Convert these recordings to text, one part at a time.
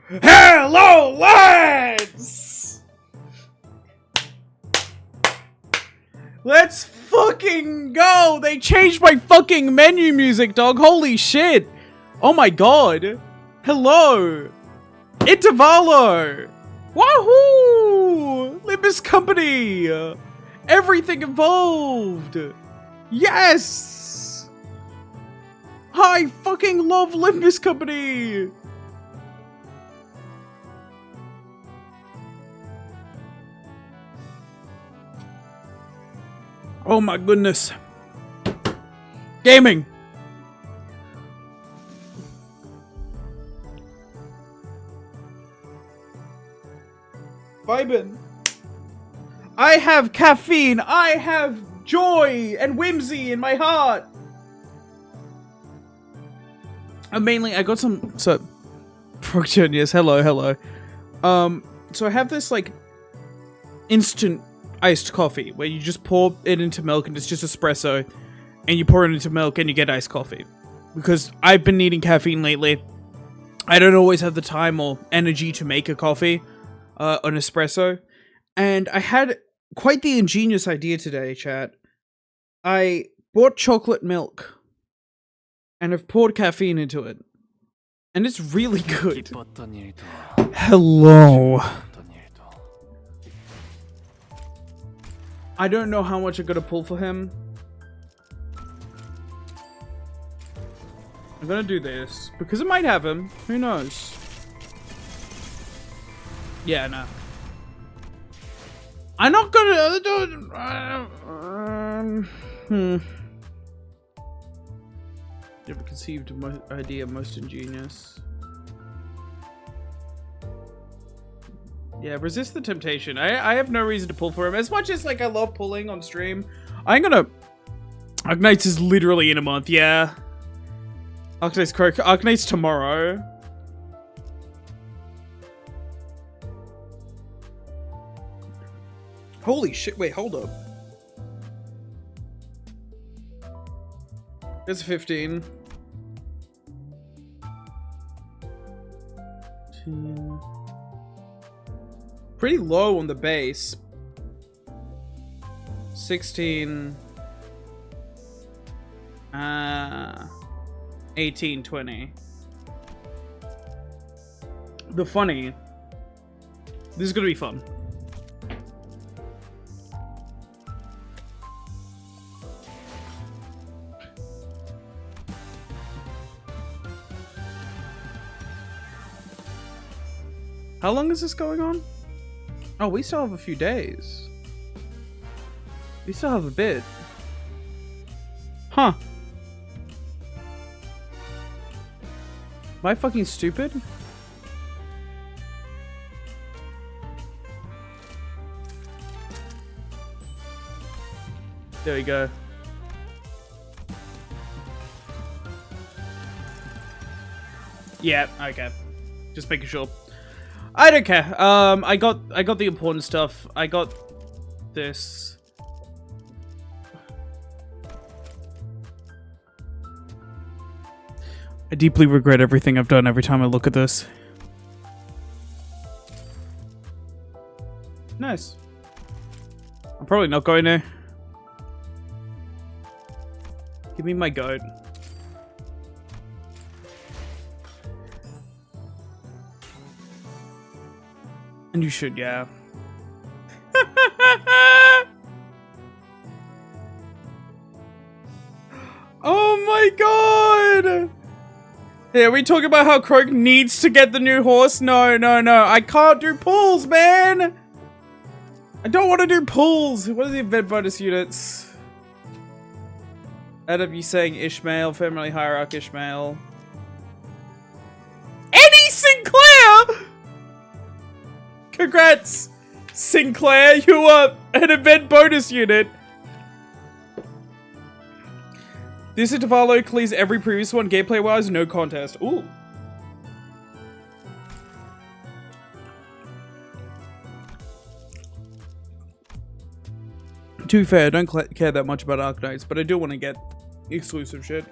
Hello, lads! Let's fucking go! They changed my fucking menu music, dog. Holy shit! Oh my god. Hello! INTERVALLO! Wahoo! Limbus Company! Everything involved! Yes! I fucking love Limbus Company! Oh my goodness. Gaming! Vibin'. I have caffeine. I have joy and whimsy in my heart. I got some. So, Frogton, yes, hello. So I have this like instant iced coffee where you just pour it into milk and it's just espresso, and you pour it into milk and you get iced coffee. Because I've been needing caffeine lately. I don't always have the time or energy to make a coffee. An espresso, and I had quite the ingenious idea today, chat. I bought chocolate milk, and I've poured caffeine into it, and it's really good. Hello. I don't know how much I gotta pull for him. I'm gonna do this, because it might have him. Who knows? Yeah, no. I'm not gonna do it. Never conceived idea most ingenious. Yeah, resist the temptation. I have no reason to pull for him. As much as like I love pulling on stream, I'm gonna. Arknights is literally in a month. Yeah. Arknight's correct. Arknight's tomorrow. Holy shit, wait, hold up. It's 15. 10. Pretty low on the base. 16. 18, 20. The funny. This is gonna be fun. How long is this going on? Oh, we still have a few days. We still have a bit. Huh. Am I fucking stupid? There we go. Yeah, okay. Just making sure. I don't care. I got the important stuff. I got this. I deeply regret everything I've done every time I look at this. Nice. I'm probably not going to. Give me my goat. And you should, yeah. Oh my god! Yeah, we talk about how Croak needs to get the new horse. No. I can't do pulls, man! I don't want to do pulls. What are the event bonus units? Out of you saying Ishmael, family hierarchy Ishmael. Eddie Sinclair! Congrats, Sinclair, you are an event bonus unit. This INTERVALLO clears every previous one gameplay-wise, no contest. Ooh. To be fair, I don't care that much about Arknights, but I do want to get exclusive shit.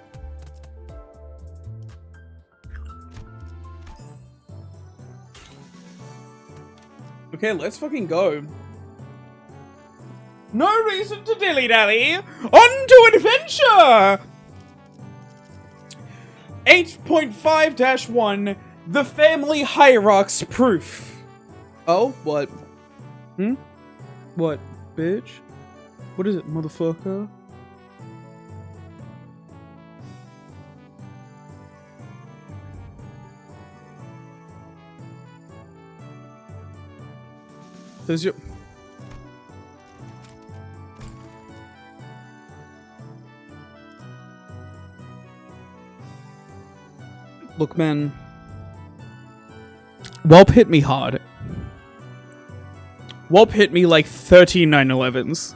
Okay, let's fucking go. No reason to dilly-dally. On to adventure! 8.5-1, The Family Hierarch's Proof. Oh, what? What, bitch? What is it, motherfucker? There's your... Look, man. WOP hit me hard. WOP hit me like 13 9/11s.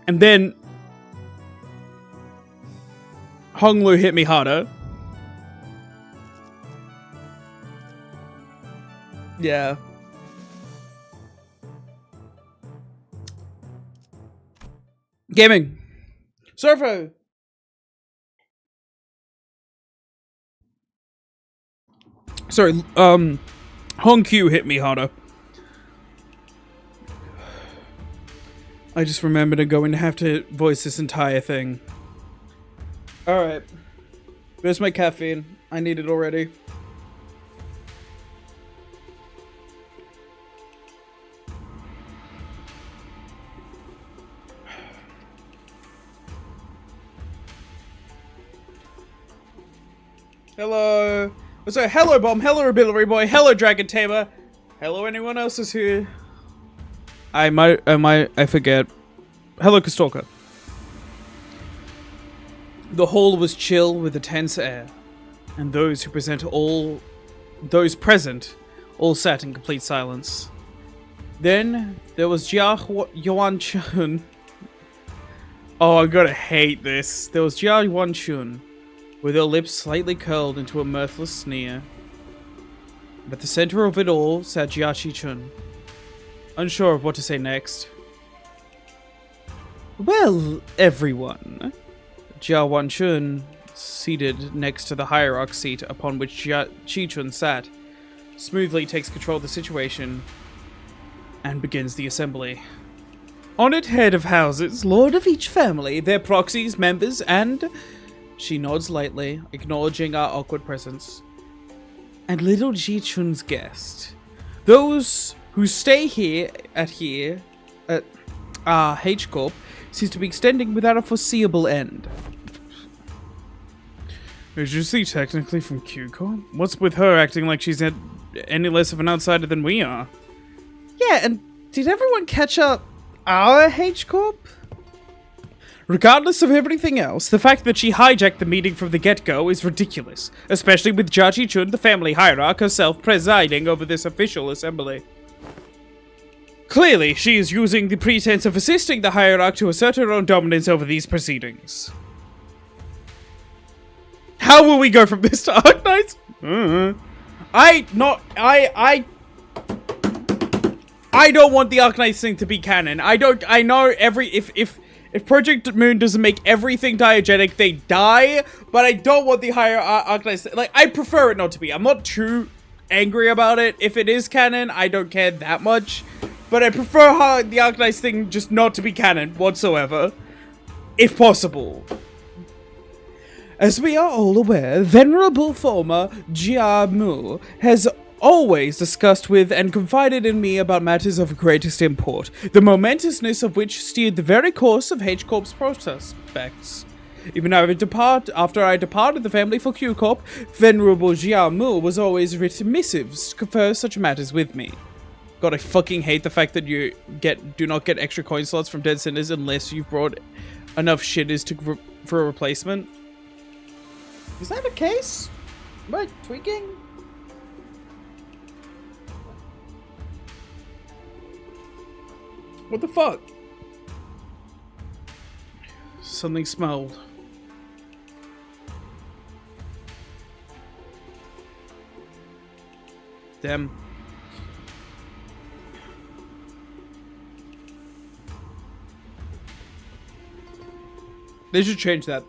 And then... Honglu hit me harder. Yeah. Gaming. Surfo. Sorry, Hong Q hit me harder. I just remembered I'm going to have to voice this entire thing. Alright. Where's my caffeine? I need it already. Hello. So, hello, Bomb. Hello, Ability Boy. Hello, Dragon Tamer. Hello, anyone else is here? I forget. Hello, Kastalker. The hall was chill with a tense air, and those present all sat in complete silence. Then there was Jia Yuan Chun. Oh, I'm gonna hate this. There was Jia Yuan Chun, with her lips slightly curled into a mirthless sneer. But at the center of it all sat Jiachi Chun, unsure of what to say next. Well, everyone. Jia Wan Chun, seated next to the hierarch seat upon which Chi Chun sat, smoothly takes control of the situation and begins the assembly. Honored head of houses, lord of each family, their proxies, members, and... She nods lightly, acknowledging our awkward presence. And little Ji Chun's guest. Those who stay here at H Corp seems to be extending without a foreseeable end. Is Juicy technically from Q Corp? What's with her acting like she's any less of an outsider than we are? Yeah, and did everyone catch up our H Corp? Regardless of everything else, the fact that she hijacked the meeting from the get-go is ridiculous, especially with Jiachi Chun, the family hierarch, herself presiding over this official assembly. Clearly, she is using the pretense of assisting the hierarch to assert her own dominance over these proceedings. How will we go from this to Arknights? I don't want the Arknights thing to be canon. I know if Project Moon doesn't make everything diegetic, they die, but I don't want the higher Arknights. Like, I prefer it not to be. I'm not too angry about it. If it is canon, I don't care that much, but I prefer the Arknights thing just not to be canon whatsoever, if possible. As we are all aware, venerable former Jia Mu has always discussed with and confided in me about matters of greatest import, the momentousness of which steered the very course of H Corp's prospects. Even after I departed the family for Q Corp, venerable Jia Mu was always written missives to confer such matters with me. God, I fucking hate the fact that you do not get extra coin slots from Dead Sinners unless you've brought enough shitters for a replacement. Is that the case? Am I tweaking? What the fuck? Something smelled. Damn. They should change that.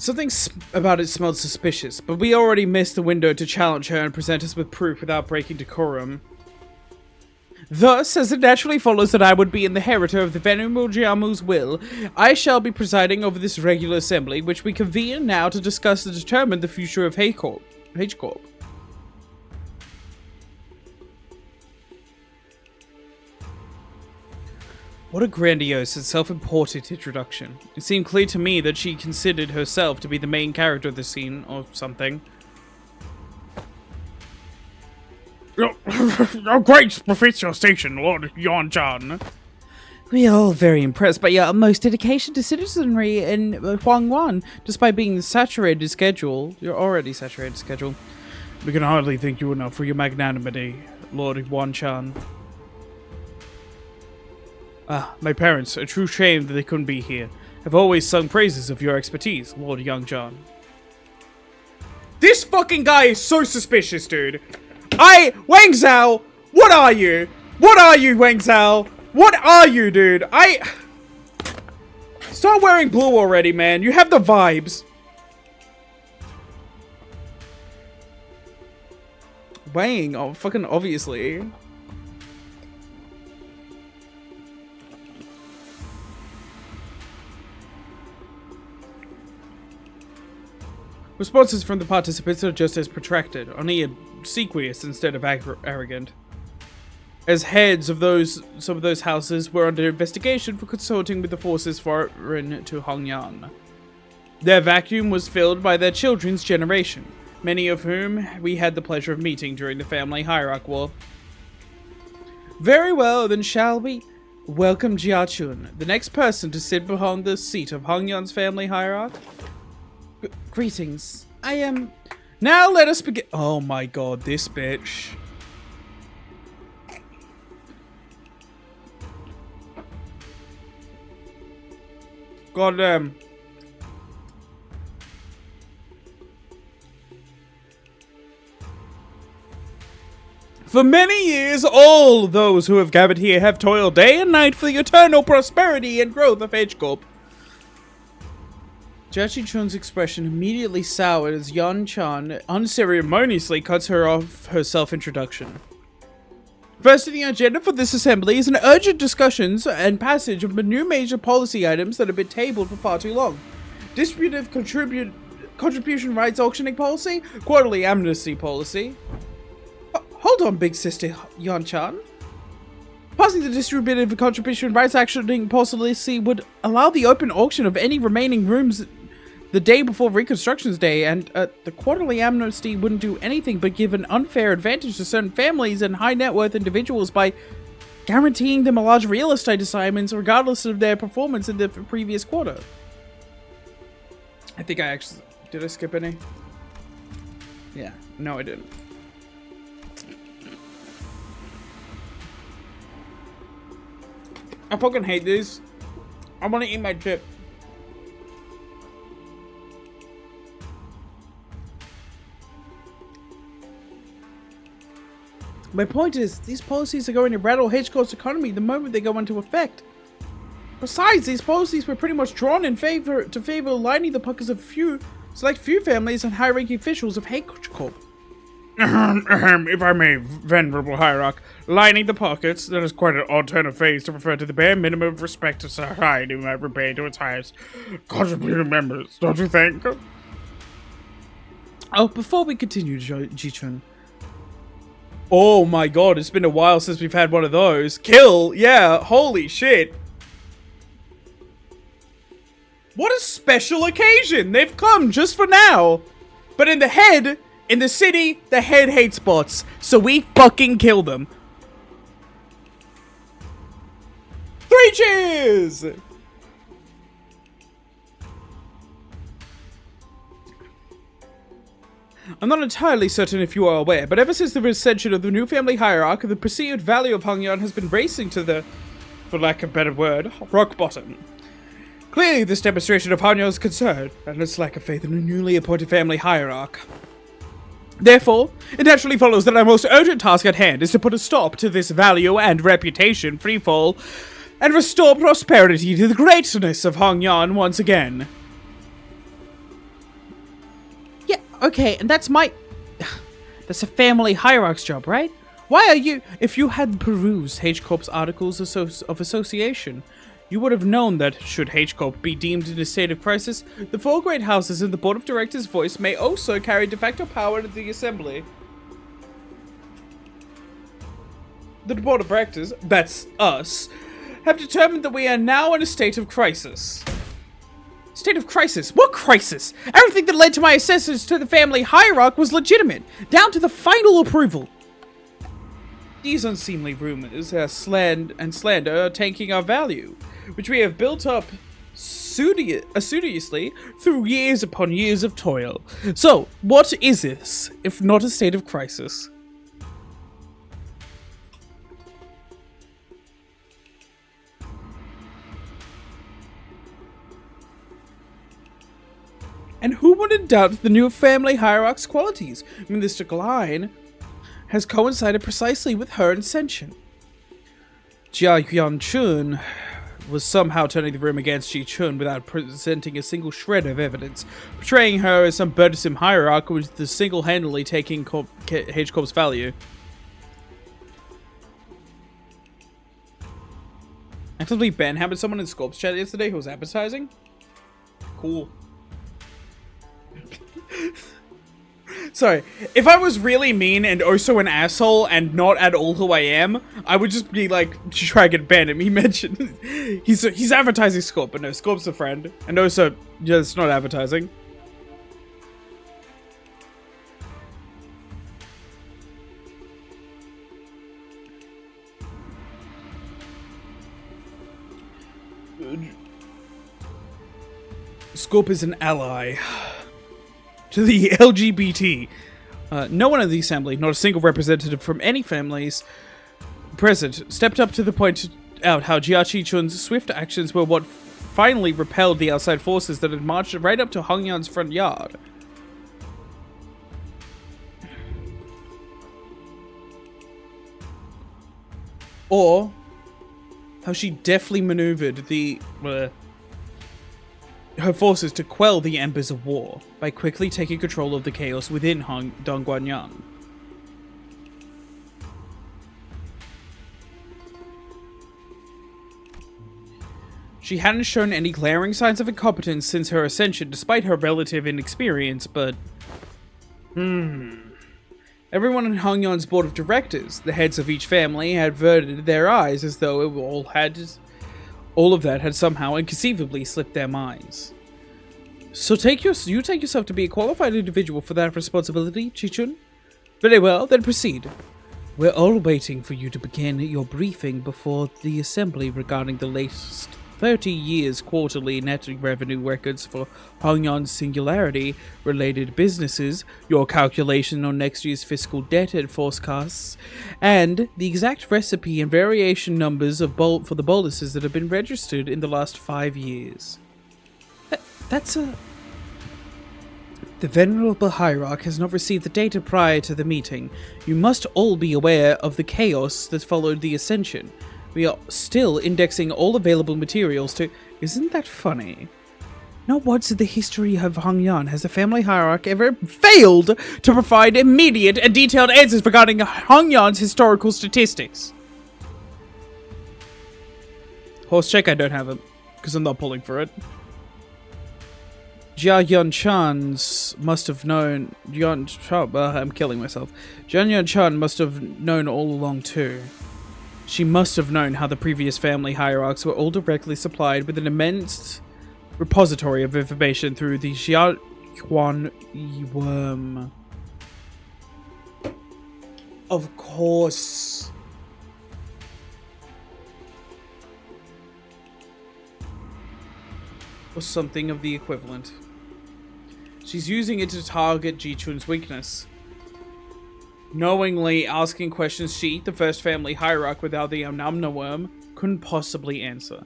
Something about it smelled suspicious, but we already missed the window to challenge her and present us with proof without breaking decorum. Thus, as it naturally follows that I would be in the inheritor of the Venerable Jiamu's will, I shall be presiding over this regular assembly, which we convene now to discuss and determine the future of H-Corp. What a grandiose and self-important introduction. It seemed clear to me that she considered herself to be the main character of the scene, or something. Your grace befits your station, Lord Yan-chan. We are all very impressed by your utmost dedication to citizenry in Huangwan, despite being the saturated schedule. You're already saturated schedule. We can hardly thank you enough for your magnanimity, Lord Yan-chan. My parents, a true shame that they couldn't be here, have always sung praises of your expertise, Lord Yang-chan. This fucking guy is so suspicious, dude. Wang Zhao, what are you? What are you, Wang Zhao? What are you, dude? Start wearing blue already, man. You have the vibes. Wang, oh, fucking obviously. Responses from the participants are just as protracted, only obsequious instead of arrogant. As heads of some of those houses were under investigation for consulting with the forces foreign to Hongyan. Their vacuum was filled by their children's generation, many of whom we had the pleasure of meeting during the family hierarch war. Very well, then shall we welcome Jiachun, the next person to sit behind the seat of Hongyan's family hierarch? Greetings. I am... Now let us begin... Oh my god, this bitch. Goddamn. For many years, all those who have gathered here have toiled day and night for the eternal prosperity and growth of H-Corp. Jiachi Chun's expression immediately soured as Yan Chan unceremoniously cuts her off her self-introduction. First on the agenda for this assembly is an urgent discussions and passage of the new major policy items that have been tabled for far too long. Distributive contribution rights auctioning policy, quarterly amnesty policy. Hold on, big sister Yan Chan. Passing the distributive contribution rights auctioning policy would allow the open auction of any remaining rooms the day before Reconstruction's Day, and the quarterly amnesty wouldn't do anything but give an unfair advantage to certain families and high net worth individuals by guaranteeing them a large real estate assignments regardless of their performance in the previous quarter. I think I actually... Did I skip any? Yeah. No, I didn't. I fucking hate these. I want to eat my chip. My point is, these policies are going to rattle H-Corp's economy the moment they go into effect. Besides, these policies were pretty much drawn in favor lining the pockets of select few families and high-ranking officials of H-Corp. If I may, venerable hierarch, lining the pockets, that is quite an odd turn of phrase to refer to the bare minimum of respect of society might repay to its highest contributing members, don't you think? Oh, before we continue, Ji-chun. Oh my god, it's been a while since we've had one of those. Kill! Yeah, holy shit. What a special occasion! They've come just for now. But in the city, the head hates bots. So we fucking kill them. 3 cheers! I'm not entirely certain if you are aware, but ever since the ascension of the new family hierarch, the perceived value of Hongyan has been racing to the, for lack of a better word, rock bottom. Clearly, this demonstration of Hongyan's concern and its lack of faith in a newly appointed family hierarch. Therefore, it naturally follows that our most urgent task at hand is to put a stop to this value and reputation freefall, and restore prosperity to the greatness of Hongyan once again. Okay, and that's my... That's a family hierarch's job, right? Why are you... If you had perused H-Corp's articles of association, you would have known that, should H-Corp be deemed in a state of crisis, the 4 great houses and the board of directors' voice may also carry de facto power to the assembly. The board of directors, that's us, have determined that we are now in a state of crisis. State of crisis? What crisis? Everything that led to my accessions to the family hierarch was legitimate, down to the final approval. These unseemly rumors slander are tanking our value, which we have built up assiduously through years upon years of toil. So, what is this, if not a state of crisis? And who would doubt the new family hierarch's qualities? I mean, this decline has coincided precisely with her ascension. Jia Yuan-chun was somehow turning the room against Ji Chun without presenting a single shred of evidence, portraying her as some burdensome hierarch who was single-handedly taking H-Corp's value. Actively banhammered someone in Scorp's chat yesterday who was advertising? Cool. Sorry, if I was really mean and also an asshole and not at all who I am, I would just be like, try and ban him. He mentioned he's advertising Scorp, but no, Scorp's a friend, and also just not advertising. Scorp is an ally to the LGBT. No one in the assembly, not a single representative from any families present, stepped up to the point out how Jia Chun's swift actions were what finally repelled the outside forces that had marched right up to Hong Yan's front yard. Or how she deftly maneuvered her forces to quell the embers of war by quickly taking control of the chaos within Dongguanyan. She hadn't shown any glaring signs of incompetence since her ascension, despite her relative inexperience, but... Everyone in Hongyan's board of directors, the heads of each family, had averted their eyes as though all of that had somehow inconceivably slipped their minds. So you take yourself to be a qualified individual for that responsibility, Chichun? Very well, then proceed. We're all waiting for you to begin your briefing before the assembly regarding the latest 30 years quarterly net revenue records for Hongyan Singularity-related businesses, your calculation on next year's fiscal debt and forecasts, and the exact recipe and variation numbers for the boluses that have been registered in the last 5 years. The Venerable Hierarch has not received the data prior to the meeting. You must all be aware of the chaos that followed the ascension. We are still indexing all available materials to... Isn't that funny? Not once in the history of Hongyan has the family hierarch ever failed to provide immediate and detailed answers regarding Hongyan's historical statistics. Horse check, I don't have it, because I'm not pulling for it. Jia Yuan-chan's must have known... I'm killing myself. Jia Yuan-chan must have known all along too. She must have known how the previous family hierarchs were all directly supplied with an immense repository of information through the Xiaoquan worm. Of course. Or something of the equivalent. She's using it to target Ji-chun's weakness. Knowingly asking questions she, the first family hierarch without the Amnamna worm, couldn't possibly answer.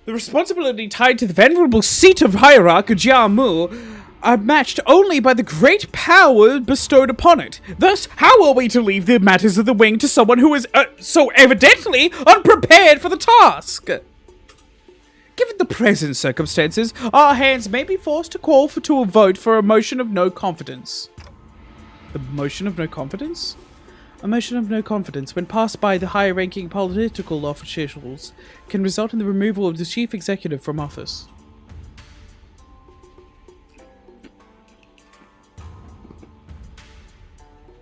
The responsibility tied to the venerable seat of hierarch Jiamu are matched only by the great power bestowed upon it. Thus, how are we to leave the matters of the wing to someone who is so evidently unprepared for the task? Given the present circumstances, our hands may be forced to call to a vote for a motion of no confidence. The motion of no confidence? A motion of no confidence, when passed by the higher-ranking political officials, can result in the removal of the chief executive from office.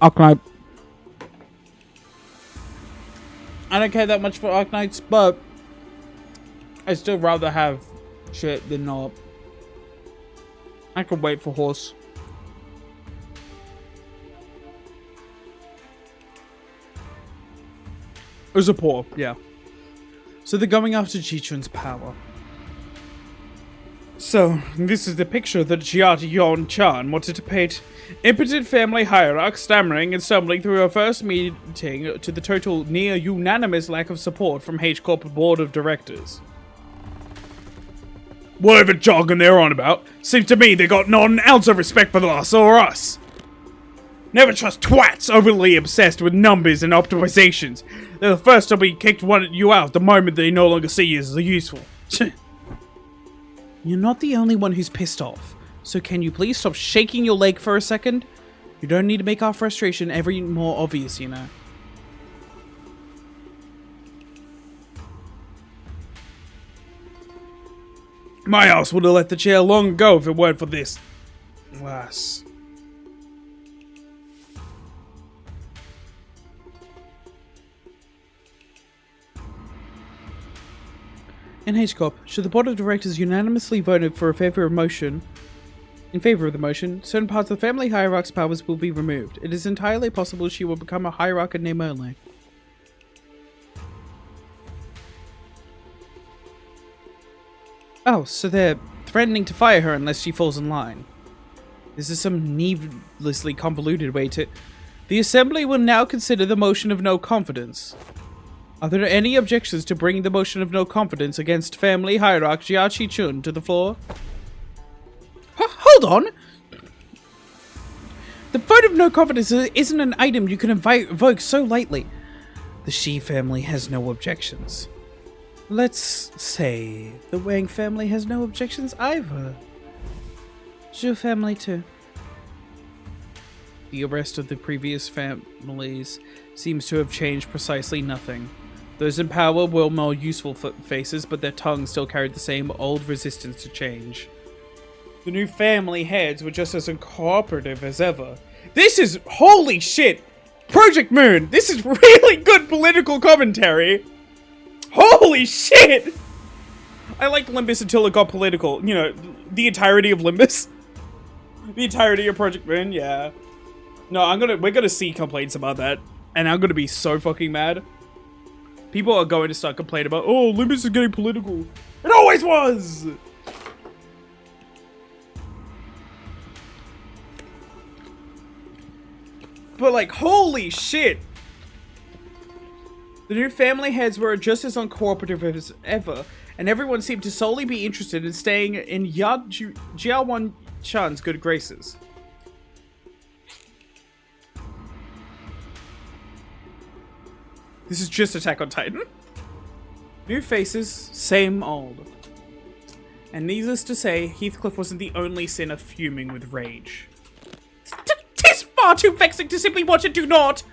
Arknight. I don't care that much for Arknights, but I'd still rather have shit than not. I could wait for horse. Usurpor, yeah. So they're going after Ji-chun's power. So, this is the picture that Jia Yon-chan wanted to paint. Impotent family hierarch stammering and stumbling through her first meeting to the total near unanimous lack of support from H-Corp board of directors. Whatever jargon they're on about, seems to me they got not an ounce of respect for us or us. Never trust twats overly obsessed with numbers and optimizations. They're the first to be kicked you out the moment they no longer see you as useful. You're not the only one who's pissed off, so can you please stop shaking your leg for a second? You don't need to make our frustration ever more obvious, you know. My ass would have left the chair long ago if it weren't for this. Lass. In H-Corp, should the board of directors unanimously voted for in favor of the motion, certain parts of the family hierarch's powers will be removed. It is entirely possible she will become a hierarch in name only. Oh, so they're threatening to fire her unless she falls in line. This is some needlessly convoluted way to... The assembly will now consider the motion of no confidence. Are there any objections to bringing the motion of no confidence against family hierarch Jia Ji-chun to the floor? Hold on! The vote of no confidence isn't an item you can invoke so lightly. The Shi family has no objections. Let's say the Wang family has no objections either. Zhu family too. The rest of the previous families seems to have changed precisely nothing. Those in power were more useful faces, but their tongues still carried the same old resistance to change. The new family heads were just as uncooperative as ever. This is... holy shit! Project Moon! This is really good political commentary! Holy shit! I liked Limbus until it got political. You know, the entirety of Limbus. The entirety of Project Moon, yeah. No, we're gonna see complaints about that. And I'm gonna be so fucking mad. People are going to start complaining about, oh, Limbus is getting political. It always was! But like, holy shit! The new family heads were just as uncooperative as ever, and everyone seemed to solely be interested in staying in Jiawan Chan's good graces. This is just Attack on Titan. New faces, same old. And needless to say, Heathcliff wasn't the only sinner fuming with rage. "'Tis far too vexing to simply watch it do not!"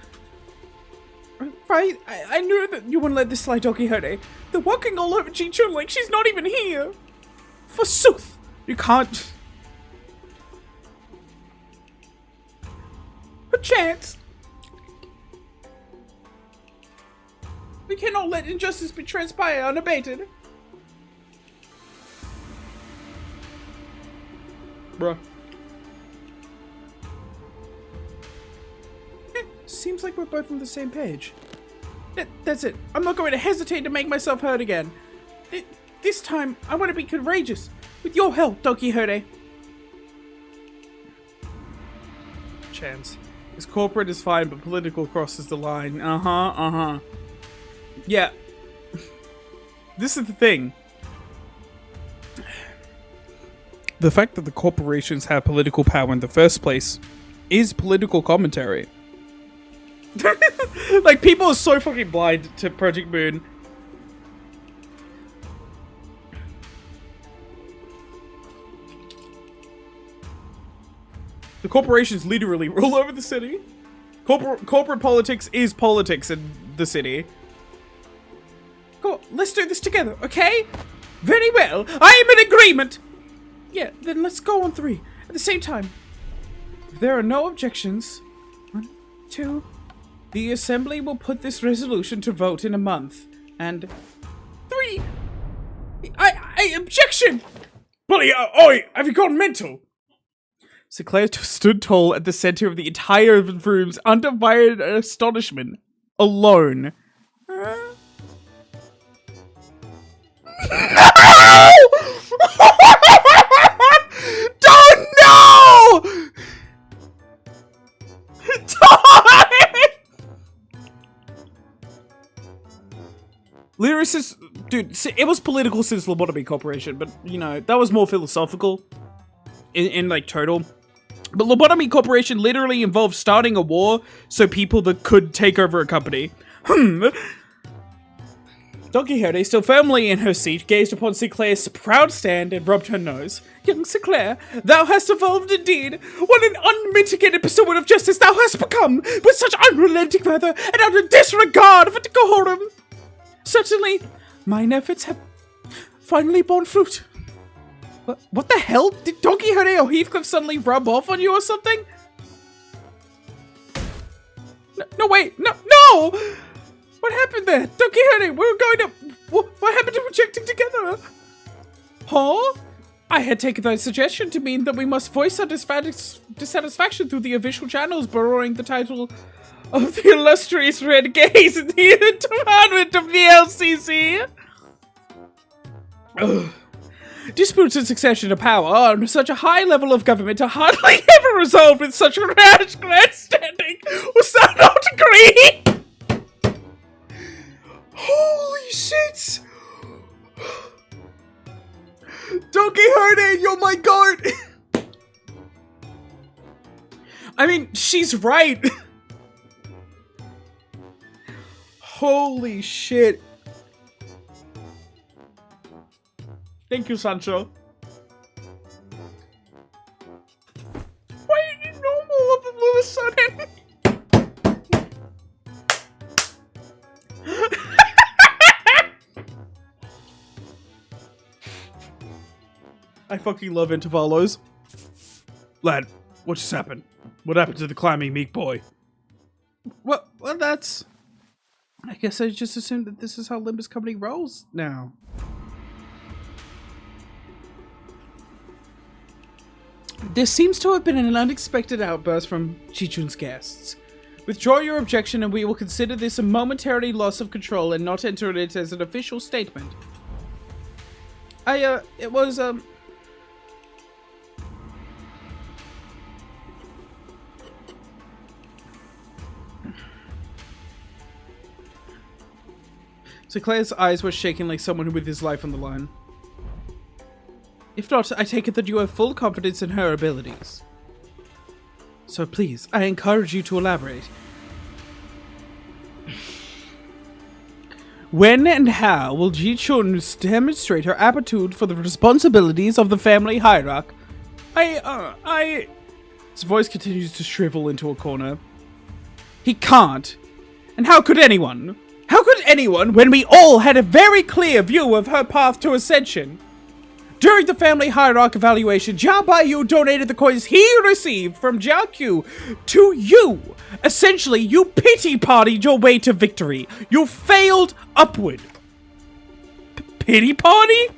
Right, I knew that you wouldn't let this slide, Doki Hode. They're walking all over Ji-chun like she's not even here. Forsooth, you can't... Perchance. We cannot let injustice be transpire unabated. Bruh. Seems like we're both on the same page. That's it. I'm not going to hesitate to make myself heard again. This time, I want to be courageous. With your help, Doki Hode. Chance. His corporate is fine, but political crosses the line. Yeah. This is the thing. The fact that the corporations have political power in the first place is political commentary. Like, people are so fucking blind to Project Moon. The corporations literally rule over the city. Corporate politics is politics in the city. Go, let's do this together, okay? Very well. I am in agreement. Yeah, then let's go on 3 at the same time. If there are no objections, 1, 2, the assembly will put this resolution to vote in a month. And 3, I objection. Bloody, oi, have you gone mental? Sinclair stood tall at the center of the entire room's undivided astonishment, alone. No! Don't know! Lyricist, dude, it was political since Lobotomy Corporation, but, you know, that was more philosophical in like, total. But Lobotomy Corporation literally involved starting a war so people that could take over a company. Don Quixote, still firmly in her seat, gazed upon Sinclair's proud stand and rubbed her nose. Young Sinclair, thou hast evolved indeed. What an unmitigated pursuer of justice thou hast become, with such unrelenting fervor and utter disregard for decorum. Certainly, mine efforts have finally borne fruit. What the hell? Did Don Quixote or Heathcliff suddenly rub off on you or something? No, wait, no! What happened there? Don Quixote, we were going to... What happened to projecting together? Huh? I had taken that suggestion to mean that we must voice our dissatisfaction through the official channels borrowing the title of the illustrious Red Gaze in the department of the LCC. Ugh. Disputes in succession to power on such a high level of government are hardly ever resolved with such rash grandstanding. Was that not agree? Holy shit! Don Quixote, you're my guard! I mean, she's right. Holy shit. Thank you, Sancho. Why are you normal all of a sudden? I fucking love intervallos. Lad, what just happened? What happened to the climbing meek boy? Well, that's... I guess I just assumed that this is how Limbus Company rolls now. There seems to have been an unexpected outburst from Chichun's guests. Withdraw your objection and we will consider this a momentary loss of control and not enter it as an official statement. It was, Sinclair's eyes were shaking like someone with his life on the line. If not, I take it that you have full confidence in her abilities. So please, I encourage you to elaborate. When and how will Ji-chun demonstrate her aptitude for the responsibilities of the family hierarch? His voice continues to shrivel into a corner. He can't. And how could anyone? How could anyone when we all had a very clear view of her path to ascension? During the family hierarch evaluation, Jia Baiyu donated the coins he received from Jia Q to you. Essentially, you pity-partied your way to victory. You failed upward. Pity-party?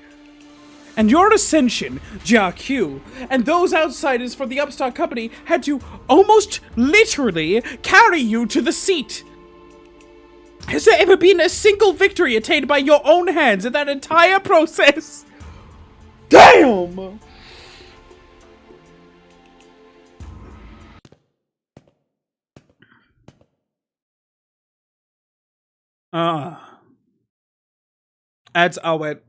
And your ascension, Jia Q, and those outsiders from the upstart company had to almost literally carry you to the seat. Has there ever been a single victory attained by your own hands in that entire process? Damn! Ads, I'll wait.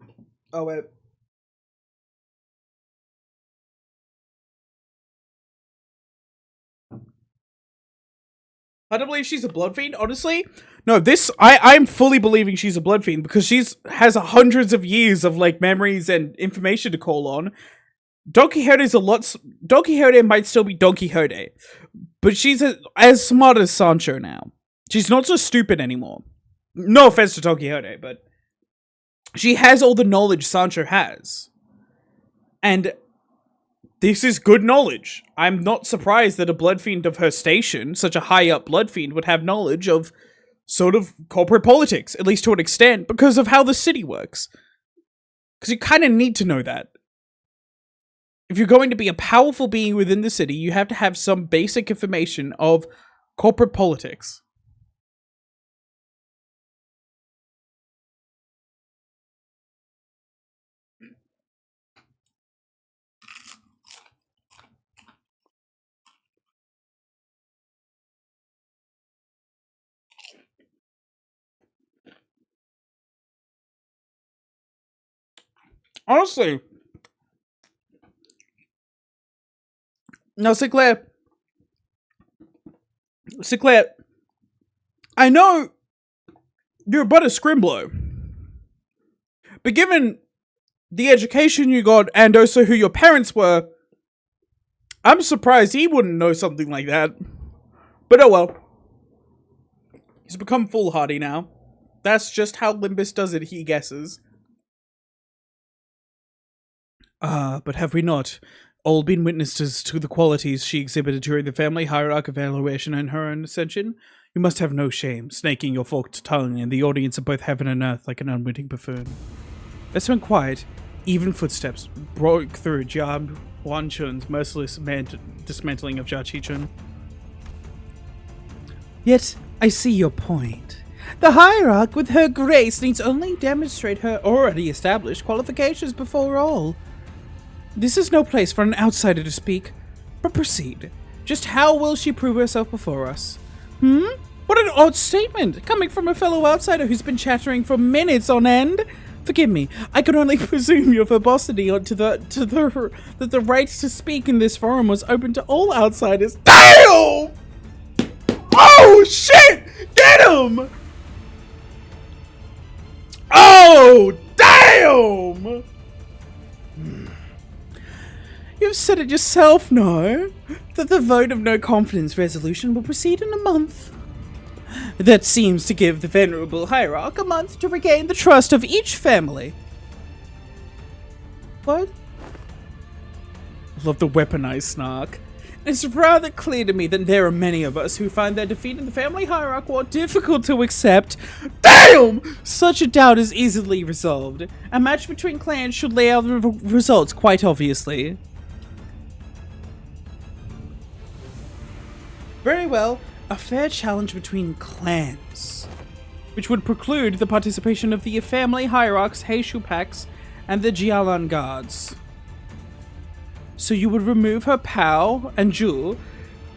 I don't believe she's a blood fiend, honestly. No, I'm fully believing she's a blood fiend because has hundreds of years of like memories and information to call on. Don Quixote's Don Quixote might still be Don Quixote, but she's as smart as Sancho now. She's not so stupid anymore. No offense to Don Quixote, but she has all the knowledge Sancho has. And this is good knowledge. I'm not surprised that a blood fiend of her station, such a high up blood fiend, would have knowledge of sort of corporate politics, at least to an extent, because of how the city works. Because you kind of need to know that. If you're going to be a powerful being within the city, you have to have some basic information of corporate politics. Honestly. Now, Sinclair, I know you're but a scrimbler, but given the education you got and also who your parents were, I'm surprised he wouldn't know something like that. But oh well. He's become foolhardy now. That's just how Limbus does it, he guesses. But have we not all been witnesses to the qualities she exhibited during the family hierarch evaluation and her own ascension? You must have no shame, snaking your forked tongue in the audience of both heaven and earth like an unwitting buffoon. As when quiet, even footsteps broke through Jia Wanchun's merciless dismantling of Jia Qichun. Yet, I see your point. The hierarch, with her grace, needs only demonstrate her already established qualifications before all. This is no place for an outsider to speak, but proceed. Just how will she prove herself before us? What an odd statement, coming from a fellow outsider who's been chattering for minutes on end. Forgive me, I can only presume your verbosity that the right to speak in this forum was open to all outsiders. Damn! Oh shit! Get him! Oh damn! You've said it yourself, no? That the vote of no confidence resolution will proceed in a month. That seems to give the venerable hierarch a month to regain the trust of each family. What? I love the weaponized snark. It's rather clear to me that there are many of us who find their defeat in the family hierarch war difficult to accept. Damn! Such a doubt is easily resolved. A match between clans should lay out the results quite obviously. Very well, a fair challenge between clans, which would preclude the participation of the family hierarchs Heishu Pax and the Jialan Guards. So you would remove her Pao and Jewel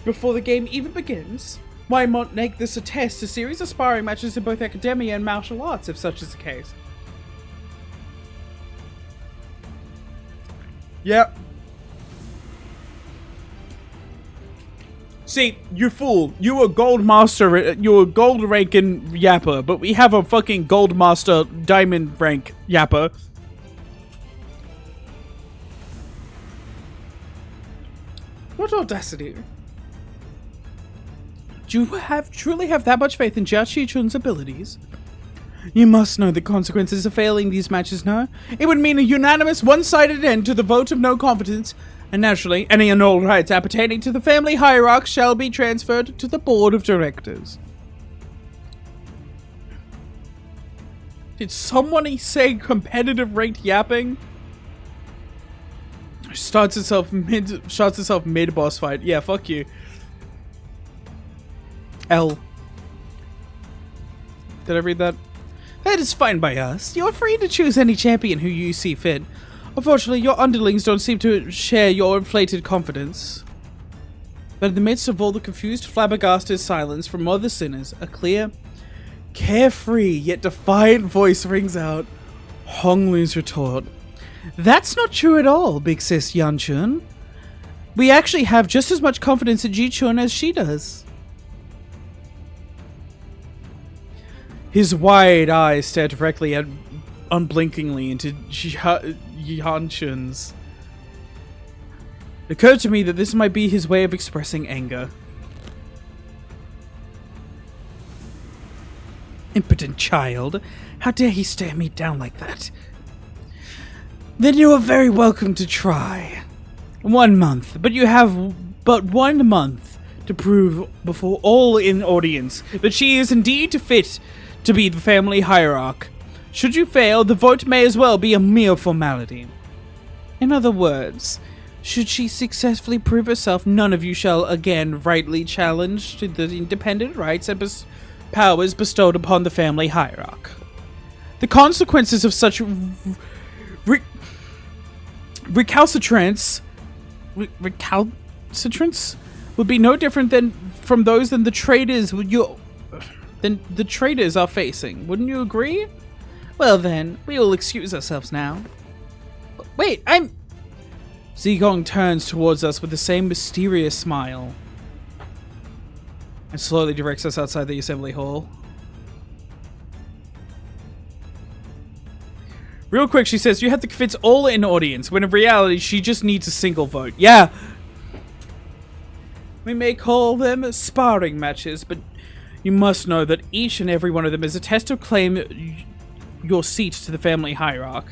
before the game even begins? Why not make this a test, a series of sparring matches in both academia and martial arts, if such is the case? Yep. See, you fool. You a gold master, you a gold ranking yapper, but we have a fucking gold master diamond rank yapper. What audacity. Do you truly have that much faith in Jia Qichun's abilities? You must know the consequences of failing these matches, no? It would mean a unanimous, one-sided end to the vote of no confidence, and naturally, any and all rights appertaining to the family hierarch shall be transferred to the board of directors. Did someone say competitive ranked yapping? Starts itself mid boss fight. Yeah, fuck you. L. Did I read that? That is fine by us. You're free to choose any champion who you see fit. Unfortunately, your underlings don't seem to share your inflated confidence. But in the midst of all the confused, flabbergasted silence from other sinners, a clear, carefree, yet defiant voice rings out. Honglu's retort. That's not true at all, big sis Yanchun. We actually have just as much confidence in Jichun as she does. His wide eyes stare directly and unblinkingly into Yanchun's. It occurred to me that this might be his way of expressing anger. Impotent child. How dare he stare me down like that? Then you are very welcome to try. 1 month, but you have but 1 month to prove before all in audience that she is indeed fit to be the family hierarch. Should you fail, the vote may as well be a mere formality. In other words, should she successfully prove herself, none of you shall again rightly challenge to the independent rights and powers bestowed upon the family hierarch. The consequences of such recalcitrance would be no different from those than the traitors are facing. Wouldn't you agree? Well then, we will excuse ourselves now. Wait, Zigong turns towards us with the same mysterious smile and slowly directs us outside the assembly hall. Real quick, she says, you have to convince all in audience, when in reality, she just needs a single vote. Yeah! We may call them sparring matches, but you must know that each and every one of them is a test to claim your seat to the family hierarch.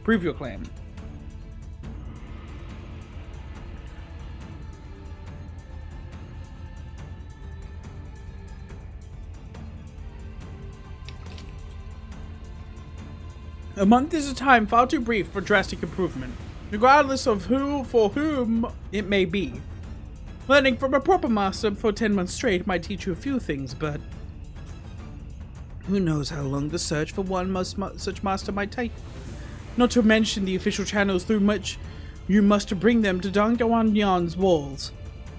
Prove your claim. A month is a time far too brief for drastic improvement, regardless of for whom it may be. Learning from a proper master for 10 months straight might teach you a few things, but who knows how long the search for such master might take. Not to mention the official channels through which you must bring them to Dongguan walls,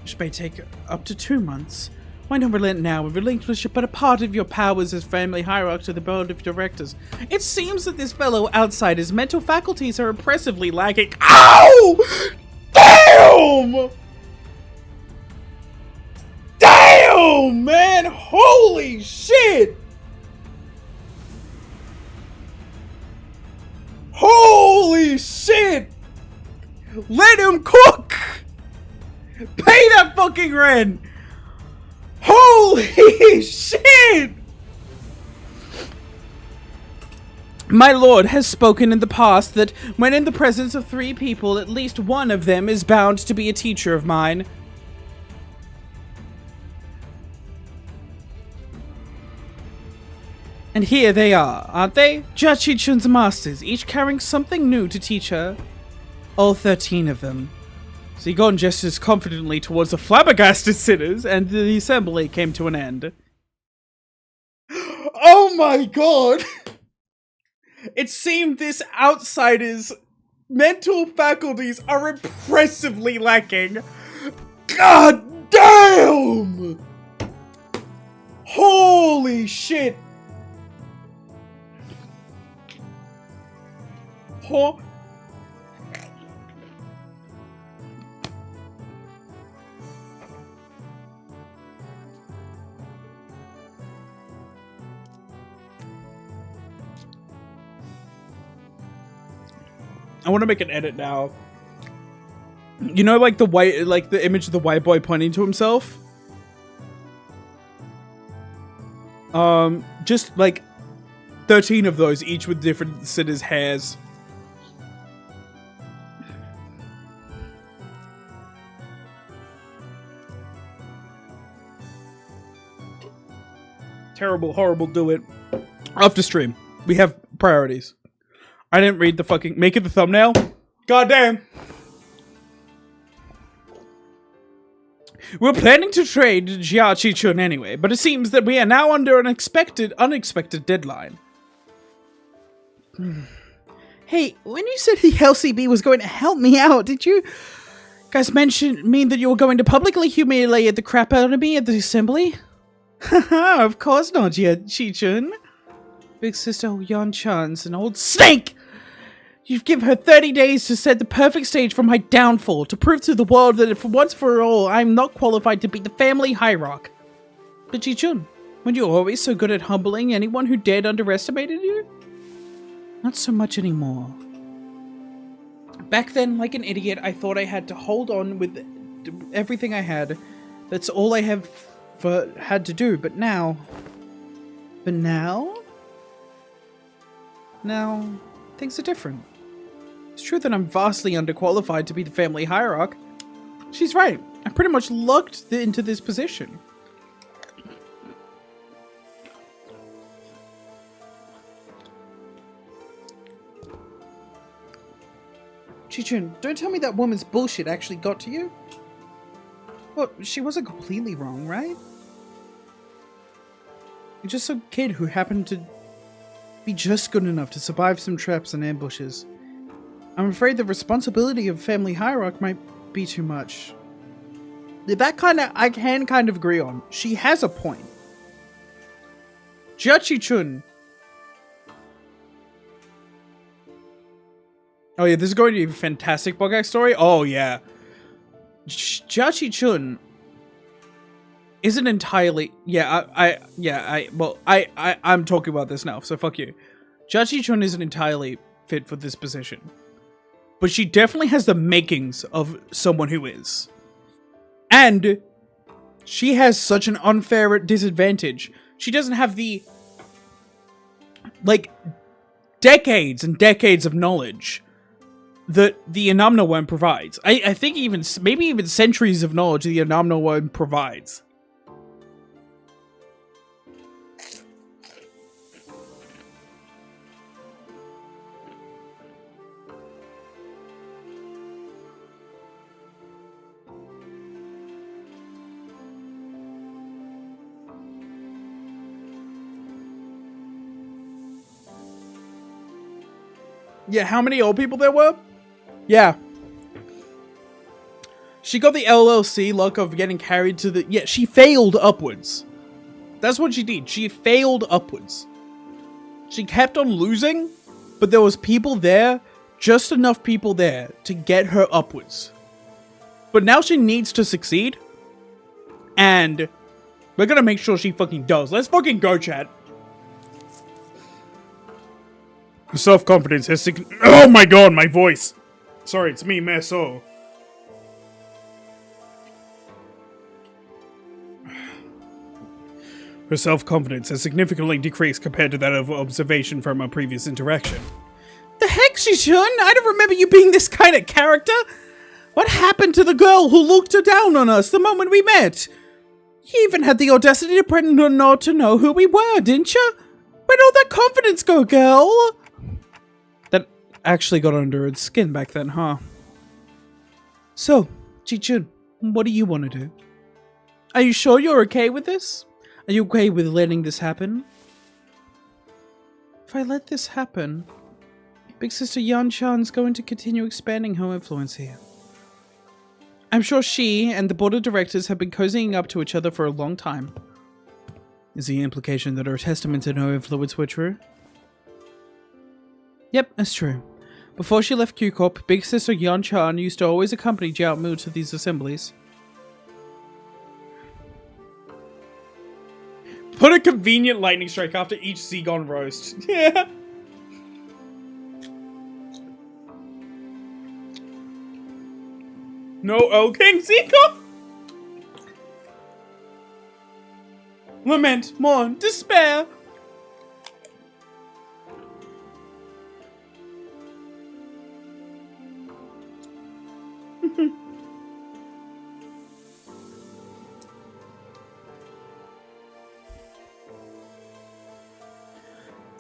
which may take up to 2 months. Why not relent now and relinquish but a part of your powers as family hierarch to the board of directors? It seems that this fellow outsider's mental faculties are impressively lacking. Ow! Damn! Damn, man! Holy shit! Holy shit! Let him cook! Pay that fucking rent! Holy shit! My lord has spoken in the past that when in the presence of 3 people, at least one of them is bound to be a teacher of mine. And here they are, aren't they? Jia Qichun's masters, each carrying something new to teach her. All 13 of them. Zigong gestures confidently towards the flabbergasted sitters, and the assembly came to an end. Oh my god! It seemed this outsider's mental faculties are impressively lacking. God damn! Holy shit! I want to make an edit now. You know, like the image of the white boy pointing to himself? Just like 13 of those, each with different sitters' hairs. Terrible, horrible, do it. After stream. We have priorities. I didn't read the fucking... Make it the thumbnail? Goddamn. We're planning to trade Jia Qichun anyway, but it seems that we are now under an unexpected deadline. Hey, when you said the LCB was going to help me out, did you guys mean that you were going to publicly humiliate the crap out of me at the assembly? Haha, of course not, Jia Qichun. Big sister Yan Chan's an old snake! You've given her 30 days to set the perfect stage for my downfall, to prove to the world that for once for all, I'm not qualified to be the family hierarch. But Qichun, weren't you always so good at humbling anyone who dared underestimated you? Not so much anymore. Back then, like an idiot, I thought I had to hold on with everything I had. That's all I have had to do, but now... Now, things are different. It's true that I'm vastly underqualified to be the family hierarch. She's right. I pretty much lucked into this position. Chichun, don't tell me that woman's bullshit actually got to you. Well, she wasn't completely wrong, right? You're just some kid who happened to be just good enough to survive some traps and ambushes. I'm afraid the responsibility of family hierarch might be too much. That I can kind of agree on. She has a point. Jachi-chun. Oh yeah, this is going to be a fantastic Bogak story. Oh yeah. Jachi-chun isn't entirely... I'm talking about this now, so fuck you. Jachi-chun isn't entirely fit for this position. But she definitely has the makings of someone who is. And she has such an unfair disadvantage. She doesn't have the... like, decades and decades of knowledge that the Anamna one provides. I think maybe even centuries of knowledge the Anamna one provides. Yeah, how many old people there were? Yeah. She got the LLC luck of getting carried to the... Yeah, she failed upwards. That's what she did. She failed upwards. She kept on losing, but there was people there, just enough people there, to get her upwards. But now she needs to succeed, and we're gonna make sure she fucking does. Let's fucking go, chat. Self-confidence has oh my god, my voice! Sorry, it's me, Meso. Her self-confidence has significantly decreased compared to that of observation from our previous interaction. The heck, Shishun? I don't remember you being this kind of character! What happened to the girl who looked down on us the moment we met? You even had the audacity to pretend not to know who we were, didn't you? Where'd all that confidence go, girl? That actually got under its skin back then, huh? So, Chichun, what do you want to do? Are you sure you're okay with this? Are you okay with letting this happen? If I let this happen, Big Sister Yan-chan's going to continue expanding her influence here. I'm sure she and the board of directors have been cozying up to each other for a long time. Is the implication that her testaments and her influence were true? Yep, that's true. Before she left Q-Corp, Big Sister Yan-chan used to always accompany Jiao Mu to these assemblies. Put a convenient lightning strike after each Seagon roast. Yeah. No O King Seagon. Lament, mourn, despair.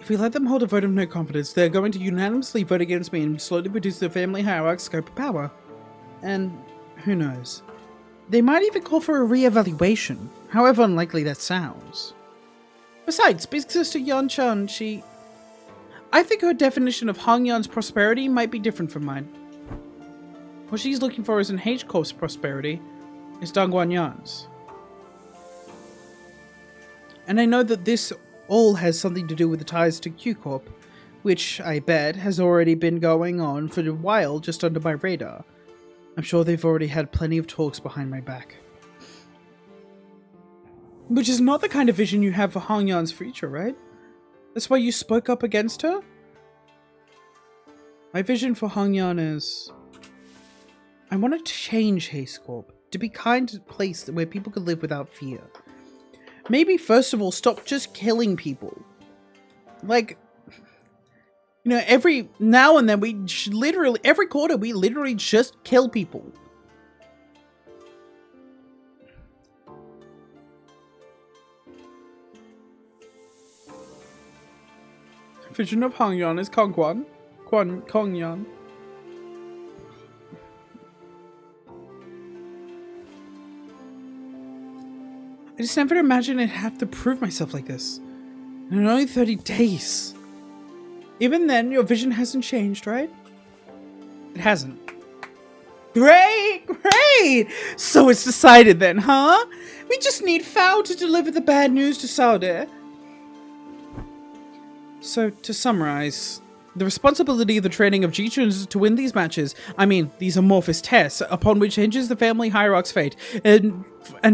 If we let them hold a vote of no confidence, they're going to unanimously vote against me and slowly reduce the family hierarch's scope of power. And who knows? They might even call for a re-evaluation, however unlikely that sounds. Besides, Big Sister Yan-chan, I think her definition of Hongyan's prosperity might be different from mine. What she's looking for isn't H-Corp's prosperity, it's Dongguan-yan's. And I know that this all has something to do with the ties to Q-Corp, which, I bet, has already been going on for a while just under my radar. I'm sure they've already had plenty of talks behind my back. Which is not the kind of vision you have for Hongyan's future, right? That's why you spoke up against her? My vision for Hongyan is... I want to change Haste Corp to be kind to a place where people could live without fear. Maybe, first of all, stop just killing people. Like, you know, every now and then every quarter, we literally just kill people. Vision of Hongyan is Kongyan. Kongyan. I just never imagined I'd have to prove myself like this. And in only 30 days. Even then, your vision hasn't changed, right? It hasn't. Great! Great! So it's decided then, huh? We just need Fao to deliver the bad news to Saude. So, to summarize, the responsibility of the training of Jichuns to win these matches, I mean, these amorphous tests, upon which hinges the family hierarch's fate, and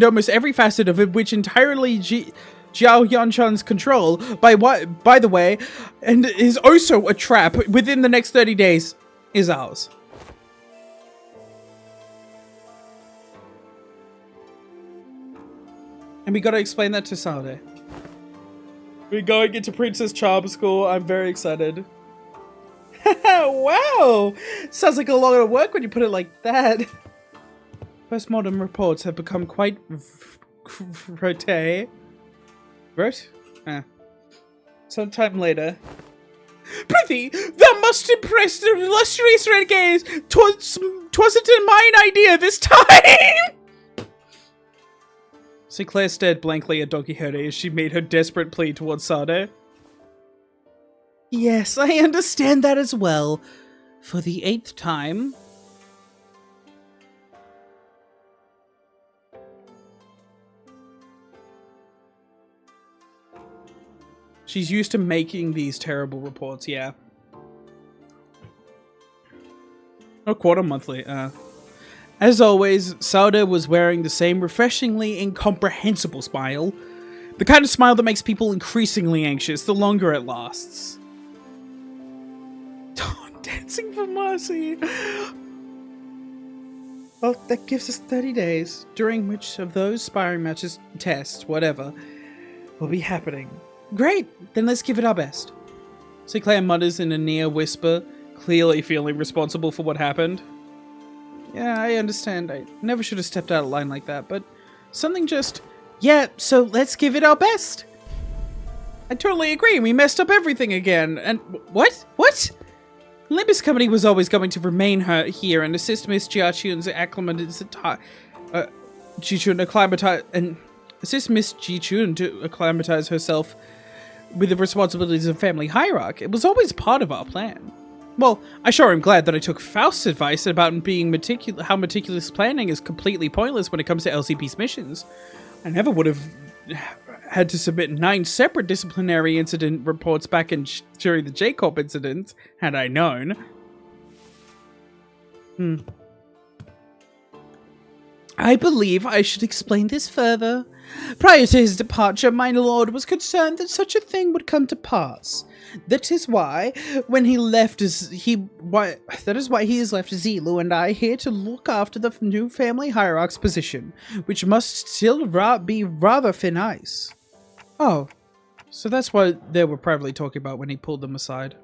almost every facet of it which entirely Jiao Yanchan's control, by the way, and is also a trap within the next 30 days, is ours. And we gotta explain that to Saude. We're going into Princess Charm School. I'm very excited. Wow! Sounds like a lot of work when you put it like that. Postmortem reports have become quite rote. Sometime later. Prithee, thou must impress the illustrious renegades. 'Twasn't mine idea this time! Sinclair stared blankly at Don Quixote as she made her desperate plea towards Saude. Yes, I understand that as well. For the 8th time. She's used to making these terrible reports, yeah. Or quarter monthly, As always, Saude was wearing the same refreshingly incomprehensible smile. The kind of smile that makes people increasingly anxious the longer it lasts. Dancing for mercy. Well, that gives us 30 days, during which of those sparring matches, tests, whatever, will be happening. Great, then let's give it our best. Sinclair mutters in a near whisper, clearly feeling responsible for what happened. Yeah, I understand. I never should have stepped out of line like that, but something just... Yeah, so let's give it our best. I totally agree. We messed up everything again. And what? What? Limbus Company was always going to remain here and assist Miss Jiachun's assist Miss Jichun to acclimatize herself with the responsibilities of family hierarch. It was always part of our plan. Well, I sure am glad that I took Faust's advice about being how meticulous planning is completely pointless when it comes to LCP's missions. I never would have had to submit 9 separate disciplinary incident reports back during the J-Corp incident, had I known. I believe I should explain this further. Prior to his departure, my lord was concerned that such a thing would come to pass. That is why, when he left, that is why he has left Zilu and I here to look after the new family hierarch's position, which must still be rather thin ice. Oh, so that's what they were privately talking about when he pulled them aside.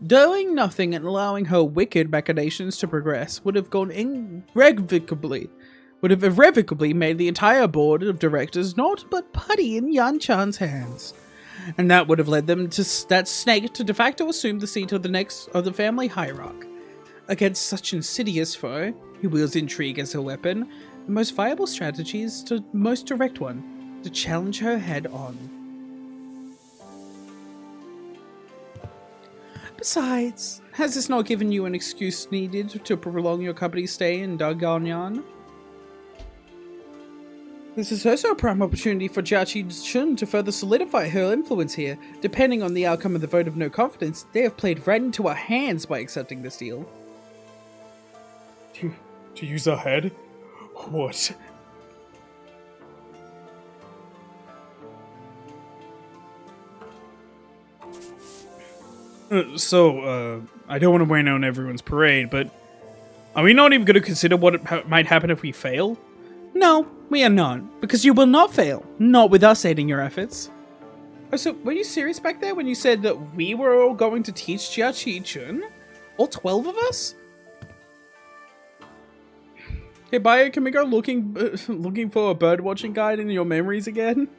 Doing nothing and allowing her wicked machinations to progress would have irrevocably made the entire board of directors naught but putty in Yan Chan's hands. And that would have led them to that snake to de facto assume the seat of the family hierarch. Against such insidious foe, who wields intrigue as her weapon, the most viable strategy is the most direct one, to challenge her head on. Besides, has this not given you an excuse needed to prolong your company's stay in Daganyan? This is also a prime opportunity for Jiaqi Chun to further solidify her influence here. Depending on the outcome of the vote of no confidence, they have played right into our hands by accepting this deal. To use our head? What? I don't want to rain on everyone's parade, but are we not even going to consider what might happen if we fail? No, we are not, because you will not fail. Not with us aiding your efforts. Oh, so were you serious back there when you said that we were all going to teach Jia Qi-chun? All 12 of us? Hey, Bio, can we go looking for a bird-watching guide in your memories again?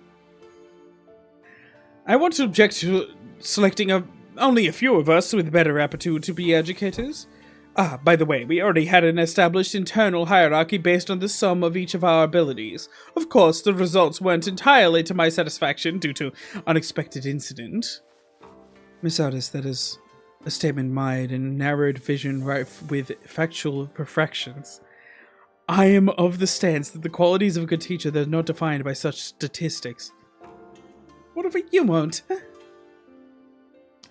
I want to object to selecting only a few of us with better aptitude to be educators. Ah, by the way, we already had an established internal hierarchy based on the sum of each of our abilities. Of course, the results weren't entirely to my satisfaction due to unexpected incident. Miss Artis, that is a statement made in narrowed vision rife with factual perfections. I am of the stance that the qualities of a good teacher are not defined by such statistics. Whatever you want.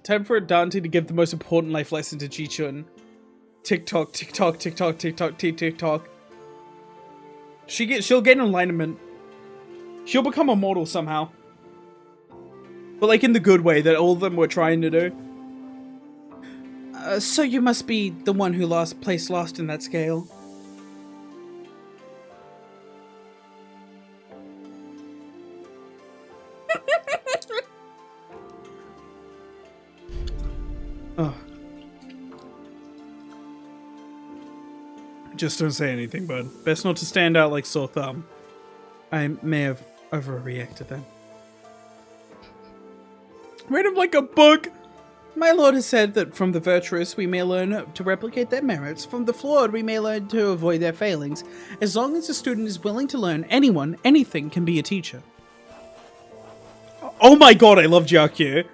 Time for Dante to give the most important life lesson to Ji-chun. Tick-tock, tick-tock, tick-tock, tick-tock, tick-tock. She'll gain alignment. She'll become immortal somehow. But like in the good way that all of them were trying to do. So you must be the one who placed lost in that scale. Oh. Just don't say anything, bud. Best not to stand out like sore thumb. I may have overreacted then. Read him like a book! My lord has said that from the virtuous we may learn to replicate their merits, from the flawed we may learn to avoid their failings. As long as the student is willing to learn, anything can be a teacher. Oh my god, I love Jiakyu!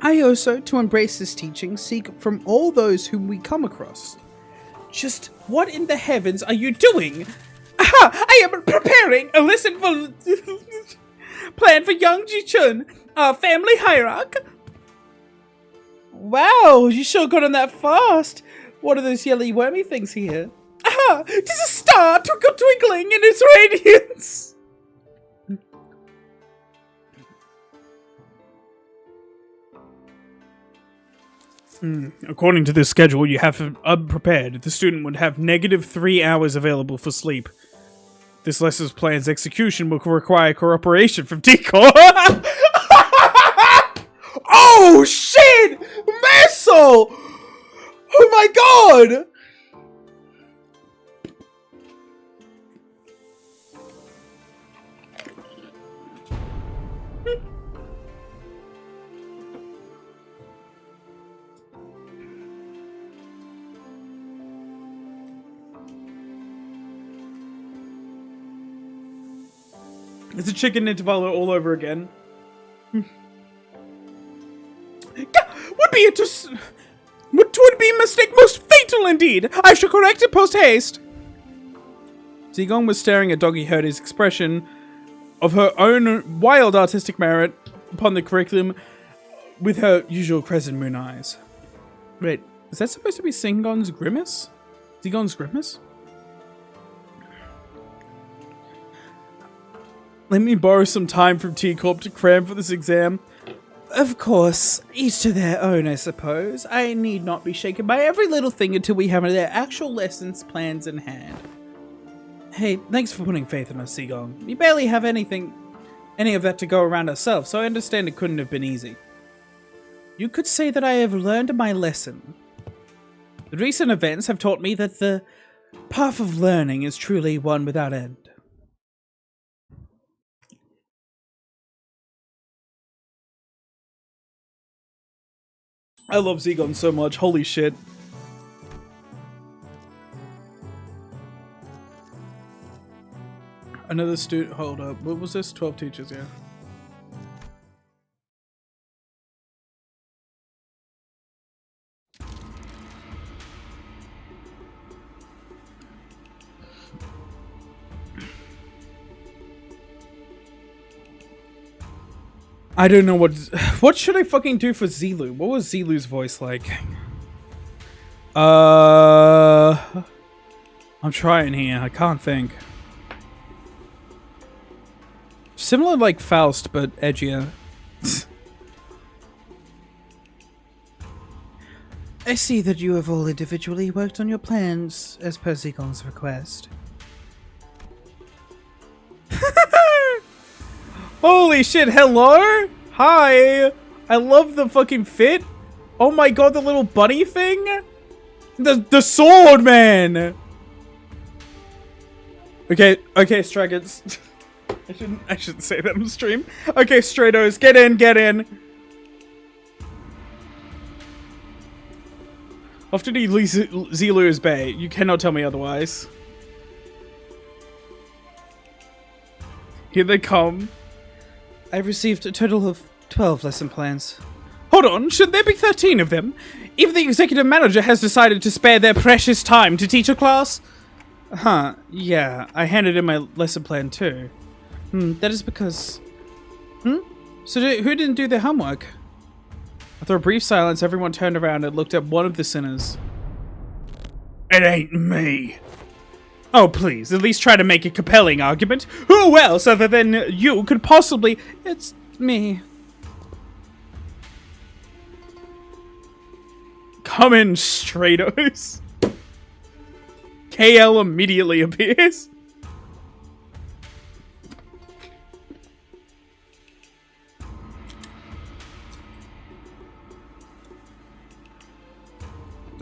I also, to embrace this teaching, seek from all those whom we come across. Just what in the heavens are you doing? Aha! I am preparing a lesson for plan for young Ji-chun, our family hierarch. Wow, you sure got on that fast. What are those yellow wormy things here? Aha! 'Tis a star twinkling in its radiance. According to this schedule, you have to unprepared. The student would have -3 hours available for sleep. This lesson's plan's execution will require cooperation from Decor. Oh shit! Meso! Oh my god! It's a chicken intervallo all over again. Would be a mistake most fatal indeed. I shall correct it post haste. Zigong was staring at Doggy Hurdy's expression of her own wild artistic merit upon the curriculum with her usual crescent moon eyes. Wait, is that supposed to be Zigong's grimace? Zigong's grimace? Let me borrow some time from T-Corp to cram for this exam. Of course, each to their own, I suppose. I need not be shaken by every little thing until we have their actual lessons plans in hand. Hey, thanks for putting faith in us, Zigong. We barely have any of that to go around ourselves, so I understand it couldn't have been easy. You could say that I have learned my lesson. The recent events have taught me that the path of learning is truly one without end. I love Zigong so much, holy shit. Another student, hold up, what was this? 12 teachers, yeah. I don't know what should I fucking do for Zilu? What was Zilu's voice like? I'm trying here. I can't think. Similar like Faust, but edgier. I see that you have all individually worked on your plans as per Zigong's request. Holy shit, hello? Hi! I love the fucking fit. Oh my god, the little bunny thing? The sword, man! Okay, Stragons. I shouldn't say that on stream. Okay, Stratos, get in. Off to the Zilu's Bay. You cannot tell me otherwise. Here they come. I've received a total of 12 lesson plans. Hold on, should there be 13 of them? Even the executive manager has decided to spare their precious time to teach a class? Huh, yeah, I handed in my lesson plan too. That is because... So who didn't do their homework? After a brief silence, everyone turned around and looked at one of the sinners. It ain't me. Oh, please, at least try to make a compelling argument. Who else other than you could possibly... It's me. Come in, Stratos. KL immediately appears.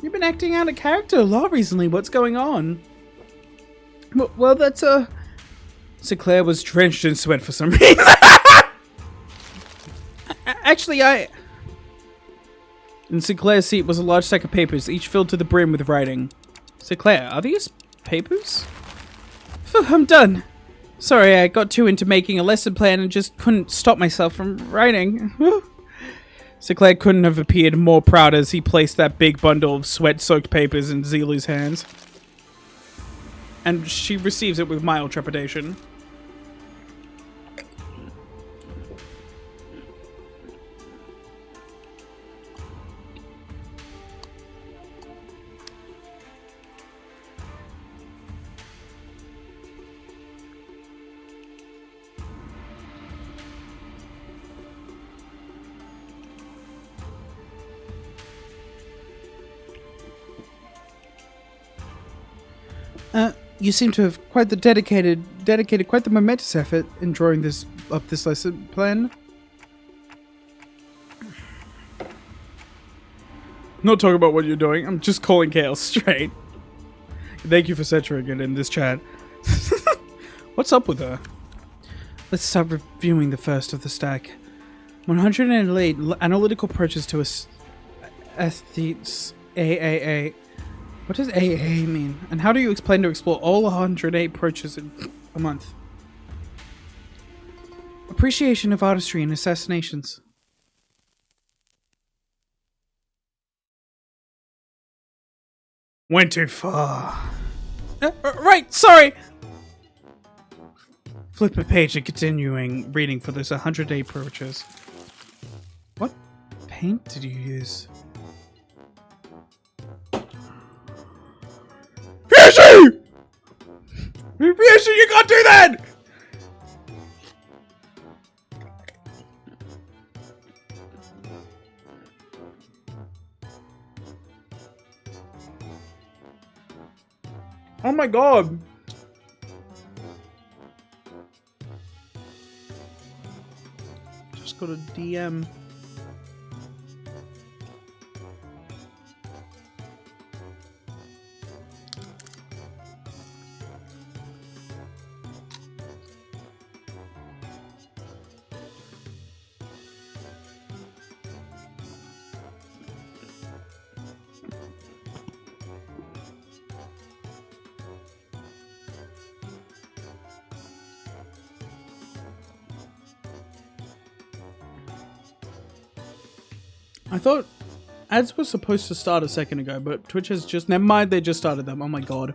You've been acting out of character a lot recently. What's going on? Well, that's Sinclair was drenched in sweat for some reason. Actually, in Sinclair's seat was a large stack of papers, each filled to the brim with writing. Sinclair, are these papers? Phew, I'm done. Sorry, I got too into making a lesson plan and just couldn't stop myself from writing. Sinclair couldn't have appeared more proud as he placed that big bundle of sweat-soaked papers in Zilu's hands. And she receives it with mild trepidation. You seem to have quite the dedicated quite the momentous effort in drawing this lesson plan. Not talking about what you're doing. I'm just calling KL straight. Thank you for centering it in this chat. What's up with her? Let's start reviewing the first of the stack. 108 analytical approaches to aesthetes AAA. What does AA mean? And how do you explain to explore all 108 approaches in a month? Appreciation of artistry and assassinations. Went too far. Right, sorry! Flip a page and continuing reading for this 108 approaches. What paint did you use? Fishy! Fishy, you can't do that! Oh my god. Just got a DM. I thought ads were supposed to start a second ago, but Twitch has just... Never mind, they just started them. Oh my god.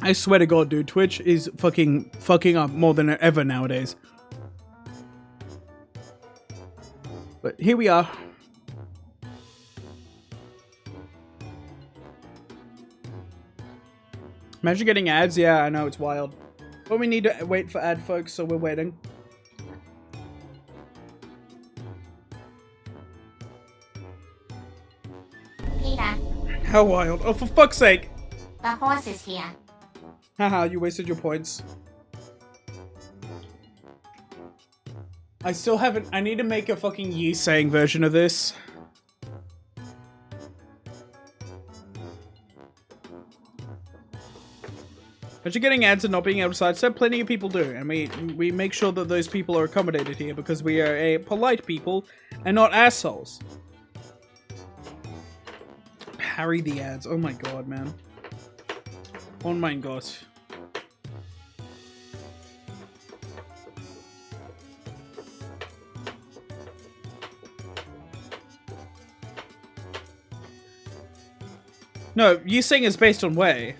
I swear to god, dude. Twitch is fucking up more than ever nowadays. But here we are. Imagine getting ads. Yeah, I know, it's wild. But we need to wait for ad folks, so we're waiting. Peter. How wild. Oh, for fuck's sake. The horse is here. Haha, you wasted your points. I still haven't. I need to make a fucking Yi saying version of this. But you're getting ads and not being able to sidestep, plenty of people do. And we make sure that those people are accommodated here because we are a polite people and not assholes. Parry the ads. Oh my god, man. Oh my god. No, you saying is based on Wei.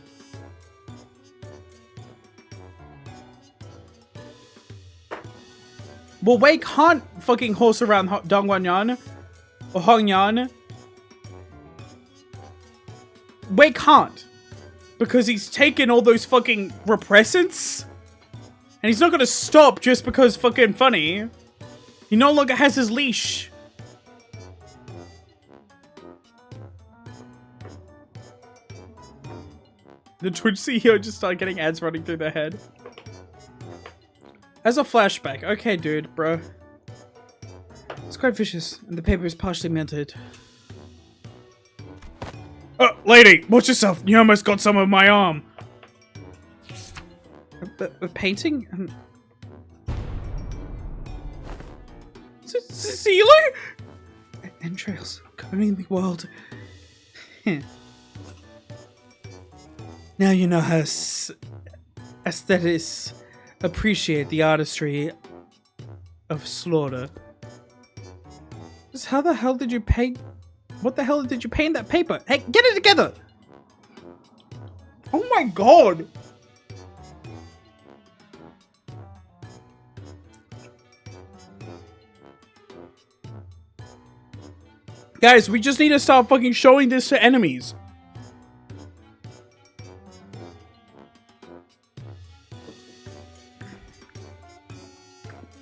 Well, Wei can't fucking horse around Dongguanyan or Hongyan. Wei can't. Because he's taken all those fucking repressants. And he's not gonna stop just because fucking funny. He no longer has his leash. The Twitch CEO just started getting ads running through their head. As a flashback. Okay, dude, bro. It's quite vicious, and the paper is partially melted. Lady, watch yourself. You almost got some of my arm. A painting? Cecilia? Entrails coating the world. Now you know how aesthetics appreciate the artistry of slaughter. Just how the hell did you paint? What the hell did you paint that paper? Hey, get it together! Oh my god! Guys, we just need to start fucking showing this to enemies.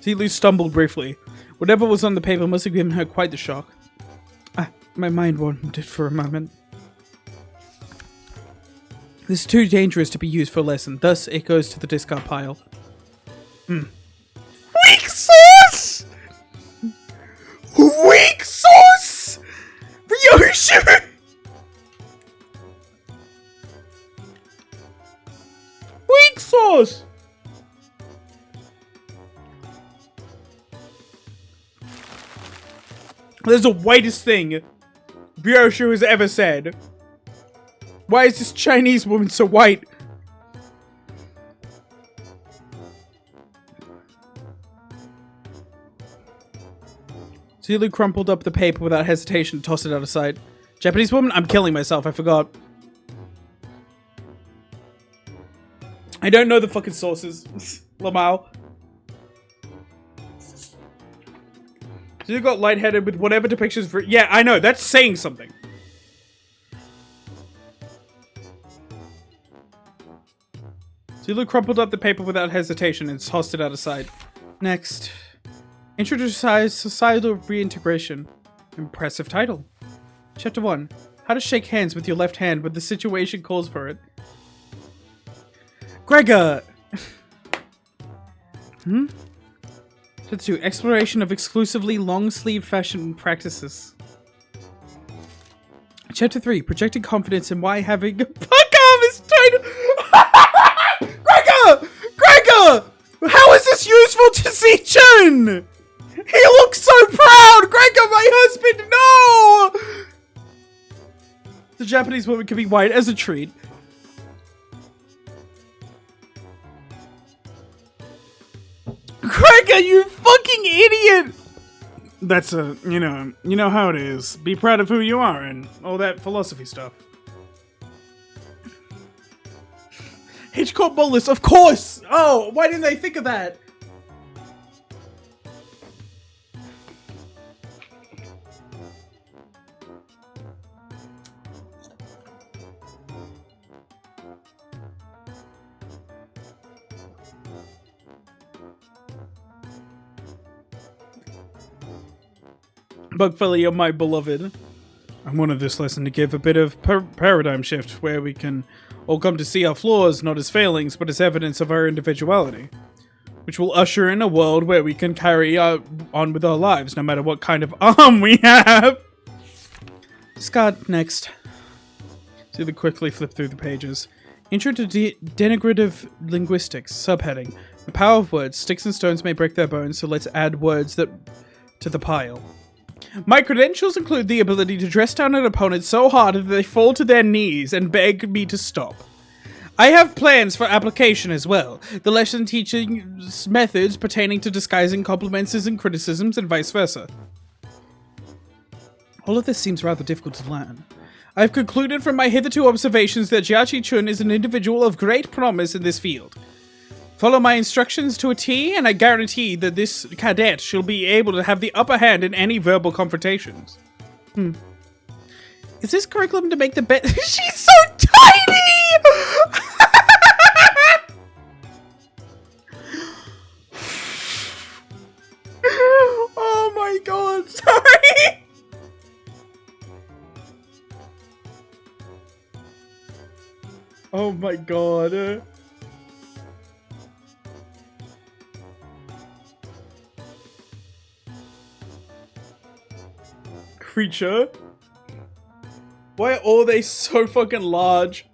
Zilu stumbled briefly. Whatever was on the paper must have given her quite the shock. My mind wandered for a moment. This is too dangerous to be used for a lesson. Thus, it goes to the discard pile. Weak sauce! Weak sauce! Ryoshu! Weak sauce! That's the whitest thing Ryoshu has ever said. Why is this Chinese woman so white? Zilu crumpled up the paper without hesitation and tossed it out of sight. Japanese woman? I'm killing myself, I forgot. I don't know the fucking sources. Limao. Zilu got lightheaded with whatever depictions for— yeah, I know, that's saying something. Zilu crumpled up the paper without hesitation and tossed it out of sight. Next. Introduce societal reintegration. Impressive title. Chapter 1. How to shake hands with your left hand when the situation calls for it. Gregor! Chapter 2. Exploration of exclusively long-sleeve fashion practices. Chapter 3. Projecting confidence in why having— fuck off, it's title! Gregor! Gregor! How is this useful to Zichun? He looks so proud! Gregor, my husband, no! The Japanese woman can be white as a treat. Gregor, you fucking idiot! That's you know how it is. Be proud of who you are and all that philosophy stuff. Hitchcock bolus, of course! Oh, why didn't they think of that? Bugfelly, you're my beloved. I wanted this lesson to give a bit of paradigm shift, where we can all come to see our flaws not as failings, but as evidence of our individuality, which will usher in a world where we can carry on with our lives, no matter what kind of arm we have. Scott, next. So they quickly flip through the pages. Intro to Denigrative Linguistics, subheading. The power of words. Sticks and stones may break their bones, so let's add words to the pile. My credentials include the ability to dress down an opponent so hard that they fall to their knees and beg me to stop. I have plans for application as well. The lesson teaching methods pertaining to disguising compliments and criticisms and vice versa. All of this seems rather difficult to learn. I've concluded from my hitherto observations that Jiachi Chun is an individual of great promise in this field. Follow my instructions to a T, and I guarantee that this cadet shall be able to have the upper hand in any verbal confrontations. Is this curriculum to make the best? She's so tiny! Oh my god, sorry! Oh my god. Creature? Why are all they so fucking large?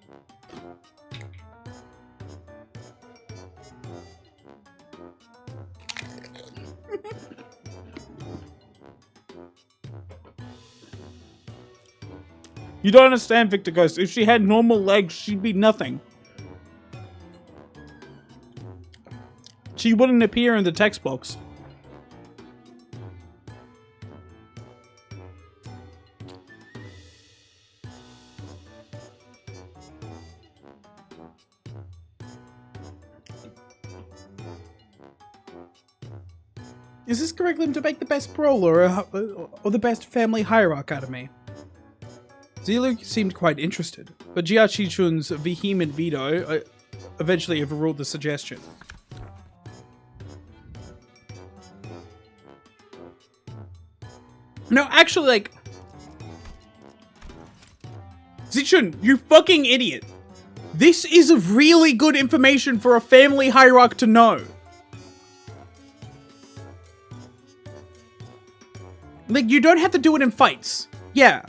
You don't understand, Victor Ghost. If she had normal legs, she'd be nothing. She wouldn't appear in the text box. Is this curriculum to make the best brawler or the best family hierarch out of me? Zilu seemed quite interested, but Jiachi Chun's vehement veto eventually overruled the suggestion. No, actually, like... Zichun, you fucking idiot! This is really good information for a family hierarch to know. Like, you don't have to do it in fights. Yeah.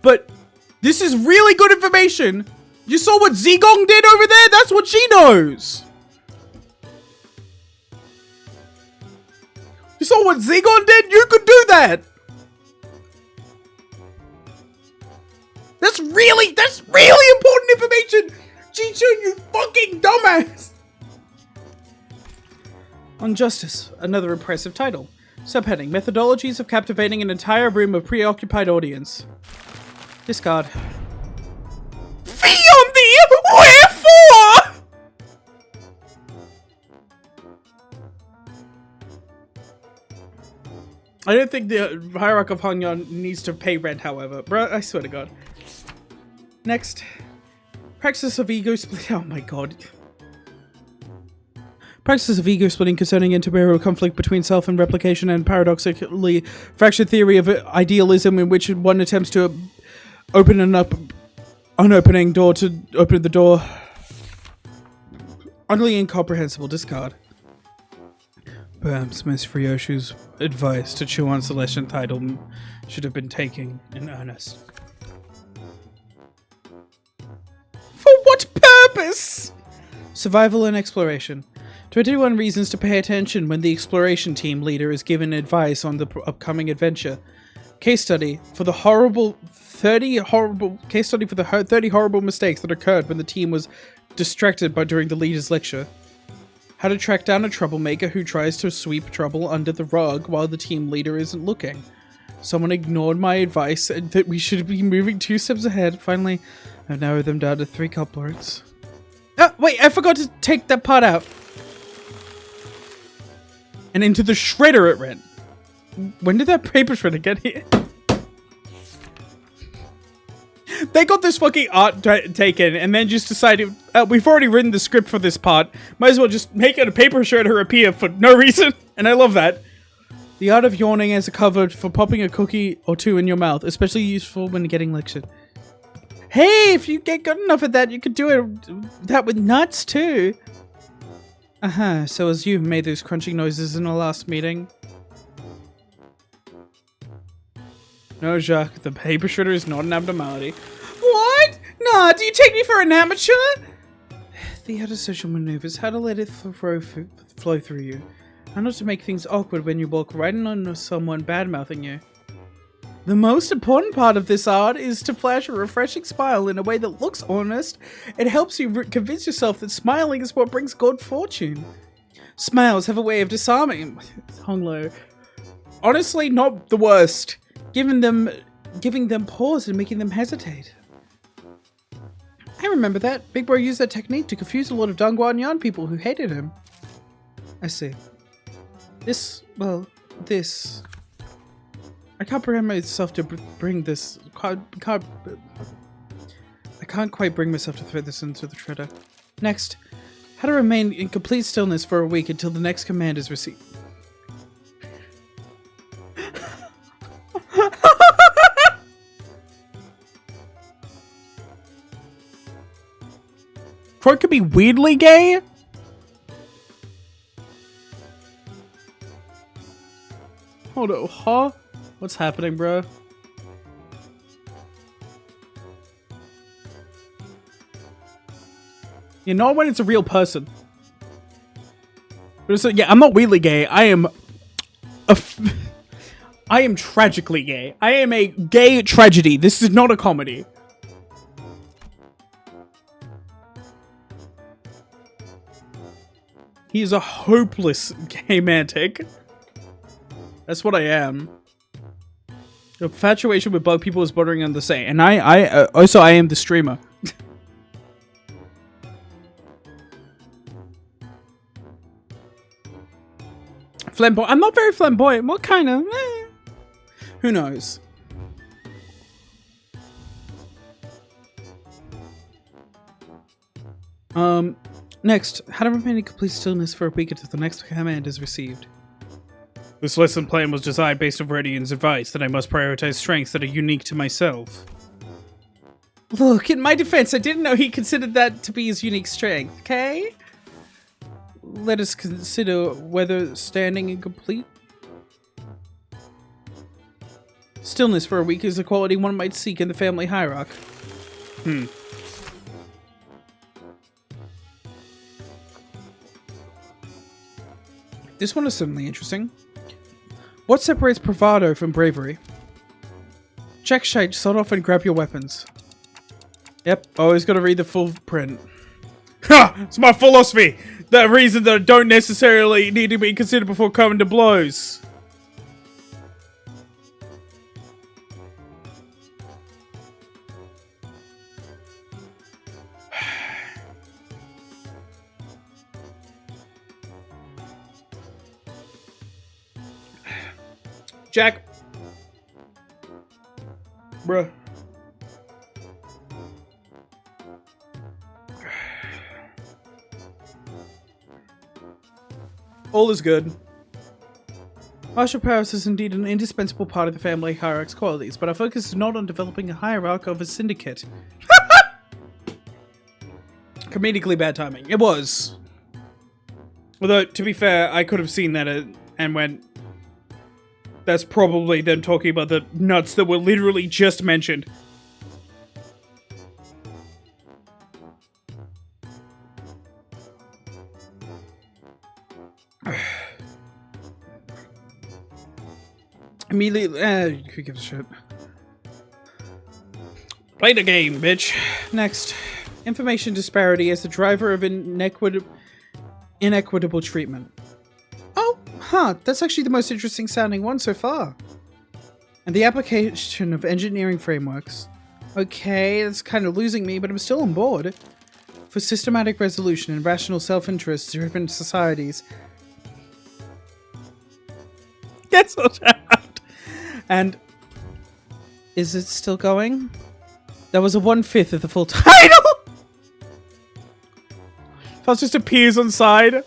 But this is really good information. You saw what Zigong did over there? That's what she knows. You saw what Zigong did? You could do that. That's really important information. Chichu, you fucking dumbass. On Justice, another impressive title. Subheading, Methodologies of Captivating an Entire Room of Preoccupied Audience. Discard. Beyond the wherefore? I don't think the Hierarch of Hongyan needs to pay rent, however. Bruh, I swear to God. Next. Praxis of Ego Split. Oh my god. Practices of ego splitting concerning intermarial conflict between self and replication, and paradoxically fractured theory of idealism in which one attempts to open an unopening door to open the door. Utterly incomprehensible. Discard. Perhaps Miss Ryoshu's advice to Chuan Celestian title should have been taken in earnest. For what purpose? Survival and exploration. 21 reasons to pay attention when the exploration team leader is given advice on the upcoming adventure. Case study for the 30 horrible mistakes that occurred when the team was distracted during the leader's lecture. How to track down a troublemaker who tries to sweep trouble under the rug while the team leader isn't looking. Someone ignored my advice and that we should be moving 2 steps ahead. Finally, I've narrowed them down to 3 culprits. Oh, wait, I forgot to take that part out. And into the shredder it ran. When did that paper shredder get here? They got this fucking art taken and then just decided, we've already written the script for this part. Might as well just make it a paper shredder appear for no reason. And I love that. The art of yawning as a cover for popping a cookie or two in your mouth, especially useful when getting lectured. Hey, if you get good enough at that, you could do that with nuts too. So as you made those crunching noises in our last meeting. No, Jacques, the paper shredder is not an abnormality. What? Nah, do you take me for an amateur? The other social maneuvers, how to let it flow through you. How not to make things awkward when you walk right in on someone bad-mouthing you. The most important part of this art is to flash a refreshing smile in a way that looks honest. It helps you convince yourself that smiling is what brings good fortune. Smiles have a way of disarming. Hung low. Honestly, not the worst. Giving them pause and making them hesitate. I remember that. Big Bro used that technique to confuse a lot of Dongguan people who hated him. I see. This. I can't bring myself to bring this. I can't quite bring myself to throw this into the shredder. Next, how to remain in complete stillness for a week until the next command is received. Crow could be weirdly gay? Hold on, huh? What's happening, bro? You know when it's a real person. But yeah, I'm not weirdly gay. I am tragically gay. I am a gay tragedy. This is not a comedy. He is a hopeless gay mantic. That's what I am. The infatuation with bug people is bordering on the same. And I am the streamer. Flamboyant. I'm not very flamboyant. What kind of? Who knows? Next, how to remain in complete stillness for a week until the next command is received. This lesson plan was designed based on Radiant's advice that I must prioritize strengths that are unique to myself. Look, in my defense, I didn't know he considered that to be his unique strength, okay? Let us consider whether standing in complete stillness for a week is a quality one might seek in the family hierarchy. This one is certainly interesting. What separates bravado from bravery? Check shite, sort off and grab your weapons. Yep, always gotta read the full print. Ha! It's my philosophy! The reason that I don't necessarily need to be considered before coming to blows. Jack. Bruh. All is good. Martial prowess is indeed an indispensable part of the family hierarchy's qualities, but our focus is not on developing a hierarchy of a syndicate. Comedically bad timing. It was. Although, to be fair, I could have seen that and went, that's probably them talking about the nuts that were literally just mentioned. Immediately, who gives a shit? Play the game, bitch. Next, information disparity as the driver of inequitable treatment. Oh, huh, that's actually the most interesting sounding one so far. And the application of engineering frameworks. Okay, that's kind of losing me, but I'm still on board. For systematic resolution and rational self-interest driven societies. Guess what happened? And is it still going? That was a 1/5 of the full title. That just appears on side.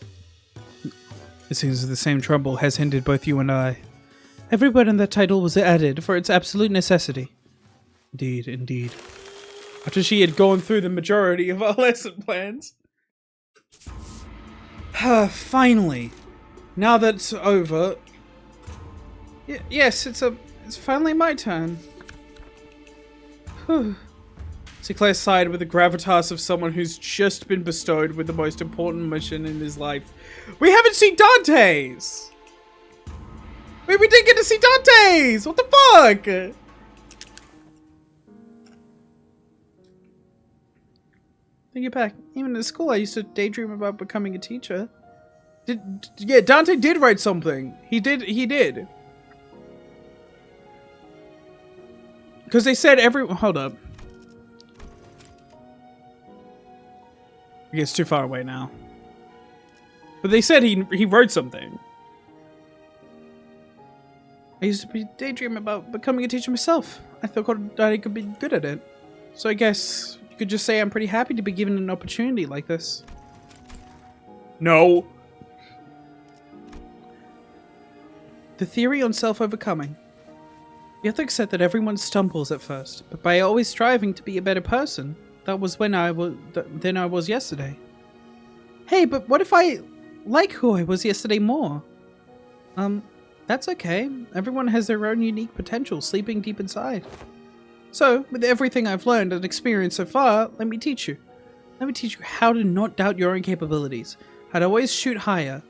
It seems the same trouble has hindered both you and I. Every word in that title was added for its absolute necessity. Indeed, indeed. After she had gone through the majority of our lesson plans. Finally. Now that it's over. Yes, it's finally my turn. Whew. Sinclair sighed with the gravitas of someone who's just been bestowed with the most important mission in his life. We haven't seen Dante's! Wait, we didn't get to see Dante's! What the fuck? Think it back. Even in school, I used to daydream about becoming a teacher. Yeah, Dante did write something. He did. Because they said hold up. It's too far away now. But they said he wrote something. I used to be daydreaming about becoming a teacher myself. I thought I could be good at it. So I guess you could just say I'm pretty happy to be given an opportunity like this. No. The theory on self-overcoming. You have to accept that everyone stumbles at first, but by always striving to be a better person, that was than I was yesterday. Hey, but what if I like who I was yesterday more? That's okay. Everyone has their own unique potential sleeping deep inside. So, with everything I've learned and experienced so far, let me teach you. Let me teach you how to not doubt your own capabilities, how to always shoot higher.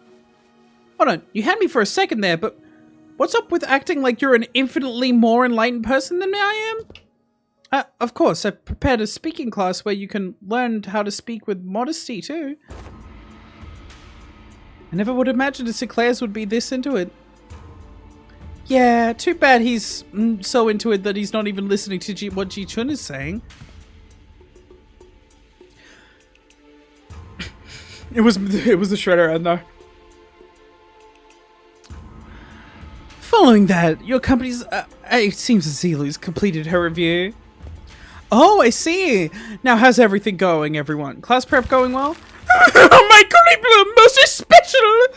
Hold on, you had me for a second there, but what's up with acting like you're an infinitely more enlightened person than I am? Of course, I've prepared a speaking class where you can learn how to speak with modesty too. I never would have imagined the Sinclairs would be this into it. Yeah, too bad he's so into it that he's not even listening to what Ji-chun is saying. It was the shredder, and though. Following that, your company's... it seems Zilu's completed her review. Oh, I see. Now, how's everything going, everyone? Class prep going well? Oh, my curriculum, most special!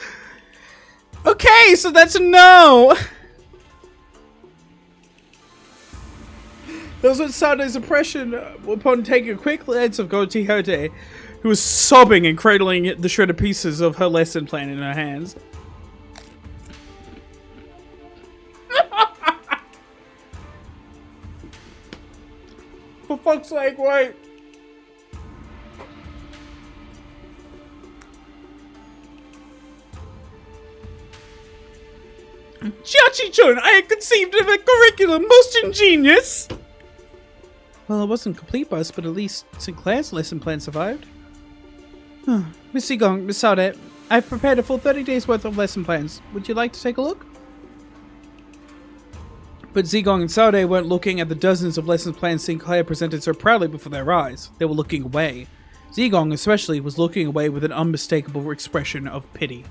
Okay, so that's a no. That was what Saturday's impression upon taking a quick glance of Go Quixote, who was sobbing and cradling the shredded pieces of her lesson plan in her hands. For fuck's sake, wait. Chiachi-chun, I had conceived of a curriculum most ingenious. Well, it wasn't complete by us, but at least Sinclair's lesson plan survived. Miss Sigong, Miss Saudet, I've prepared a full 30 days worth of lesson plans. Would you like to take a look? But Zigong and Saudet weren't looking at the dozens of lesson plans Sinclair presented so proudly before their eyes. They were looking away. Zigong especially was looking away with an unmistakable expression of pity.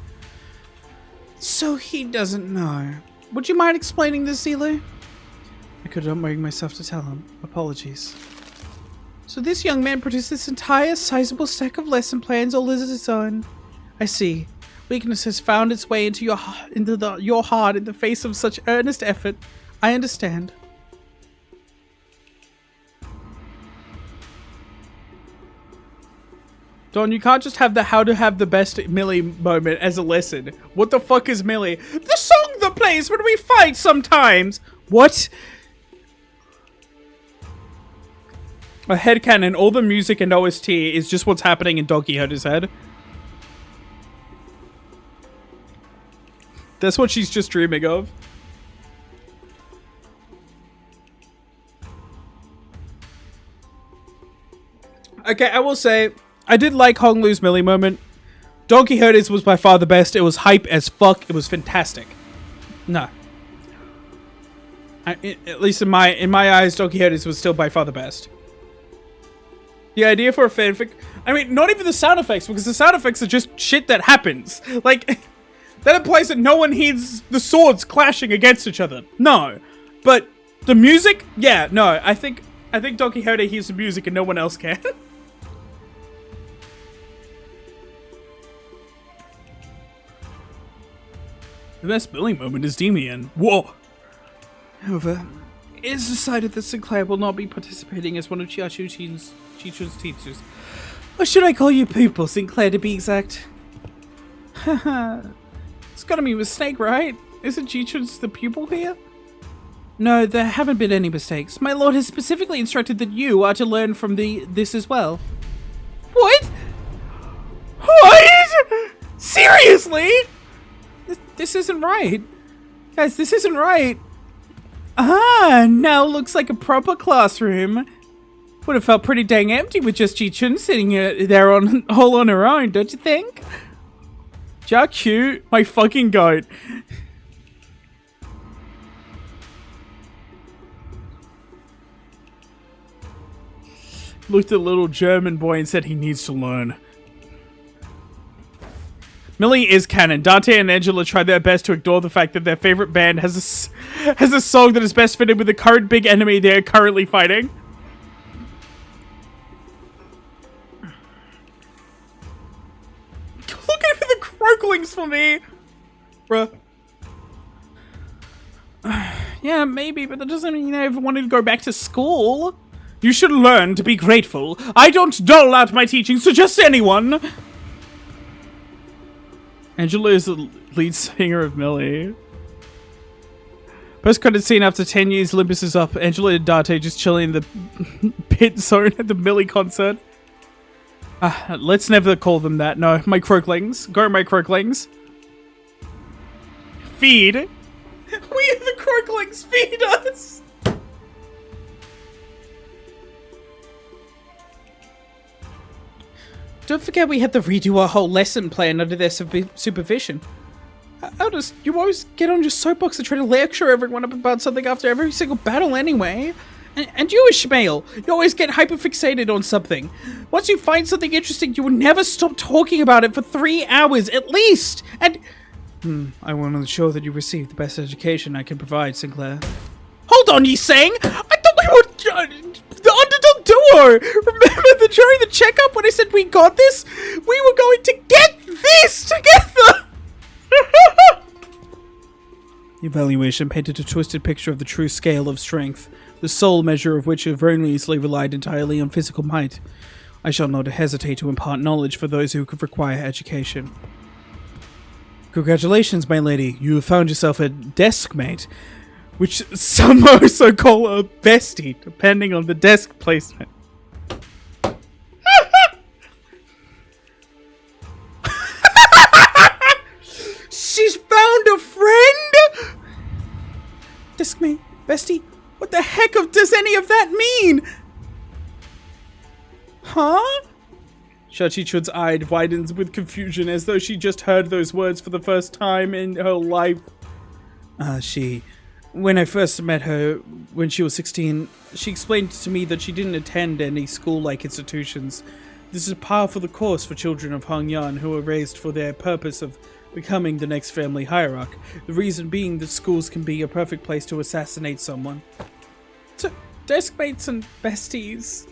So he doesn't know. Would you mind explaining this, Zilu? I could not bring myself to tell him. Apologies. So this young man produced this entire sizable stack of lesson plans all as his own. I see. Weakness has found its way into your heart in the face of such earnest effort. I understand. Don, you can't just have the how to have the best Millie moment as a lesson. What the fuck is Millie? The song that plays when we fight sometimes! What? A headcanon, all the music and OST is just what's happening in Don Quixote's head. That's what she's just dreaming of. Okay, I will say, I did like Hong Lu's Millie moment. Don Quixote's was by far the best. It was hype as fuck. It was fantastic. No. At least in my eyes, Don Quixote's was still by far the best. The idea for a fanfic... I mean, not even the sound effects, because the sound effects are just shit that happens. Like, that implies that no one hears the swords clashing against each other. No. But the music? Yeah, no. I think Don Quixote hears the music and no one else can. The best billing moment is Demian. Whoa! However, it is decided that Sinclair will not be participating as one of Chichu's teachers. Or should I call you pupil, Sinclair, to be exact? Haha. It's gotta be a mistake, right? Isn't Chichu's the pupil here? No, there haven't been any mistakes. My lord has specifically instructed that you are to learn from this as well. What? What? Seriously? This isn't right. Guys, this isn't right. Ah, now looks like a proper classroom. Would have felt pretty dang empty with just Ji-chun sitting there all on her own, don't you think? Ja cute, my fucking goat. Looked at the little German boy and said he needs to learn. Millie is canon. Dante and Angela try their best to ignore the fact that their favorite band has a song that is best fitted with the current big enemy they are currently fighting. Look at the croaklings for me, bruh. Yeah, maybe, but that doesn't mean I ever wanted to go back to school. You should learn to be grateful. I don't dole out my teachings to just anyone. Angela is the lead singer of Millie. Post-credit scene after 10 years, Limbus is up. Angela and Dante just chilling in the pit zone at the Millie concert. Let's never call them that. No, my croaklings. Go, my croaklings. Feed. We are the croaklings. Feed us. Don't forget we had to redo our whole lesson plan under their supervision. Eldest, you always get on your soapbox and try to lecture everyone up about something after every single battle anyway. And you, Ishmael, you always get hyperfixated on something. Once you find something interesting, you will never stop talking about it for 3 hours at least. And I want to ensure that you receive the best education I can provide, Sinclair. Hold on, you saying? I thought we were the underdog duo. Remember during the checkup when I said we got this? We were going to get this together. The evaluation painted a twisted picture of the true scale of strength, the sole measure of which erroneously relied entirely on physical might. I shall not hesitate to impart knowledge for those who could require education. Congratulations, my lady. You have found yourself a desk mate, which some also call a bestie, depending on the desk placement. She's found a friend? Desk mate, bestie, what the heck does any of that mean? Huh? Shachi-chun's eye widens with confusion as though she just heard those words for the first time in her life. When I first met her, when she was 16, she explained to me that she didn't attend any school-like institutions. This is par for the course for children of Hongyan who are raised for their purpose of becoming the next family hierarch. The reason being that schools can be a perfect place to assassinate someone. So, deskmates and besties.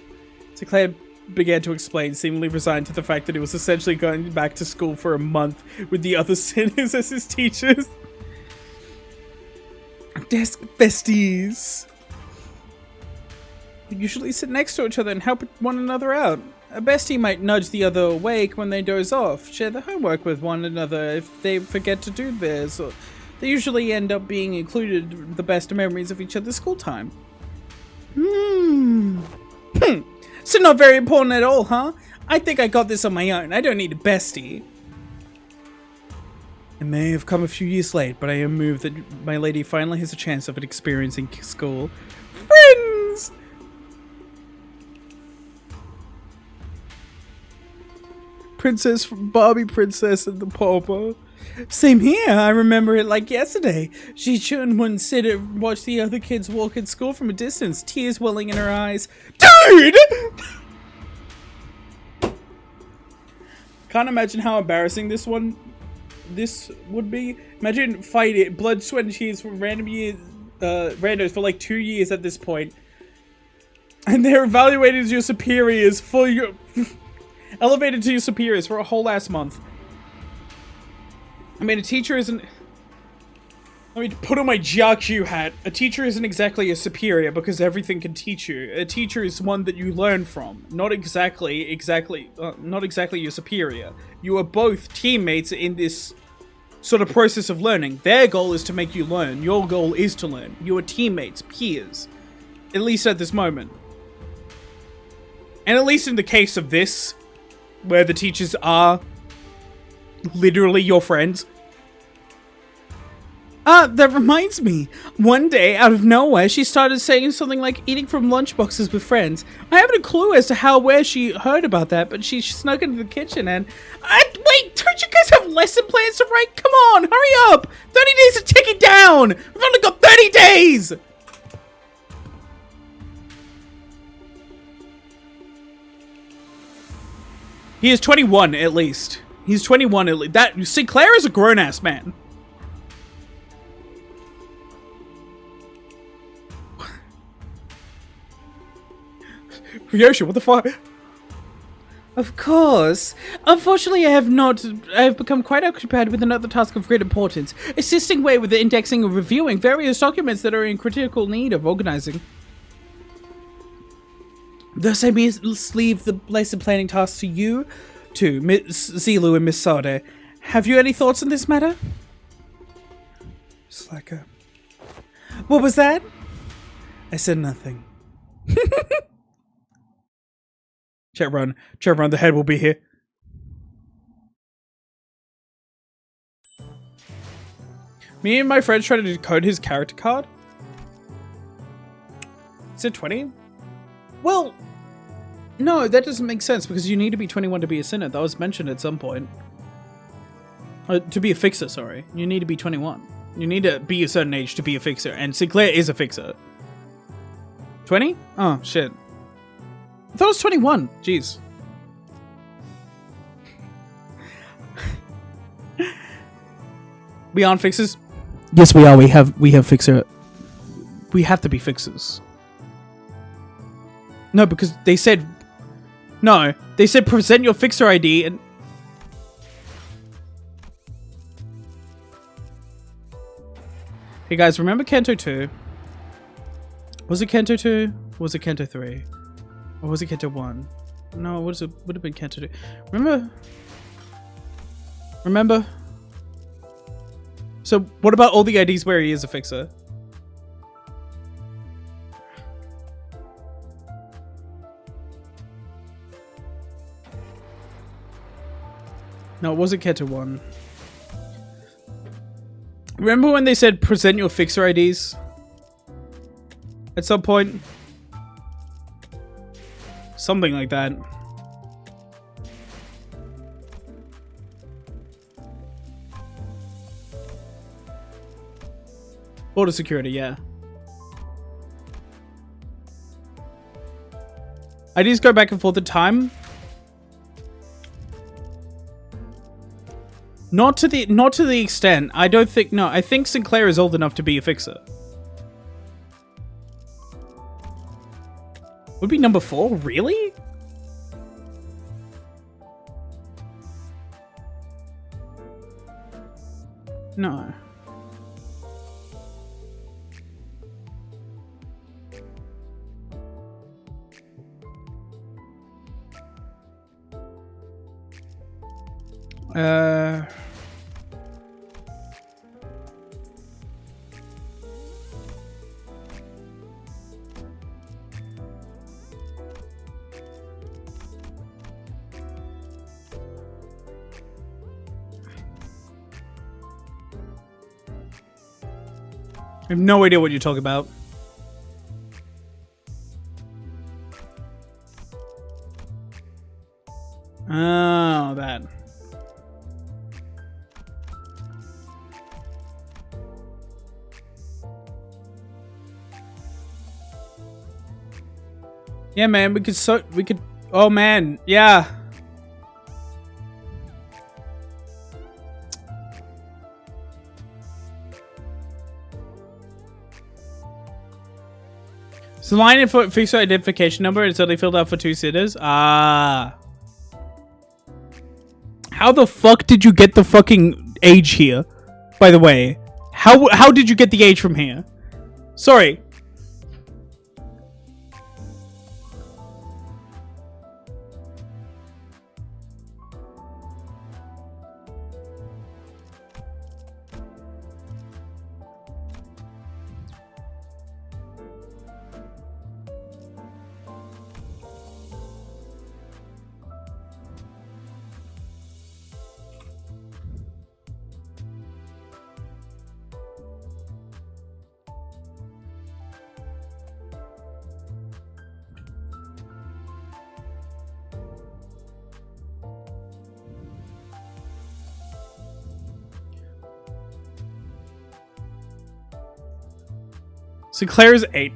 Sinclair began to explain, seemingly resigned to the fact that he was essentially going back to school for a month with the other sinners as his teachers. Desk besties. We usually sit next to each other and help one another out. A bestie might nudge the other awake when they doze off, share the homework with one another if they forget to do theirs, or they usually end up being included in the best memories of each other's school time. So not very important at all, huh? I think I got this on my own. I don't need a bestie. It may have come a few years late, but I am moved that my lady finally has a chance of experiencing school. Friends! Princess from Barbie Princess and the Pauper. Same here, I remember it like yesterday. Ji-chun wouldn't sit and watch the other kids walk at school from a distance, tears welling in her eyes. Dude! Can't imagine how embarrassing this would be. Imagine fighting blood, sweat, and tears from randos for like 2 years at this point. And they're evaluated as your superiors for your... elevated to your superiors for a whole last month. I mean, a teacher isn't... I mean, to put on my GRQ hat, a teacher isn't exactly a superior because everything can teach you. A teacher is one that you learn from, not exactly your superior. You are both teammates in this sort of process of learning. Their goal is to make you learn. Your goal is to learn. You are teammates, peers. At least at this moment. And at least in the case of this, where the teachers are literally your friends. That reminds me. One day, out of nowhere, she started saying something like eating from lunchboxes with friends. I haven't a clue as to where she heard about that, but she snuck into the kitchen and... wait, don't you guys have lesson plans to write? Come on, hurry up! 30 days are ticking down! We've only got 30 days! He is 21, at least. He's 21, at least. Sinclair is a grown-ass man. Ryoshi, what the fuck? Of course. Unfortunately, I have become quite occupied with another task of great importance. Assisting Wei with the indexing and reviewing various documents that are in critical need of organizing. Thus, I must leave the lesson planning task to you, to Miss Zilu and Miss Sade. Have you any thoughts on this matter? Slacker. What was that? I said nothing. Chat run, the head will be here. Me and my friends tried to decode his character card. Is it 20? Well, no, that doesn't make sense because you need to be 21 to be a sinner. That was mentioned at some point. To be a fixer, sorry. You need to be 21. You need to be a certain age to be a fixer, and Sinclair is a fixer. 20? Oh, shit. I thought it was 21. Jeez. We aren't fixers? Yes, we are. We have fixer. We have to be fixers. No, because they said... No, they said present your fixer ID and... Hey guys, remember Kanto 2? Was it Kanto 2? Or was it Kanto 3? Or was it Kanto 1? No, would have been Kanto 2. Remember? So, what about all the IDs where he is a fixer? No, it wasn't Kanto 1. Remember when they said present your fixer IDs? At some point? Something like that. Border security, yeah. IDs go back and forth in time. Not to the extent. I don't think, no, I think Sinclair is old enough to be a fixer. Would be number 4? Really? No. I have no idea what you're talking about. Oh, that. Yeah, man, we could, oh man, yeah. So the line in for fixer identification number is only filled out for 2 sitters. Ah. How the fuck did you get the fucking age here? By the way, How did you get the age from here? Sorry. Sinclair is 8.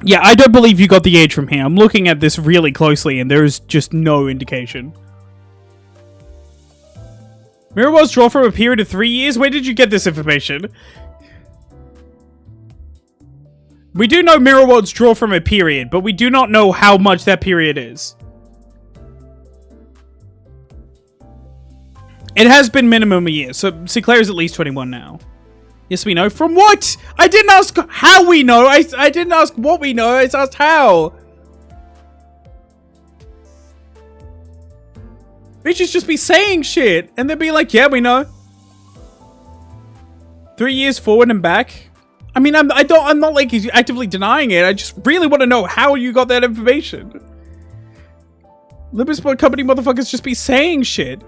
Yeah, I don't believe you got the age from here. I'm looking at this really closely and there is just no indication. Mirror worlds draw from a period of 3 years? Where did you get this information? We do know mirror worlds draw from a period, but we do not know how much that period is. It has been minimum a year, so Sinclair is at least 21 now. Yes, we know. From what? I didn't ask how we know. I didn't ask what we know. I asked how. Bitches just be saying shit and they'd be like, yeah, we know. 3 years forward and back. I mean, I'm not like actively denying it. I just really want to know how you got that information. Limbussing company motherfuckers just be saying shit.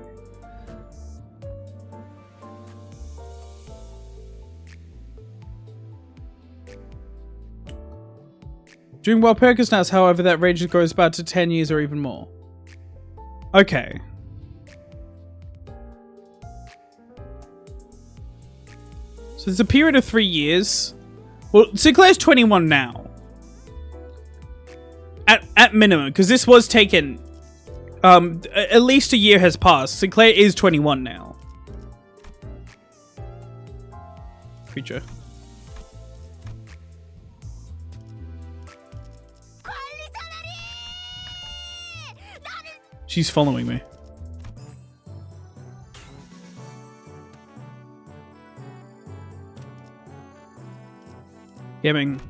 During Wild Perkins, however, that range goes about to 10 years or even more. Okay. So there's a period of 3 years. Well, Sinclair's 21 now. At minimum, because this was taken... at least a year has passed. Sinclair is 21 now. Creature. She's following me. Gaming.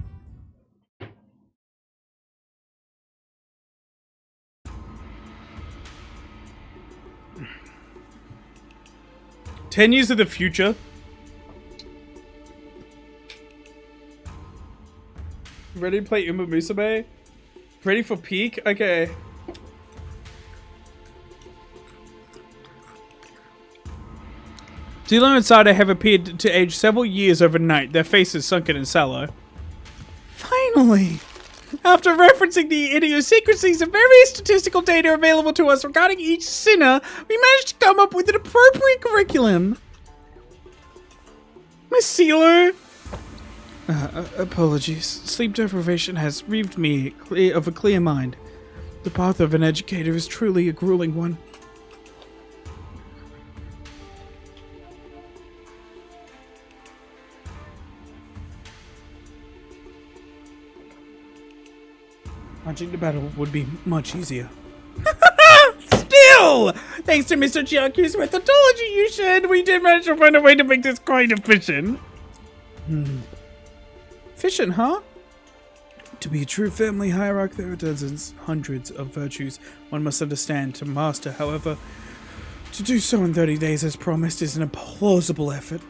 "10 years of the future." Ready to play Uma Musume? Ready for peak? Okay. Zelo and Sada have appeared to age several years overnight, their faces sunken and sallow. Finally! After referencing the idiosyncrasies of various statistical data available to us regarding each sinner, we managed to come up with an appropriate curriculum. Miss Zelo? Apologies. Sleep deprivation has relieved me of a clear mind. The path of an educator is truly a grueling one. Watching the battle would be much easier. Still! Thanks to Mr. Chiaku's methodology you shared, we did manage to find a way to make this quite efficient. Efficient, huh? To be a true family hierarch, there are dozens, hundreds of virtues one must understand to master. However, to do so in 30 days as promised is an implausible effort.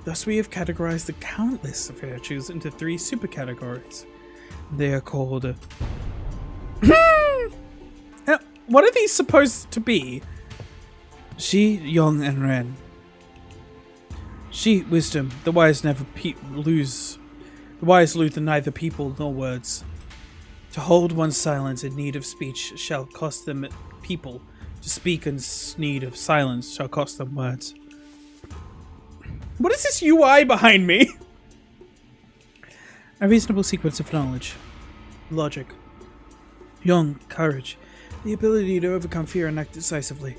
Thus we have categorized the countless virtues into 3 super categories. They are called... what are these supposed to be? Shi, Yong, and Ren. Shi, wisdom. The wise never lose. The wise lose neither people nor words. To hold one's silence in need of speech shall cost them people. To speak in need of silence shall cost them words. What is this UI behind me? A reasonable sequence of knowledge. Logic. Young, courage. The ability to overcome fear and act decisively.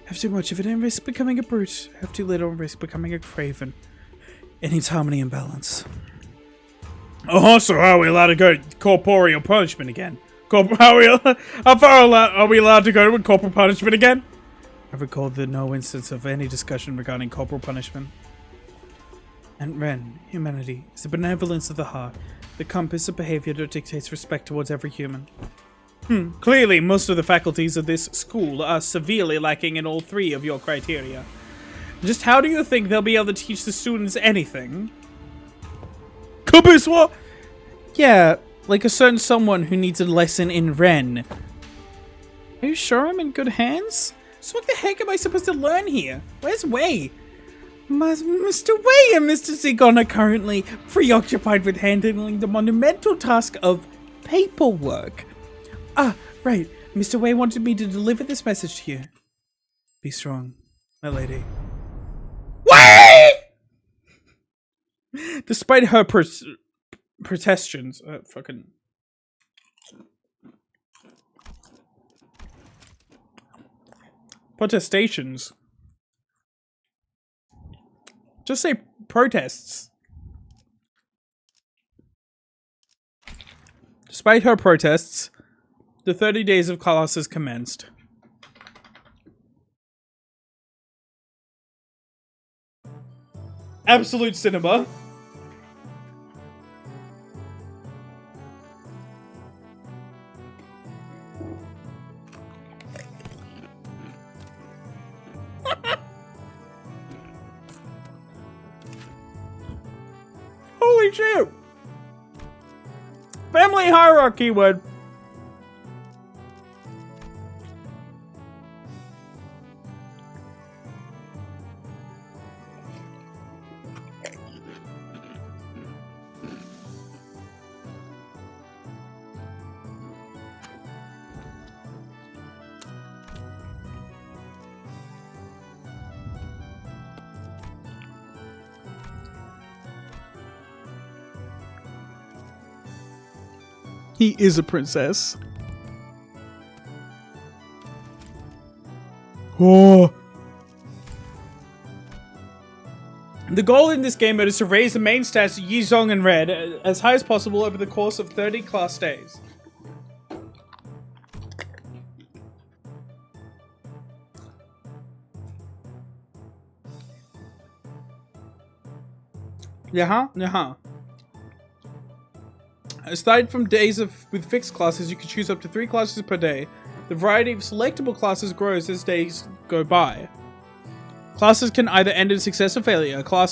Have too much of it and risk becoming a brute. Have too little and risk becoming a craven. It needs harmony and balance. Oh, so how are we allowed to go corporeal punishment again? How far are we allowed to go with corporal punishment again? I recall there no instance of any discussion regarding corporal punishment. And Ren, humanity, is the benevolence of the heart, the compass of behavior that dictates respect towards every human. Clearly, most of the faculties of this school are severely lacking in all three of your criteria. Just how do you think they'll be able to teach the students anything? Compass what? Yeah, like a certain someone who needs a lesson in Ren. Are you sure I'm in good hands? So what the heck am I supposed to learn here? Where's Wei? Mr. Wei and Mr. Zigon are currently preoccupied with handling the monumental task of paperwork. Ah, right. Mr. Wei wanted me to deliver this message to you. Be strong, my lady. Wei! Despite her protestations, protestations. Just say protests. Despite her protests, the 30 days of classes commenced. Absolute cinema. Holy shit! Family hierarchy would. He is a princess. Oh. The goal in this game mode is to raise the main stats of Yizong and Red as high as possible over the course of 30 class days. Yeah. Aside from days with fixed classes, you can choose up to 3 classes per day. The variety of selectable classes grows as days go by. Classes can either end in success or failure. A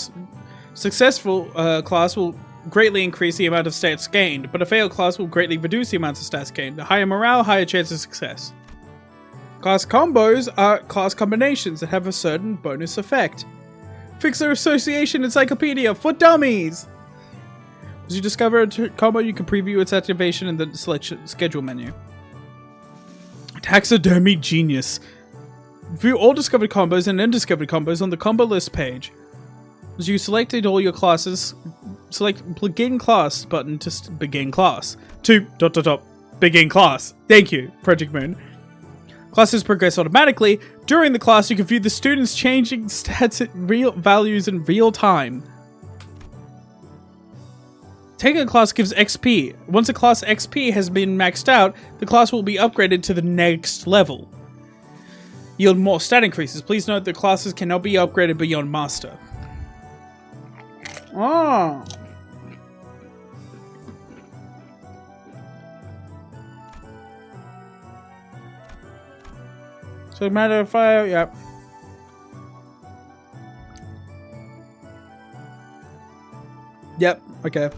successful class will greatly increase the amount of stats gained, but a failed class will greatly reduce the amount of stats gained. The higher morale, higher chance of success. Class combos are class combinations that have a certain bonus effect. Fixer Association Encyclopedia for Dummies! As you discover a combo, you can preview its activation in the selection schedule menu. Taxidermy Genius. View all discovered combos and undiscovered combos on the combo list page. As you selected all your classes, select Begin Class button to begin class. Begin class. Thank you, Project Moon. Classes progress automatically. During the class, you can view the students changing stats at real values in real time. Taking a class gives XP. Once a class XP has been maxed out, the class will be upgraded to the next level. Yield more stat increases. Please note that classes cannot be upgraded beyond Master. Oh. So matter of fire, yep. Yep, okay.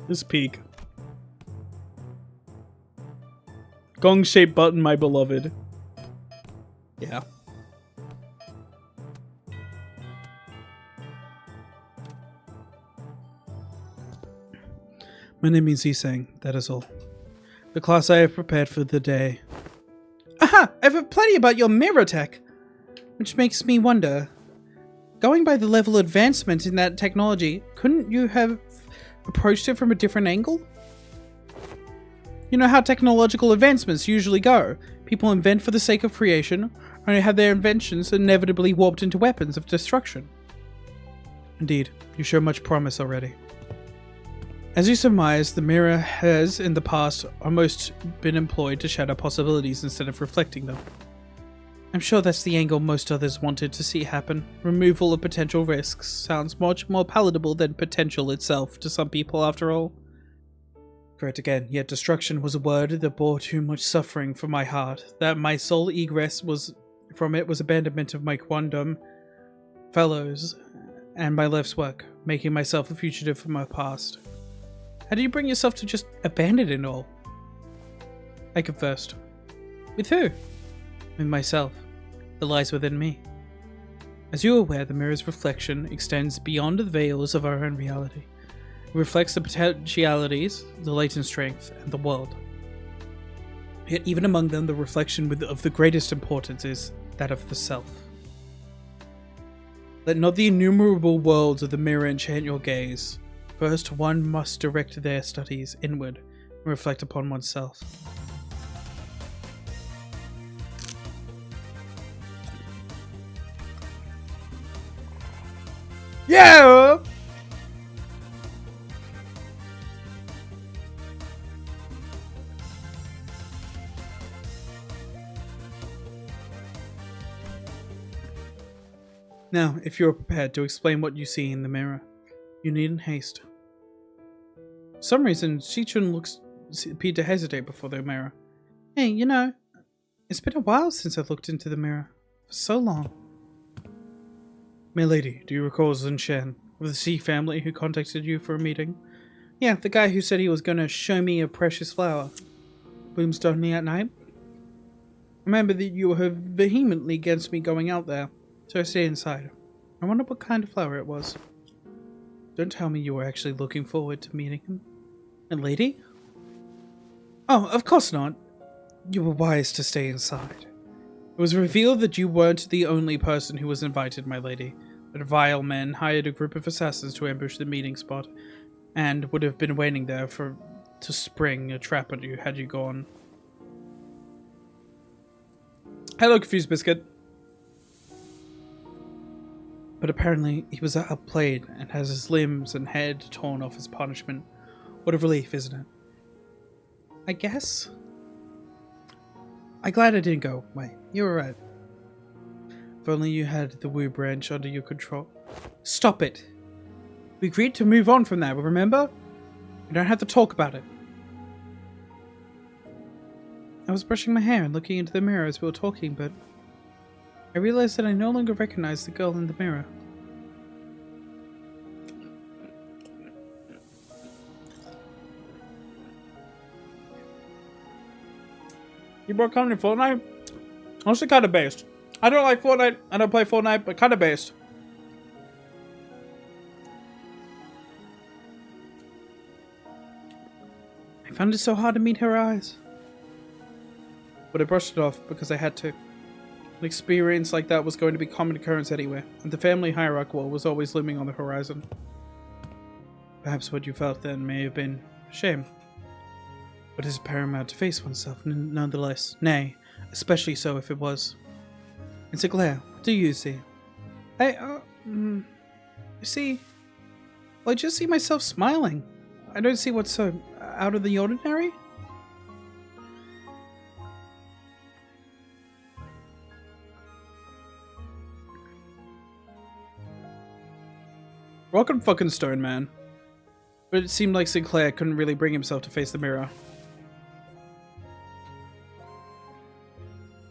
This peak. Gong-shaped button, my beloved. Yeah. My name is Yisang, that is all. The class I have prepared for the day. Aha! I've heard plenty about your mirror tech! Which makes me wonder, going by the level of advancement in that technology, couldn't you have approached it from a different angle? You know how technological advancements usually go. People invent for the sake of creation, only have their inventions inevitably warped into weapons of destruction. Indeed, you show much promise already. As you surmise, the mirror has, in the past, almost been employed to shadow possibilities instead of reflecting them. I'm sure that's the angle most others wanted to see happen. Removal of potential risks sounds much more palatable than potential itself to some people, after all. Correct again, yet destruction was a word that bore too much suffering for my heart. That my sole egress from it was abandonment of my quondam fellows and my life's work, making myself a fugitive from my past. How do you bring yourself to just abandon it all? I confessed. With who? With myself. That lies within me. As you are aware, the mirror's reflection extends beyond the veils of our own reality. It reflects the potentialities, the latent strength, and the world. Yet even among them, the reflection of the greatest importance is that of the self. Let not the innumerable worlds of the mirror enchant your gaze. First, one must direct their studies inward and reflect upon oneself. Yeah! Now, if you are prepared to explain what you see in the mirror, you needn't haste. For some reason, Shichun appeared to hesitate before the mirror. Hey, you know, it's been a while since I've looked into the mirror. For so long. Milady, do you recall Zun Shen of the Xi family who contacted you for a meeting? Yeah, the guy who said he was going to show me a precious flower. Blooms only at night? Remember that you were vehemently against me going out there, so I stayed inside. I wonder what kind of flower it was. Don't tell me you were actually looking forward to meeting him. A lady? Oh, of course not. You were wise to stay inside. It was revealed that you weren't the only person who was invited, my lady. That vile men hired a group of assassins to ambush the meeting spot, and would have been waiting there to spring a trap on you had you gone. Hello, Confused Biscuit. But apparently he was outplayed and has his limbs and head torn off as punishment. What a relief, isn't it? I guess? I'm glad I didn't go away. You were right. If only you had the WOWIE branch under your control. Stop it! We agreed to move on from that, remember? We don't have to talk about it. I was brushing my hair and looking into the mirror as we were talking, but I realized that I no longer recognized the girl in the mirror. You brought coming to Fortnite? Honestly, kind of based. I don't like Fortnite. I don't play Fortnite, but kind of based. I found it so hard to meet her eyes. But I brushed it off because I had to. An experience like that was going to be common occurrence anywhere, and the family hierarchy war was always looming on the horizon. Perhaps what you felt then may have been shame. But it is paramount to face oneself nonetheless. Nay, especially so if it was. And Sinclair, what do you see? I see... Well, I just see myself smiling. I don't see what's so out of the ordinary. Welcome, fucking Stone Man. But it seemed like Sinclair couldn't really bring himself to face the mirror.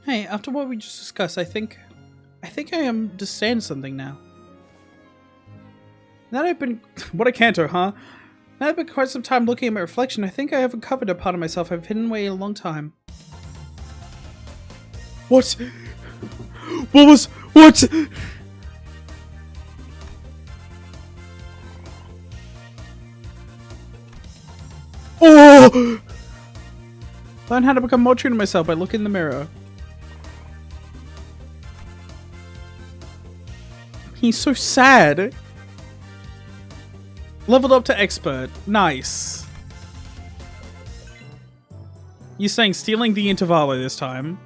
Hey, after what we just discussed, I think I understand something now. Now that I've been... What a canter, huh? Now I've been quite some time looking at my reflection, I think I have uncovered a part of myself I've hidden away a long time. What? What was... What? Oh! Learn how to become more true to myself by looking in the mirror. He's so sad. Leveled up to expert. Nice. You're saying stealing the Intervallo this time.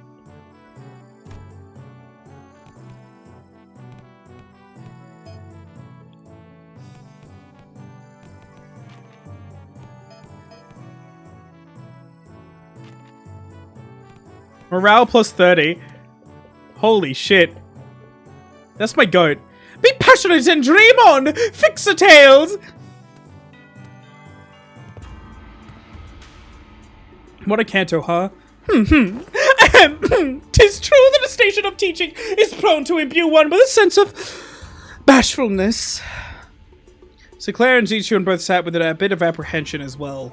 Morale plus 30. Holy shit. That's my goat. Be passionate and dream on! Fixer tales! What a canto, huh? Tis true that a station of teaching is prone to imbue one with a sense of bashfulness. So Claire and Zichun both sat with a bit of apprehension as well.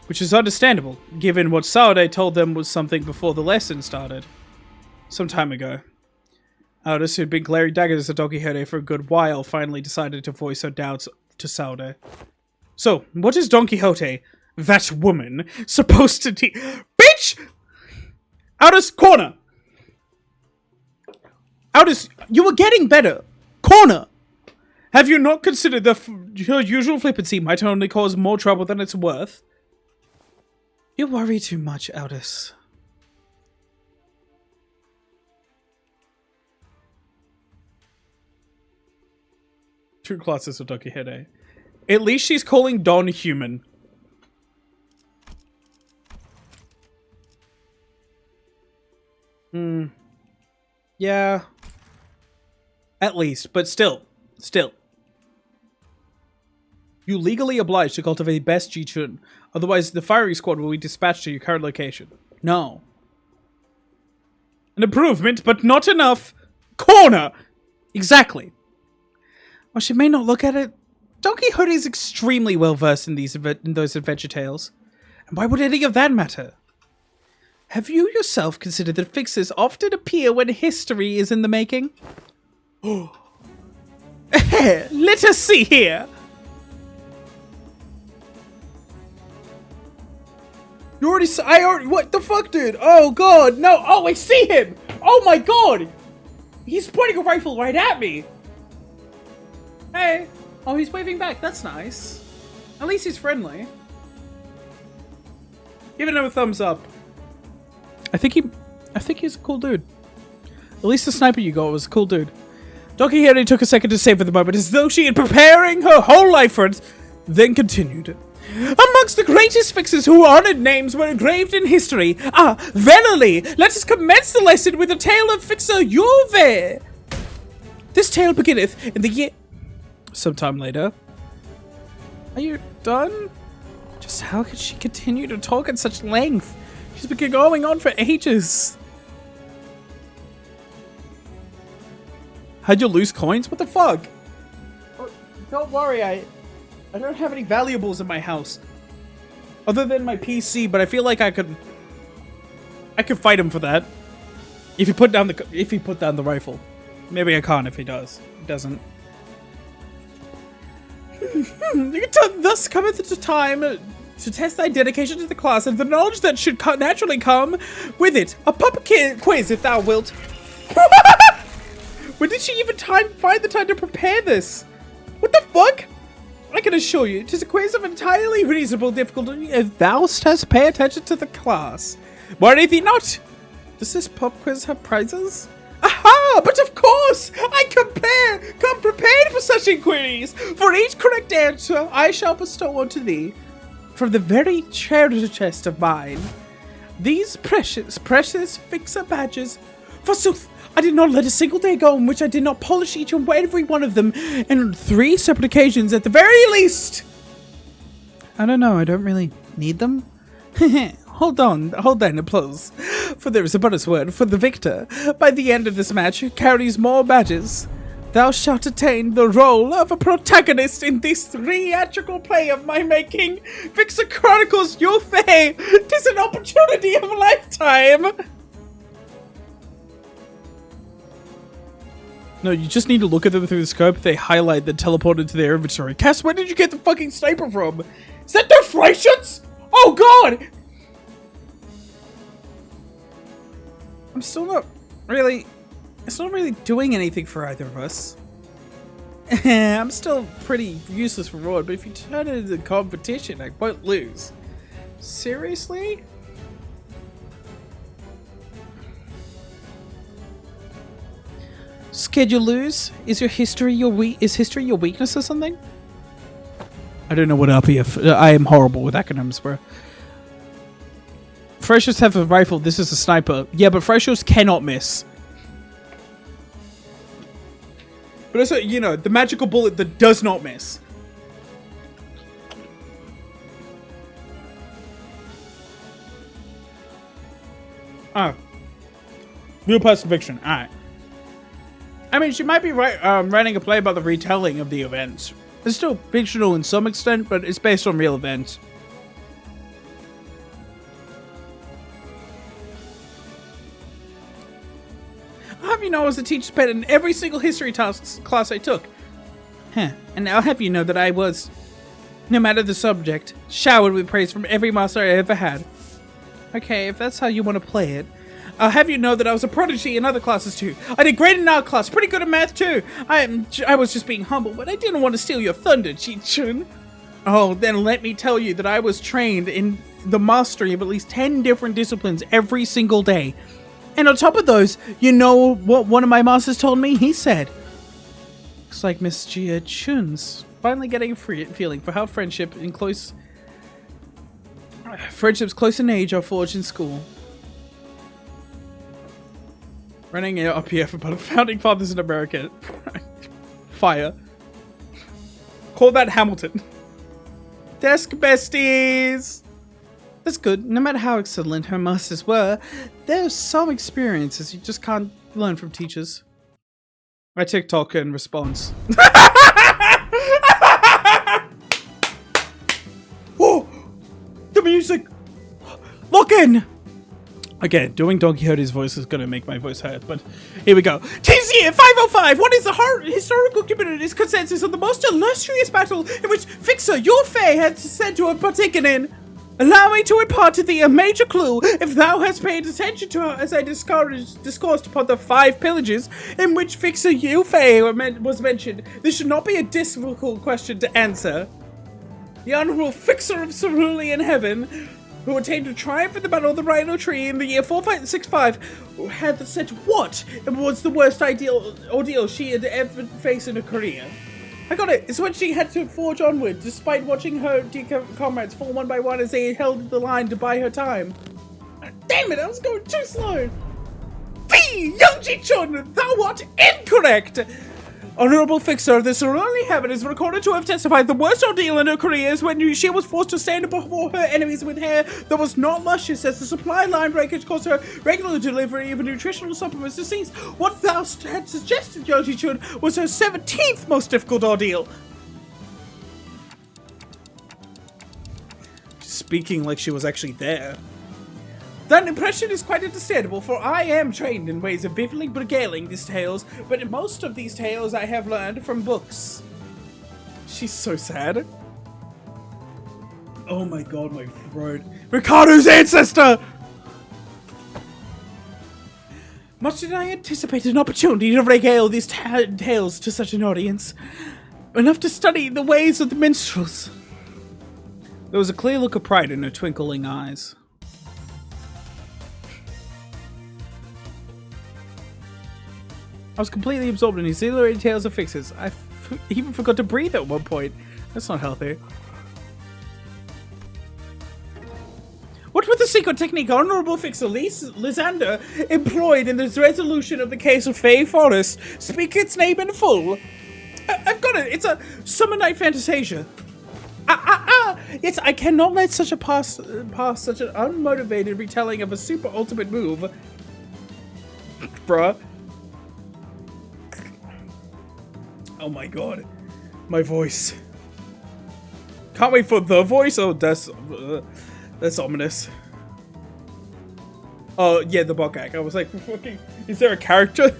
Which is understandable, given what Saude told them was something before the lesson started. Some time ago. Aldous, who'd been glaring daggers at Don Quixote for a good while, finally decided to voice her doubts to Saude. So, what is Don Quixote, that woman, supposed to teach? Bitch! Aldous, corner! Aldous, you were getting better. Corner! Have you not considered that your usual flippancy might only cause more trouble than it's worth? You worry too much, Aldous. True classes of Don Quixote. At least she's calling Don human. Yeah. At least, but still. You legally obliged to cultivate best Ji-chun. Otherwise, the firing squad will be dispatched to your current location. No. An improvement, but not enough. Corner! Exactly. While she may not look at it, Don Quixote is extremely well versed in those adventure tales. And why would any of that matter? Have you yourself considered that fixes often appear when history is in the making? Let us see here. You already what the fuck, dude? Oh god, no. Oh, I see him. Oh my god. He's pointing a rifle right at me. Hey. Oh, he's waving back. That's nice. At least he's friendly. Giving him a thumbs up. I think he's a cool dude. At least the sniper you got was a cool dude. Don Quixote took a second to savor the moment as though she had preparing her whole life for it, then continued. Amongst the greatest fixers whose honored names were engraved in history, verily, let us commence the lesson with a tale of fixer Juve. This tale beginneth in the year... Sometime later. Are you done? Just how could she continue to talk at such length? She's been going on for ages. How'd you lose coins? What the fuck? Oh, don't worry, I don't have any valuables in my house. Other than my PC, but I feel like I could fight him for that. If he put down the rifle. Maybe I can't if he does. He doesn't. Thus cometh the time to test thy dedication to the class and the knowledge that should naturally come with it. A pop quiz, if thou wilt. When did she even find the time to prepare this? What the fuck? I can assure you, 'tis a quiz of entirely reasonable difficulty if thou hast pay attention to the class. Why do you not? Does this pop quiz have prizes? Aha! But of course! I come prepared for such inquiries! For each correct answer, I shall bestow unto thee, from the very treasure chest of mine, these precious fixer badges. Forsooth, I did not let a single day go in which I did not polish each and every one of them, and on 3 separate occasions at the very least. I don't know, I don't really need them. Hold on, applause. For there is a bonus word for the victor. By the end of this match, who carries more badges, thou shalt attain the role of a protagonist in this theatrical play of my making. Fixer Chronicles Yuffie. 'Tis an opportunity of a lifetime. No, you just need to look at them through the scope. They highlight, then teleport into their inventory. Cass, where did you get the fucking sniper from? Is that their Frisians? Oh god! It's not really doing anything for either of us. I'm still pretty useless for Rod, but if you turn it into competition, I won't lose. Seriously? Scared you'll lose? Is history your weakness or something? I don't know what RPF. I am horrible with acronyms, bro. Freshers have a rifle. This is a sniper. Yeah, but freshers cannot miss. But also, you know, the magical bullet that does not miss. Oh. Real person fiction. Alright. I mean, she might be writing a play about the retelling of the events. It's still fictional in some extent, but it's based on real events. I'll have you know I was a teacher's pet in every single history class I took. Huh. And I'll have you know that I was, no matter the subject, showered with praise from every master I ever had. Okay, if that's how you want to play it. I'll have you know that I was a prodigy in other classes too. I did great in art class, pretty good at math too. I was just being humble, but I didn't want to steal your thunder, Chi-chun. Oh, then let me tell you that I was trained in the mastery of at least 10 different disciplines every single day. And on top of those, you know what one of my masters told me? He said, looks like Miss Chia-chun's finally getting a feeling for how friendships close in age are forged in school. Running an RPF about the founding fathers in America. Fire. Call that Hamilton. Desk besties! That's good. No matter how excellent her masters were, there's some experiences you just can't learn from teachers. My TikTok in response. Oh! The music! Lock in! Again, doing Don Quixote's voice is going to make my voice hurt, but here we go. TC 505! What is the historical community's consensus on the most illustrious battle in which Fixer, your Fae, had said to have partaken in? Allow me to impart to thee a major clue, if thou hast paid attention to her as I discoursed upon the 5 pillages in which Fixer, your Fae was mentioned. This should not be a difficult question to answer. The Honorable Fixer of Cerulean Heaven, who attained a triumph in the Battle of the Rhino Tree in the year 465, had said what was the worst ordeal she had ever faced in her career. I got it. It's when she had to forge onward, despite watching her comrades fall one by one as they held the line to buy her time. Damn it, I was going too slow. B! Young Ji-chun, thou art incorrect! Honorable Fixer of the Cerulean Heaven is recorded to have testified the worst ordeal in her career is when she was forced to stand before her enemies with hair that was not luscious as the supply line breakage caused her regular delivery of nutritional supplements to cease. What thou had suggested, Yoji-chun, was her 17th most difficult ordeal. Speaking like she was actually there. That impression is quite understandable, for I am trained in ways of vividly regaling these tales, but most of these tales I have learned from books. She's so sad. Oh my god, my throat. Ricardo's ancestor! Much did I anticipate an opportunity to regale these tales to such an audience. Enough to study the ways of the minstrels. There was a clear look of pride in her twinkling eyes. I was completely absorbed in these exhilarating tales of fixes. I even forgot to breathe at one point. That's not healthy. What was the secret technique Honorable Fixer Lysander employed in the resolution of the case of Fae Forest? Speak its name in full. I've got it. It's a Summer Night Fantasia. Yes, I cannot let such a pass such an unmotivated retelling of a super ultimate move. Bruh. Oh my god. My voice. Can't wait for the voice. Oh, that's ominous. Oh, yeah, the bot gag. I was like, fucking, is there a character?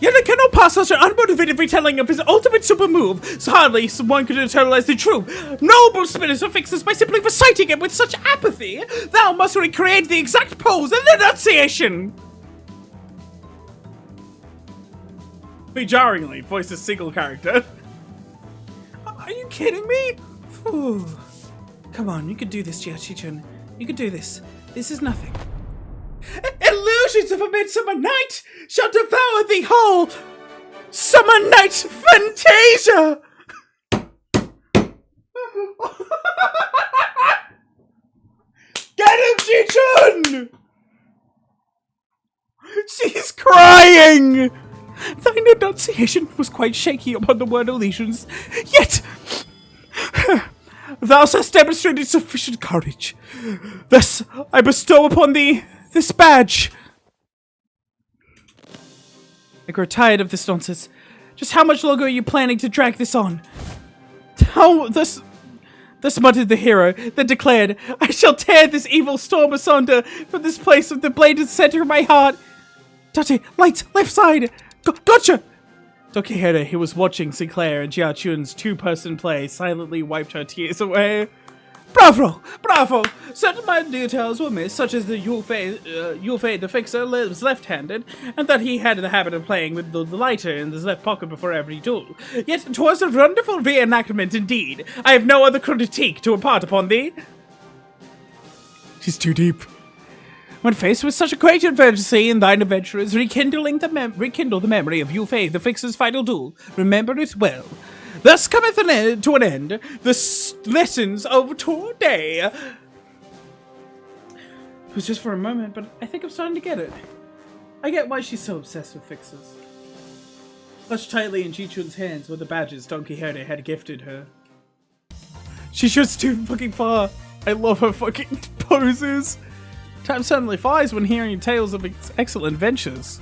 Yet I cannot pass such an unmotivated retelling of his ultimate super move, so hardly someone could internalize the true noble spirit of fixes by simply reciting it with such apathy. Thou must recreate the exact pose and enunciation. Be jarringly voice a single character. Are you kidding me? Ooh. Come on, you can do this, Chi-chun. You can do this. This is nothing. Illusions of a midsummer night shall devour thee whole. Summer night fantasia. Chichun! She's crying! Thine enunciation was quite shaky upon the word allegiance, yet thou hast demonstrated sufficient courage. Thus I bestow upon thee this badge. I grow tired of this nonsense. Just how much longer are you planning to drag this on? Thus muttered the hero, then declared, I shall tear this evil storm asunder from this place of the bladed center of my heart. Dante, light, left side! Gotcha! Don Quixote, who was watching Sinclair and Jia Chun's two-person play, silently wiped her tears away. Bravo! Bravo! Certain minor details were missed, such as the Yulfei the Fixer was left-handed, and that he had the habit of playing with the lighter in his left pocket before every duel. Yet 'twas a wonderful reenactment indeed. I have no other critique to impart upon thee. She's too deep. When faced with such a great adversity in thine adventurers, rekindle the memory of Yulfei the Fixer's final duel. Remember it well. Thus cometh to an end the lessons of today. It was just for a moment, but I think I'm starting to get it. I get why she's so obsessed with fixers. Clutched tightly in Chichun's hands were the badges Don Quixote had gifted her. She shoots too fucking far. I love her fucking poses. Time suddenly flies when hearing tales of its excellent adventures.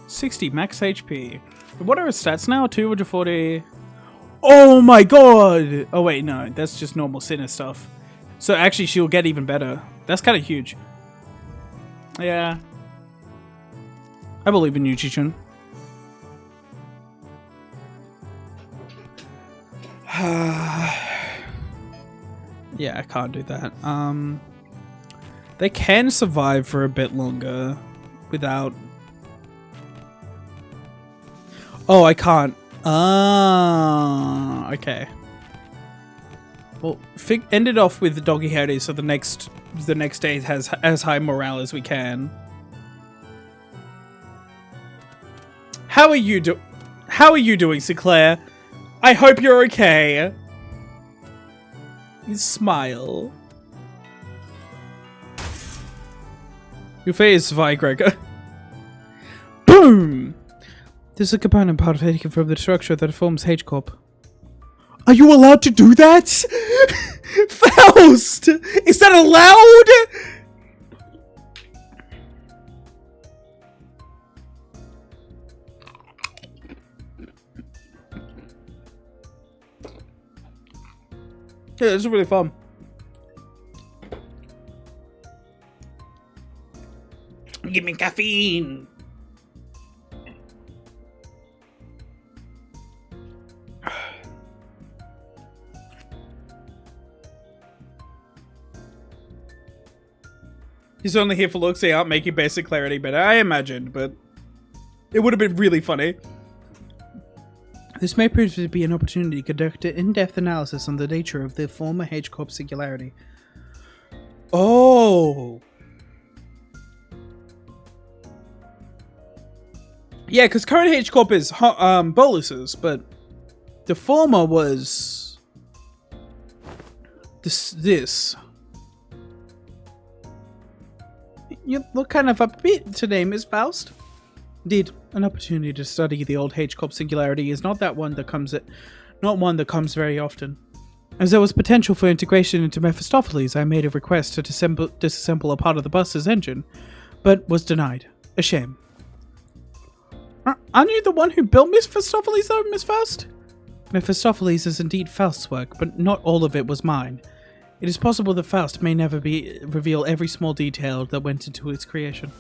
$60 max HP. What are her stats now? 240. Oh my god! Oh wait, no, that's just normal sinner stuff. So actually she'll get even better. That's kind of huge. Yeah. I believe in you, Chichun. Yeah, I can't do that. They can survive for a bit longer without... Oh, I can't. Ah, okay. Well, end it off with the Don Quixote so the next day has as high morale as we can. How are you doing, Sinclair? I hope you're okay. You smile. Your face, Vigregor. Boom! This is a component part taken from the structure that forms H-Corp. Are you allowed to do that? Faust! Is that allowed? Yeah, this is really fun. Give me caffeine. He's only here for looks. They aren't making basic clarity better, I imagined, but it would have been really funny. This may prove to be an opportunity to conduct an in-depth analysis on the nature of the former H-Corp singularity. Oh! Yeah, because current H-Corp is boluses, but the former was... this. You look kind of upbeat today, Miss Faust. Indeed, an opportunity to study the old H-Corp singularity is not one that comes very often. As there was potential for integration into Mephistopheles, I made a request to disassemble a part of the bus's engine, but was denied. A shame. Aren't you the one who built Mephistopheles, though, Miss Faust? Mephistopheles is indeed Faust's work, but not all of it was mine. It is possible that Faust may never reveal every small detail that went into its creation.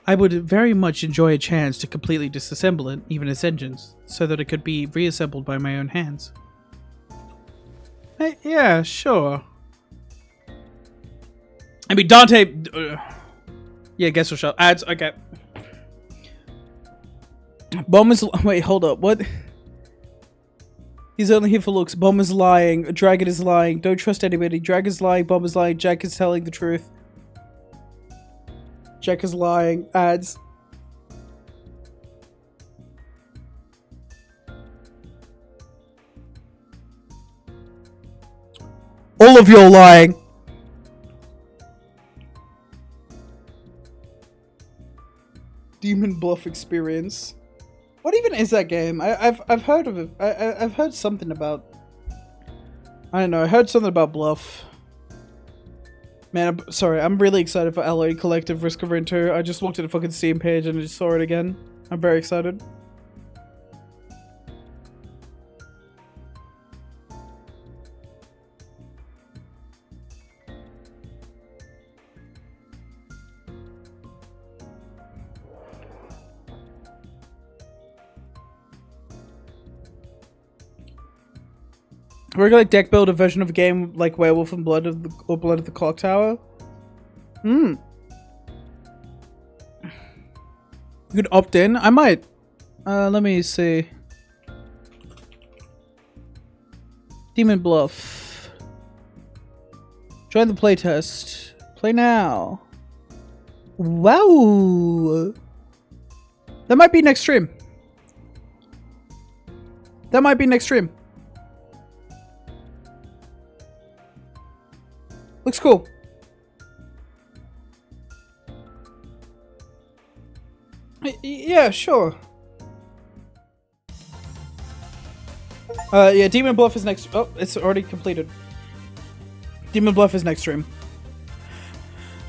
I would very much enjoy a chance to completely disassemble it, even its engines, so that it could be reassembled by my own hands. Yeah, sure. I mean, Dante... yeah, guess what shall... Ads, okay. Bomb is... Wait, hold up, what? He's only here for looks. Bomb is lying. Dragon is lying. Don't trust anybody. Dragon's lying. Bomb is lying. Jack is telling the truth. Jack is lying. Ads. All of you are lying. Demon Bluff experience. What even is that game? I've heard of it. I've heard something about. I don't know. I heard something about Bluff. Man, I'm really excited for Alloy Collective Risk of Rain 2. I just looked at the fucking Steam page and I just saw it again. I'm very excited. We're gonna deck build a version of a game like Werewolf and Blood of the, or Blood of the Clock Tower. You could opt in. I might. Let me see. Demon Bluff. Join the playtest. Play now. Wow. That might be next stream. That might be next stream. Looks cool. Yeah, sure. Yeah, Demon Bluff is next. Oh, it's already completed. Demon Bluff is next stream.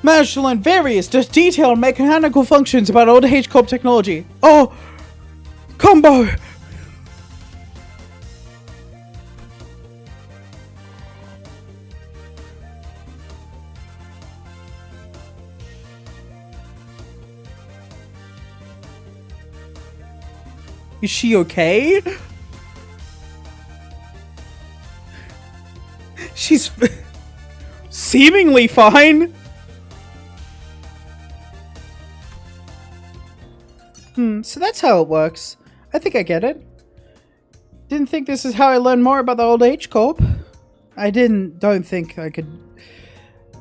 Managed to learn various detailed mechanical functions about old H-Corp technology. Oh! Combo! Is she okay? She's seemingly fine. So that's how it works. I think I get it. Didn't think this is how I learned more about the old H-Corp. I don't think I could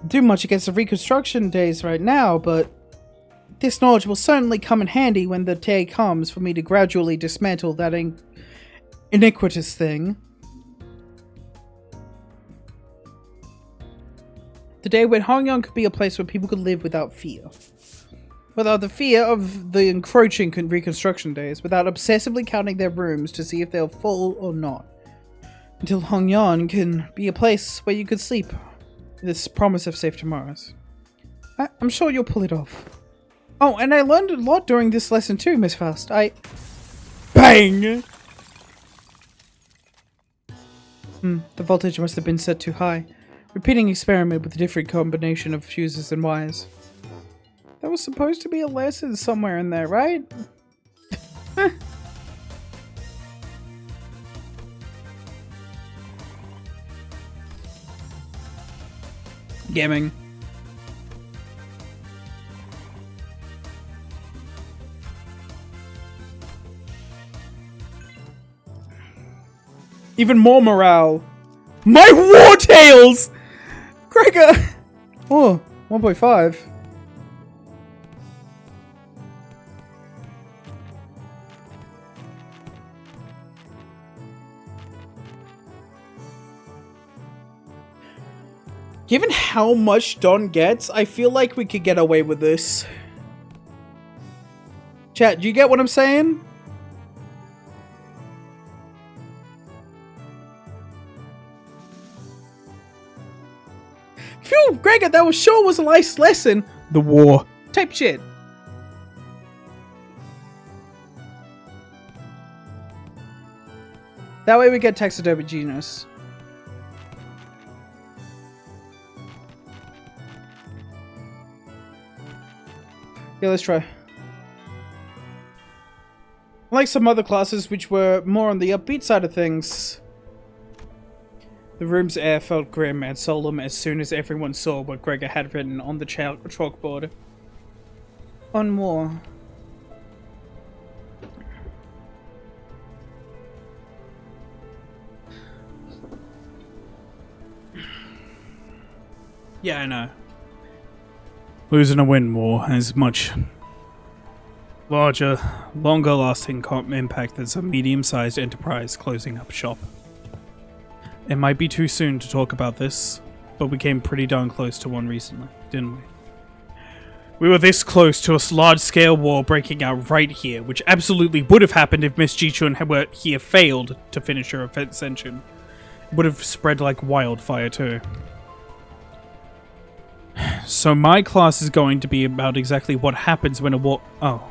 do much against the Reconstruction days right now, but this knowledge will certainly come in handy when the day comes for me to gradually dismantle that iniquitous thing. The day when Hongyang could be a place where people could live without fear. Without the fear of the encroaching Reconstruction days, without obsessively counting their rooms to see if they're full or not. Until Hongyang can be a place where you could sleep. This promise of safe tomorrows. I'm sure you'll pull it off. Oh, and I learned a lot during this lesson too, Miss Faust. Bang! The voltage must have been set too high. Repeating experiment with a different combination of fuses and wires. That was supposed to be a lesson somewhere in there, right? Gaming. Even more morale. My war tails! Gregor! Oh, 1.5. Given how much Don gets, I feel like we could get away with this. Chat, do you get what I'm saying? Phew, Gregor, that was sure was a nice lesson. The war. Type shit. That way we get taxidermy genius. Yeah, let's try. Like some other classes which were more on the upbeat side of things. The room's air felt grim and solemn as soon as everyone saw what Gregor had written on the chalkboard. On more. Yeah, I know. Losing a wind war has much larger, longer-lasting impact than some medium-sized enterprise closing up shop. It might be too soon to talk about this, but we came pretty darn close to one recently, didn't we? We were this close to a large-scale war breaking out right here, which absolutely would have happened if Miss Ji-chun were here failed to finish her ascension. It would have spread like wildfire too. So my class is going to be about exactly what happens when a war— oh.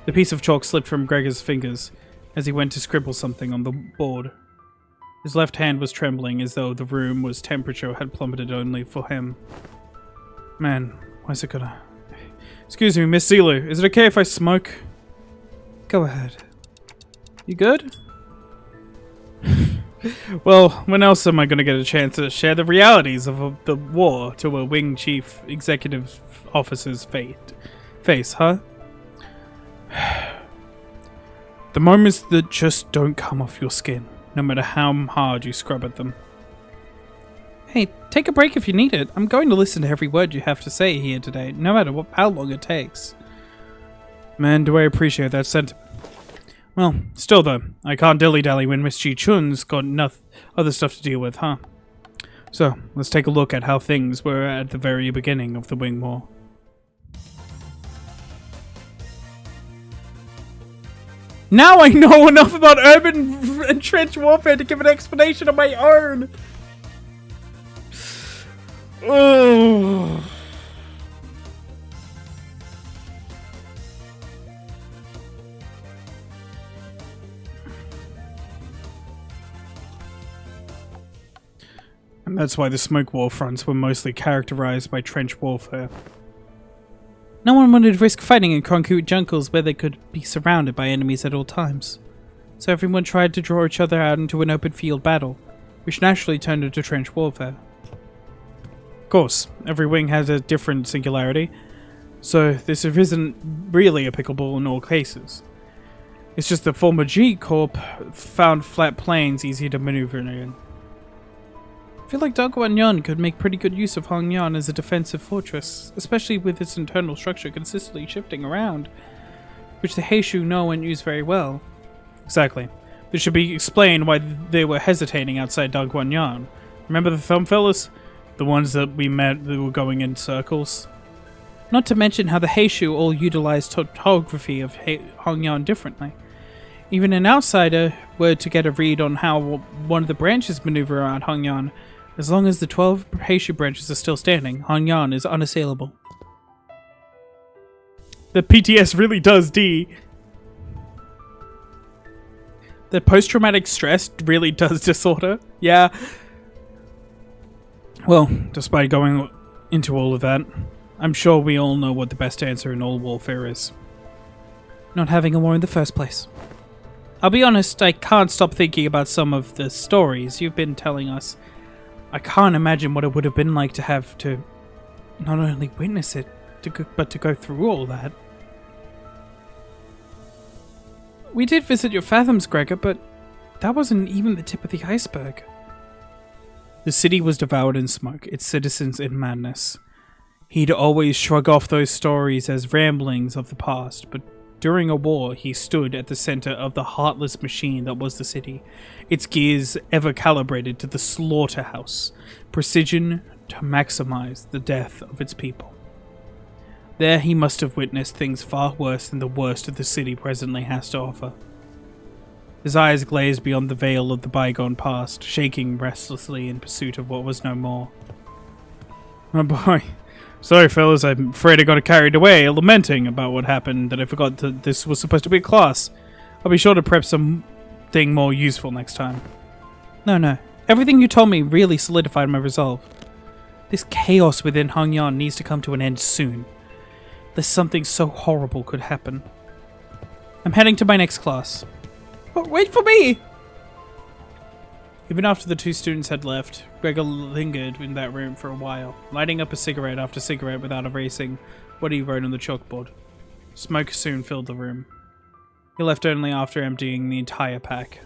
The piece of chalk slipped from Gregor's fingers as he went to scribble something on the board. His left hand was trembling as though the room's temperature had plummeted only for him. Man, why is it gonna— Excuse me, Miss Zilu, is it okay if I smoke? Go ahead. You good? Well, when else am I gonna get a chance to share the realities of the war to a wing chief executive officer's face, huh? The moments that just don't come off your skin, no matter how hard you scrub at them. Hey, take a break if you need it. I'm going to listen to every word you have to say here today, no matter how long it takes. Man, do I appreciate that sentiment. Well, still though, I can't dilly-dally when Miss Ji-chun's got enough other stuff to deal with, huh? So, let's take a look at how things were at the very beginning of the Wing War. Now I know enough about urban and trench warfare to give an explanation of my own! Oh. And that's why the smoke war fronts were mostly characterized by trench warfare. No one wanted to risk fighting in concrete jungles where they could be surrounded by enemies at all times. So everyone tried to draw each other out into an open field battle, which naturally turned into trench warfare. Of course, every wing has a different singularity, so this isn't really applicable in all cases. It's just the former G Corp found flat plains easy to maneuver in. I feel like Dongguan could make pretty good use of Hongyan as a defensive fortress, especially with its internal structure consistently shifting around, which the Heishu know and use very well. Exactly. This should be explained why they were hesitating outside Dongguan. Remember the thumb fellas? The ones that we met that were going in circles? Not to mention how the Heishu all utilized topography of Hongyan differently. Even an outsider were to get a read on how one of the branches maneuver around Hongyan. As long as the 12 Heishu branches are still standing, Hongyan is unassailable. The PTS really does D. The post-traumatic stress really does disorder. Yeah. Well, despite going into all of that, I'm sure we all know what the best answer in all warfare is. Not having a war in the first place. I'll be honest, I can't stop thinking about some of the stories you've been telling us. I can't imagine what it would have been like to have to not only witness it, but to go through all that. We did visit your fathoms, Gregor, but that wasn't even the tip of the iceberg. The city was devoured in smoke, its citizens in madness. He'd always shrug off those stories as ramblings of the past, but during a war, he stood at the center of the heartless machine that was the city, its gears ever calibrated to the slaughterhouse, precision to maximize the death of its people. There he must have witnessed things far worse than the worst of the city presently has to offer. His eyes glazed beyond the veil of the bygone past, shaking restlessly in pursuit of what was no more. Oh boy. Sorry, fellas, I'm afraid I got carried away, lamenting about what happened, that I forgot that this was supposed to be a class. I'll be sure to prep something more useful next time. No. Everything you told me really solidified my resolve. This chaos within Hongyan needs to come to an end soon. Lest something so horrible could happen. I'm heading to my next class. But wait for me! Even after the two students had left, Gregor lingered in that room for a while, lighting up a cigarette after cigarette without erasing what he wrote on the chalkboard. Smoke soon filled the room. He left only after emptying the entire pack.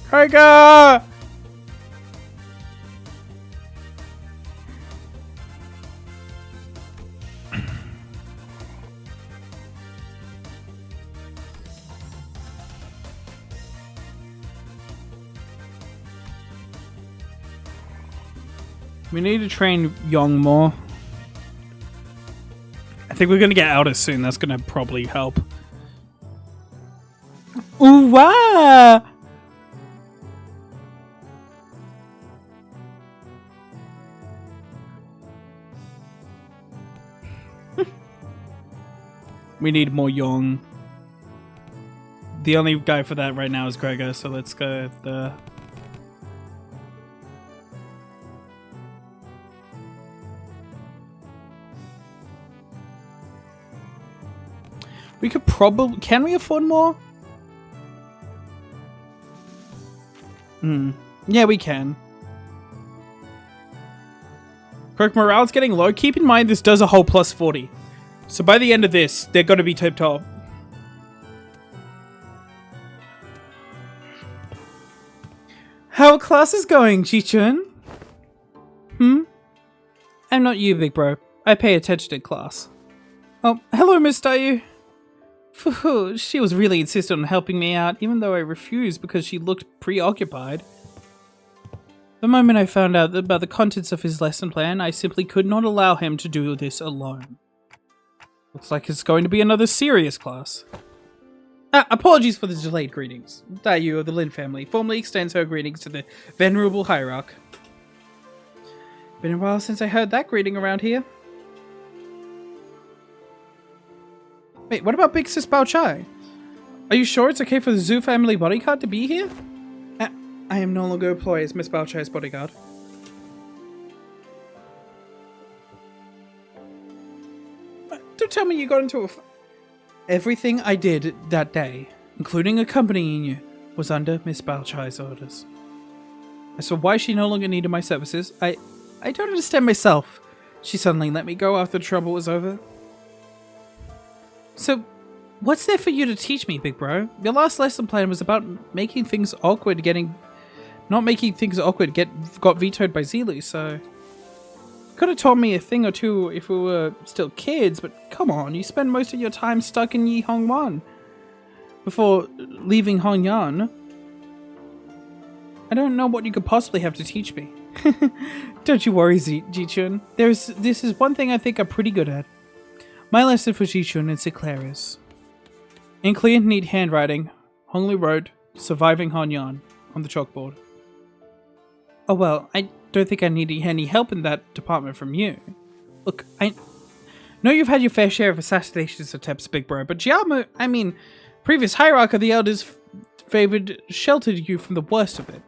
Gregor! We need to train Yong more. I think we're gonna get Outer soon. That's gonna probably help. Ooh, wow! We need more Yong. The only guy for that right now is Gregor, so let's go the... We could probably... Can we afford more? Yeah, we can. Correct, morale's getting low. Keep in mind this does a whole plus 40. So by the end of this, they're going to be tip top. How are classes going, Chi-chun? I'm not you, big bro. I pay attention in class. Oh, hello, Miss Dayu. She was really insistent on helping me out, even though I refused because she looked preoccupied. The moment I found out about the contents of his lesson plan, I simply could not allow him to do this alone. Looks like it's going to be another serious class. Apologies for the delayed greetings. Dayu of the Lin family formally extends her greetings to the venerable hierarch. Been a while since I heard that greeting around here. Wait, what about Big Sis Bao Chai? Are you sure it's okay for the Zhu family bodyguard to be here? I am no longer employed as Miss Bao Chai's bodyguard. Don't tell me you got into a... Everything I did that day, including accompanying you, was under Miss Bao Chai's orders. As for why she no longer needed my services, I don't understand myself. She suddenly let me go after the trouble was over. So, what's there for you to teach me, big bro? Your last lesson plan was about making things awkward, not making things awkward, got vetoed by Zilu, so... Could have taught me a thing or two if we were still kids, but come on, you spend most of your time stuck in Yi Hongwan before leaving Hongyan. I don't know what you could possibly have to teach me. Don't you worry, Ji-chun. This is one thing I think I'm pretty good at. My lesson for Ji-chun and Sinclair is... In clear, neat handwriting, Honglu wrote, "Surviving Hongyan" on the chalkboard. Oh well, I don't think I need any help in that department from you. Look, I know you've had your fair share of assassinations attempts, big bro, but previous hierarch of the elders sheltered you from the worst of it.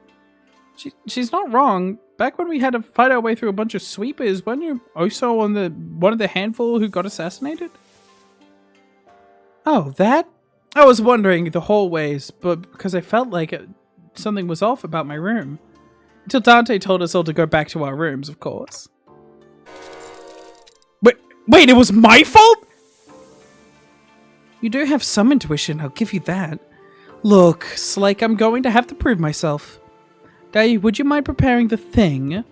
She's not wrong. Back when we had to fight our way through a bunch of sweepers, weren't you also on one of the handful who got assassinated? Oh, that? I was wondering the whole ways, but because I felt like something was off about my room. Until Dante told us all to go back to our rooms, of course. Wait, it was my fault? You do have some intuition, I'll give you that. Look, it's like I'm going to have to prove myself. Dayu, would you mind preparing the thing?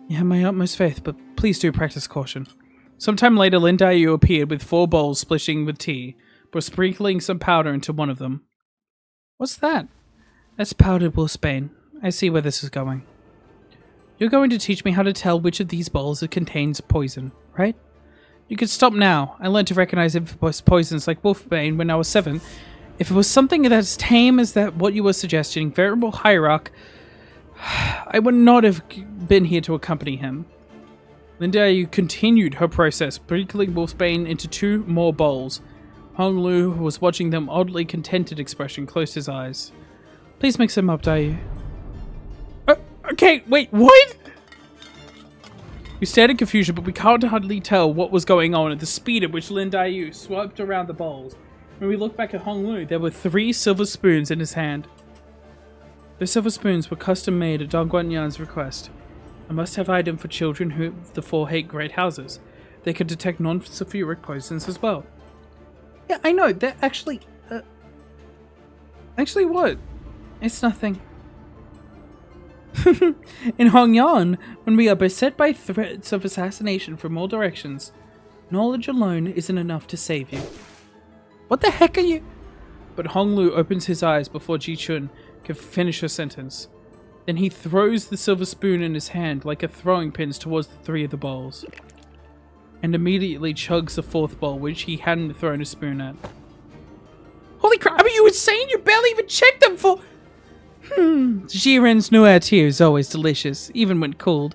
You have my utmost faith, but please do practice caution. Sometime later, Lin Dayu appeared with 4 bowls splishing with tea, but sprinkling some powder into one of them. What's that? That's powdered wolfsbane. I see where this is going. You're going to teach me how to tell which of these bowls contains poison, right? You can stop now. I learned to recognize poisons like wolfbane when I was 7. If it was something that's tame as what you were suggesting, veritable hierarch, I would not have been here to accompany him. Lin Dayu continued her process, sprinkling wolfsbane into 2 more bowls. Hong Lu, who was watching them oddly contented expression, closed his eyes. Please mix them up, Dayu. Okay, wait, what? We stared in confusion, but we can't hardly tell what was going on at the speed at which Lin Dayu swept around the bowls. When we looked back at Hong Lu, there were 3 silver spoons in his hand. The silver spoons were custom made at Dong Guanyan's request. A must-have item for children who the 4 hate great houses. They could detect non-sulfuric poisons as well. Yeah, I know, they're actually... Actually what? It's nothing. In Hongyan, when we are beset by threats of assassination from all directions, knowledge alone isn't enough to save you. What the heck are you? But Hong Lu opens his eyes before Ji-chun can finish her sentence. Then he throws the silver spoon in his hand like a throwing pins towards the 3 of the bowls. And immediately chugs the 4th bowl, which he hadn't thrown a spoon at. Holy crap, are you insane? You barely even checked them for... Jiren's nourriture is always delicious, even when cooled.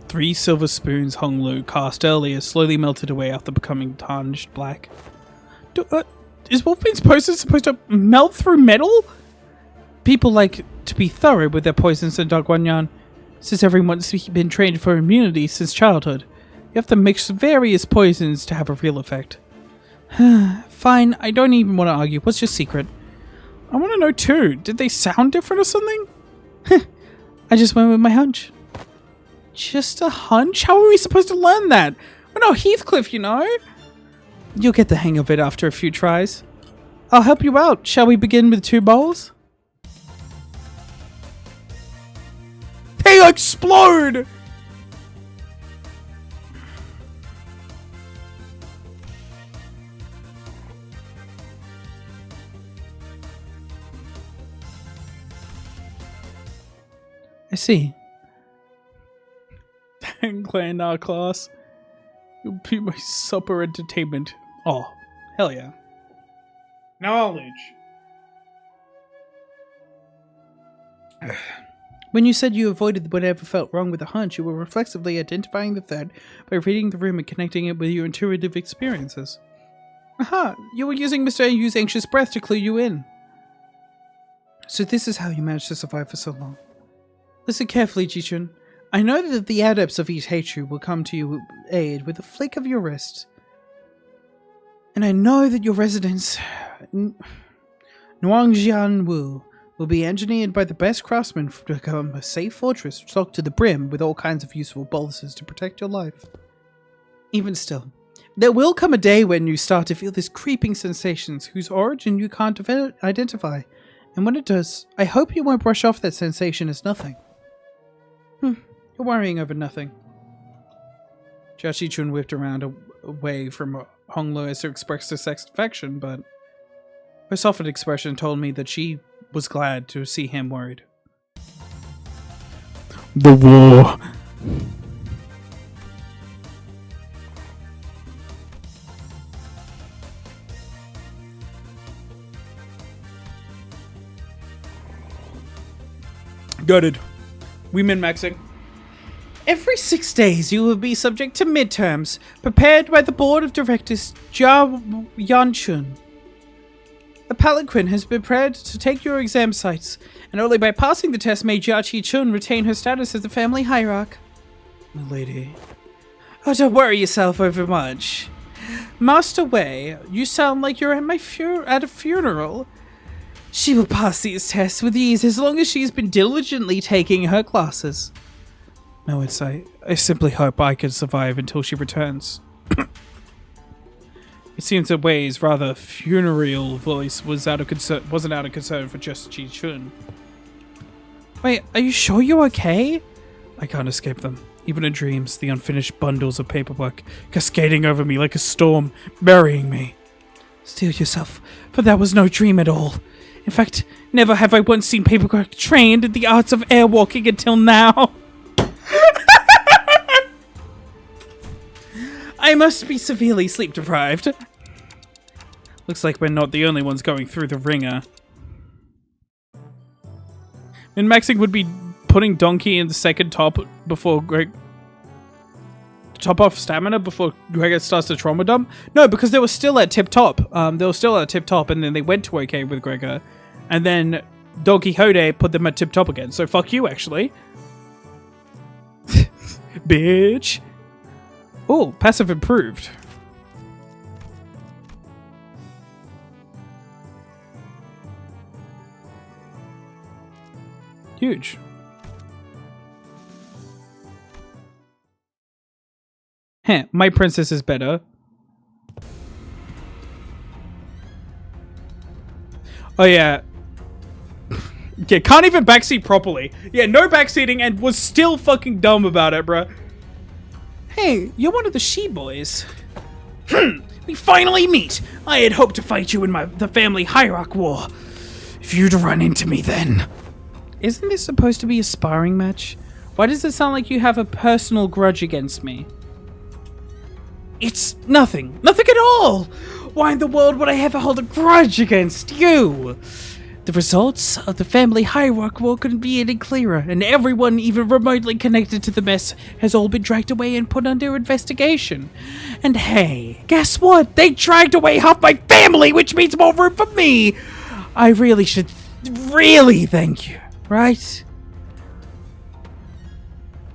3 silver spoons Hong Lu cast earlier slowly melted away after becoming tarnished black. Is Wolfbane's poison supposed to melt through metal? People like to be thorough with their poisons in Dogwanyan, since everyone's been trained for immunity since childhood. You have to mix various poisons to have a real effect. Fine, I don't even want to argue. What's your secret? I want to know too. Did they sound different or something? I just went with my hunch. Just a hunch? How are we supposed to learn that? We're not Heathcliff, you know. You'll get the hang of it after a few tries. I'll help you out. Shall we begin with 2 bowls? They explode! I see. Clan our class. You'll be my supper entertainment. Oh, hell yeah. Knowledge. When you said you avoided whatever felt wrong with the hunch, you were reflexively identifying the thread by reading the room and connecting it with your intuitive experiences. Aha! You were using Mr. Yu's anxious breath to clue you in. So this is how you managed to survive for so long. Listen carefully, Jichun. I know that the adepts of East Heichu will come to your aid with a flick of your wrist. And I know that your residence, Nuangjianwu, will be engineered by the best craftsmen to become a safe fortress stocked to the brim with all kinds of useful boluses to protect your life. Even still, there will come a day when you start to feel these creeping sensations whose origin you can't identify. And when it does, I hope you won't brush off that sensation as nothing. You're worrying over nothing. Jia Chun whipped around away from Hong Lu as to express her satisfaction, but her softened expression told me that she was glad to see him worried. The war. Gutted. We min-maxing. Every 6 days you will be subject to midterms, prepared by the board of directors Jia Yanchun. A palanquin has been prepared to take your exam sites, and only by passing the test may Jia Chi-chun retain her status as the family hierarch. My lady. Oh, don't worry yourself over much. Master Wei, you sound like you're at a funeral. She will pass these tests with ease as long as she's been diligently taking her classes. No insight. I simply hope I can survive until she returns. It seems that Wei's rather funereal voice wasn't out of concern for just Chi Chun. Wait, are you sure you're okay? I can't escape them. Even in dreams, the unfinished bundles of paperwork cascading over me like a storm, burying me. Steel yourself, for that was no dream at all. In fact, never have I once seen paperwork trained in the arts of airwalking until now. I must be severely sleep deprived. Looks like we're not the only ones going through the ringer. Min-maxing would be putting Donkey in the second top before Greg... Top off stamina before Gregor starts to trauma dump? No, because they were still at tip top. They were still at tip top, and then they went to okay with Gregor. And then Don Quixote put them at tip top again. So fuck you, actually. Bitch. Oh, passive improved. Huge. Heh, my princess is better. Oh yeah. Yeah, can't even backseat properly. Yeah, no backseating and was still fucking dumb about it, bruh. Hey, you're one of the she-boys. We finally meet! I had hoped to fight you in the family hierarch war. if you'd run into me then. Isn't this supposed to be a sparring match? Why does it sound like you have a personal grudge against me? It's nothing. Nothing at all! Why in the world would I ever hold a grudge against you? The results of the family hierarchy war couldn't be any clearer, and everyone even remotely connected to the mess has all been dragged away and put under investigation. And hey, guess what? They dragged away half my family, which means more room for me! I really should really thank you, right?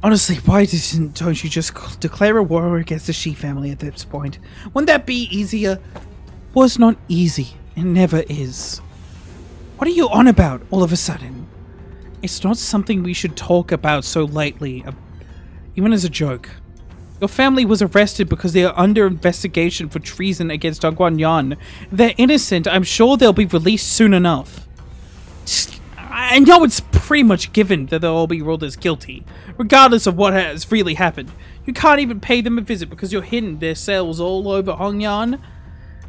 Honestly, why don't you just declare a war against the Shi family at this point? Wouldn't that be easier? Was not easy, and never is. What are you on about, all of a sudden? It's not something we should talk about so lightly, even as a joke. Your family was arrested because they are under investigation for treason against Dongguan Yan. If they're innocent, I'm sure they'll be released soon enough. I know it's pretty much given that they'll all be ruled as guilty, regardless of what has really happened. You can't even pay them a visit because you're hidden their cells all over Hongyan.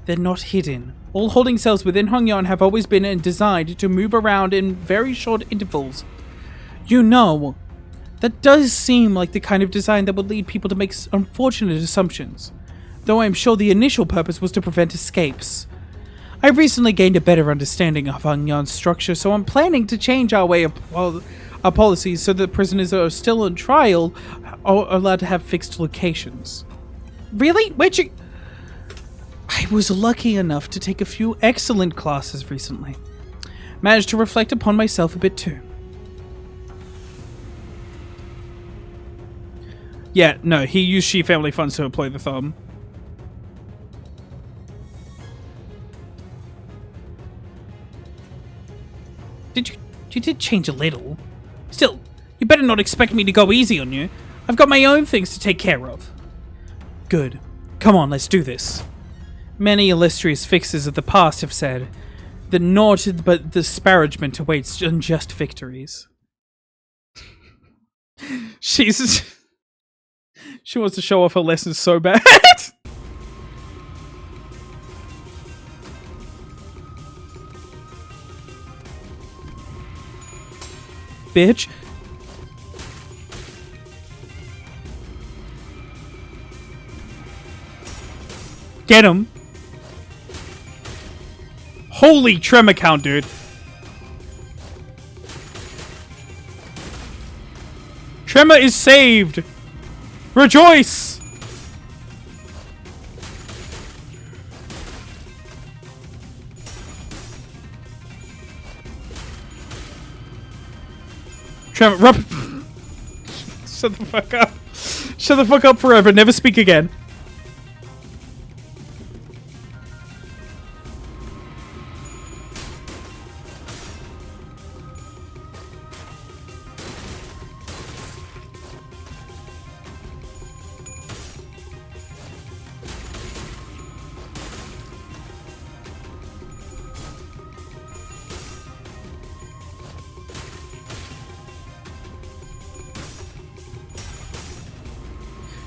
They're not hidden. All holding cells within Hongyan have always been designed to move around in very short intervals. You know, that does seem like the kind of design that would lead people to make unfortunate assumptions, though I'm sure the initial purpose was to prevent escapes. I've recently gained a better understanding of Hongyan's structure, so I'm planning to change our our policies so that prisoners who are still on trial are allowed to have fixed locations. Really? Where'd you... I was lucky enough to take a few excellent classes recently. Managed to reflect upon myself a bit too. Yeah, no, he used Shi family funds to employ the thumb. You did change a little. Still, you better not expect me to go easy on you. I've got my own things to take care of. Good. Come on, let's do this. Many illustrious fixers of the past have said that naught but disparagement awaits unjust victories. She wants to show off her lessons so bad. Bitch. Get him. Holy tremor count, dude. Tremor is saved. Rejoice. Tremor, shut the fuck up. Shut the fuck up forever. Never speak again.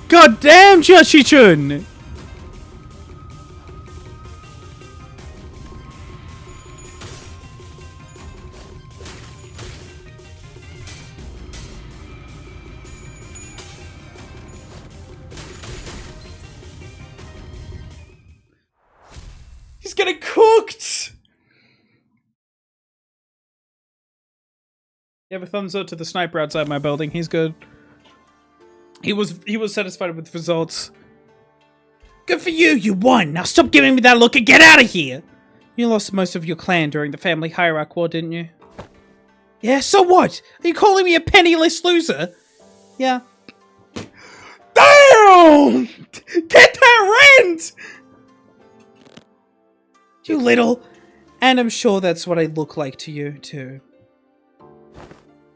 God damn, Joshi-chun! He's getting cooked! You have a thumbs up to the sniper outside my building. He's good. He was satisfied with the results. Good for you, you won! Now stop giving me that look and get out of here! You lost most of your clan during the family hierarchy war, didn't you? Yeah, so what? Are you calling me a penniless loser? Yeah. Damn! Get that rent! You little... And I'm sure that's what I look like to you, too.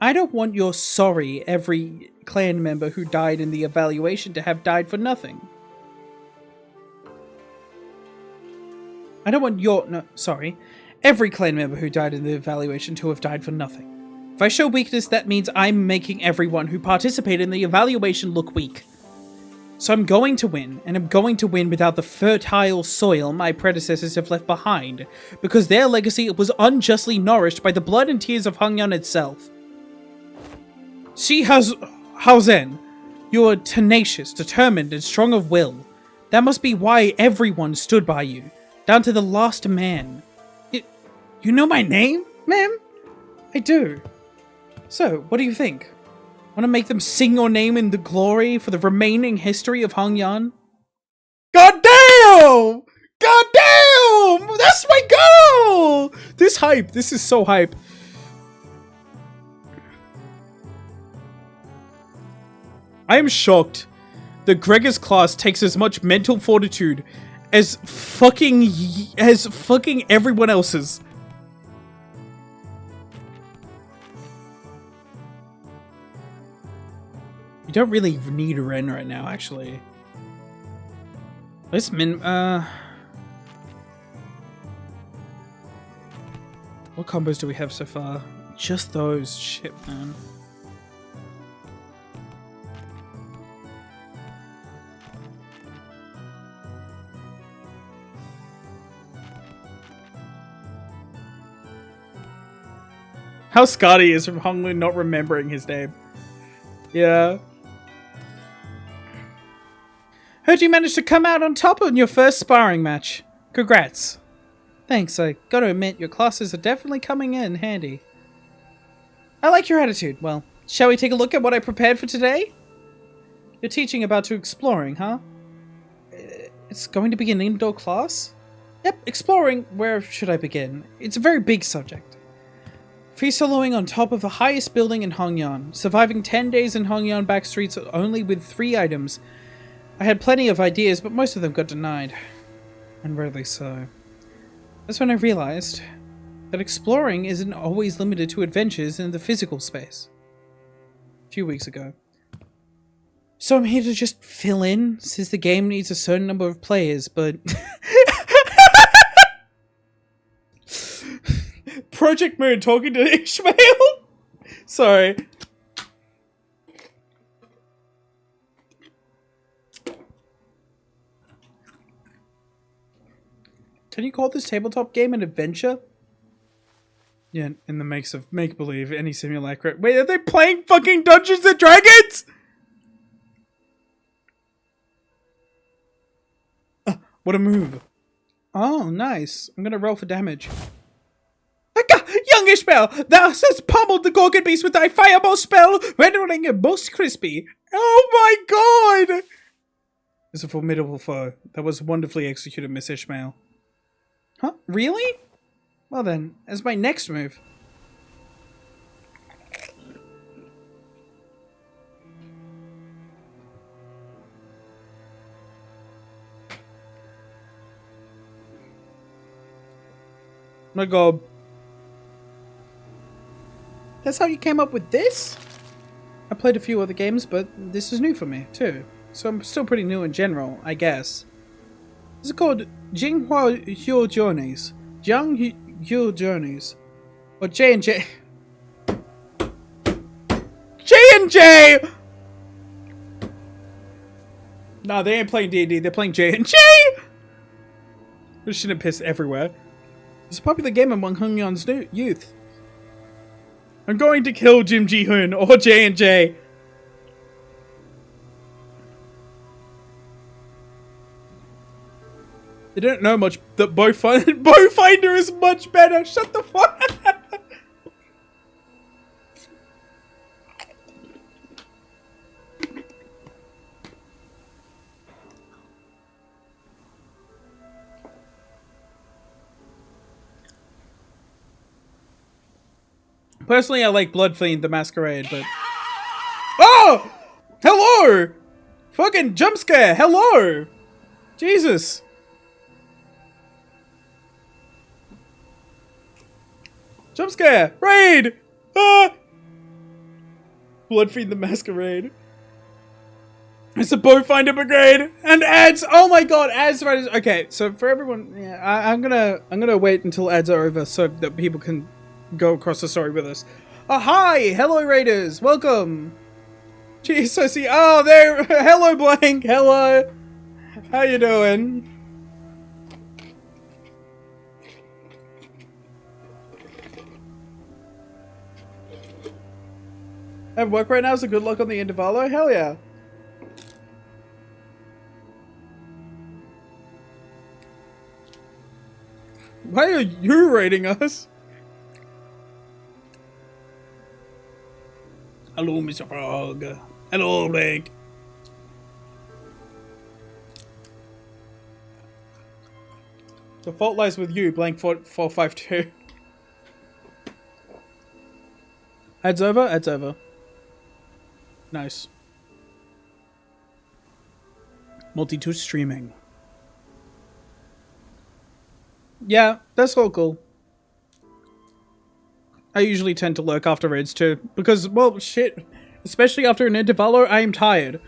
I don't want your sorry every clan member who died in the evaluation to have died for nothing. I don't want your... No, sorry. Every clan member who died in the evaluation to have died for nothing. If I show weakness, that means I'm making everyone who participated in the evaluation look weak. So I'm going to win, and I'm going to win without the fertile soil my predecessors have left behind, because their legacy was unjustly nourished by the blood and tears of Hongyan itself. See how then? You are tenacious, determined, and strong of will. That must be why everyone stood by you, down to the last man. You know my name, ma'am? I do. So, what do you think? Want to make them sing your name in the glory for the remaining history of Hongyan? God damn! God damn! That's my goal! This hype. This is so hype. I am shocked that Gregor's class takes as much mental fortitude as fucking everyone else's. You don't really need a Ren right now, actually. Let's what combos do we have so far? Just those. Shit, man. How Scotty is from Honglin not remembering his name. Yeah. Heard you managed to come out on top in your first sparring match. Congrats. Thanks, I gotta admit, your classes are definitely coming in handy. I like your attitude. Well, shall we take a look at what I prepared for today? You're teaching about to exploring, huh? It's going to be an indoor class? Yep, exploring. Where should I begin? It's a very big subject. Free soloing on top of the highest building in Hongyan, surviving 10 days in Hongyan backstreets only with 3 items. I had plenty of ideas, but most of them got denied. And rarely so. That's when I realized that exploring isn't always limited to adventures in the physical space. A few weeks ago. So I'm here to just fill in, since the game needs a certain number of players, but... Project Moon talking to Ishmael? Sorry. Can you call this tabletop game an adventure? Yeah, in the makes of make-believe, any simulacra. Wait, are they playing fucking Dungeons and Dragons? What a move. Oh, nice. I'm gonna roll for damage. Young Ishmael, thou hast pummeled the Gorgon beast with thy fireball spell, rendering it most crispy. Oh my god! It's a formidable foe. That was wonderfully executed, Miss Ishmael. Huh? Really? Well then, as my next move. My god. That's how you came up with this? I played a few other games, but this is new for me, too. So I'm still pretty new in general, I guess. This is called Jinghua Hyo Journeys. Jiang Hyo Journeys. Or J&J. J&J! Nah, they ain't playing D&D, they're playing J&J! This shouldn't piss everywhere. It's a popular game among Hongyan's youth. I'm going to kill Jim Ji-hoon or J&J. They don't know much that Bowfinder is much better. Shut the fuck up. Personally, I like Bloodfiend the Masquerade, but... Oh! Hello! Fucking jump scare! Hello! Jesus! Jump scare! Raid! Ah! Bloodfiend the Masquerade. It's a Bowfinder Brigade and ads. Oh my god, ads right. Okay, so for everyone, yeah, I'm gonna wait until ads are over so that people can go across the story with us. Oh, hi! Hello, Raiders! Welcome! Jeez, I see. Oh, there. Hello, Blank. Hello. How you doing? Have work right now, so good luck on the Intervallo. Hell yeah. Why are you rating us? Hello, Mr. Frog. Hello, Blake. The fault lies with you, blank 452. Ads over? Ads over. Nice. Multi-tool streaming. Yeah, that's all cool. I usually tend to lurk after raids too, because, well, shit. Especially after an Intervallo, I am tired.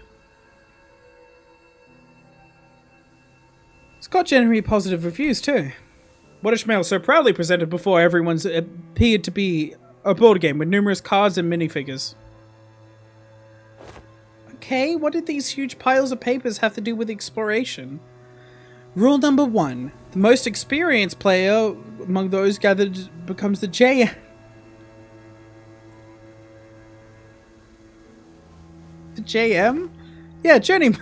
It's got generally positive reviews too. What Ishmael so proudly presented before everyone's appeared to be a board game with numerous cards and minifigures. Okay, what did these huge piles of papers have to do with exploration? Rule number 1. The most experienced player among those gathered becomes the J... The JM? Yeah, Jenny.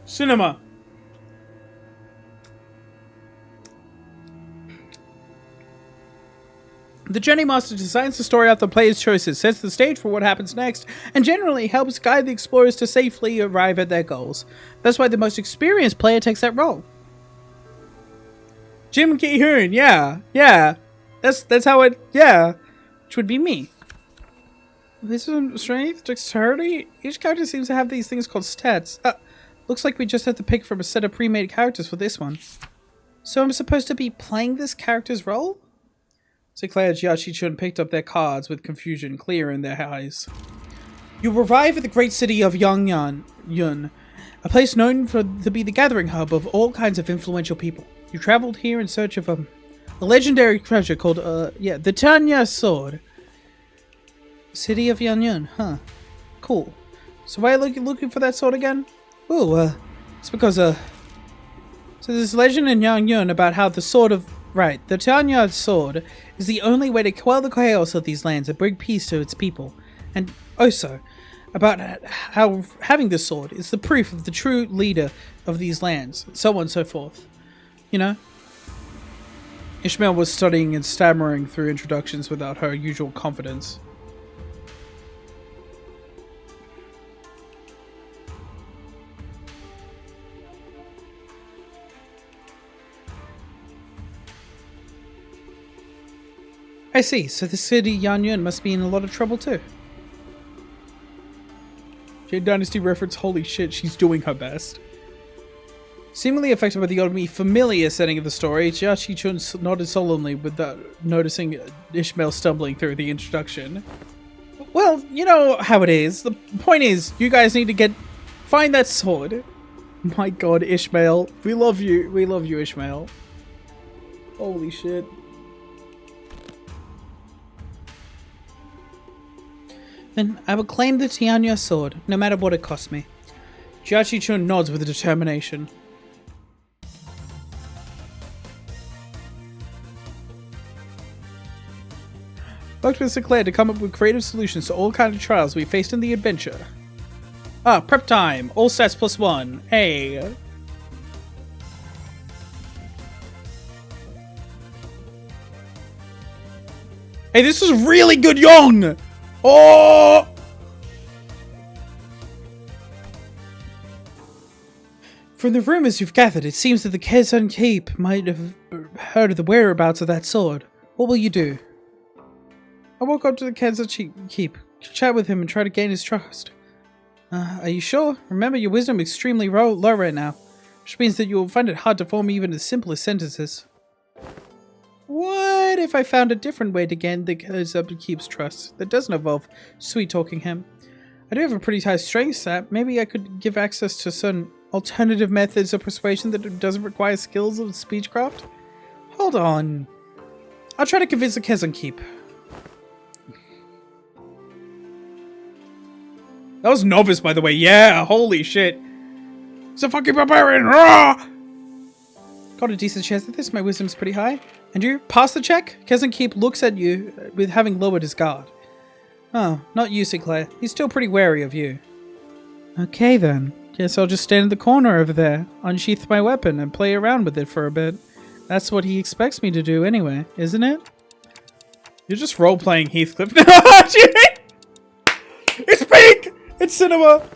Cinema. The Journey Master designs the story out the player's choices, sets the stage for what happens next, and generally helps guide the explorers to safely arrive at their goals. That's why the most experienced player takes that role. Jim Ki-hoon, yeah. That's how it, yeah. Which would be me. Wisdom, strength, dexterity? Each character seems to have these things called stats. Looks like we just have to pick from a set of pre-made characters for this one. So I'm supposed to be playing this character's role? Declared Jiachi-chun picked up their cards with confusion clear in their eyes. You arrive at the great city of Yun, a place known to be the gathering hub of all kinds of influential people. You traveled here in search of a legendary treasure called, the Tanya Sword. City of Yun, huh. Cool. So why are you looking for that sword again? Ooh, it's because, so there's legend in Yun about how the sword of... Right, the Tanya sword is the only way to quell the chaos of these lands and bring peace to its people. And also, about how having this sword is the proof of the true leader of these lands, so on and so forth. You know? Ishmael was studying and stammering through introductions without her usual confidence. I see, so the city Yun must be in a lot of trouble too. Jade Dynasty reference, holy shit, she's doing her best. Seemingly affected by the oddly familiar setting of the story, Jiachi-chun nodded solemnly without noticing Ishmael stumbling through the introduction. Well, you know how it is. The point is, you guys need to find that sword. My god, Ishmael. We love you. We love you, Ishmael. Holy shit. Then I will claim the Tianya sword, no matter what it costs me. Jiachi-chun nods with determination. Worked with Sinclair to come up with creative solutions to all kinds of trials we faced in the adventure. Prep time! All stats +1. Hey! Hey, this is really good Young! Oh! From the rumors you've gathered, it seems that the Kezan Keep might have heard of the whereabouts of that sword. What will you do? I walk up to the Kezan Keep, chat with him and try to gain his trust. Are you sure? Remember, your wisdom is extremely low right now, which means that you will find it hard to form even the simplest sentences. What if I found a different way to gain the Kezan Keep's trust that doesn't involve sweet-talking him? I do have a pretty high strength stat. Maybe I could give access to certain alternative methods of persuasion that doesn't require skills of speechcraft? Hold on. I'll try to convince the Kezan Keep. That was novice, by the way. Yeah, holy shit. It's a fucking barbarian. Rah! Got a decent chance at this. My wisdom's pretty high. And you? Pass the check? Kezan Keep looks at you with having lowered his guard. Oh, not you, Sinclair. He's still pretty wary of you. Okay then. Guess I'll just stand in the corner over there, unsheath my weapon, and play around with it for a bit. That's what he expects me to do anyway, isn't it? You're just role-playing Heathcliff. It's pink! It's cinema!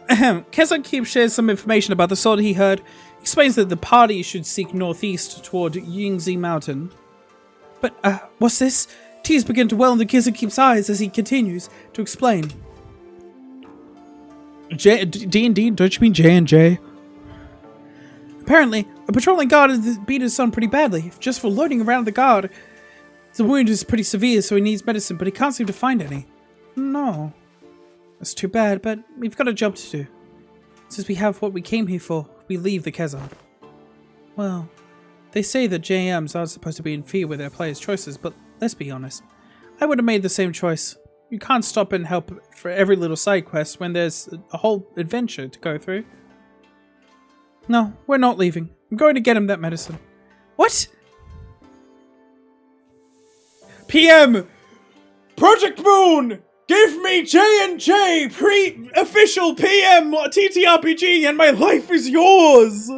Kezan Keep shares some information about the sword he heard. He explains that the party should seek northeast toward Yingzi Mountain. But, what's this? Tears begin to well in the Kezan Keep's eyes as he continues to explain. D&D? Don't you mean J&J? Apparently, a patrolling guard has beat his son pretty badly. Just for loitering around the guard. The wound is pretty severe, so he needs medicine, but he can't seem to find any. No. That's too bad, but we've got a job to do. Since we have what we came here for, we leave the Kezan. Well, they say that JMs aren't supposed to be in fear with their players' choices, but let's be honest. I would have made the same choice. You can't stop and help for every little side quest when there's a whole adventure to go through. No, we're not leaving. I'm going to get him that medicine. What? PM! Project Moon! Give me J&J pre-official PM TTRPG and my life is yours!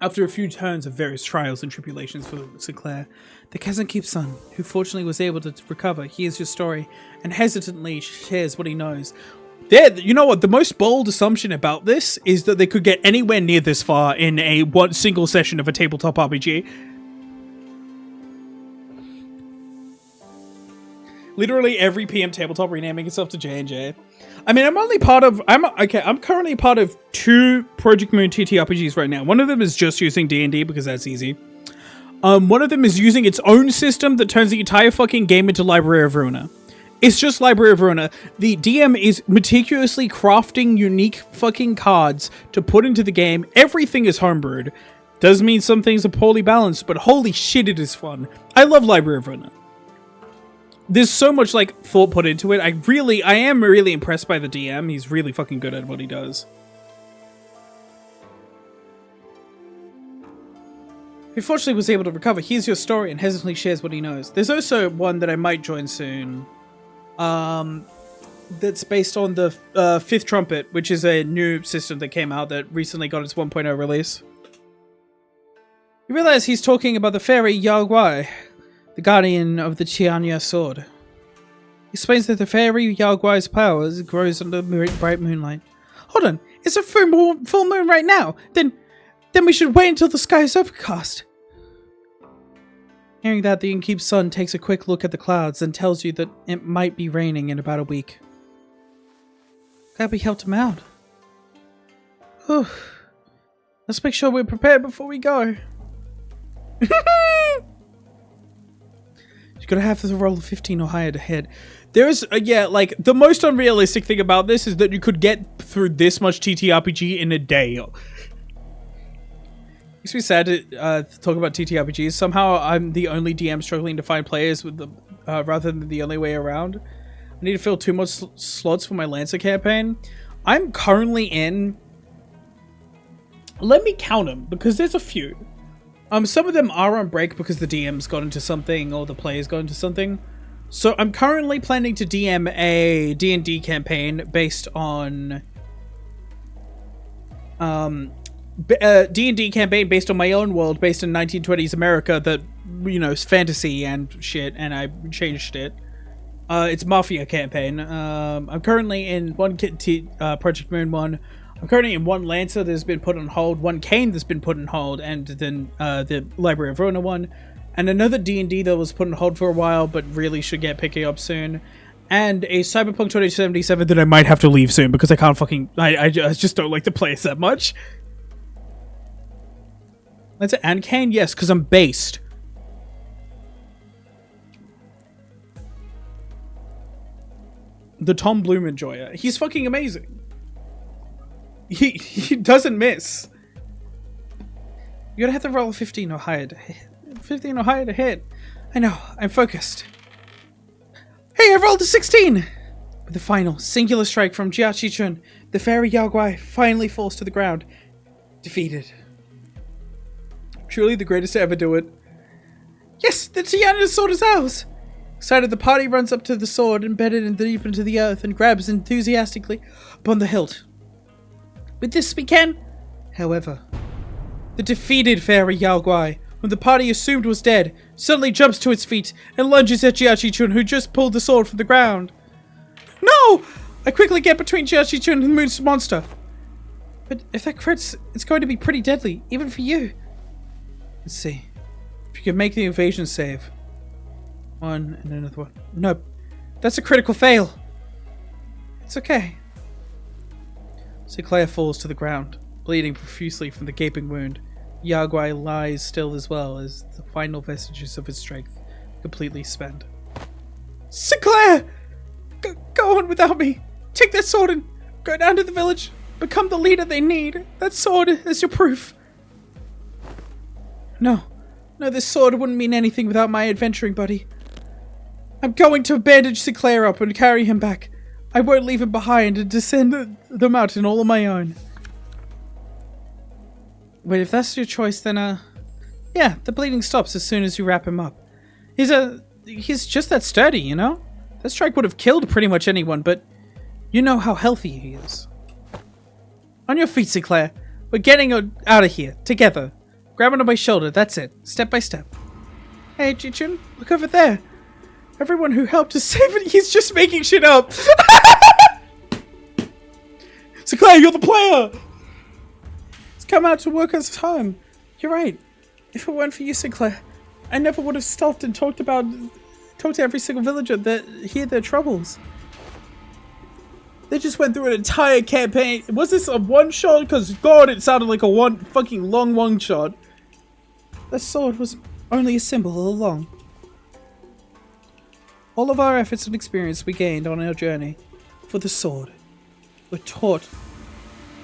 After a few turns of various trials and tribulations for Sinclair, the Kezan Keep's son, who fortunately was able to recover, hears your story and hesitantly shares what he knows. You know what? The most bold assumption about this is that they could get anywhere near this far in a one single session of a tabletop RPG. Literally every PM tabletop renaming itself to J&J. I mean, I'm currently part of 2 Project Moon TTRPGs right now. One of them is just using D&D because that's easy. One of them is using its own system that turns the entire fucking game into Library of Ruina. It's just Library of Ruina. The DM is meticulously crafting unique fucking cards to put into the game. Everything is homebrewed. Does mean some things are poorly balanced, but holy shit, it is fun. I love Library of Ruina. There's so much, like, thought put into it. I am really impressed by the DM. He's really fucking good at what he does. He fortunately was able to recover. Hears your story and hesitantly shares what he knows. There's also one that I might join soon. That's based on the 5th Trumpet, which is a new system that came out that recently got its 1.0 release. You realize he's talking about the fairy WOWIE, the guardian of the Chianya sword. He explains that the fairy WOWIE's powers grows under bright moonlight. Hold on, it's a full moon right now. Then we should wait until the sky is overcast. Hearing that, the innkeep's son takes a quick look at the clouds and tells you that it might be raining in about a week. Glad we helped him out. Whew. Let's make sure we're prepared before we go. You're gonna have to roll a 15 or higher to hit. There's, like, the most unrealistic thing about this is that you could get through this much TTRPG in a day. Makes me sad to talk about TTRPGs. Somehow I'm the only DM struggling to find players with them, rather than the only way around. I need to fill 2 more slots for my Lancer campaign. I'm currently in... Let me count them, because there's a few. Some of them are on break because the DM's got into something or the player's got into something. So I'm currently planning to DM a D&D campaign based on... D&D campaign based on my own world, based in 1920s America that, you know, is fantasy and shit, and I changed it. It's Mafia campaign. I'm currently in one Project Moon one. I'm currently in one Lancer that's been put on hold, one Kane that's been put on hold, and then the Library of Ruina one, and another D&D that was put on hold for a while, but really should get picking up soon. And a Cyberpunk 2077 that I might have to leave soon because I can't fucking... I just don't like the place that much. That's it. And Kane, yes, because I'm based. The Tom Bloom enjoyer. He's fucking amazing. he doesn't miss. You're gonna have to roll a 15 or higher to hit. 15 or higher to hit. I know, I'm focused. Hey, I rolled a 16! With the final, singular strike from Jiachi-chun, the fairy Yao Guai finally falls to the ground, defeated. Truly the greatest to ever do it. Yes, the Tiana sword is ours! Excited, the party runs up to the sword, embedded in deep into the earth, and grabs enthusiastically upon the hilt. With this we can... However, the defeated fairy Yao Guai, whom the party assumed was dead, suddenly jumps to its feet and lunges at Jiachi-chun, who just pulled the sword from the ground. No! I quickly get between Jiachi-chun and the moon's monster. But if that crits, it's going to be pretty deadly, even for you. Let's see. If you can make the evasion save. One and another one. Nope. That's a critical fail. It's okay. Sinclair falls to the ground, bleeding profusely from the gaping wound. Yao Guai lies still as well as the final vestiges of his strength completely spent. Sinclair! Go on without me. Take that sword and go down to the village. Become the leader they need. That sword is your proof. No, this sword wouldn't mean anything without my adventuring buddy. I'm going to bandage Sinclair up and carry him back. I won't leave him behind and descend the mountain all on my own. Wait, if that's your choice, then, yeah, the bleeding stops as soon as you wrap him up. He's just that sturdy, you know? That strike would have killed pretty much anyone, but you know how healthy he is. On your feet, Sinclair. We're getting out of here, together. Grab onto my shoulder, that's it. Step by step. Hey, Jichun, look over there. Everyone who helped us save it, he's just making shit up. Sinclair, you're the player! He's come out to work us home. You're right. If it weren't for you, Sinclair, I never would have stopped and talked to every single villager that hear their troubles. They just went through an entire campaign. Was this a one-shot? Because, God, it sounded like a fucking long one-shot. The sword was only a symbol all along. All of our efforts and experience we gained on our journey for the sword were taught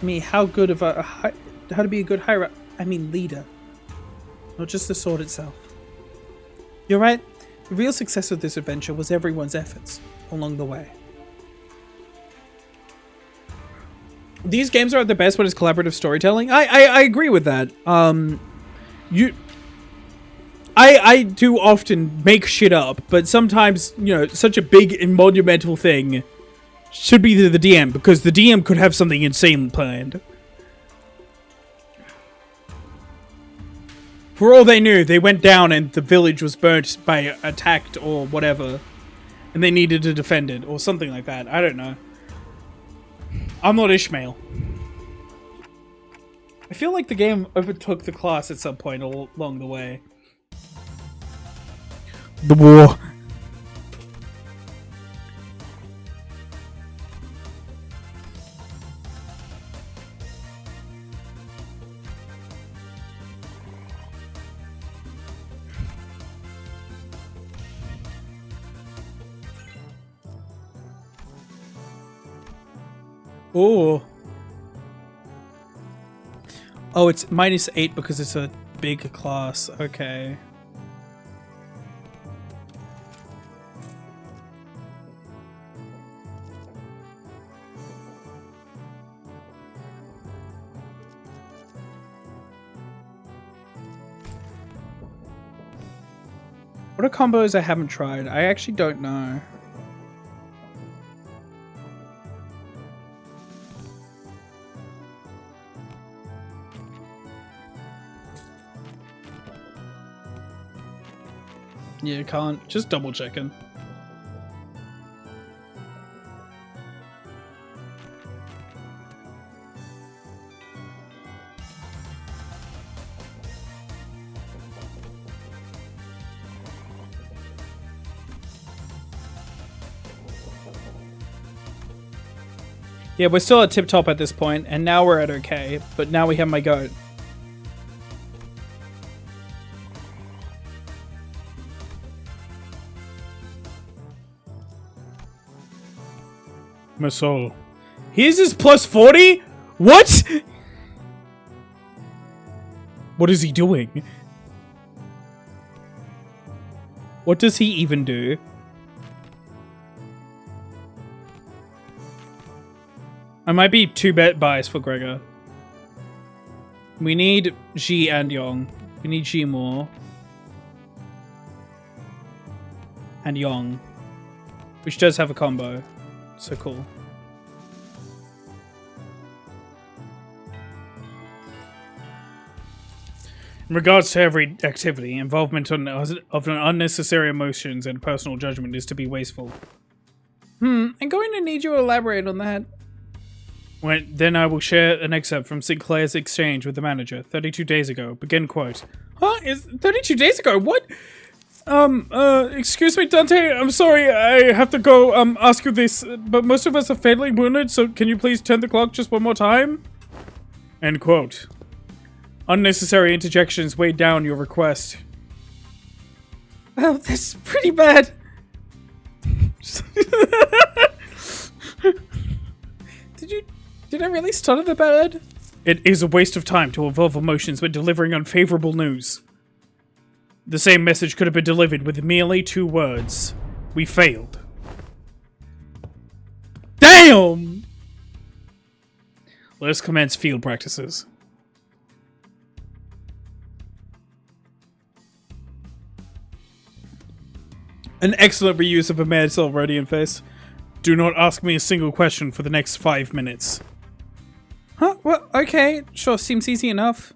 me how to be a good leader. Not just the sword itself. You're right. The real success of this adventure was everyone's efforts along the way. These games are at their best when it's collaborative storytelling. I agree with that. I do often make shit up, but sometimes, you know, such a big and monumental thing should be the DM, because the DM could have something insane planned. For all they knew, they went down and the village was burnt by attacked or whatever, and they needed to defend it, or something like that. I don't know. I'm not Ishmael. I feel like the game overtook the class at some point along the way. The war. Oh. Oh, it's -8 because it's a big class. Okay. What are combos I haven't tried? I actually don't know. Yeah, can't. Just double checking. Yeah, we're still at tip top at this point, and now we're at okay, but now we have my goat. My soul. His is +40? What? What is he doing? What does he even do? I might be too biased for Gregor. We need Ji and Yong. We need Ji more. And Yong. Which does have a combo. So cool. In regards to every activity, involvement of unnecessary emotions and personal judgment is to be wasteful. I'm going to need you to elaborate on that. Then I will share an excerpt from Sinclair's exchange with the manager 32 days ago. Begin quote. Huh? Is 32 days ago? What? Excuse me, Dante. I'm sorry. I have to go, ask you this. But most of us are fatally wounded, so can you please turn the clock just one more time? End quote. Unnecessary interjections weighed down your request. Oh, that's pretty bad. Did I really stutter the bad? It is a waste of time to evolve emotions when delivering unfavorable news. The same message could have been delivered with merely 2 words. We failed. Damn! Let us commence field practices. An excellent reuse of a mad soul radiant face. Do not ask me a single question for the next 5 minutes. Huh? Well, okay. Sure, seems easy enough.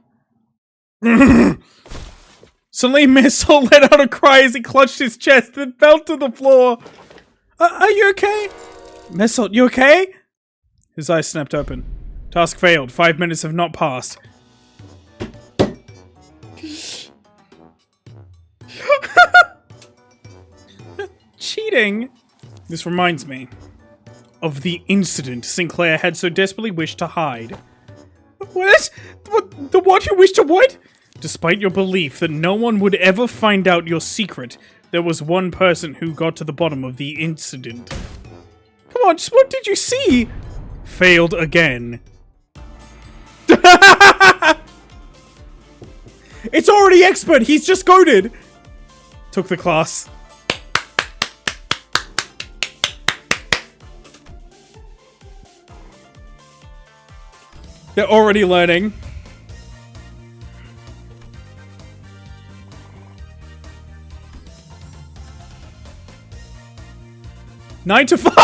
Suddenly, Missile let out a cry as he clutched his chest and fell to the floor. Are you okay? Missile, you okay? His eyes snapped open. Task failed. 5 minutes have not passed. Cheating? This reminds me of the incident Sinclair had so desperately wished to hide. What? The what you wished to what? Despite your belief that no one would ever find out your secret, there was one person who got to the bottom of the incident. Come on, just what did you see? Failed again. It's already expert, he's just goaded. Took the class. They're already learning. Nine to 5?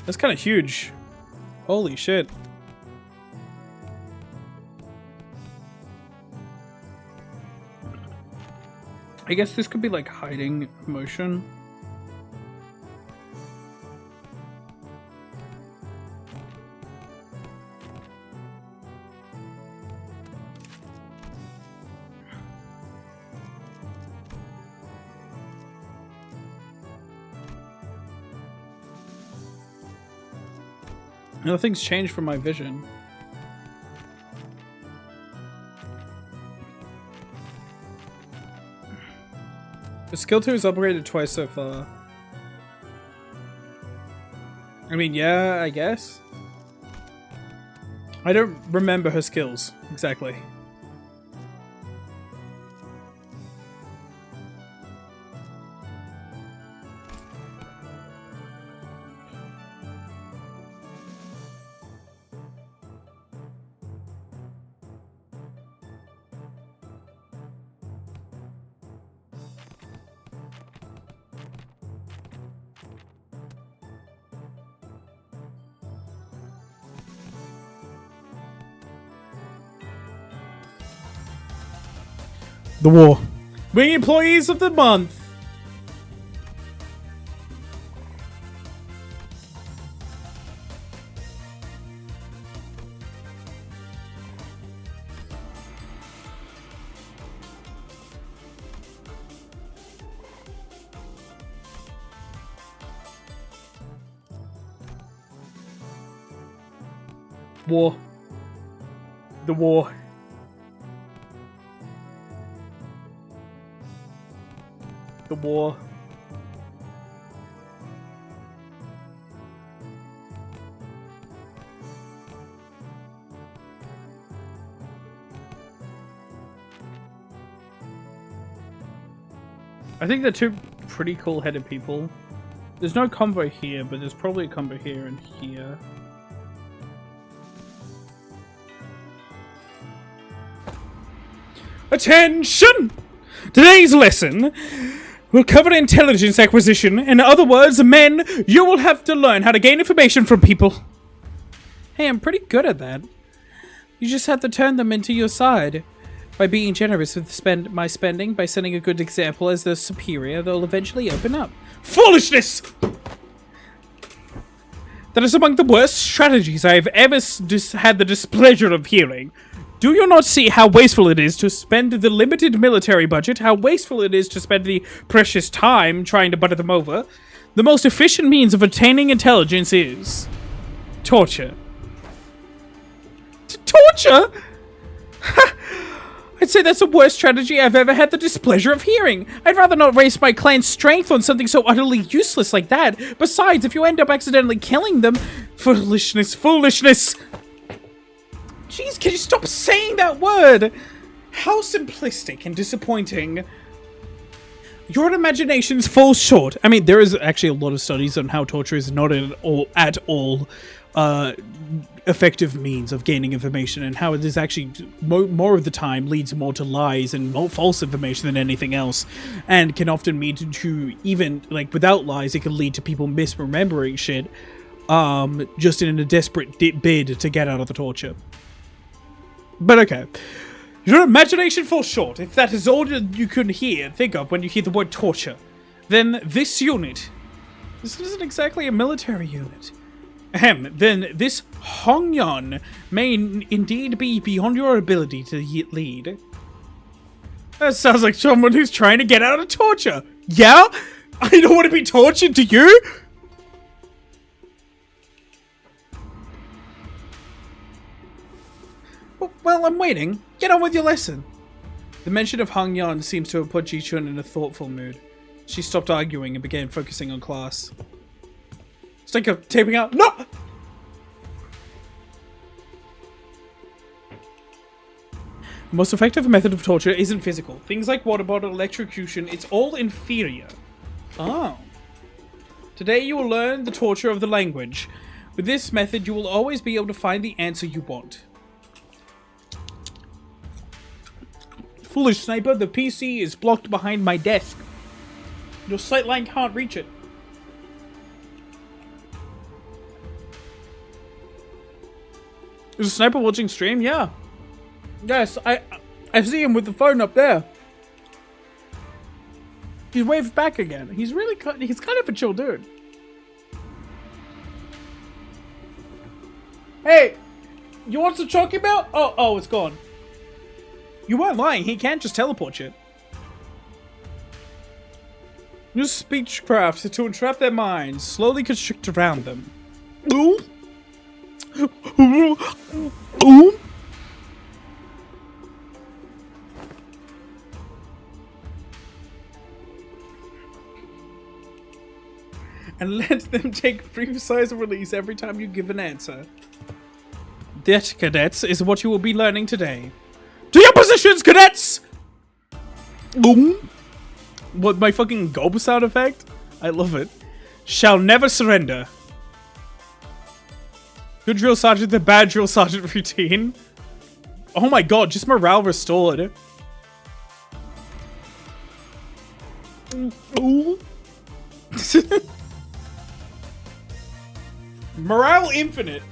That's kind of huge. Holy shit. I guess this could be like hiding emotion. Nothing's changed from my vision. The skill 2 is upgraded twice so far. I mean, yeah, I guess. I don't remember her skills exactly. The war. Wing Employees of the Month. War. The war. The war. I think they're two pretty cool-headed people. There's no combo here, but there's probably a combo here and here. Attention! Today's lesson will cover intelligence acquisition. In other words, men, you will have to learn how to gain information from people. Hey, I'm pretty good at that. You just have to turn them into your side. By being generous with my spending, by setting a good example as the superior, they'll eventually open up. Foolishness! That is among the worst strategies I have ever had the displeasure of hearing. Do you not see how wasteful it is to spend the limited military budget, how wasteful it is to spend the precious time trying to butter them over? The most efficient means of attaining intelligence is torture. Torture? I'd say that's the worst strategy I've ever had the displeasure of hearing. I'd rather not waste my clan's strength on something so utterly useless like that. Besides, if you end up accidentally killing them... Foolishness, foolishness! Jeez, can you stop saying that word? How simplistic and disappointing. Your imaginations fall short. I mean, there is actually a lot of studies on how torture is not at all effective means of gaining information, and how it is actually more of the time leads more to lies and more false information than anything else, and can often lead to, even like without lies, it can lead to people misremembering shit just in a desperate bid to get out of the torture. But okay, your imagination falls short. If that is all you can think of when you hear the word torture, then this isn't exactly a military unit. Then this Hongyon may indeed be beyond your ability to lead. That sounds like someone who's trying to get out of torture. Yeah? I don't want to be tortured, do you? Well, I'm waiting. Get on with your lesson. The mention of Hongyon seems to have put Ji-chun in a thoughtful mood. She stopped arguing and began focusing on class. It's like a taping out. No! The most effective method of torture isn't physical. Things like water bottle, electrocution, it's all inferior. Oh. Today you will learn the torture of the language. With this method, you will always be able to find the answer you want. Foolish sniper, the PC is blocked behind my desk. Your sight line can't reach it. Is a sniper watching stream? Yeah. Yes, I see him with the phone up there. He's waved back again. He's kind of a chill dude. Hey, you want some Chocky Belt? Oh, it's gone. You weren't lying. He can't just teleport you. Use speechcraft to entrap their minds. Slowly constrict around them. Ooh. Ooh. And let them take brief size of release every time you give an answer. That, cadets, is what you will be learning today. To your positions, cadets! Boom. What, my fucking gob sound effect? I love it. Shall never surrender. Good drill sergeant, the bad drill sergeant routine. Oh my god, just morale restored. Ooh. Morale infinite.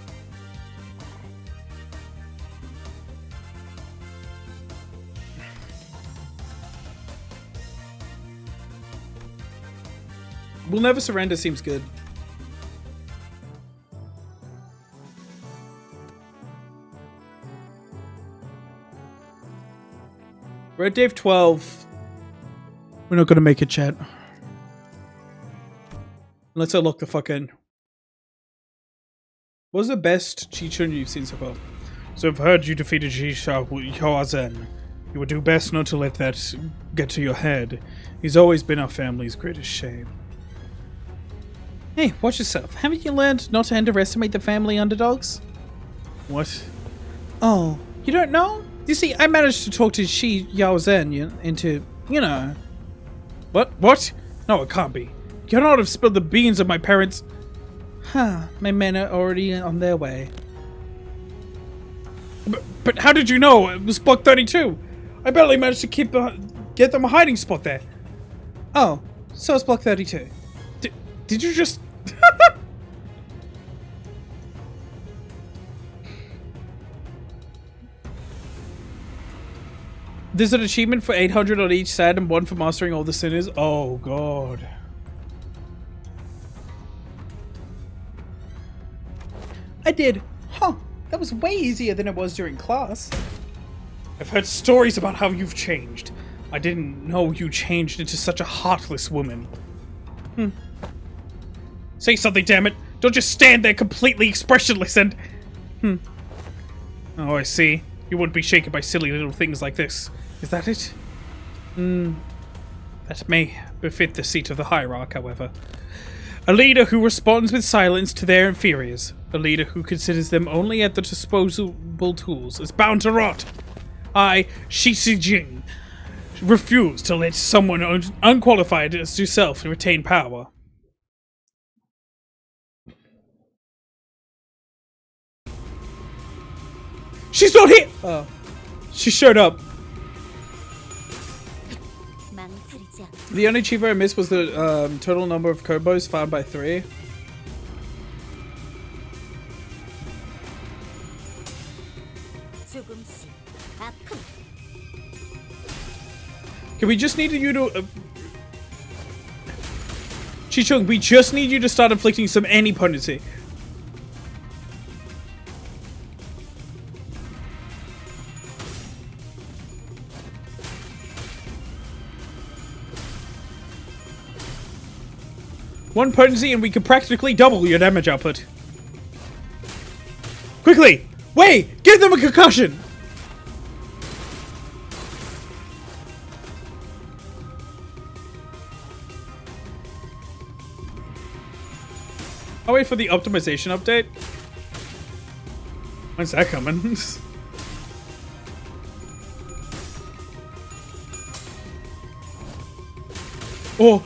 We'll never surrender seems good. We're at Dave 12. We're not gonna make it, chat. Let's lock the fuck in. What was the best Chi-Chun you've seen so far? So I've heard you defeated Yaozen. You would do best not to let that get to your head. He's always been our family's greatest shame. Hey, watch yourself. Haven't you learned not to underestimate the family underdogs? What? Oh, you don't know? You see, I managed to talk to Shi Yaozen into, you know... What? No, it can't be. You cannot have spilled the beans of my parents. Huh, my men are already on their way. But how did you know it was Block 32? I barely managed to get them a hiding spot there. Oh, so it's Block 32. Did you just... There's an achievement for 800 on each side and one for mastering all the sinners. Oh, God. I did. Huh. That was way easier than it was during class. I've heard stories about how you've changed. I didn't know you changed into such a heartless woman. Say something, damn it! Don't just stand there completely expressionless and... Oh, I see. You wouldn't be shaken by silly little things like this. Is that it? That may befit the seat of the hierarch, however. A leader who responds with silence to their inferiors. A leader who considers them only at the disposable tools is bound to rot. I, Shi Jing, refuse to let someone unqualified as yourself retain power. She's not here! Oh. She showed up. The only achievement I missed was the total number of Kobos found by 3. Okay, we just need you to... Chi-Chung, we just need you to start inflicting some any-potency. One potency and we can practically double your damage output. Quickly! Wait! Give them a concussion! I'll wait for the optimization update. When's that coming? Oh!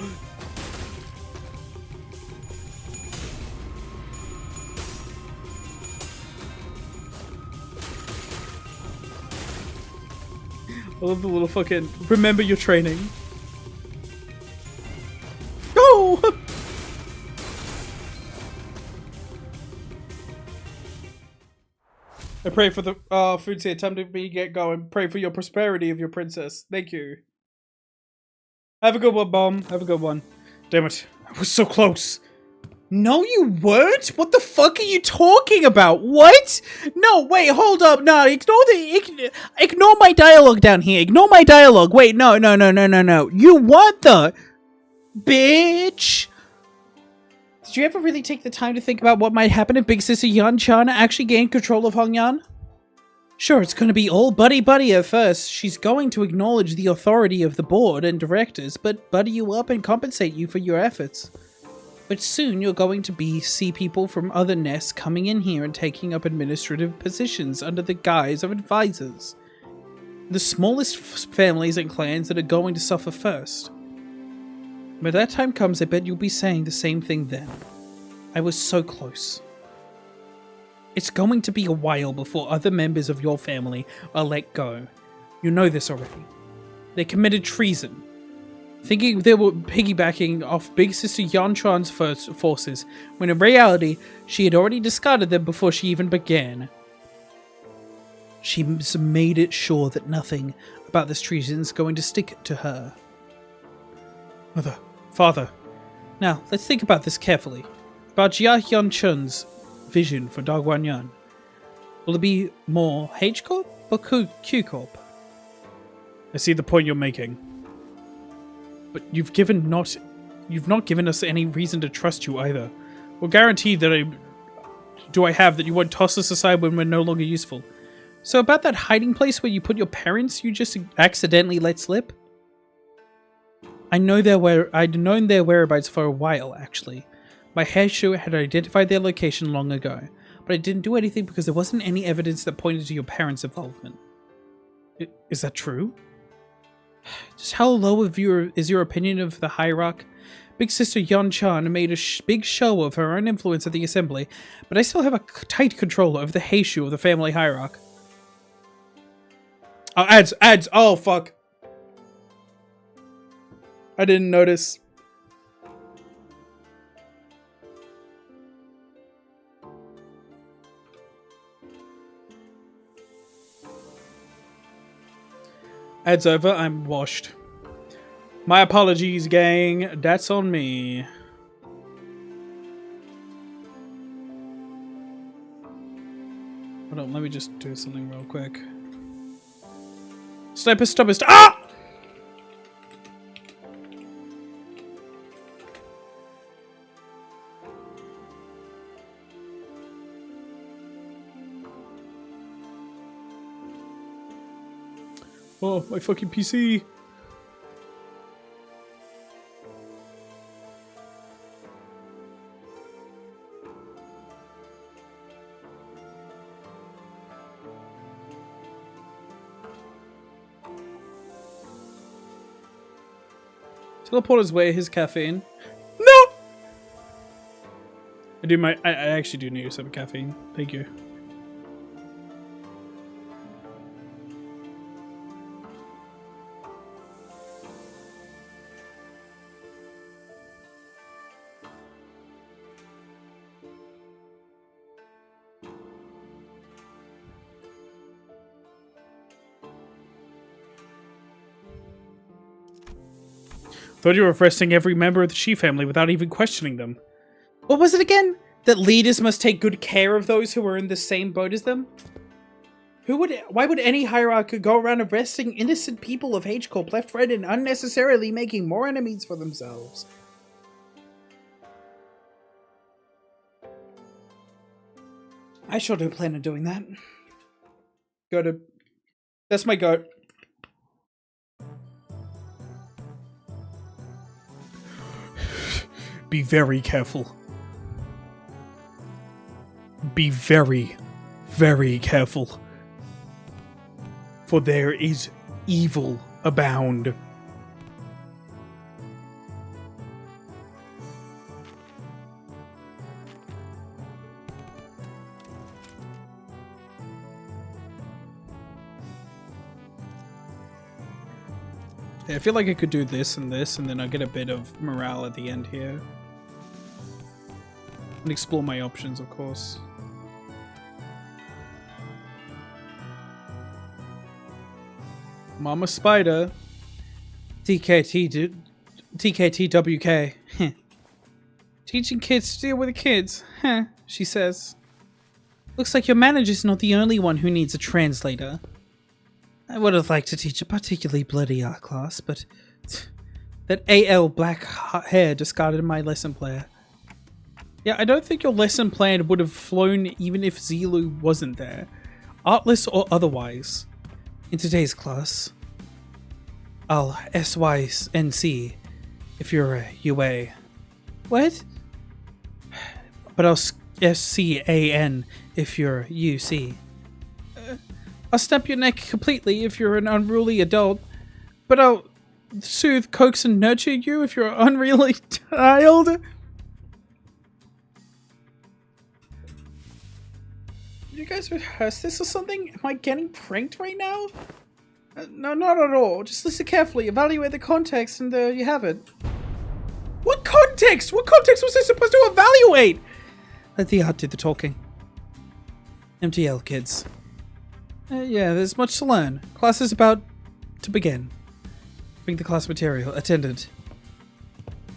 I love the little fucking remember your training. Go! I pray for the food's here. Time to be get going. Pray for your prosperity of your princess. Thank you. Have a good one, Bomb. Have a good one. Damn it. I was so close. No, you weren't? What the fuck are you talking about? What? No, wait, hold up. No, ignore my dialogue down here. Ignore my dialogue. Wait, no. You weren't the bitch. Did you ever really take the time to think about what might happen if Big Sister Yan-chan actually gained control of Hongyan? Sure, it's gonna be all buddy-buddy at first. She's going to acknowledge the authority of the board and directors, but buddy you up and compensate you for your efforts. But soon you're going to see people from other nests coming in here and taking up administrative positions under the guise of advisors. The smallest families and clans that are going to suffer first. When that time comes, I bet you'll be saying the same thing then. I was so close. It's going to be a while before other members of your family are let go. You know this already. They committed treason. Thinking they were piggybacking off Big Sister Yan-chan's forces, when in reality, she had already discarded them before she even began. She made it sure that nothing about this treason is going to stick to her. Mother, father. Now, let's think about this carefully. About Jia Yan-chun's vision for Dagwanyan. Will it be more H-Corp or Q-Corp? I see the point you're making. But you've not given us any reason to trust you either. Or guarantee that do I have that you won't toss us aside when we're no longer useful? So about that hiding place where you put your parents you just accidentally let slip? I'd known their whereabouts for a while, actually. My hairshoe had identified their location long ago, but I didn't do anything because there wasn't any evidence that pointed to your parents' involvement. Is that true? Just how low is your opinion of the hierarch? Big Sister Yon Chan made a big show of her own influence at the assembly, but I still have a tight control over the hairshoe of the family hierarch. Oh, ads! Oh, fuck. I didn't notice. Ads over, I'm washed. My apologies, gang. That's on me. Hold on, let me just do something real quick. Sniper, ah! Oh, my fucking PC. Teleporter's where his caffeine. No! I actually do need some caffeine. Thank you. Thought you were arresting every member of the Shi family without even questioning them. What was it again? That leaders must take good care of those who are in the same boat as them? Why would any hierarch go around arresting innocent people of H Corp left, right, and unnecessarily making more enemies for themselves? I sure don't plan on doing that. That's my goat. Be very careful. Be very, very careful. For there is evil abound. Yeah, I feel like I could do this, and then I'll get a bit of morale at the end here. And explore my options, of course. Mama Spider. TKTWK. Teaching kids to deal with the kids. She says. Looks like your manager's not the only one who needs a translator. I would have liked to teach a particularly bloody art class, but that AL black hair discarded my lesson plan. Yeah, I don't think your lesson plan would have flown even if Zilu wasn't there. Artless or otherwise. In today's class, I'll SYNC if you're a UA. What? But I'll SCAN if you're UC. I'll snap your neck completely if you're an unruly adult, but I'll soothe, coax, and nurture you if you're an unruly child. You guys rehearse this or something? Am I getting pranked right now? No, not at all. Just listen carefully, evaluate the context, and there you have it. What context? What context was I supposed to evaluate? Let the art do the talking. MTL, kids. Yeah, there's much to learn. Class is about to begin. Bring the class material. Attendant.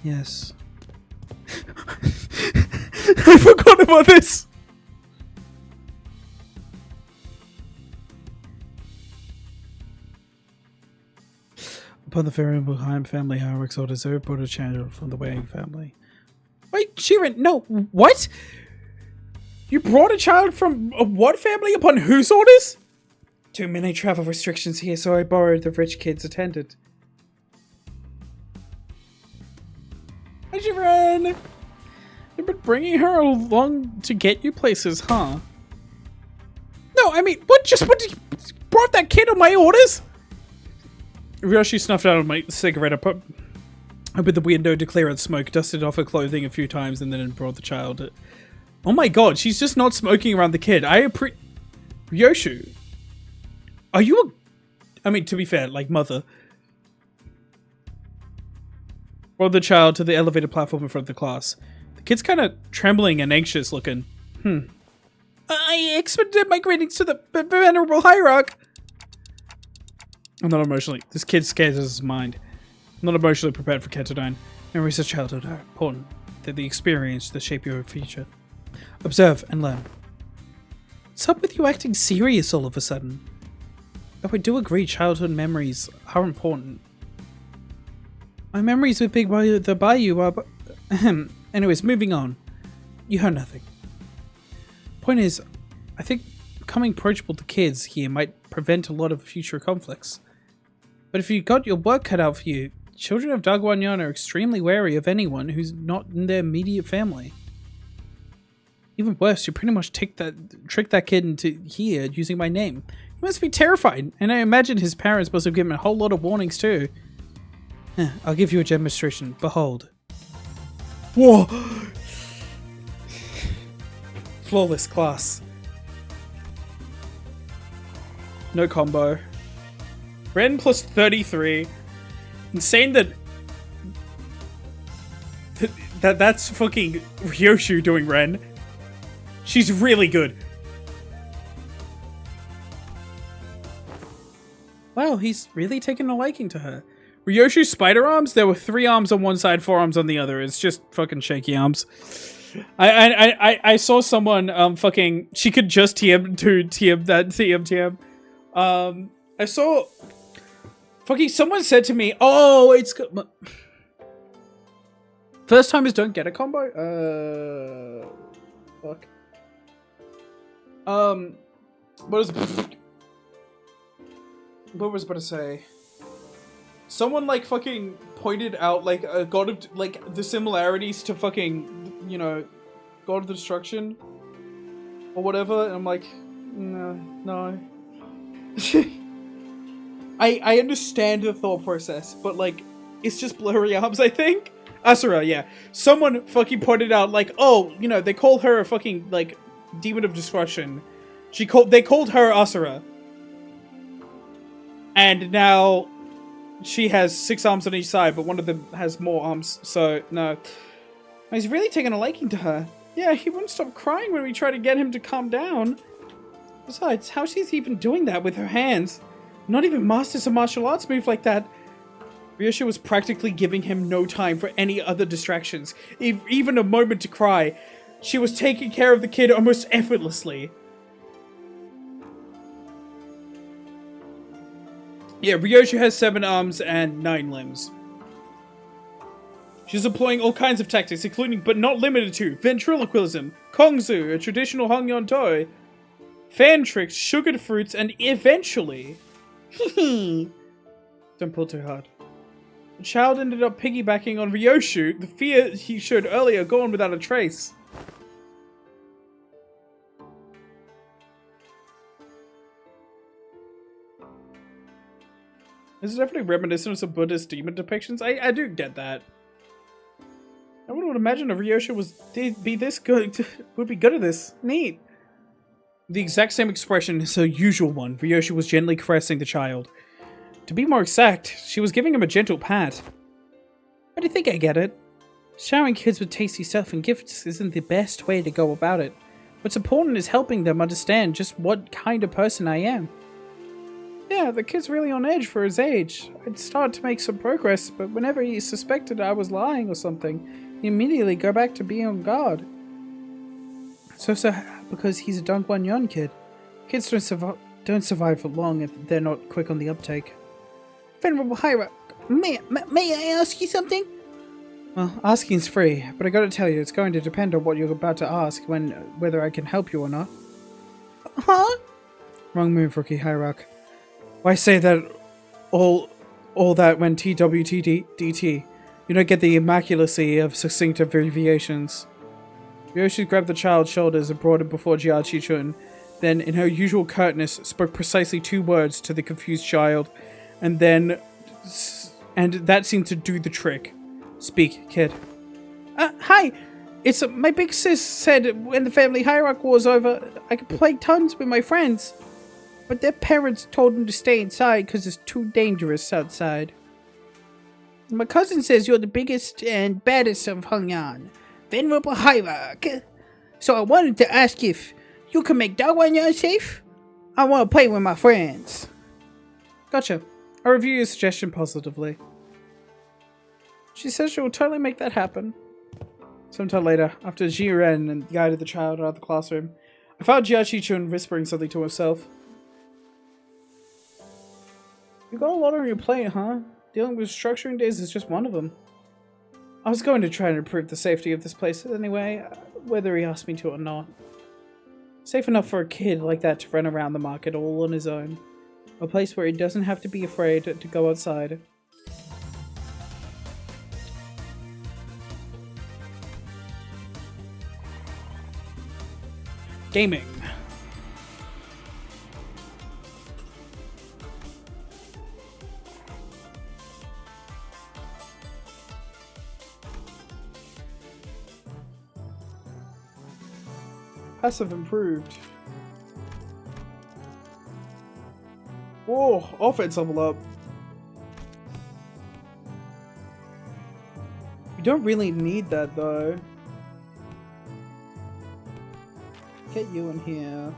Yes. I forgot about this! Upon the variable family hierarchs orders, every brother channel from the Wang family. Wait, Sheeran, no, what? You brought a child from a what family upon whose orders? Too many travel restrictions here, so I borrowed the rich kid's attendant. How'd you run? You've been bringing her along to get you places, huh? No, I mean, what did you brought that kid on my orders? Ryoshi snuffed out my cigarette, opened the window to clear out smoke, dusted off her clothing a few times, and then brought the child. Oh my god, she's just not smoking around the kid. Ryoshu, are you I mean, to be fair, like, mother. Brought the child to the elevated platform in front of the class. The kid's kind of trembling and anxious looking. I expected my greetings to the venerable hierarch. I'm not emotionally. This kid scares his mind. I'm not emotionally prepared for Ketodine. Memories of childhood are important. They're the experience that shape your future. Observe and learn. What's up with you acting serious all of a sudden? Though I do agree childhood memories are important. My memories with Big Bayou the Bayou are... Anyways, moving on. You heard nothing. Point is, I think becoming approachable to kids here might prevent a lot of future conflicts. But if you got your work cut out for you, children of Dagwanyan are extremely wary of anyone who's not in their immediate family. Even worse, you pretty much tricked that kid into here using my name. He must be terrified, and I imagine his parents must have given him a whole lot of warnings too. I'll give you a demonstration. Behold. Whoa! Flawless class. No combo. Ren plus 33. Insane that's fucking Ryoshu doing Ren. She's really good. Wow, he's really taken a liking to her. Ryoshu's spider arms, there were 3 arms on one side, 4 arms on the other. It's just fucking shaky arms. I saw someone fucking, she could just TM to TM. I saw fucking someone said to me, oh, it's good. First timers don't get a combo. Fuck. What was I about to say? Someone like fucking pointed out like a god of like the similarities to fucking, you know, God of Destruction or whatever, and I'm like, no. I understand the thought process, but like it's just blurry arms, I think. Asura, yeah. Someone fucking pointed out like, oh, you know, they call her a fucking like demon of destruction. They called her Asura. And now she has 6 arms on each side, but one of them has more arms, so no. He's really taking a liking to her. Yeah, he wouldn't stop crying when we tried to get him to calm down. Besides, how she's even doing that with her hands? Not even masters of martial arts move like that. Ryoshu was practically giving him no time for any other distractions, even a moment to cry. She was taking care of the kid almost effortlessly. Yeah, Ryoshu has 7 arms and 9 limbs. She's employing all kinds of tactics, including, but not limited to, ventriloquism, kongzu, a traditional Hongyon toy, fan tricks, sugared fruits, and eventually... Don't pull too hard. The child ended up piggybacking on Ryoshu, the fear he showed earlier gone without a trace. This is definitely reminiscent of some Buddhist demon depictions. I do get that. I would imagine if Ryoshu would be good at this. Neat. The exact same expression is her usual one. Ryoshu was gently caressing the child. To be more exact, she was giving him a gentle pat. But I think I get it. Showering kids with tasty stuff and gifts isn't the best way to go about it. What's important is helping them understand just what kind of person I am. Yeah, the kid's really on edge for his age. I'd start to make some progress, but whenever he suspected I was lying or something, he'd immediately go back to being on guard. So because he's a Dongguan kid. Kids don't survive for long if they're not quick on the uptake. Venerable Hierarch, may I ask you something? Well, asking's free, but I gotta tell you, it's going to depend on what you're about to ask whether I can help you or not. Huh? Wrong move, Rookie Hierarch. Why say that all that when TWTDT? You don't get the immaculacy of succinct abbreviations. Ryoshi grabbed the child's shoulders and brought him before Jiachi-chun, then, in her usual curtness, spoke precisely 2 words to the confused child, and that seemed to do the trick. Speak, kid. Hi! It's my big sis said when the family hierarchy war's over, I could play tons with my friends. But their parents told them to stay inside because it's too dangerous outside. My cousin says you're the biggest and baddest of Hongyan, Venerable Hierarch. So I wanted to ask if you can make Dawanya safe? I want to play with my friends. Gotcha. I review your suggestion positively. She says she will totally make that happen. Sometime later, after Jiren guided the child out of the classroom, I found Jiachi-chun whispering something to himself. You got a lot on your plate, huh? Dealing with structuring days is just one of them. I was going to try and improve the safety of this place anyway, whether he asked me to or not. Safe enough for a kid like that to run around the market all on his own. A place where he doesn't have to be afraid to go outside. Gaming. Passive improved. Oh, offense level up. We don't really need that though. Get you in here.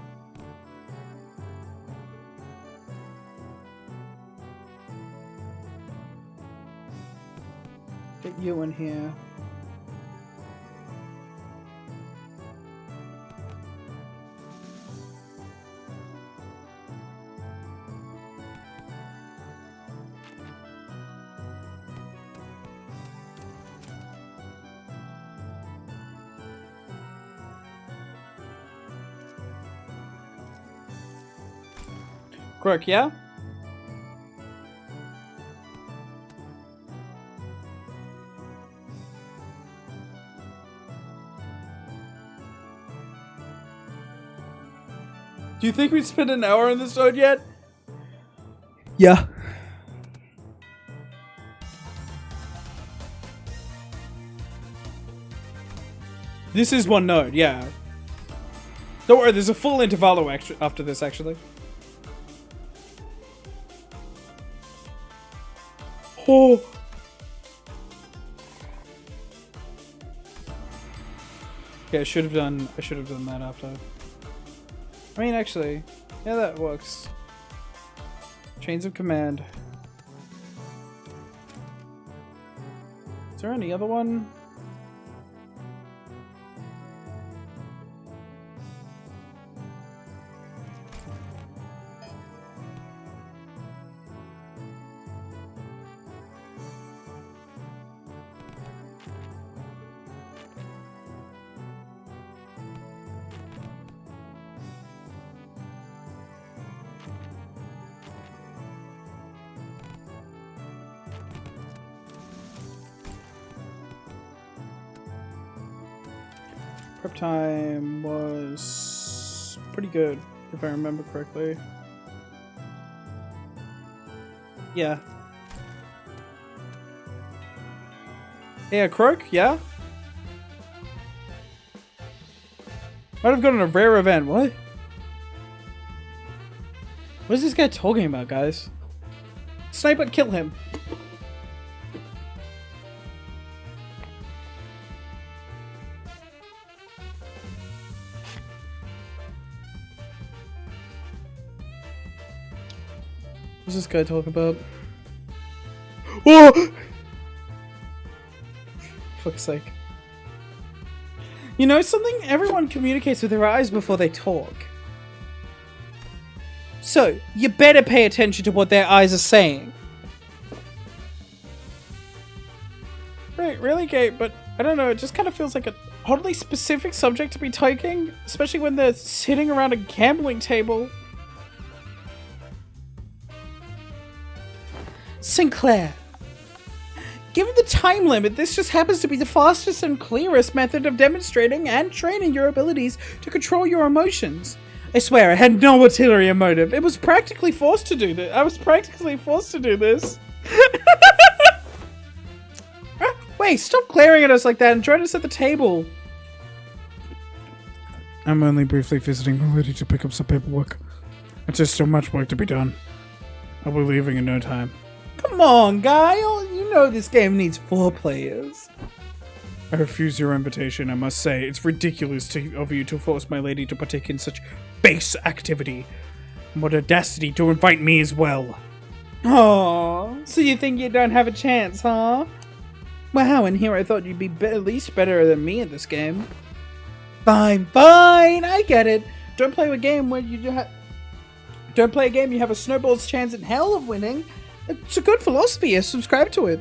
Get you in here. Crook, yeah? Do you think we'd spend an hour on this road yet? Yeah. This is one node, yeah. Don't worry, there's a full intervallo after this, actually. Oh. Okay, I should have done that after. I mean, actually, yeah, that works. Chains of command. Is there any other one? Prep time was pretty good, if I remember correctly. Yeah. Yeah, Croak, yeah? Might have gotten a rare event, what? What is this guy talking about, guys? Snipe it, kill him. What's this guy talking about? Oh! Fuck's sake. You know something? Everyone communicates with their eyes before they talk. So, you better pay attention to what their eyes are saying. Really, Kate, but I don't know, it just kind of feels like an oddly specific subject to be taking, especially when they're sitting around a gambling table. Sinclair. Given the time limit, this just happens to be the fastest and clearest method of demonstrating and training your abilities to control your emotions. I swear, I had no ulterior motive. I was practically forced to do this. Wait, stop glaring at us like that and join us at the table. I'm only briefly visiting my lady to pick up some paperwork. There's still much work to be done. I'll be leaving in no time. Come on, guy. You know this game needs 4 players. I refuse your invitation, I must say. It's ridiculous of you to force my lady to partake in such base activity. And what audacity to invite me as well. Oh, so you think you don't have a chance, huh? Wow, and here I thought you'd be at least better than me at this game. Fine, I get it. Don't play a game you have a snowball's chance in hell of winning. It's a good philosophy. I subscribe to it.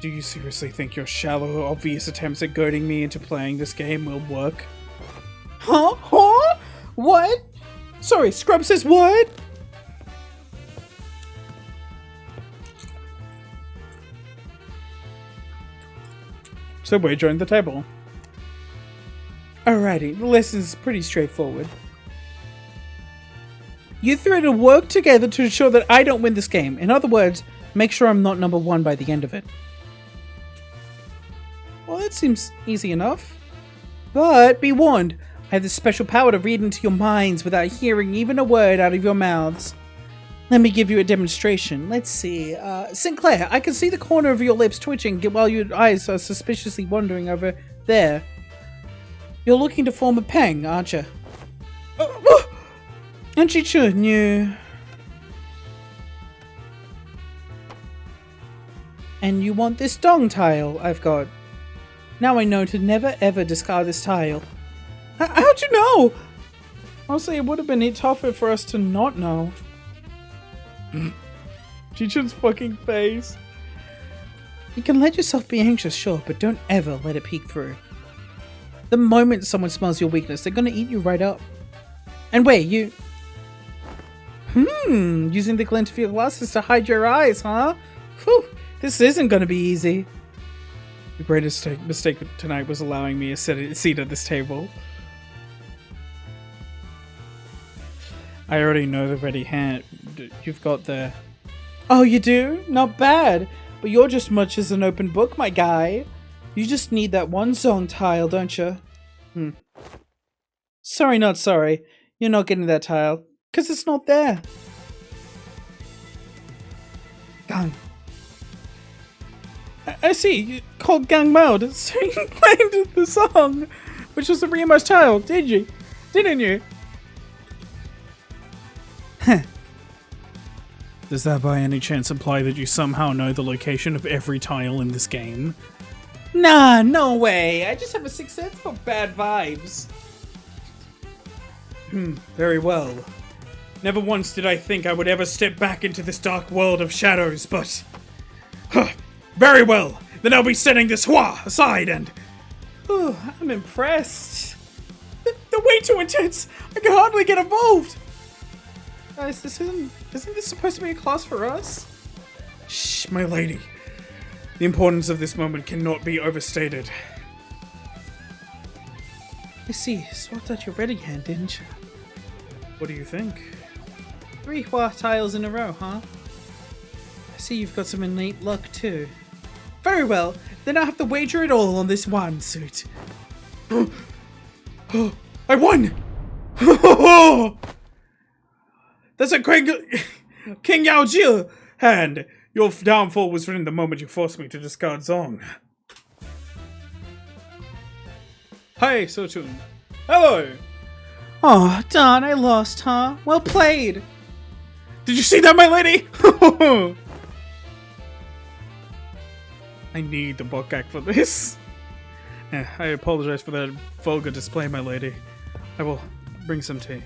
Do you seriously think your shallow, obvious attempts at goading me into playing this game will work? Huh? What? Sorry, Scrub says what? So we joined the table. Alrighty, the lesson's pretty straightforward. You three to work together to ensure that I don't win this game. In other words, make sure I'm not number 1 by the end of it. Well, that seems easy enough. But be warned, I have this special power to read into your minds without hearing even a word out of your mouths. Let me give you a demonstration. Let's see. Sinclair, I can see the corner of your lips twitching while your eyes are suspiciously wandering over there. You're looking to form a pang, aren't you? And she shouldn't you? And you want this dong tile I've got. Now I know to never ever discard this tile. How'd you know? Honestly, it would have been tougher for us to not know. Chichen's fucking face. You can let yourself be anxious, sure, but don't ever let it peek through. The moment someone smells your weakness, they're gonna eat you right up. And wait, you... using the glint of your glasses to hide your eyes, huh? Whew, this isn't gonna be easy. The greatest mistake tonight was allowing me a seat at this table. I already know the ready hand you've got there. Oh, you do? Not bad. But you're just much as an open book, my guy. You just need that one zone tile, don't you? Sorry, not sorry. You're not getting that tile. 'Cause it's not there. Gang. I see. You called Gang Mode. So you played the song. Which was the remote tile, didn't you? Does that by any chance imply that you somehow know the location of every tile in this game? Nah, no way. I just have a sixth sense for bad vibes. Very well. Never once did I think I would ever step back into this dark world of shadows, but... very well! Then I'll be setting this hua aside and... Ooh, I'm impressed. They're way too intense! I can hardly get involved! Guys, isn't this supposed to be a class for us? Shh, my lady. The importance of this moment cannot be overstated. I see. Swapped out your ready hand, didn't you? What do you think? 3 hua tiles in a row, huh? I see you've got some innate luck, too. Very well. Then I'll have to wager it all on this one suit. I won! That's a King Yao Ji hand. Your downfall was written the moment you forced me to discard Zong. Hi, Sotun. Hello! Oh, darn, I lost, huh? Well played! Did you see that, my lady? I need the Bokak for this. I apologize for that vulgar display, my lady. I will bring some tea.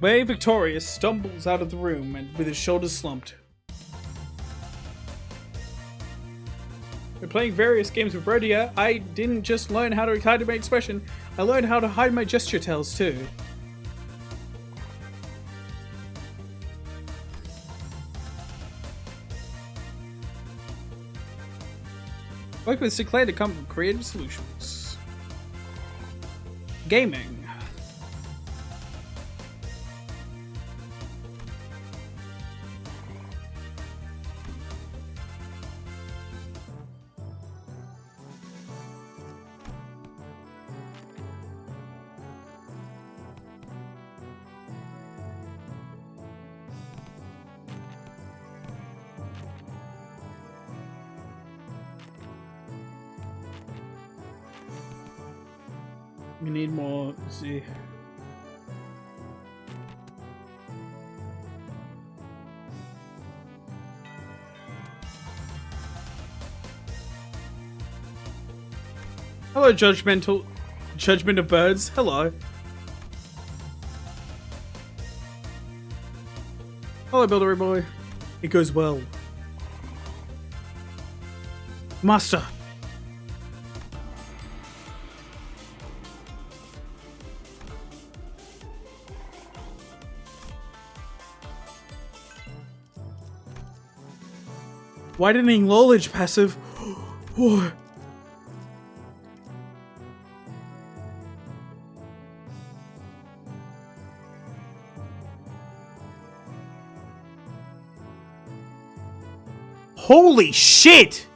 Wei, victorious, stumbles out of the room and with his shoulders slumped. When playing various games with Rodia, I didn't just learn how to hide my expression, I learned how to hide my gesture tells too. Work with Sinclair to come up with creative solutions. Gaming. We need more Z. Hello, Judgment of Birds. Hello. Hello, Buildery Boy. It goes well. Master. Widening knowledge passive. Oh. Holy shit!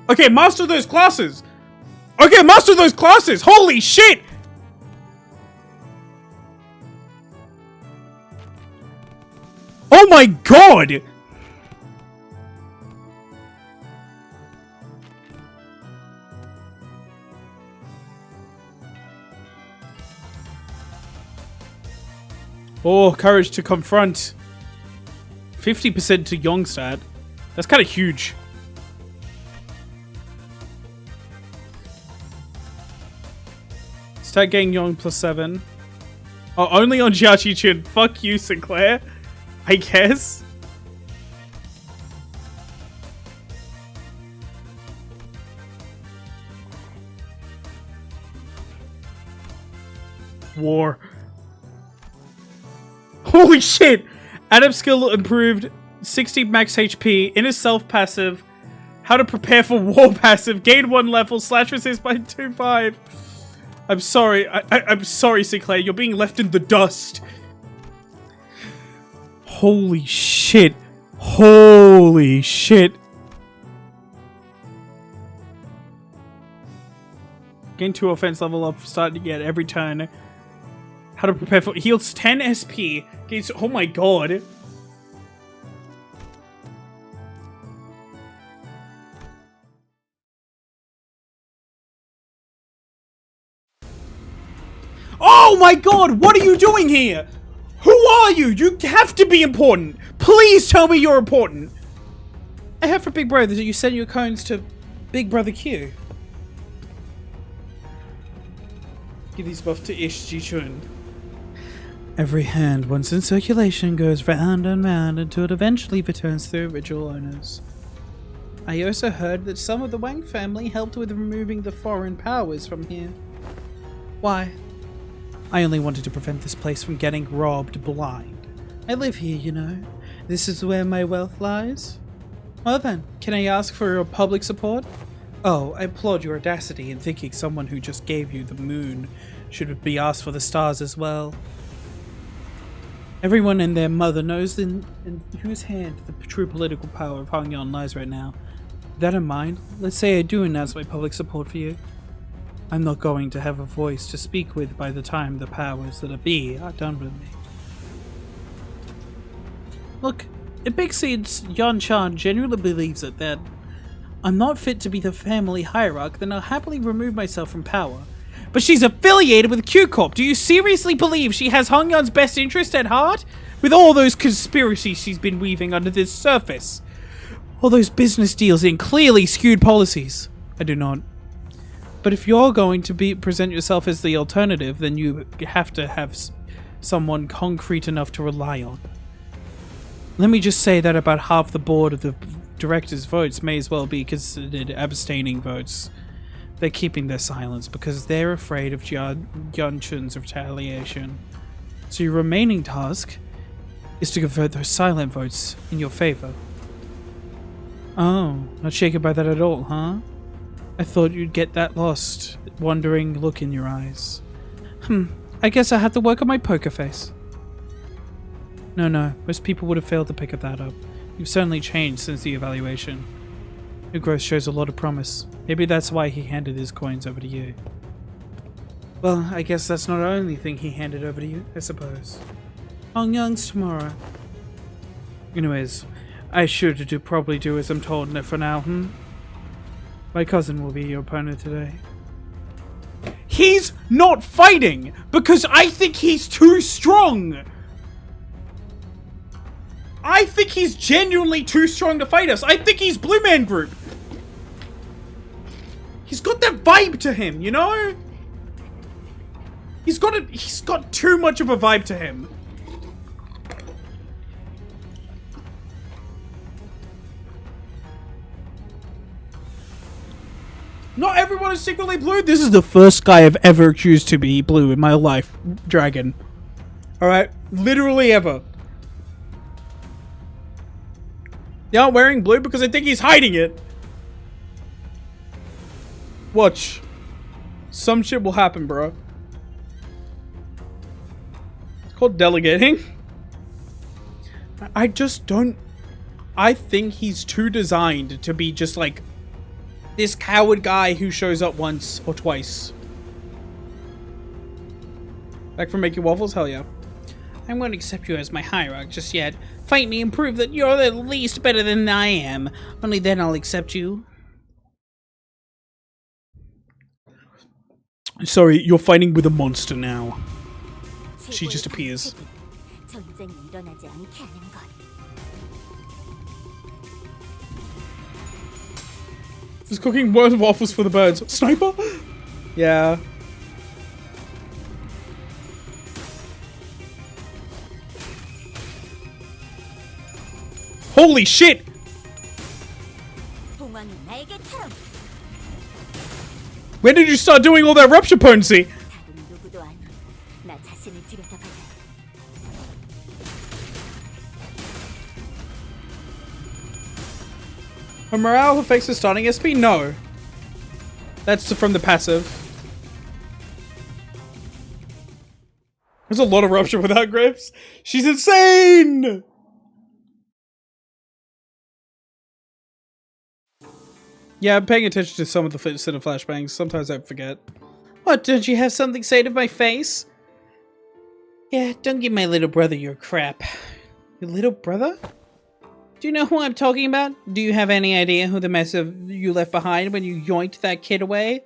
Okay, master those classes! Okay, master those classes! Holy shit! Oh my god! Oh, courage to confront. 50% to Youngstat. That's kind of huge. Start getting Yong +7. Oh, only on Jiachi Chun. Fuck you, Sinclair. I guess. War. Holy shit! Adept skill improved. 60 max HP. Inner self passive. How to prepare for war passive. Gain 1 level. Slash resist by 2/5. I'm sorry. I'm sorry, Sinclair. You're being left in the dust. Holy shit. Holy shit. Gain 2 offense level up, starting to get every turn. How to prepare for heals 10 SP. Gains, oh my god. Oh my god, what are you doing here? Who are you? You have to be important. Please tell me you're important. I heard from Big Brother that you sent your cones to Big Brother Q. Give these buff to Ish Ji-chun. Every hand, once in circulation, goes round and round until it eventually returns to the original owners. I also heard that some of the Wang family helped with removing the foreign powers from here. Why? I only wanted to prevent this place from getting robbed blind. I live here, you know. This is where my wealth lies. Well then, can I ask for your public support? Oh, I applaud your audacity in thinking someone who just gave you the moon should be asked for the stars as well. Everyone and their mother knows in whose hand the true political power of Hongyan lies right now. With that in mind, let's say I do announce my public support for you. I'm not going to have a voice to speak with by the time the powers that be are done with me. Look, it makes sense Yan Chan genuinely believes that I'm not fit to be the family hierarch, then I'll happily remove myself from power. But she's affiliated with Q Corp. Do you seriously believe she has Hongyan's best interest at heart? With all those conspiracies she's been weaving under this surface. All those business deals and clearly skewed policies. I do not. But if you're going to present yourself as the alternative, then you have to have someone concrete enough to rely on. Let me just say that about half the board of the directors' votes may as well be considered abstaining votes. They're keeping their silence because they're afraid of Yunchun's retaliation. So your remaining task is to convert those silent votes in your favor. Oh, not shaken by that at all, huh? I thought you'd get that lost, wondering look in your eyes. I guess I have to work on my poker face. No, most people would have failed to pick that up. You've certainly changed since the evaluation. Your growth shows a lot of promise. Maybe that's why he handed his coins over to you. Well, I guess that's not the only thing he handed over to you, I suppose. Hong Young's tomorrow. Anyways, I should probably do as I'm told for now, My cousin will be your opponent today. He's not fighting because I think he's too strong! I think he's genuinely too strong to fight us. I think he's Blue Man Group. He's got that vibe to him, you know? He's got too much of a vibe to him. Not everyone is secretly blue. This is the first guy I've ever accused to be blue in my life. Dragon. Alright? Literally ever. They aren't wearing blue because I think he's hiding it. Watch. Some shit will happen, bro. It's called delegating. I just don't... I think he's too designed to be just like this coward guy who shows up once or twice. Back from making waffles? Hell yeah. I won't accept you as my hierarch just yet. Fight me and prove that you're at least better than I am. Only then I'll accept you. Sorry, you're fighting with a monster now. She just appears. Just cooking more waffles for the birds. Sniper? Yeah. Holy shit! When did you start doing all that rupture potency? Her morale affects her starting SP? No. That's from the passive. There's a lot of rupture without grips. She's insane! Yeah, I'm paying attention to some of the cinema flashbangs. Sometimes I forget. What, don't you have something to say to my face? Yeah, don't give my little brother your crap. Your little brother? Do you know who I'm talking about? Do you have any idea who the mess of you left behind when you yoinked that kid away?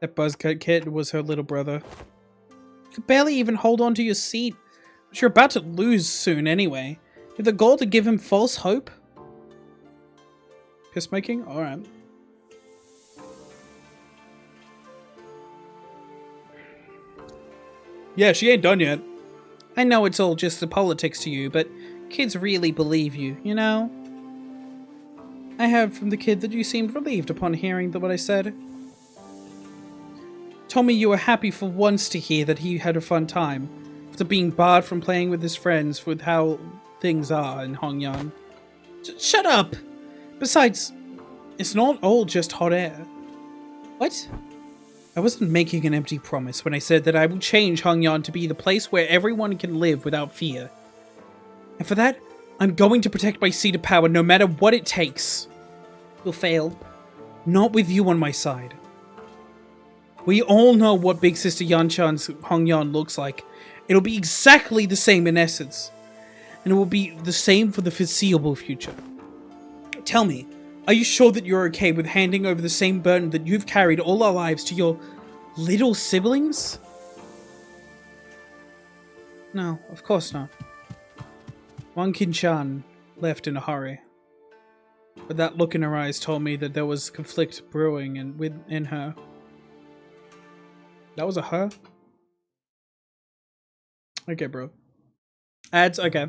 That buzzcut kid was her little brother. You could barely even hold on to your seat. But you're about to lose soon anyway. You have the goal to give him false hope? Piss making? Alright. Yeah, she ain't done yet. I know it's all just the politics to you, but kids really believe you, you know? I heard from the kid that you seemed relieved upon hearing what I said. Told me you were happy for once to hear that he had a fun time, after being barred from playing with his friends with how things are in Hongyan. Shut up! Besides, it's not all just hot air. What? I wasn't making an empty promise when I said that I will change Hongyan to be the place where everyone can live without fear. And for that, I'm going to protect my seat of power no matter what it takes. You'll fail. Not with you on my side. We all know what Big Sister Yanchan's Hongyan looks like. It'll be exactly the same in essence. And it will be the same for the foreseeable future. Tell me, are you sure that you're okay with handing over the same burden that you've carried all our lives to your little siblings? No, of course not. Wang Qinchan left in a hurry. But that look in her eyes told me that there was conflict brewing in her. That was a her? Okay, bro. Ads? Okay.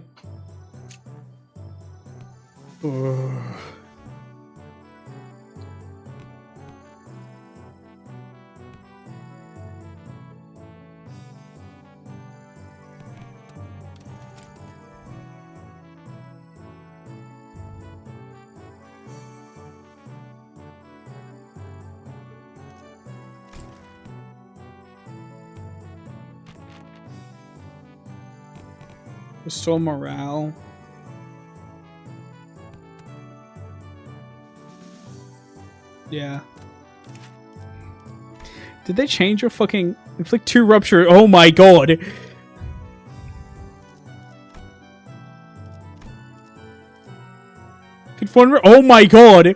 Restore morale. Yeah. Did they change your fucking inflict 2 rupture? Oh my god. Oh my god.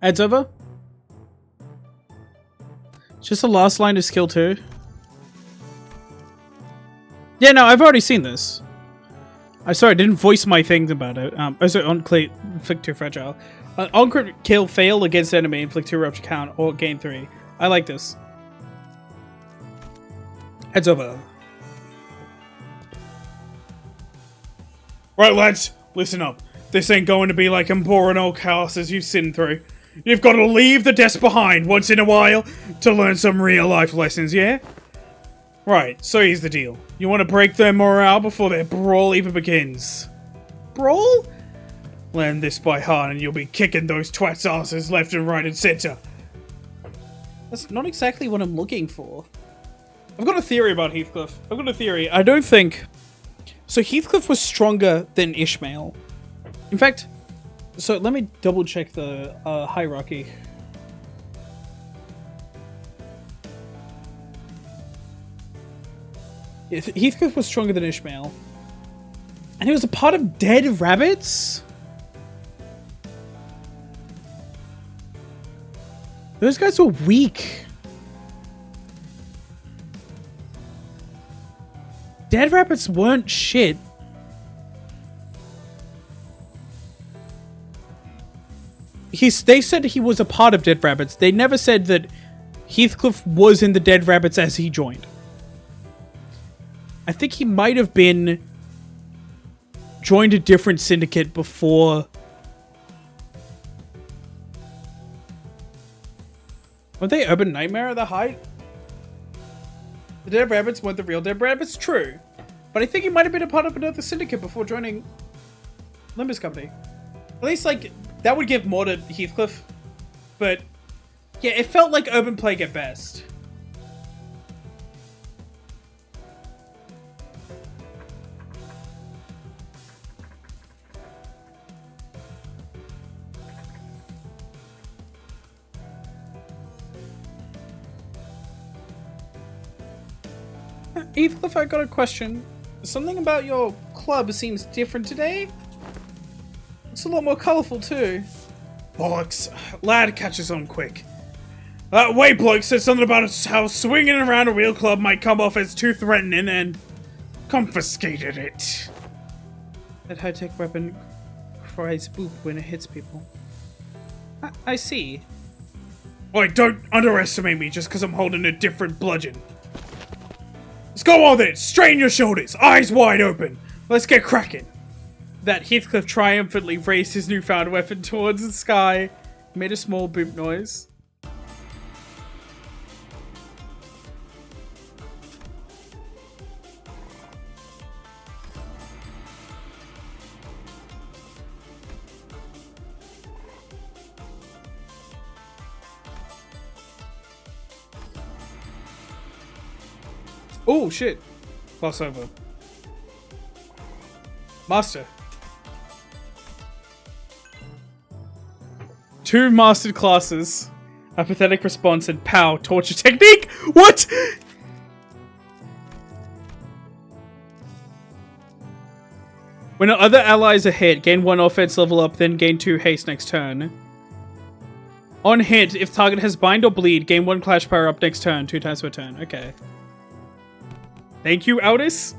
Ads over. It's just the last line of skill 2. Yeah, no, I've already seen this. I'm sorry, I didn't voice my things about it. Also, on cleat, inflict 2 fragile. On crit kill, fail against enemy, inflict 2 rupture count, or gain 3. I like this. Heads over. Right, lads, listen up. This ain't going to be like them boring old classes you've seen through. You've got to leave the desk behind once in a while to learn some real-life lessons, yeah? Right, so here's the deal. You want to break their morale before their brawl even begins. Brawl? Learn this by heart and you'll be kicking those twats' asses left and right and center. That's not exactly what I'm looking for. I've got a theory about Heathcliff. I've got a theory. I don't think... So Heathcliff was stronger than Ishmael. In fact... So let me double check the hierarchy. Yeah, Heathcliff was stronger than Ishmael. And he was a part of Dead Rabbits? Those guys were weak. Dead Rabbits weren't shit. They said he was a part of Dead Rabbits. They never said that Heathcliff was in the Dead Rabbits as he joined. I think he might have been joined a different syndicate before. Weren't they Urban Nightmare at the height? The Dead Rabbits weren't the real Dead Rabbits, true. But I think he might have been a part of another syndicate before joining Limbus Company. At least, like, that would give more to Heathcliff. But, yeah, it felt like Urban Plague at best. Heathcliff, I got a question. Something about your club seems different today? It's a lot more colourful too. Bollocks. Lad catches on quick. That white bloke said something about how swinging around a real club might come off as too threatening and confiscated it. That high-tech weapon cries boop when it hits people. I see. Oi, don't underestimate me just because I'm holding a different bludgeon. Let's go on then! Straighten your shoulders, eyes wide open. Let's get cracking. That Heathcliff triumphantly raised his newfound weapon towards the sky, made a small boop noise. Oh shit. Plus over. Master. 2 mastered classes. A pathetic response and pow, torture technique? What? When other allies are hit, gain 1 offense level up, then gain 2 haste next turn. On hit, if target has bind or bleed, gain 1 clash power up next turn, 2 times per turn. Okay. Thank you, Aldous.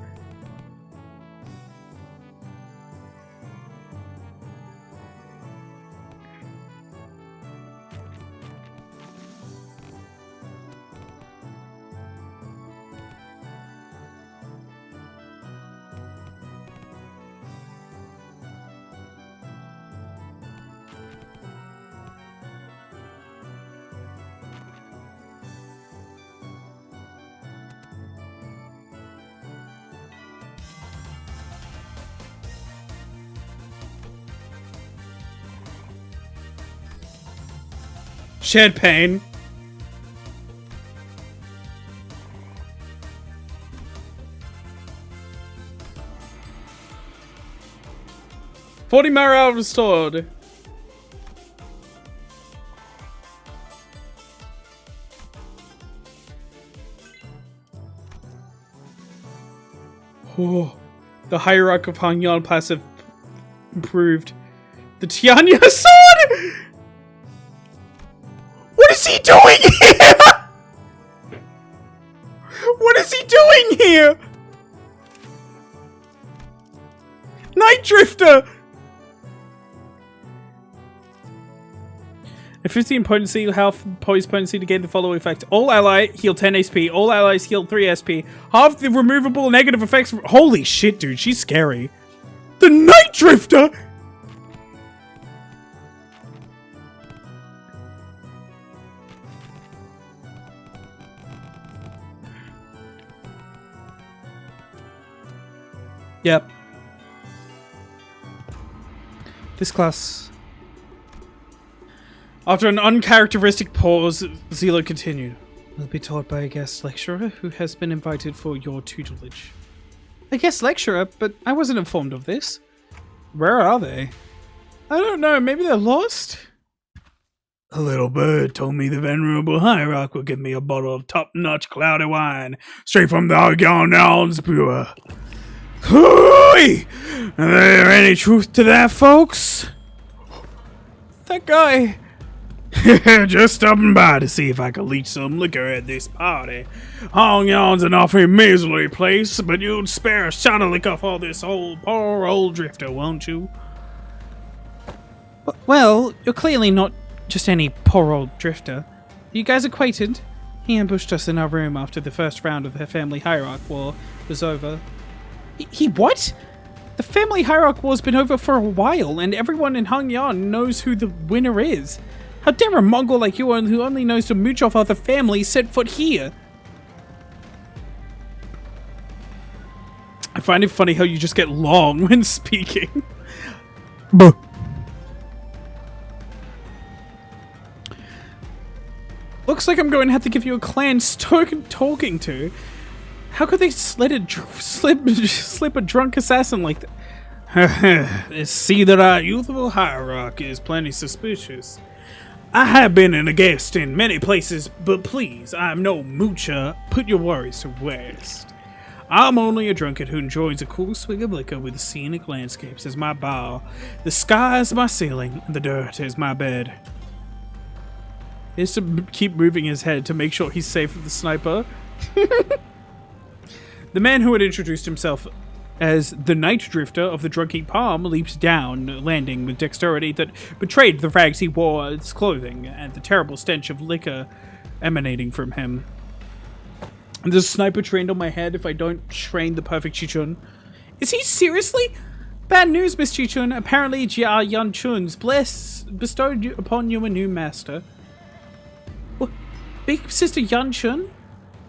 Shed pain. $40 morale restored. Oh, the hierarchy of Hangyan passive improved. The Tianya sword! What is he doing here? What is he doing here? Night Drifter! A 15 potency, half poise potency to gain the following effect. All ally heal 10 HP. All allies heal 3 SP. Half the removable negative effects. Holy shit, dude. She's scary. The Night Drifter! Yep. This class. After an uncharacteristic pause, Zila continued. Will be taught by a guest lecturer who has been invited for your tutelage. A guest lecturer? But I wasn't informed of this. Where are they? I don't know, maybe they're lost? A little bird told me the venerable hierarch will give me a bottle of top-notch cloudy wine, straight from the Argonauts brewer. Hooey! Are there any truth to that, folks? That guy... Just stopping by to see if I could leech some liquor at this party. Hong Yon's an awfully miserly place, but you'd spare a shot of liquor for this poor old drifter, won't you? Well, you're clearly not just any poor old drifter. Are you guys acquainted? He ambushed us in our room after the first round of the family hierarch war was over. He what? The family hierarch war's been over for a while, and everyone in Hangyan knows who the winner is. How dare a Mongol like you who only knows to mooch off other families set foot here? I find it funny how you just get long when speaking. Buh. Looks like I'm going to have to give you a clan talking to. How could they slip a drunk assassin like that? See that our youthful hierarch is plenty suspicious. I have been a guest in many places, but please, I'm no moocher. Put your worries to rest. I'm only a drunkard who enjoys a cool swig of liquor with the scenic landscapes as my bar, the sky is my ceiling, and the dirt is my bed. He has to keep moving his head to make sure he's safe with the sniper. The man who had introduced himself as the Night Drifter of the Drunky Palm leaped down, landing with dexterity that betrayed the rags he wore as clothing and the terrible stench of liquor emanating from him. The sniper trained on my head if I don't train the perfect Chichun. Is he seriously? Bad news, Miss Chichun. Apparently Jia Yanchun's bestowed upon you a new master. What? Big Sister Yanchun?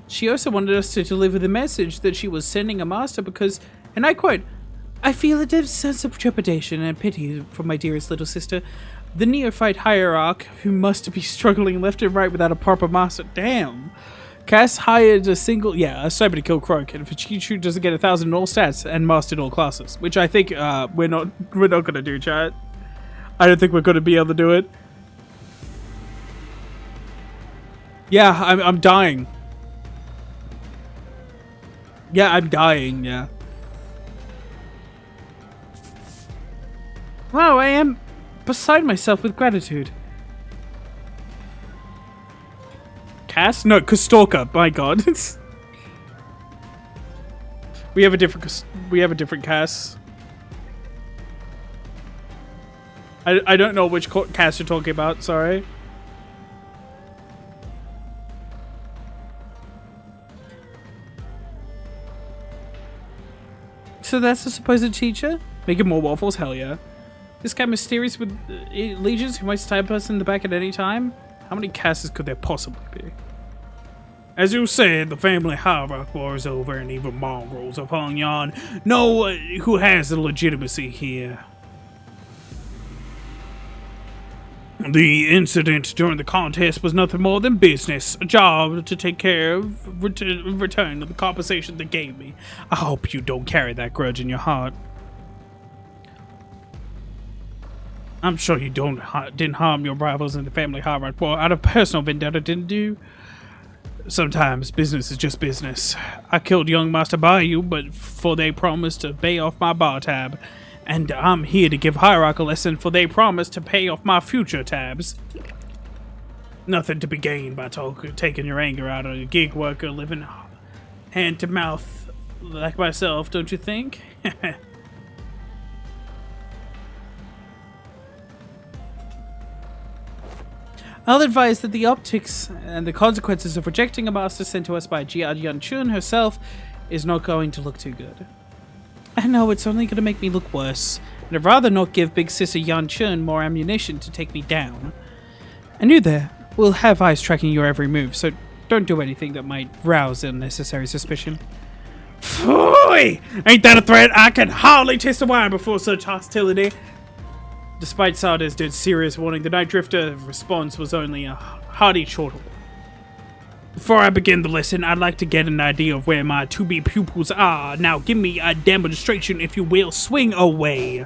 She also wanted us to deliver the message that she was sending a master because, and I quote, I feel a deep sense of trepidation and pity for my dearest little sister, the neophyte hierarch who must be struggling left and right without a proper master. Damn. Cass hired a sniper to kill Croak, and Fachichu doesn't get 1,000 in all stats and mastered all classes, which I think we're not gonna do, chat. I don't think we're gonna be able to do it. Yeah, I'm dying. Yeah, I'm dying, yeah. Wow, I am beside myself with gratitude. Cass? No, Stalker. My God. we have a different Cass. I don't know which Cass you're talking about. Sorry. So that's the supposed teacher? Making more waffles? Hell yeah. This guy mysterious with legions who might stab us in the back at any time? How many Casses could there possibly be? As you said, the family hierarchy war is over and even mongrels of Hong Yan know who has the legitimacy here. The incident during the contest was nothing more than business, a job to take care of, return the compensation they gave me. I hope you don't carry that grudge in your heart. I'm sure you didn't harm your rivals in the family hierarchy war out of personal vendetta, didn't you? Sometimes business is just business. I killed young Master Bayou, but for they promised to pay off my bar tab. And I'm here to give Hierarch a lesson, for they promise to pay off my future tabs. Nothing to be gained by taking your anger out on a gig worker living hand to mouth like myself, don't you think? I'll advise that the optics and the consequences of rejecting a master sent to us by Jia Yanchun herself is not going to look too good. I know it's only going to make me look worse, and I'd rather not give Big Sister Yanchun more ammunition to take me down. And you there will have eyes tracking your every move, so don't do anything that might rouse unnecessary suspicion. Phoy! Ain't that a threat? I can hardly taste the wine before such hostility. Despite Sarda's dead serious warning, the Night Drifter response was only a hearty chortle. Before I begin the lesson, I'd like to get an idea of where my to-be pupils are. Now give me a demonstration, if you will. Swing away.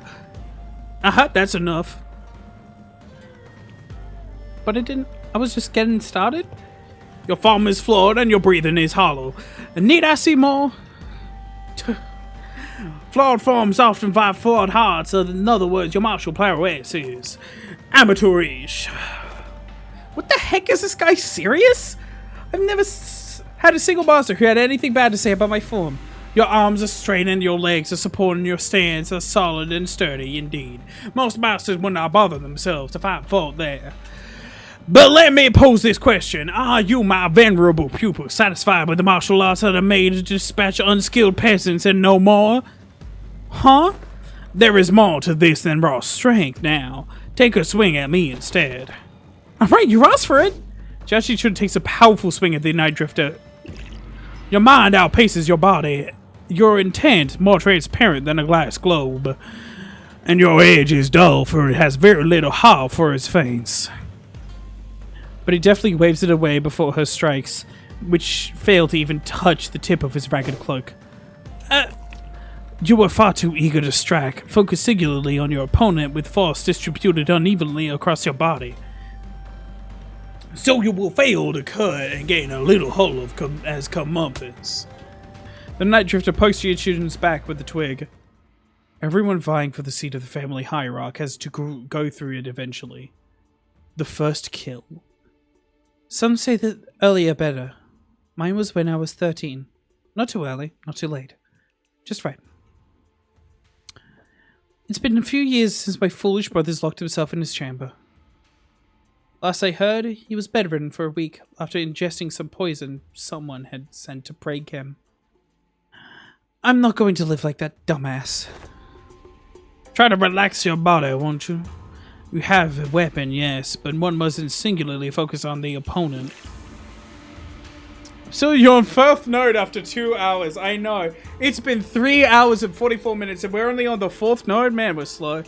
That's enough. But I was just getting started. Your form is flawed and your breathing is hollow. Need I see more? Flawed forms often vibe flawed hearts, so in other words, your martial prowess is amateurish. What the heck, is this guy serious? I've never had a single master who had anything bad to say about my form. Your arms are straight and your legs are supporting your stance are solid and sturdy indeed. Most masters would not bother themselves to find fault there. But let me pose this question. Are you, my venerable pupil, satisfied with the martial arts that are made to dispatch unskilled peasants and no more? Huh? There is more to this than raw strength now. Take a swing at me instead. Alright, you asked for it. Jashi Chun takes a powerful swing at the Night Drifter. Your mind outpaces your body. Your intent more transparent than a glass globe. And your edge is dull, for it has very little heart for its feints. But he deftly waves it away before her strikes, which fail to even touch the tip of his ragged cloak. You were far too eager to strike. Focus singularly on your opponent with force distributed unevenly across your body. So you will fail to cut and gain a little hull of as comeuppance. The Night Drifter pokes Chun's back with the twig. Everyone vying for the seat of the family hierarch has to go through it eventually. The first kill. Some say that earlier better. Mine was when I was 13. Not too early, not too late. Just right. It's been a few years since my foolish brother's locked himself in his chamber. Last I heard, he was bedridden for a week after ingesting some poison someone had sent to plague him. I'm not going to live like that dumbass. Try to relax your body, won't you? You have a weapon, yes, but one mustn't singularly focus on the opponent. So you're on 4th node after 2 hours, I know. It's been 3 hours and 44 minutes and we're only on the 4th node? Man, we're slow.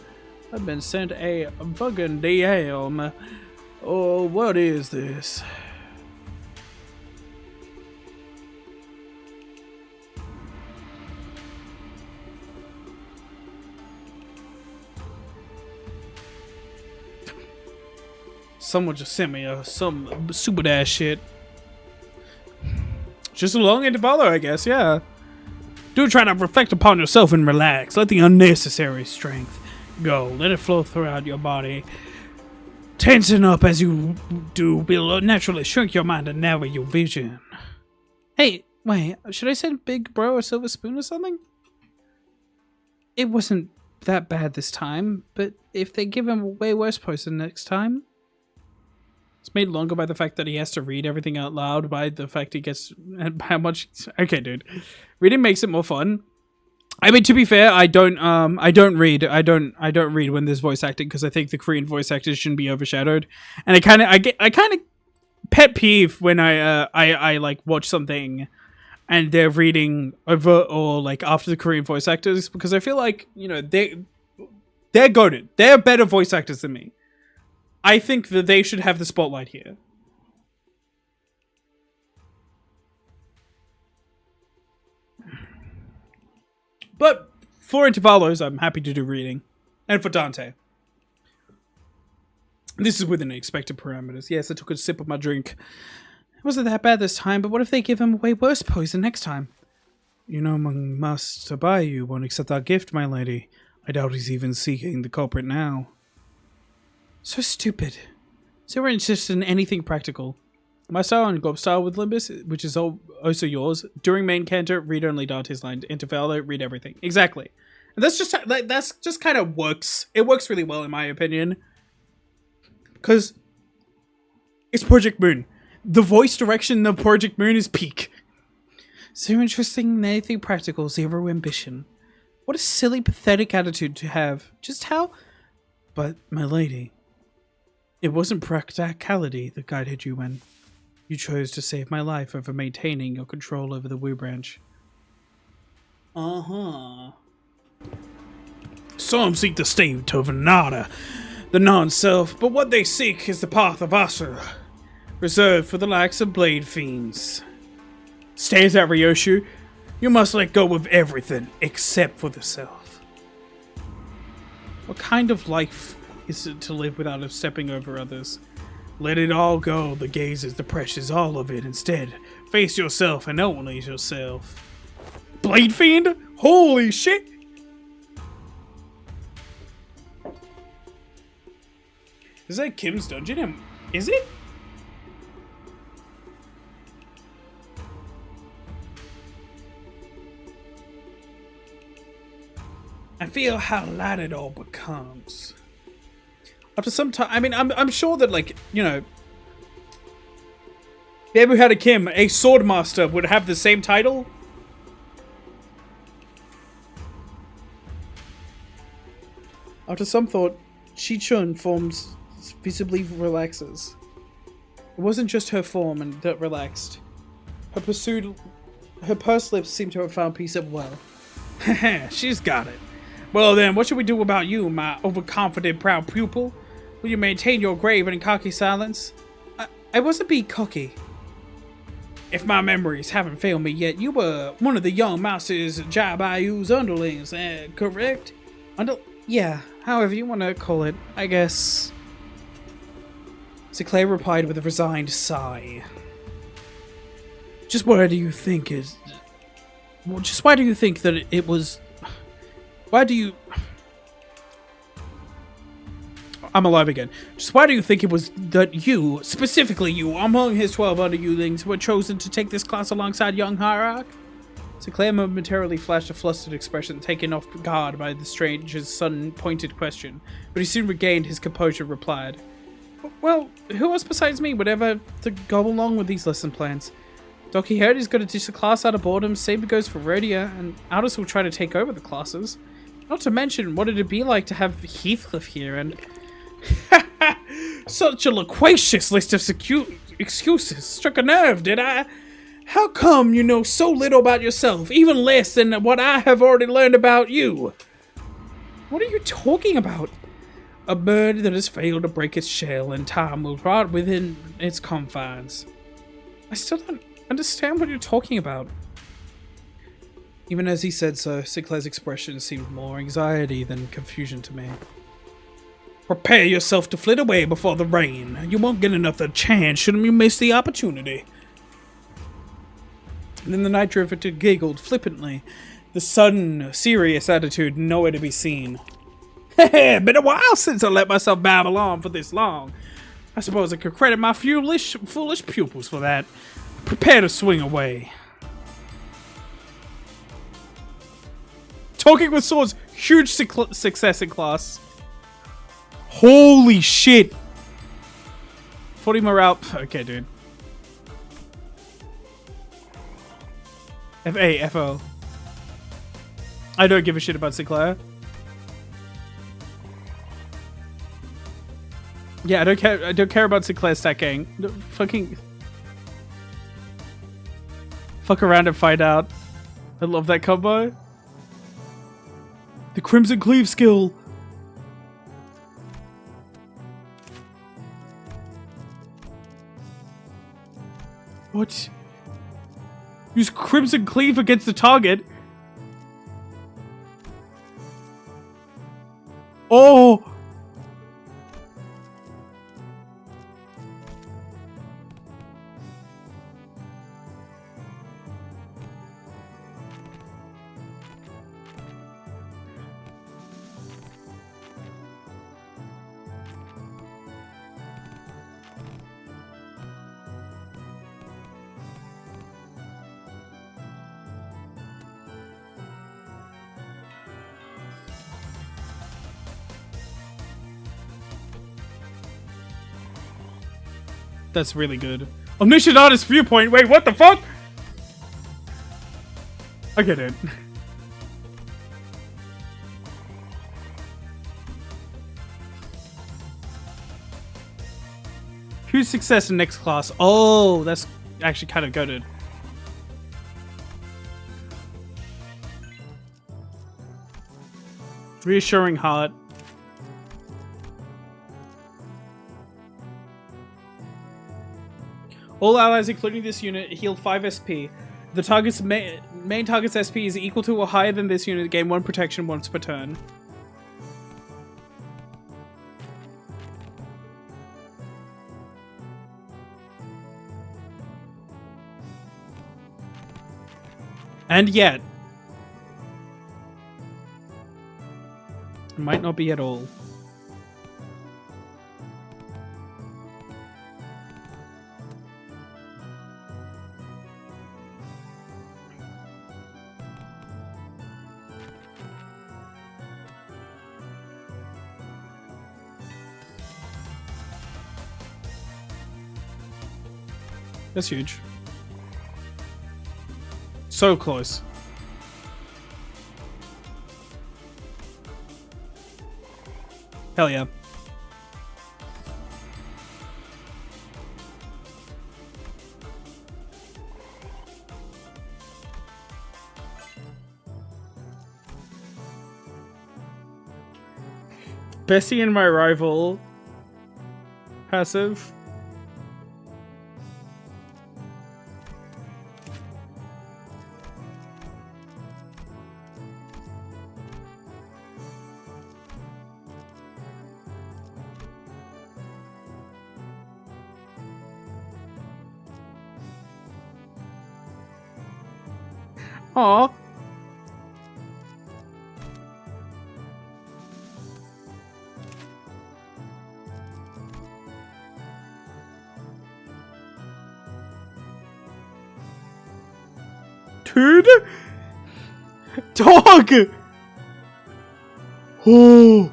I've been sent a fucking DM. Oh, what is this? Someone just sent me some stupid ass shit. Just a long intervallo, I guess, yeah. Do try to reflect upon yourself and relax. Let the unnecessary strength go. Let it flow throughout your body. Tensing up as you do will naturally shrink your mind and narrow your vision. Hey, wait, should I send Big Bro a silver spoon or something? It wasn't that bad this time, but if they give him a way worse poison next time... It's made longer by the fact that he has to read everything out loud, by the fact he gets... and how much... Okay, dude. Reading makes it more fun. I mean, to be fair, I don't read when there's voice acting, because I think the Korean voice actors shouldn't be overshadowed. And I kind of pet peeve when I like watch something and they're reading over or like after the Korean voice actors, because I feel like, you know, they're goated. They're better voice actors than me. I think that they should have the spotlight here. But for intervallos, I'm happy to do reading. And for Dante. This is within expected parameters. Yes, I took a sip of my drink. It wasn't that bad this time, but what if they give him way worse poison next time? You know, Master Bayou won't accept our gift, my lady. I doubt he's even seeking the culprit now. So stupid. So we're interested in anything practical. My style and Globe style with Limbus, which is also yours. During main canter, read only Dante's line. Intervallo, read everything. Exactly. And that's just kind of works. It works really well in my opinion. Because it's Project Moon. The voice direction of Project Moon is peak. Zero interesting in anything practical, zero ambition. What a silly, pathetic attitude to have. Just how... But, my lady, it wasn't practicality that guided you when you chose to save my life over maintaining your control over the WOWIE branch. Uh-huh. Some seek the state of nada, the non-self, but what they seek is the path of Asura, reserved for the likes of blade fiends. Stays at Ryoshu, you must let go of everything except for the self. What kind of life is it to live without stepping over others? Let it all go, the gazes, the pressures, all of it. Instead, face yourself and only yourself. Blade Fiend? Holy shit! Is that Kim's dungeon? Is it? I feel how light it all becomes. After some time, I mean, I'm sure that, like, you know, Babu had a Kim, a sword master, would have the same title. After some thought, Chi-Chun forms visibly relaxes. It wasn't just her form that relaxed. Her pursed lips seemed to have found peace as well. Heh, she's got it. Well then, what should we do about you, my overconfident, proud pupil? Will you maintain your grave and cocky silence? I wasn't being cocky. If my memories haven't failed me yet, you were one of the young masters Jai Bayou's underlings, correct? Yeah, however you want to call it, I guess. Sinclair replied with a resigned sigh. Just why do you think that it was... Why do you... I'm alive again. Just why do you think it was that you, specifically you, among his 12 underlings, were chosen to take this class alongside young Hierarch? Sinclair momentarily flashed a flustered expression, taken off guard by the stranger's sudden pointed question, but he soon regained his composure and replied, well, who else besides me would ever go along with these lesson plans? Doc Hearty's got to teach the class out of boredom, same goes for Rhodia, and Aldous will try to take over the classes. Not to mention, what it'd be like to have Heathcliff here, and... Such a loquacious list of excuses. Struck a nerve, did I? How come you know so little about yourself, even less than what I have already learned about you? What are you talking about? A bird that has failed to break its shell, and time will rot within its confines. I still don't understand what you're talking about. Even as he said so, Sinclair's expression seemed more anxiety than confusion to me. Prepare yourself to flit away before the rain. You won't get another chance should you miss the opportunity. And then the Night Driver giggled flippantly, the sudden, serious attitude nowhere to be seen. Heh, been a while since I let myself babble on for this long. I suppose I could credit my foolish pupils for that. Prepare to swing away. Talking with swords, huge success in class. Holy shit. 40 morale. Okay, dude. FA, FO. I don't give a shit about Sinclair. Yeah, I don't care about Sinclair stacking. No, fucking fuck around and find out. I love that combo. The Crimson Cleave skill. What? Use Crimson Cleave against the target. Oh! That's really good. Omniscient Artist Viewpoint. Wait, what the fuck? Okay, dude. Huge success in next class. Oh, that's actually kind of goated. Reassuring Heart. All allies, including this unit, heal 5 SP. The target's main target's SP is equal to or higher than this unit. Gain 1 protection once per turn. And yet, it might not be at all. That's huge. So close. Hell yeah. Bessie and my rival. Passive. Aw. Dude? Dog! Oh.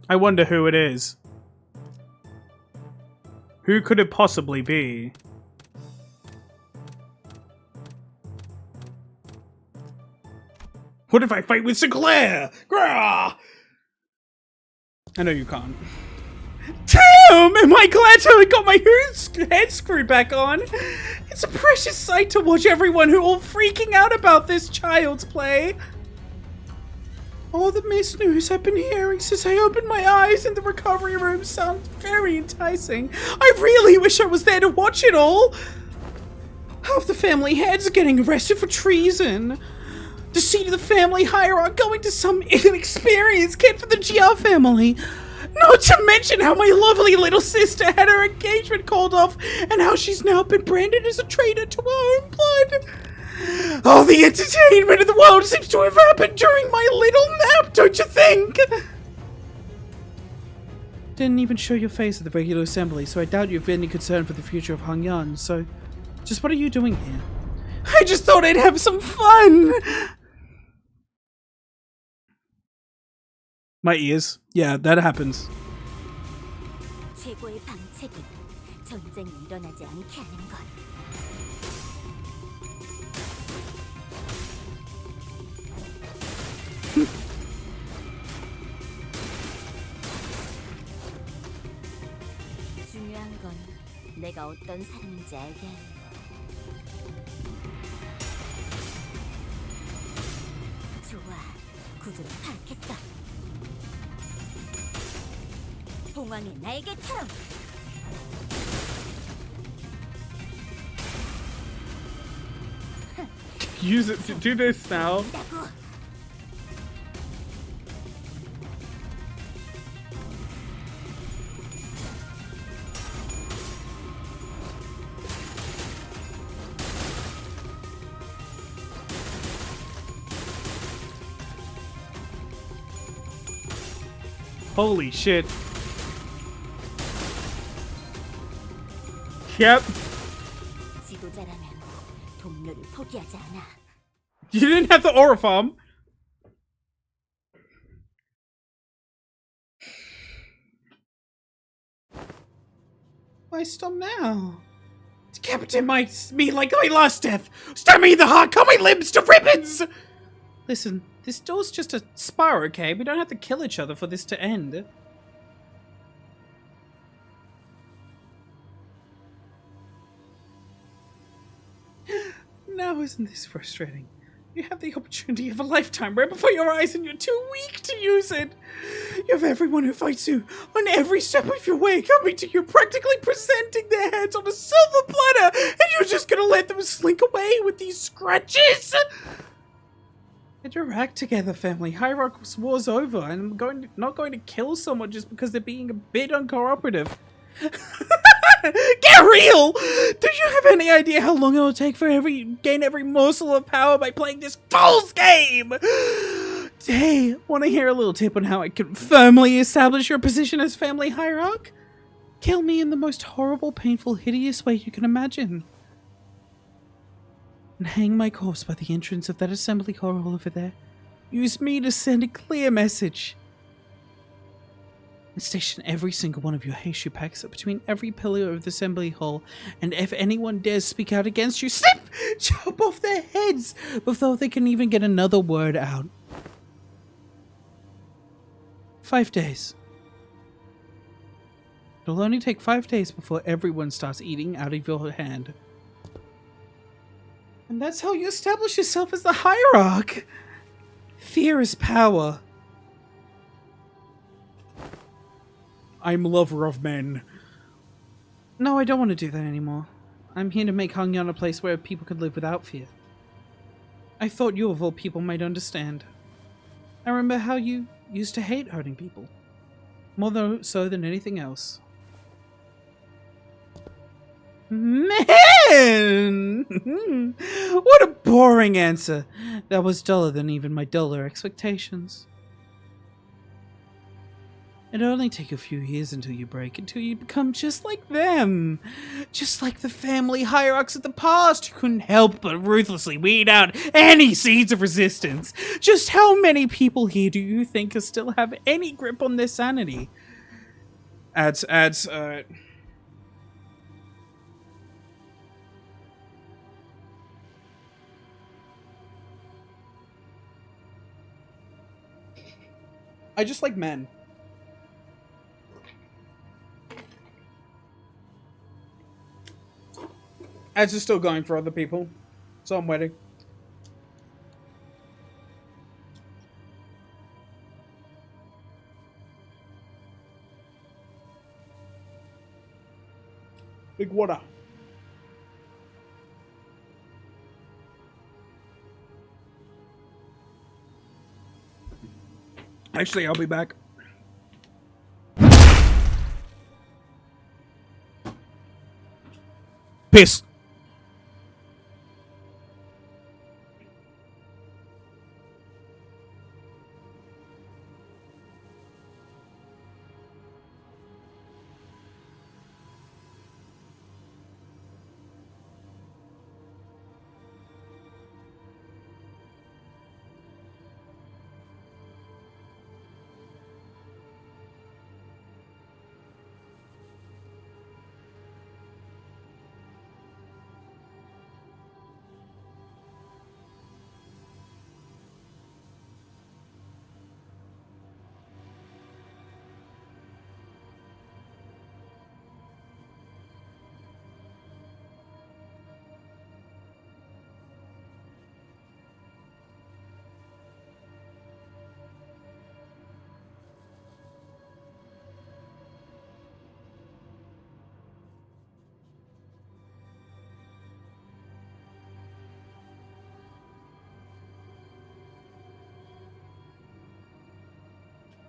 I wonder who it is. Who could it possibly be? What if I fight with Sinclair? Grah! I know you can't. Damn! Am I glad to have got my head screwed back on? It's a precious sight to watch everyone who all freaking out about this child's play. All the mist news I've been hearing since I opened my eyes in the recovery room sounds very enticing. I really wish I was there to watch it all. Half the family heads are getting arrested for treason. The seat of the family hierarchy going to some inexperienced kid from the GR family. Not to mention how my lovely little sister had her engagement called off and how she's now been branded as a traitor to her own blood. All the entertainment in the world seems to have happened during my little nap, don't you think? Didn't even show your face at the regular assembly, so I doubt you have any concern for the future of Hongyan, so just what are you doing here? I just thought I'd have some fun! My ears. Yeah, that happens. 최고의 방책은 전쟁이 일어나지 않게 하는 것. 중요한 건 내가 어떤 사람인지 알게 하는 것. 좋아, 구조를 파악했어. 봉황의 날개처럼. Use it to do this now. Holy shit. Yep. 지도자라면 동료를 포기하지 않아. You didn't have the aura farm. Why stop now? Decapitate me like my last death. Stab me in the heart. Cut my limbs to ribbons. Listen, this duel's just a spar, okay? We don't have to kill each other for this to end. Now isn't this frustrating? You have the opportunity of a lifetime right before your eyes and you're too weak to use it. You have everyone who fights you on every step of your way coming to you, practically presenting their heads on a silver platter, and you're just gonna let them slink away with these scratches? Get your act together, family. Hierarch's war's over, and I'm not going to kill someone just because they're being a bit uncooperative. Get real! Do you have any idea how long it will take for gain every morsel of power by playing this fool's game? Hey, want to hear a little tip on how I can firmly establish your position as family hierarch? Kill me in the most horrible, painful, hideous way you can imagine. And hang my corpse by the entrance of that assembly hall over there. Use me to send a clear message. And station every single one of your Heishu packs between every pillar of the assembly hall, and if anyone dares speak out against you, snip! Chop off their heads before they can even get another word out. 5 days. It'll only take 5 days before everyone starts eating out of your hand. And that's how you establish yourself as the hierarch. Fear is power. I'm lover of men. No, I don't want to do that anymore. I'm here to make Hongyan a place where people could live without fear. I thought you of all people might understand. I remember how you used to hate hurting people. More so than anything else. Man! What a boring answer. That was duller than even my duller expectations. It'll only take a few years until you break, until you become just like them. Just like the family hierarchs of the past who couldn't help but ruthlessly weed out any seeds of resistance. Just how many people here do you think still have any grip on their sanity? Ads. I just like men. Ads are still going for other people, so I'm waiting. Big water. Actually, I'll be back. Piss.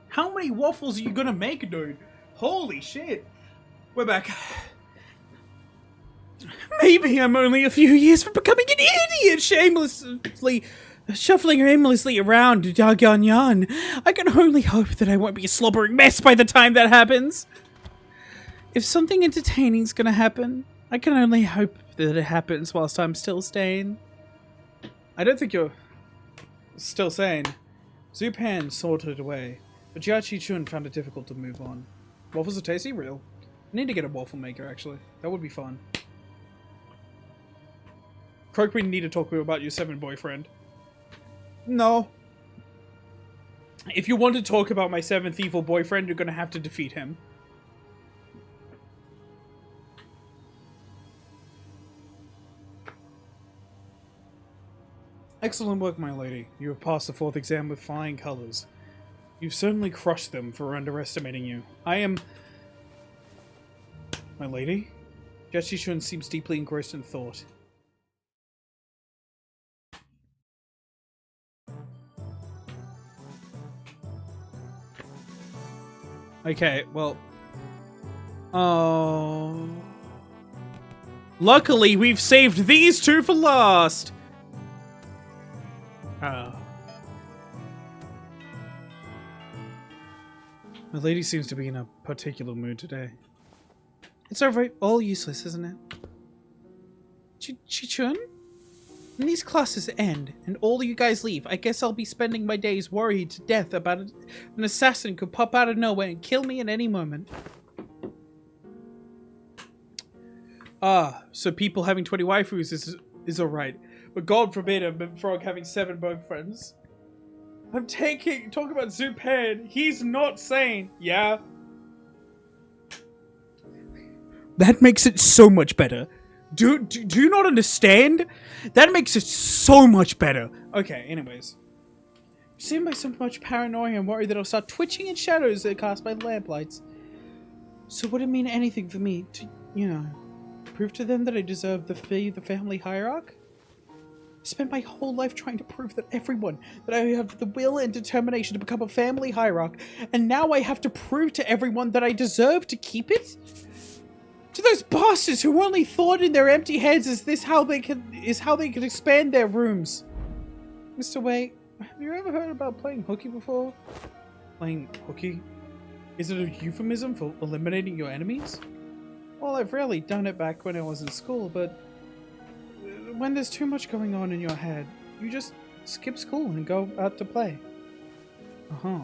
How many waffles are you gonna make, dude? Holy shit. We're back. Maybe I'm only a few years from becoming an idiot, shamelessly shuffling aimlessly around Dagon. I can only hope that I won't be a slobbering mess by the time that happens. If something entertaining's gonna happen, I can only hope that it happens whilst I'm still staying. I don't think you're still sane. Zupan sorted away, but Jiachi Chun found it difficult to move on. Waffles are tasty? Real. I need to get a waffle maker, actually. That would be fun. Croak, we need to talk about your 7 boyfriend. No. If you want to talk about my 7th evil boyfriend, you're gonna have to defeat him. Excellent work, my lady. You have passed the 4th exam with flying colors. You've certainly crushed them for underestimating you. I am... My lady? Jiachi Chun seems deeply engrossed in thought. Okay, well... Oh... Luckily, we've saved these 2 for last! Oh. My lady seems to be in a particular mood today. It's all useless, isn't it? Chichun? When these classes end, and all you guys leave, I guess I'll be spending my days worried to death about an assassin could pop out of nowhere and kill me at any moment. Ah, so people having 20 waifus is alright. But God forbid a frog having 7 boyfriends. I'm talking about Zupan. He's not sane. Yeah. That makes it so much better. Do you not understand? That makes it so much better. Okay, anyways. Seen by so much paranoia and worry that I'll start twitching in shadows that are cast by lamplights. So would it mean anything for me to, you know, prove to them that I deserve the family hierarch? I spent my whole life trying to prove that that I have the will and determination to become a family hierarch, and now I have to prove to everyone that I deserve to keep it? To those bastards who only thought in their empty heads is how they could expand their rooms. Mr. Wei, have you ever heard about playing hooky before? Playing hooky? Is it a euphemism for eliminating your enemies? Well, I've rarely done it back when I was in school, but when there's too much going on in your head, you just skip school and go out to play. Uh-huh.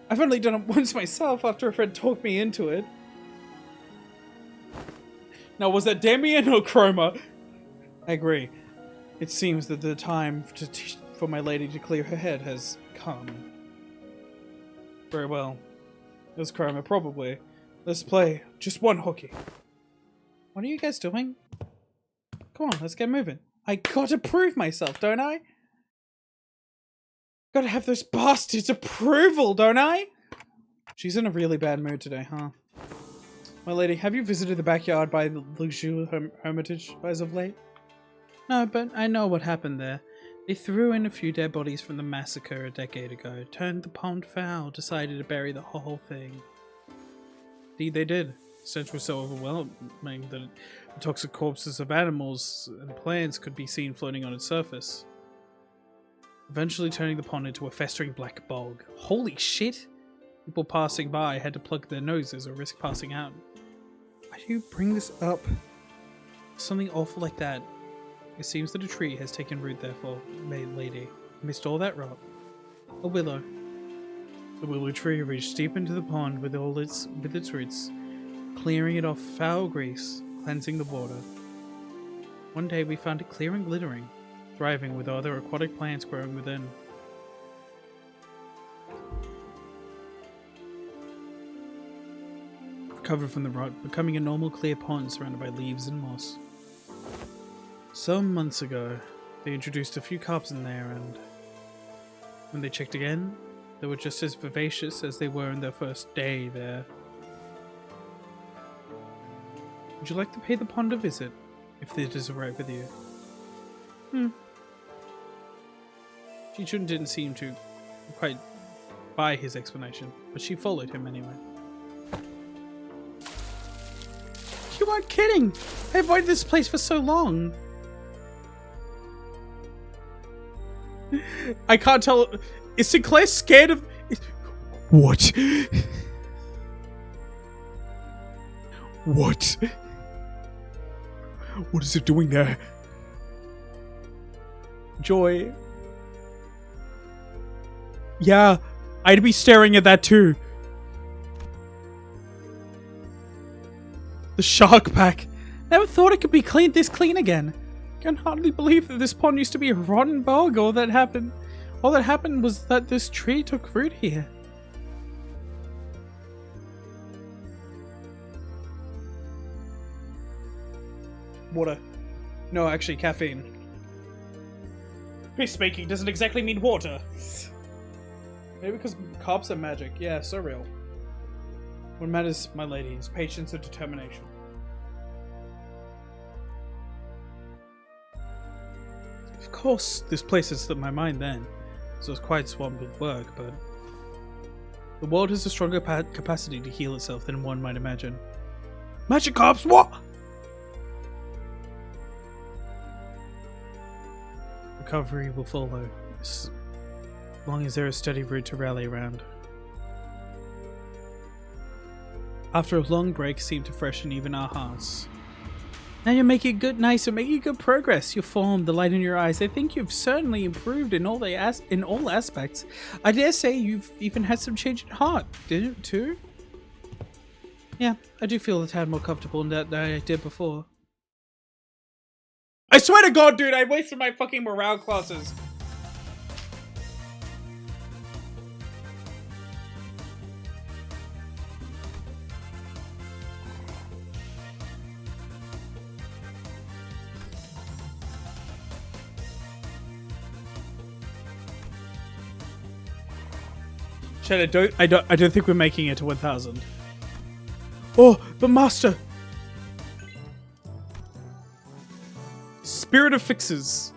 I've only done it once myself after a friend talked me into it. Now, was that Damien or Chroma? I agree. It seems that the time for my lady to clear her head has come. Very well. It was Chroma, probably. Let's play just one hooky. What are you guys doing? Come on, let's get moving. I gotta prove myself, don't I? Gotta have those bastards' approval, don't I? She's in a really bad mood today, huh? My lady, have you visited the backyard by the Luxu Hermitage as of late? No, but I know what happened there. They threw in a few dead bodies from the massacre a decade ago, turned the pond foul, decided to bury the whole thing. Indeed they did. The stench was so overwhelming that the toxic corpses of animals and plants could be seen floating on its surface, eventually turning the pond into a festering black bog. Holy shit! People passing by had to plug their noses or risk passing out. Why do you bring this up? Something awful like that. It seems that a tree has taken root therefore, lady. Missed all that rot. A willow. The willow tree reached deep into the pond with its roots, clearing it off foul grease, cleansing the water. One day we found it clear and glittering, thriving with other aquatic plants growing within. Recovered from the rot, becoming a normal clear pond surrounded by leaves and moss. Some months ago, they introduced a few carps in there, and when they checked again, they were just as vivacious as they were in their first day there. Would you like to pay the pond a visit, if it is alright with you? Ji-chun didn't seem to quite buy his explanation, but she followed him anyway. You aren't kidding! I avoided this place for so long! I can't tell. Is Sinclair scared of... What? What? What is it doing there? Joy. Yeah, I'd be staring at that too. The shark pack. Never thought it could be this clean again. Can hardly believe that this pond used to be a rotten bog. All that happened was that this tree took root here. Water. No, actually, caffeine. Peacemaking doesn't exactly mean water. Maybe because carps are magic. Yeah, so real. What matters, my lady, is patience and determination. Of course, this place had slipped my mind then, so I was quite swamped with work, but the world has a stronger capacity to heal itself than one might imagine. Magic carps, what? Recovery will follow, as long as there is steady root to rally around. After a long break seemed to freshen even our hearts. Now you're making making good progress. Your form, the light in your eyes, I think you've certainly improved in all aspects. I dare say you've even had some change in heart, didn't you too? Yeah, I do feel a tad more comfortable than I did before. I swear to God, dude, I wasted my fucking morale classes. Chad, I don't think we're making it to 1,000. Oh, but Master! Spirit of Fixes.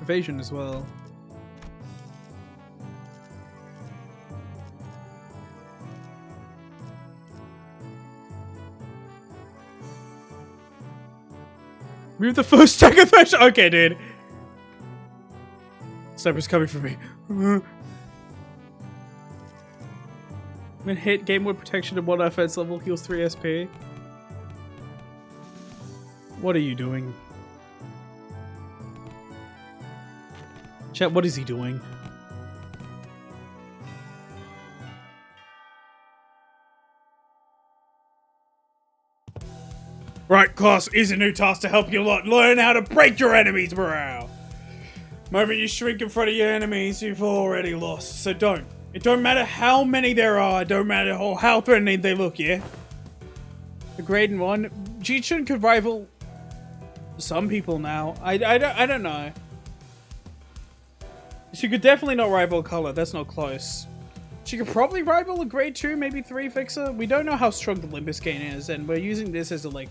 Evasion as well. Remove the first stack of fish. Okay, dude. Sniper's coming for me. When hit, gain more protection and 1 offense level, heals 3 SP. What are you doing? Chat, what is he doing? Right, class, is a new task to help you lot learn how to break your enemy's morale. Moment you shrink in front of your enemies, you've already lost. So don't. It don't matter how many there are, don't matter how threatening they look, yeah? The grade 1, Ji-chun could rival some people now. I don't know. She could definitely not rival Color, that's not close. She could probably rival a grade 2, maybe 3 fixer. We don't know how strong the Limbussing is, and we're using this as a, like,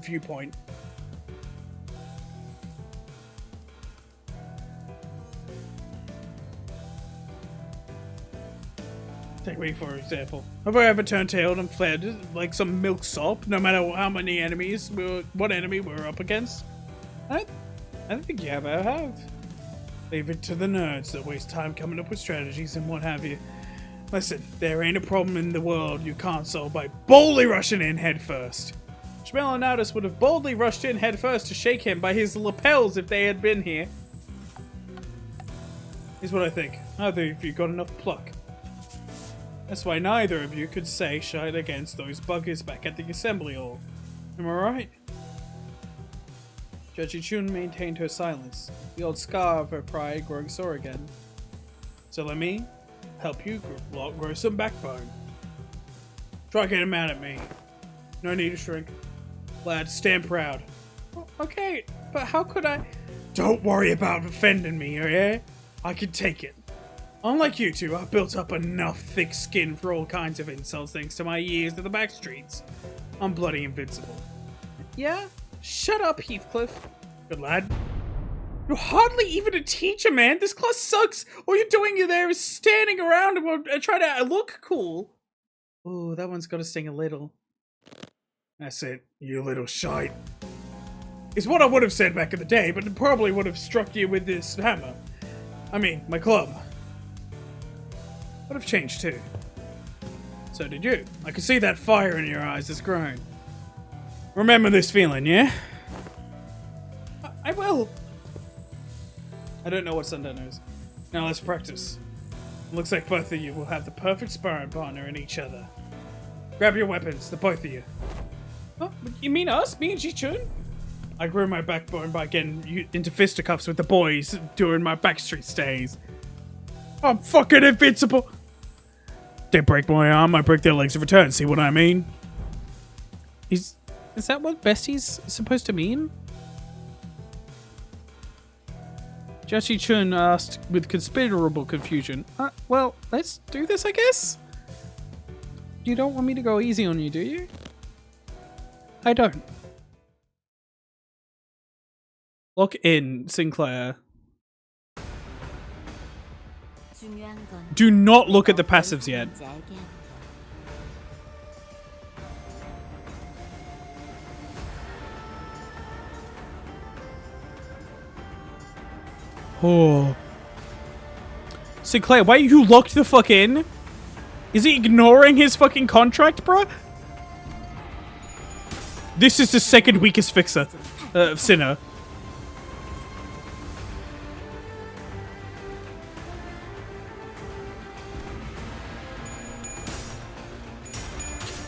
viewpoint. Take me for example. Have I ever turned tail and fled like some milksop, no matter how many enemies what enemy we're up against? I don't think you ever have. Leave it to the nerds that waste time coming up with strategies and what have you. Listen, there ain't a problem in the world you can't solve by boldly rushing in head first. Schmel and Aldous would have boldly rushed in head first to shake him by his lapels if they had been here. Here's what I think. Neither of you got enough pluck. That's why neither of you could say shite against those buggers back at the assembly hall. Am I right? Judge Chun maintained her silence, the old scar of her pride growing sore again. So let me help you grow some backbone. Try getting mad at me. No need to shrink. Lad, stand proud. Okay, but how could I? Don't worry about offending me, yeah? I can take it. Unlike you two, I've built up enough thick skin for all kinds of insults thanks to my years in the back streets. I'm bloody invincible. Yeah? Shut up, Heathcliff. Good lad. You're hardly even a teacher, man. This class sucks. All you're doing there is standing around and trying to look cool. Ooh, that one's got to sting a little. That's it, you little shite. It's what I would have said back in the day, but it probably would have struck you with this hammer. I mean, my club. Would have changed too. So did you. I can see that fire in your eyes that's growing. Remember this feeling, yeah? I will. I don't know what Sundown is. Now let's practice. Looks like both of you will have the perfect sparring partner in each other. Grab your weapons, the both of you. Oh, you mean us? Me and Ji-chun? I grew my backbone by getting you into fisticuffs with the boys during my backstreet stays. I'm fucking invincible. They break my arm, I break their legs in return. See what I mean? Is that what bestie's supposed to mean? Jachi Chun asked with considerable confusion. Well, let's do this, I guess? You don't want me to go easy on you, do you? I don't. Lock in, Sinclair. Do not look at the passives yet. Oh. Sinclair, why are you locked the fuck in? Is he ignoring his fucking contract, bruh? This is the second weakest fixer. Sinner.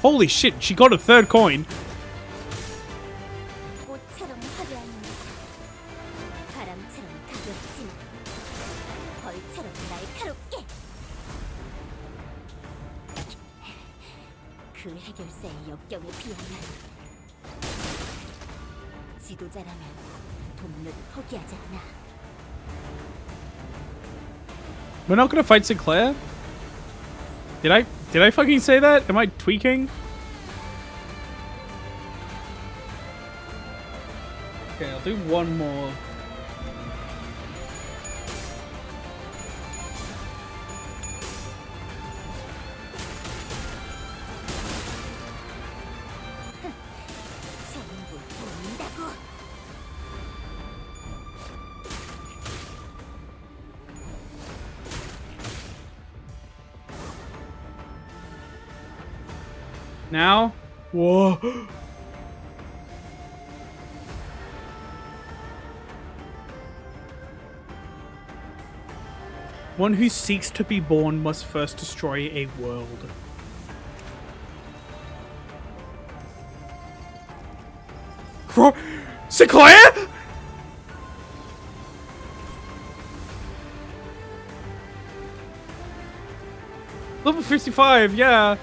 Holy shit, she got a third coin. We're not gonna fight Sinclair? Did I fucking say that? Am I tweaking? Okay, I'll do one more. Now? Whoa. One who seeks to be born must first destroy a world. Sinclair? Level 55, yeah.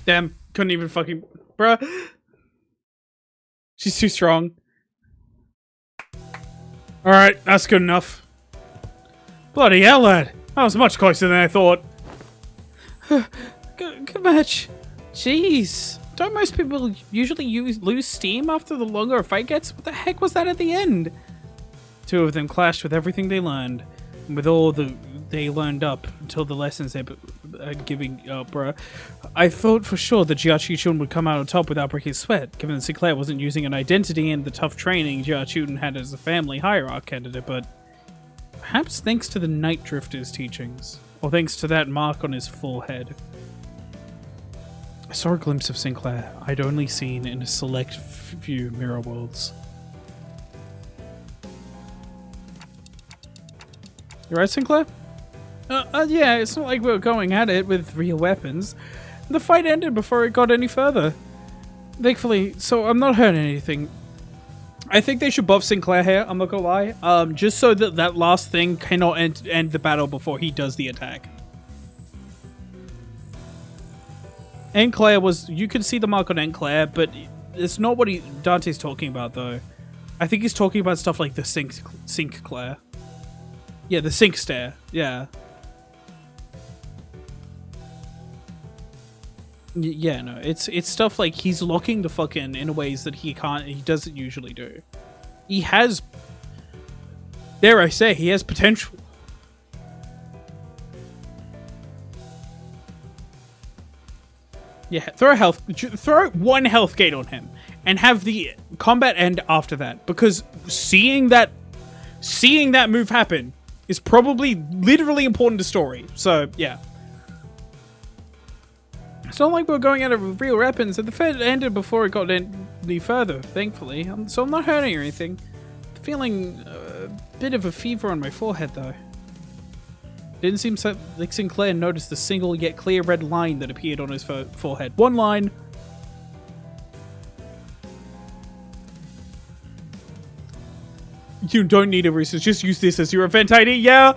Damn, couldn't even fucking... Bruh. She's too strong. Alright, that's good enough. Bloody hell, lad. That was much closer than I thought. Good match. Jeez. Don't most people usually lose steam after the longer a fight gets? What the heck was that at the end? Two of them clashed with everything they learned. And with all they learned up until the lessons they giving bruh. I thought for sure that Jia Chun would come out on top without breaking a sweat, given that Sinclair wasn't using an identity and the tough training Jia Chun had as a family hierarch candidate, but perhaps thanks to the Night Drifter's teachings, or thanks to that mark on his forehead. I saw a glimpse of Sinclair I'd only seen in a select few mirror worlds. You right, Sinclair? Yeah, it's not like we were going at it with real weapons. The fight ended before it got any further. Thankfully, so I'm not hurting anything. I think they should buff Sinclair here, I'm not gonna lie. Just so that that last thing cannot end the battle before he does the attack. Enclair was... You can see the mark on Enclair, but it's not what Dante's talking about, though. I think he's talking about stuff like the Sync Claire. Yeah, the Sync Stare. Yeah. Yeah, no, it's stuff like he's locking the fucking in ways that he doesn't usually do. He has... Dare I say, he has potential. Yeah, throw one health gate on him and have the combat end after that, because seeing that move happen is probably literally important to story. So yeah, it's not like we're going out of real weapons, and the fight ended before it got any further, thankfully. So I'm not hurting or anything. Feeling a bit of a fever on my forehead though. Didn't seem like Sinclair noticed the single yet clear red line that appeared on his forehead. One line. You don't need a research, just use this as your event ID, yeah!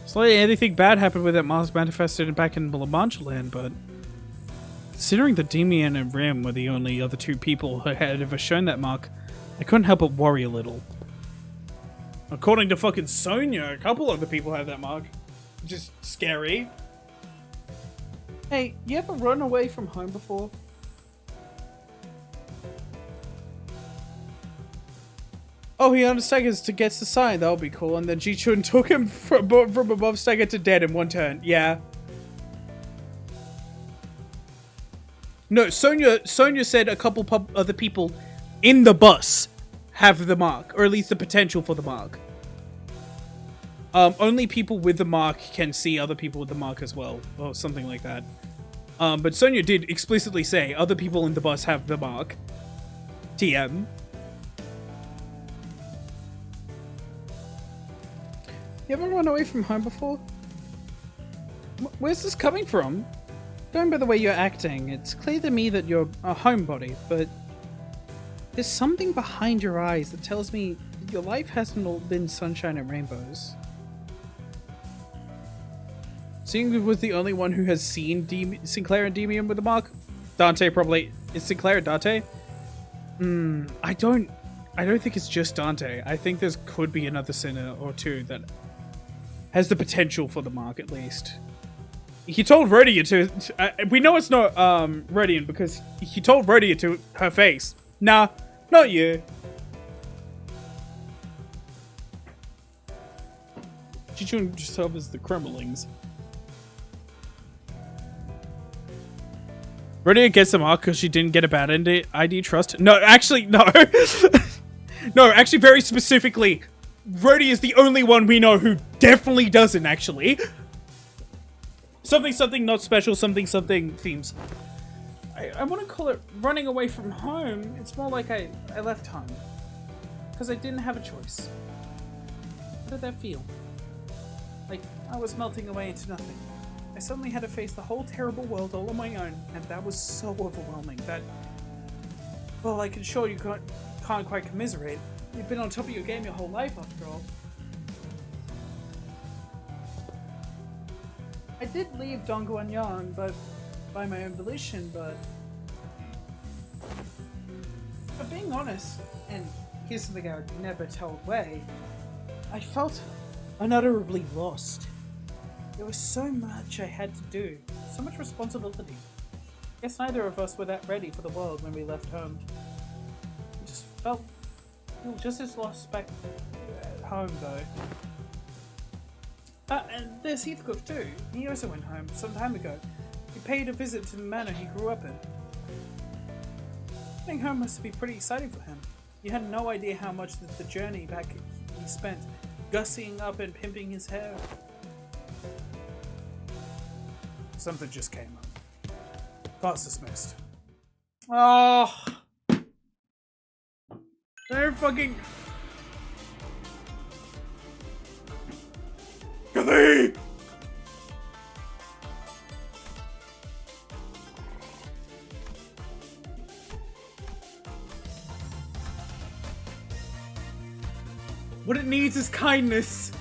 It's like anything bad happened with that mask manifested back in Lamancha land, but... Considering that Demian and Ram were the only other two people who had ever shown that mark, I couldn't help but worry a little. According to fucking Sonya, a couple other people have that mark. Which is scary. Hey, you ever run away from home before? Oh, he understands to get the sign. That'll be cool. And then Ji-chun took him from above stagger to dead in one turn. Yeah. No, Sonya said a couple other people in the bus have the mark, or at least the potential for the mark. Only people with the mark can see other people with the mark as well, or something like that. But Sonya did explicitly say other people in the bus have the mark. TM. You ever run away from home before? Where's this coming from? Going by the way you're acting, it's clear to me that you're a homebody, but there's something behind your eyes that tells me your life hasn't all been sunshine and rainbows. Seeing you was the only one who has seen Sinclair and Demian with the mark, Dante probably... Is Sinclair and Dante? I don't think it's just Dante. I think there could be another sinner or two that has the potential for the mark, at least. He told Rhodia to... we know it's not Rodian because he told Rhodia to her face. Nah, not you. Ji-chun just covers the crumblings. Rhodia gets the mark because she didn't get a bad ID trust. No, actually, no. No, actually, very specifically, Rhodia is the only one we know who definitely doesn't, actually. Something, something, not special, something, something themes. I want to call it running away from home. It's more like I left home. Because I didn't have a choice. How did that feel? Like, I was melting away into nothing. I suddenly had to face the whole terrible world all on my own, and that was so overwhelming that... Well, I can sure you can't quite commiserate. You've been on top of your game your whole life, after all. I did leave Dongguan Yang, but by my own volition, but being honest, and here's something I would never tell Wei, I felt unutterably lost. There was so much I had to do, so much responsibility. I guess neither of us were that ready for the world when we left home. I just felt just as lost back at home, though. And there's Heathcliff too. He also went home some time ago. He paid a visit to the manor he grew up in. Getting home must be pretty exciting for him. You had no idea how much the journey back he spent gussying up and pimping his hair. Something just came up. Class dismissed. Oh, they're fucking. Kathy! What it needs is kindness.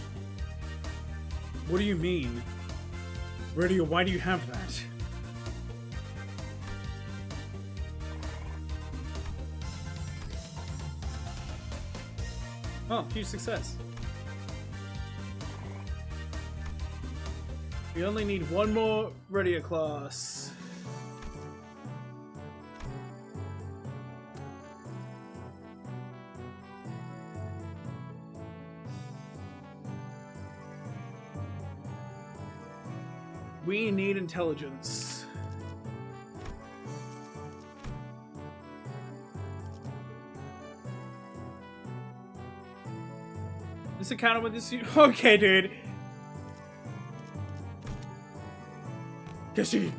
What do you mean? Why do you have that? Oh, huge success. We only need one more radio class. We need intelligence. This account with this. Okay, dude. Cassie!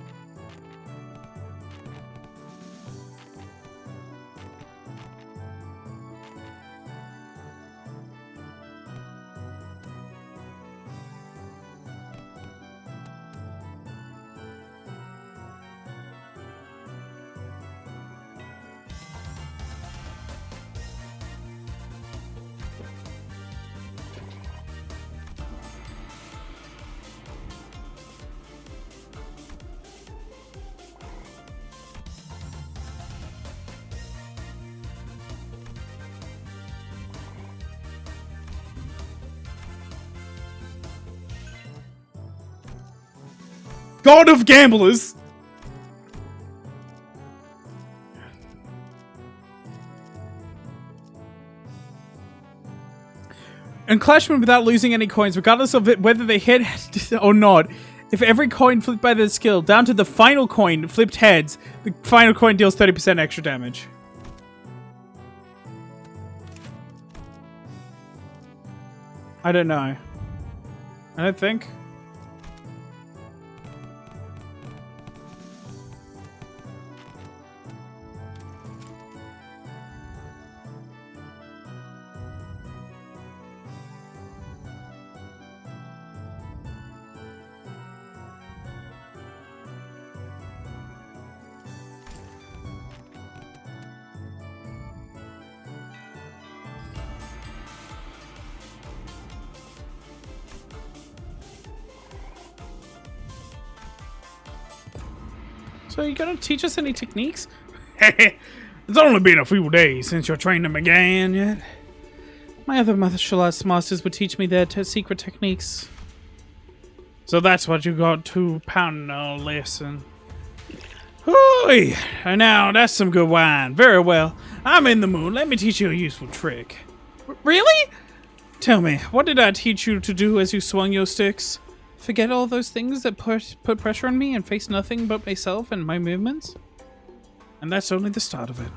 God of gamblers! And Clashman without losing any coins, regardless of whether they hit or not. If every coin flipped by their skill, down to the final coin flipped heads, the final coin deals 30% extra damage. I don't know. I don't think. So you gonna teach us any techniques? It's only been a few days since your training began yet. My other martial arts masters would teach me their secret techniques. So that's what you got to pound a lesson. Hooey! Now that's some good wine. Very well. I'm in the mood. Let me teach you a useful trick. Really? Tell me, what did I teach you to do as you swung your sticks? Forget all those things that put pressure on me and face nothing but myself and my movements? And that's only the start of it.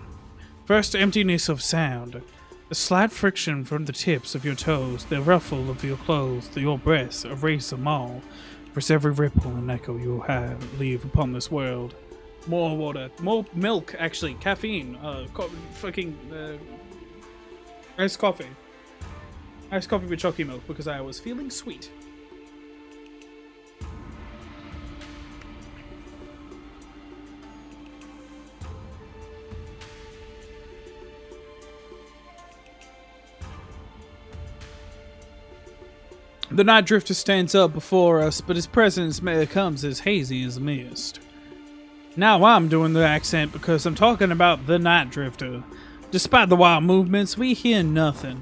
First, emptiness of sound. The slight friction from the tips of your toes, the ruffle of your clothes, your breaths, erase them all. Press every ripple and echo you'll have leave upon this world. More water. More milk, actually. Caffeine. Iced coffee. Iced coffee with chalky milk because I was feeling sweet. The night drifter stands up before us, but his presence comes as hazy as mist. Now I'm doing the accent because I'm talking about the Night Drifter. Despite the wild movements, we hear nothing.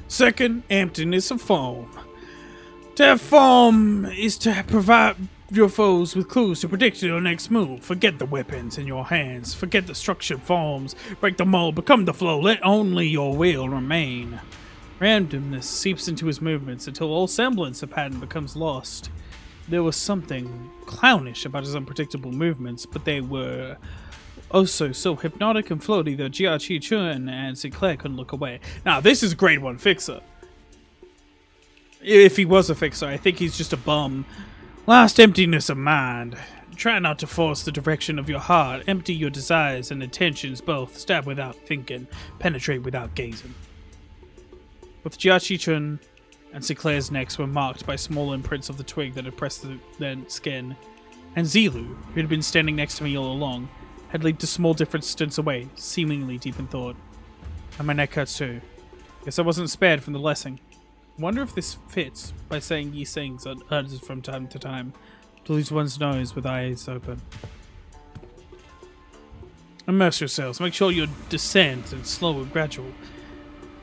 Second, emptiness of form. To have form is to provide your foes with clues to predict your next move. Forget the weapons in your hands. Forget the structured forms. Break the mold, become the flow. Let only your will remain. Randomness seeps into his movements until all semblance of pattern becomes lost. There was something clownish about his unpredictable movements, but they were also so hypnotic and floaty that Jia Chun and Sinclair couldn't look away. Now, this is grade 1 fixer. If he was a fixer, I think he's just a bum. Last, emptiness of mind. Try not to force the direction of your heart. Empty your desires and intentions both. Stab without thinking. Penetrate without gazing. Both Jia Chun and Sinclair's necks were marked by small imprints of the twig that had pressed their skin, and Zilu, who had been standing next to me all along, had leaped a small distance away, seemingly deep in thought. And my neck hurts too. Guess I wasn't spared from the lesson. Wonder if this fits by saying ye things uttered from time to time, to lose one's nose with eyes open. Immerse yourselves. Make sure your descent is slow and gradual.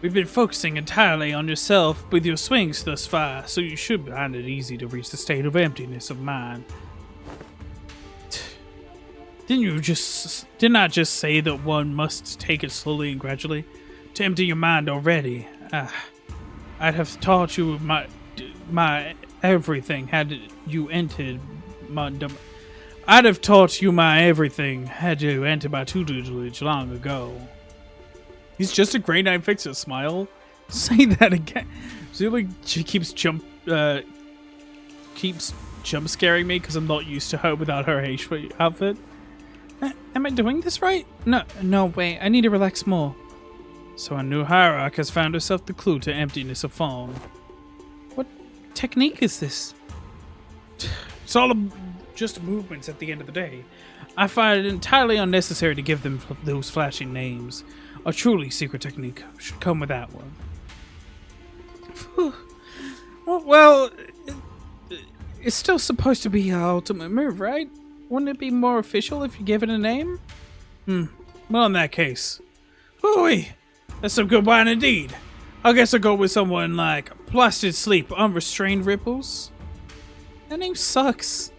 We've been focusing entirely on yourself with your swings thus far, so you should find it easy to reach the state of emptiness of mind. Didn't I just say that one must take it slowly and gradually? To empty your mind already. I'd have taught you my everything had you entered my... I'd have taught you my everything had you entered my tutelage long ago. He's just a grade 9 fixer. Smile. Say that again. She keeps jump scaring me because I'm not used to her without her H outfit. Am I doing this right? No, wait. I need to relax more. So our new hierarch has found herself the clue to emptiness of form. What technique is this? It's all just movements at the end of the day. I find it entirely unnecessary to give them those flashing names. A truly secret technique should come with that one. Well, it's still supposed to be our ultimate move, right? Wouldn't it be more official if you give it a name? Well, in that case. WOWIE! That's some good wine indeed. I guess I'll go with someone like Blasted Sleep, Unrestrained Ripples. That name sucks.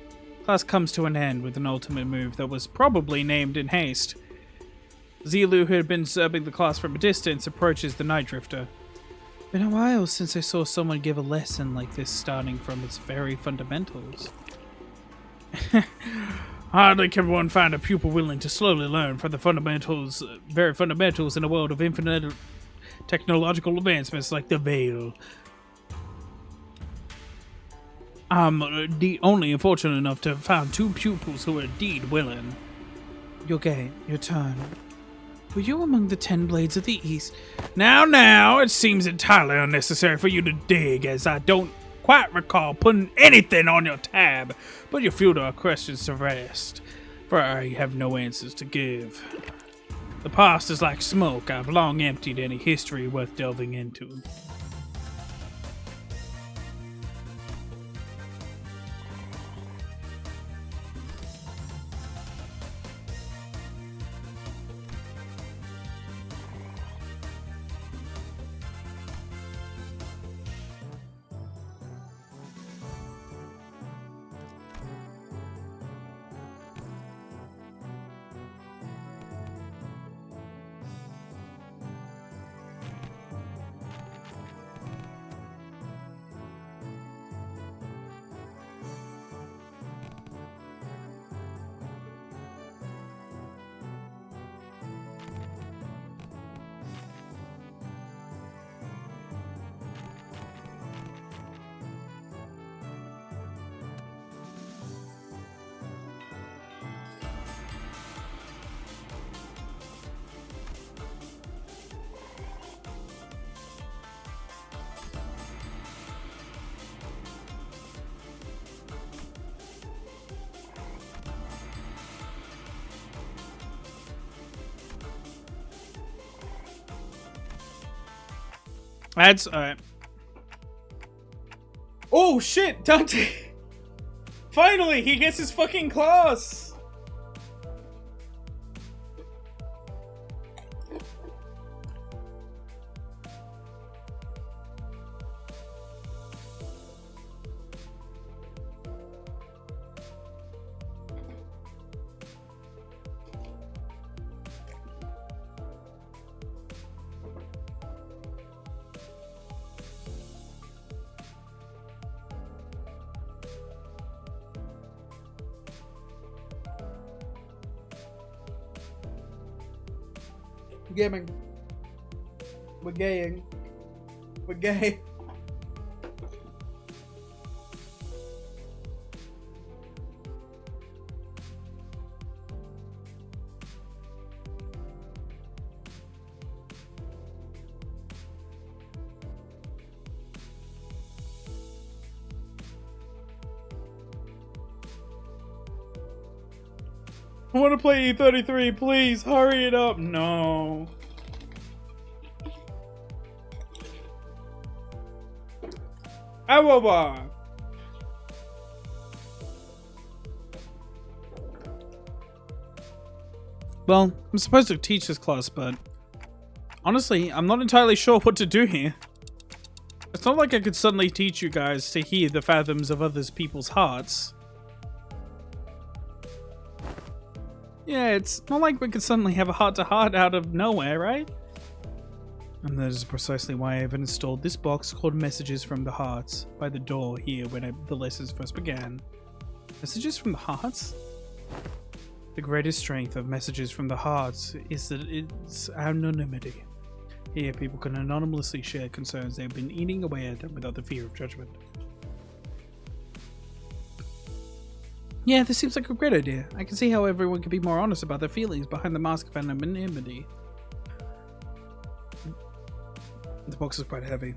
Class comes to an end with an ultimate move that was probably named in haste. Zilu, who had been observing the class from a distance, approaches the Night Drifter. Been a while since I saw someone give a lesson like this starting from its very fundamentals. Hardly can one find a pupil willing to slowly learn from the fundamentals, very fundamentals in a world of infinite technological advancements like the Veil. I'm only unfortunate enough to have found 2 pupils who are indeed willing. Yoge, your turn. Were you among the 10 Blades of the East? Now, it seems entirely unnecessary for you to dig, as I don't quite recall putting anything on your tab, but your field our questions to rest, for I have no answers to give. The past is like smoke. I've long emptied any history worth delving into. That's alright. Oh shit, Dante! Finally, he gets his fucking class! Gaming. We're gaying. We're gay. I want to play E33, please hurry it up. No. Awawa. Well, I'm supposed to teach this class, but honestly, I'm not entirely sure what to do here. It's not like I could suddenly teach you guys to hear the fathoms of others people's hearts. Yeah, it's not like we could suddenly have a heart-to-heart out of nowhere, right? And that is precisely why I've installed this box called Messages from the Hearts by the door here when the lessons first began. Messages from the Hearts? The greatest strength of Messages from the Hearts is that it's anonymity. Here, people can anonymously share concerns they've been eating away at without the fear of judgment. Yeah, this seems like a great idea. I can see how everyone can be more honest about their feelings behind the mask of anonymity. The box is quite heavy.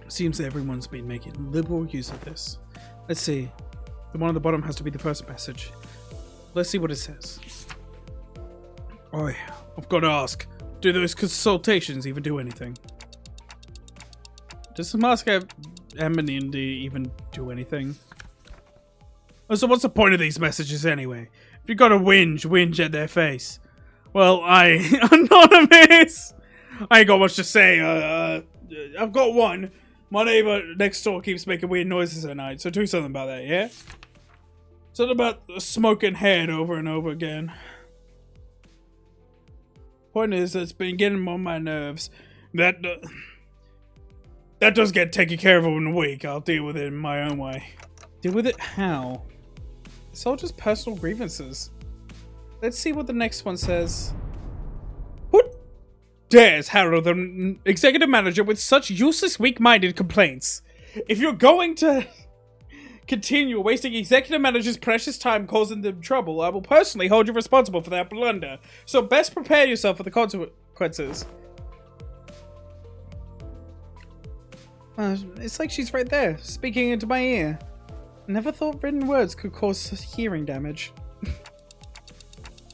Seems that everyone's been making liberal use of this. Let's see. The one on the bottom has to be the first message. Let's see what it says. Oi, I've got to ask. Do those consultations even do anything? Does the mask of anonymity even do anything? Oh, so what's the point of these messages anyway? If you gotta whinge at their face. Well, Anonymous! I ain't got much to say, I've got one. My neighbor next door keeps making weird noises at night, so do something about that, yeah? Something about the smoking head over and over again. Point is, it's been getting on my nerves. That does get taken care of in a week. I'll deal with it in my own way. Deal with it how? It's all just personal grievances. Let's see what the next one says. Who dares harrow the executive manager with such useless, weak-minded complaints? If you're going to continue wasting executive manager's precious time causing them trouble, I will personally hold you responsible for that blunder. So best prepare yourself for the consequences. It's like she's right there, speaking into my ear. Never thought written words could cause hearing damage.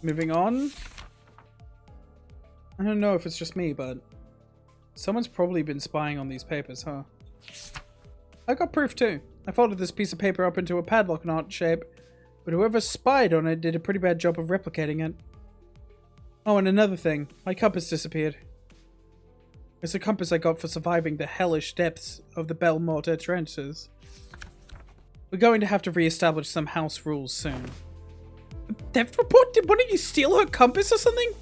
Moving on. I don't know if it's just me, but someone's probably been spying on these papers, huh? I got proof too. I folded this piece of paper up into a padlock knot shape, but whoever spied on it did a pretty bad job of replicating it. Oh, and another thing. My compass disappeared. It's a compass I got for surviving the hellish depths of the Belmont trenches. We're going to have to re-establish some house rules soon. A theft report? Did one of you steal her compass or something?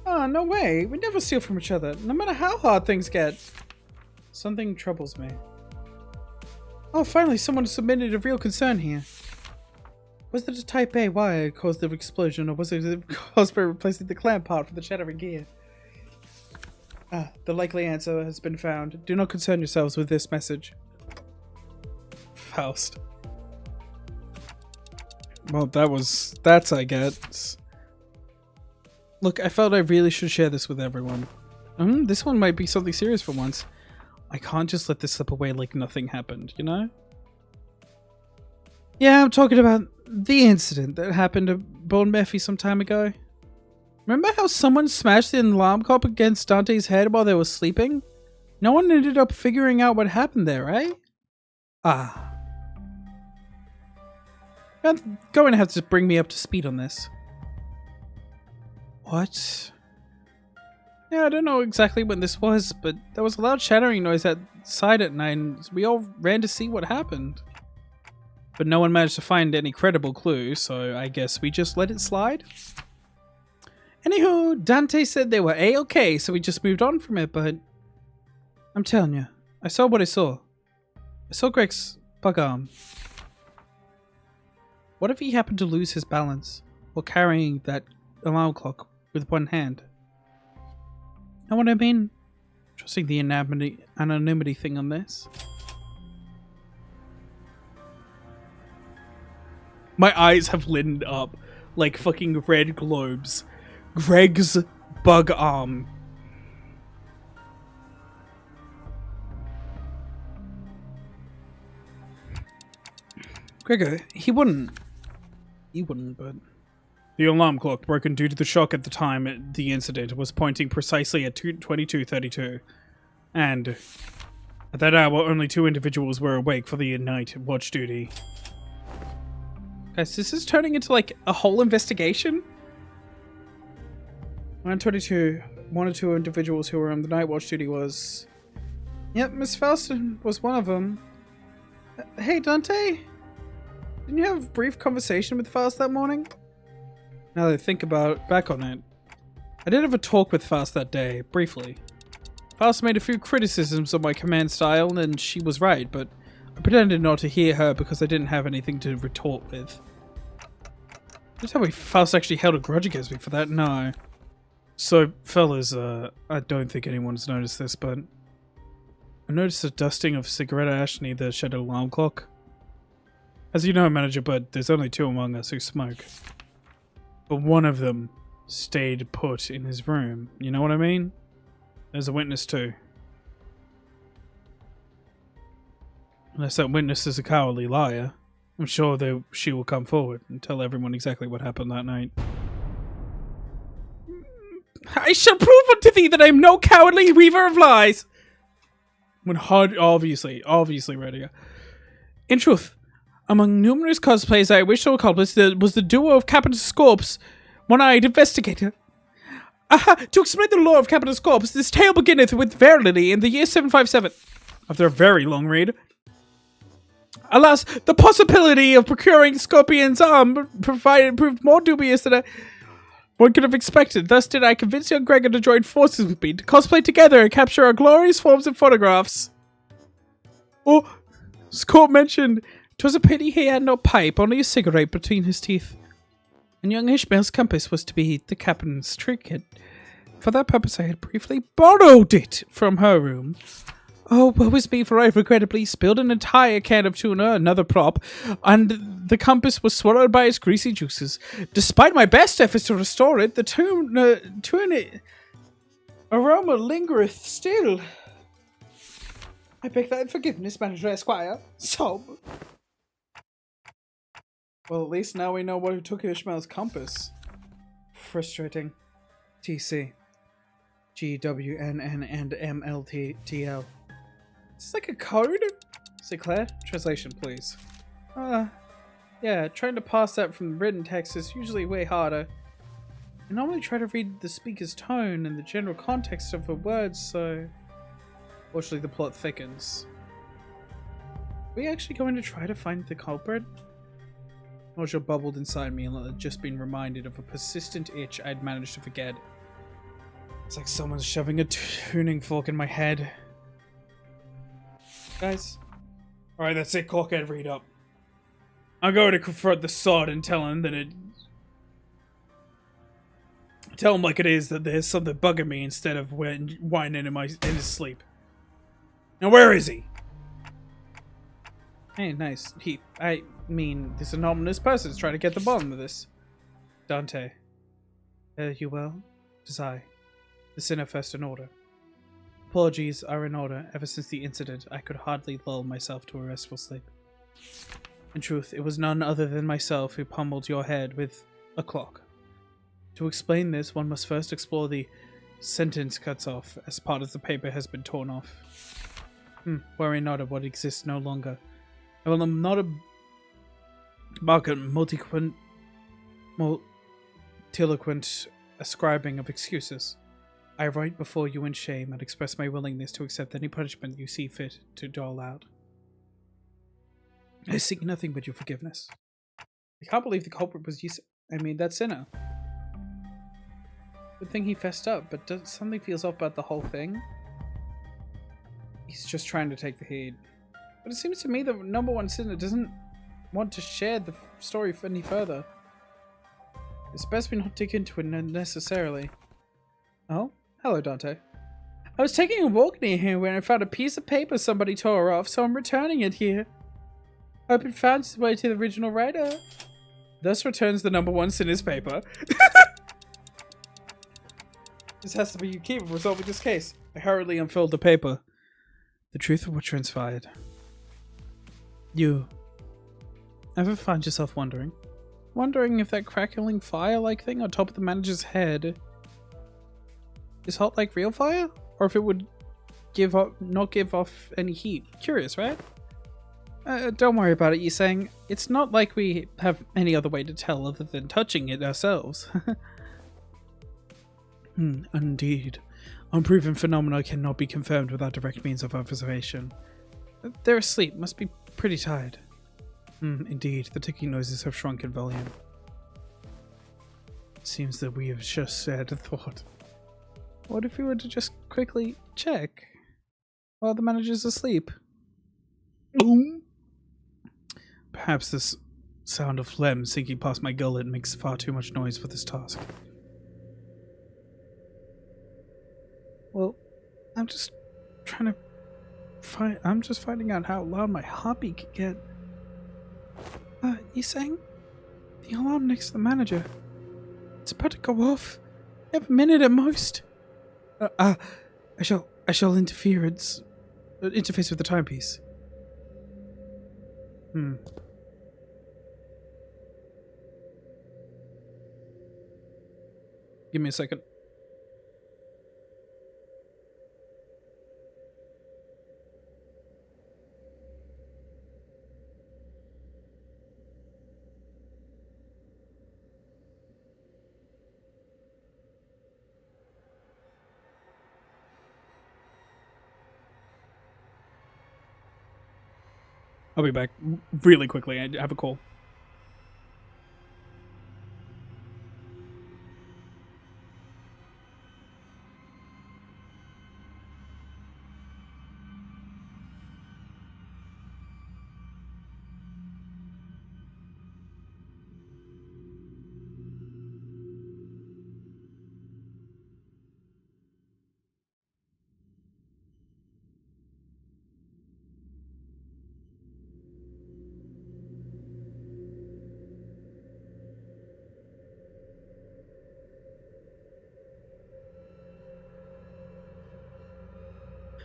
Oh, no way. We never steal from each other, no matter how hard things get. Something troubles me. Oh, finally, someone submitted a real concern here. Was it a Type A wire that caused the explosion, or was it caused by replacing the clamp part for the shattering gear? The likely answer has been found. Do not concern yourselves with this message. Faust. Well, that's I guess. Look, I felt I really should share this with everyone. This one might be something serious for once. I can't just let this slip away like nothing happened, you know? Yeah, I'm talking about the incident that happened to Bone Murphy some time ago. Remember how someone smashed the alarm clock against Dante's head while they were sleeping? No one ended up figuring out what happened there, right? You're going to have to bring me up to speed on this. What? Yeah, I don't know exactly when this was, but there was a loud shattering noise outside at night, and we all ran to see what happened. But no one managed to find any credible clue, so I guess we just let it slide? Anywho, Dante said they were A-okay, so we just moved on from it, but I'm telling you, I saw what I saw. I saw Greg's bug arm. What if he happened to lose his balance while carrying that alarm clock with one hand. Know what I mean? Trusting the anonymity thing on this. My eyes have lit up like fucking red globes. Greg's bug arm. Gregor, he wouldn't, but... The alarm clock, broken due to the shock at the time the incident, was pointing precisely at 22:32. And at that hour, only 2 individuals were awake for the night watch duty. Guys, this is turning into like a whole investigation? Around 22, 1 or 2 individuals who were on the night watch duty was... Yep, Miss Falston was one of them. Hey, Dante? Didn't you have a brief conversation with Faust that morning? Now that I think back on it, I did have a talk with Faust that day, briefly. Faust made a few criticisms of my command style, and she was right, but I pretended not to hear her because I didn't have anything to retort with. Did you tell me Faust actually held a grudge against me for that? No. So, fellas, I don't think anyone's noticed this, but I noticed a dusting of cigarette ash near the shed alarm clock. As you know, Manager Bud, there's only 2 among us who smoke. But one of them stayed put in his room. You know what I mean? There's a witness too. Unless that witness is a cowardly liar, I'm sure she will come forward and tell everyone exactly what happened that night. I shall prove unto thee that I am no cowardly weaver of lies! When hard, obviously ready. In truth, among numerous cosplays I wish to accomplish was the duo of Capital's Corpse, one-eyed investigator. To explain the lore of Capital's Corpse, this tale beginneth with verily in the year 757. After a very long read. Alas, the possibility of procuring Scorpion's arm proved more dubious than one could have expected. Thus did I convince young Gregor to join forces with me, to cosplay together and capture our glorious forms and photographs. Oh, Scorp mentioned 'twas a pity he had no pipe, only a cigarette between his teeth. And young Ishmael's compass was to be the captain's trinket. For that purpose I had briefly borrowed it from her room. Oh, woe is me, for I regrettably spilled an entire can of tuna, another prop, and the compass was swallowed by its greasy juices. Despite my best efforts to restore it, the tuna aroma lingereth still. I beg thy forgiveness, Manager Esquire. Sob. Well, at least now we know who took Ishmael's compass. Frustrating. TC. GWNN and MLTTL. Is this like a code? Sinclair? Translation, please. Yeah, trying to parse that from written text is usually way harder. I normally try to read the speaker's tone and the general context of the words, so... Fortunately, the plot thickens. Are we actually going to try to find the culprit? Nausea bubbled inside me and I had just been reminded of a persistent itch I'd managed to forget. It's like someone's shoving a tuning fork in my head. Guys. Alright, that's it. Cockhead, read up. I'm going to confront the sod and tell him that tell him like it is, that there's something bugging me instead of whining in his sleep. Now where is he? Hey, nice. I mean, this anonymous person's trying to get the bottom of this. Dante. You well? Tis I. The sinner first in order. Apologies are in order. Ever since the incident, I could hardly lull myself to a restful sleep. In truth, it was none other than myself who pummeled your head with a clock. To explain this, one must first explore the sentence cuts off, as part of the paper has been torn off. Worry not of what exists no longer. I will not embark on multiloquent ascribing of excuses. I write before you in shame and express my willingness to accept any punishment you see fit to dole out. I seek nothing but your forgiveness. I can't believe the culprit was that sinner. Good thing he fessed up, but something feels off about the whole thing. He's just trying to take the heat. But it seems to me the number one sinner doesn't want to share the story any further. It's best we not dig into it unnecessarily. Oh? Hello, Dante. I was taking a walk near here when I found a piece of paper somebody tore off, so I'm returning it here. Hope it found its way to the original writer. Thus returns the #1 sinner's paper. This has to be your key to resolving this case. I hurriedly unfurled the paper. The truth of what transpired. You ever find yourself wondering if that crackling fire-like thing on top of the manager's head is hot like real fire? Or if it would not give off any heat? Curious, right? Don't worry about it, you saying. It's not like we have any other way to tell other than touching it ourselves. Indeed. Unproven phenomena cannot be confirmed without direct means of observation. They're asleep, must be pretty tired. Indeed, the ticking noises have shrunk in volume. Seems that we have just shared a thought. What if we were to just quickly check while the manager's asleep? Perhaps this sound of phlegm sinking past my gullet makes far too much noise for this task. Well, I'm just finding out how loud my hobby can get. You saying? The alarm next to the manager. It's about to go off. Every minute at most. I shall interface with the timepiece. Give me a second. I'll be back really quickly. I have a call.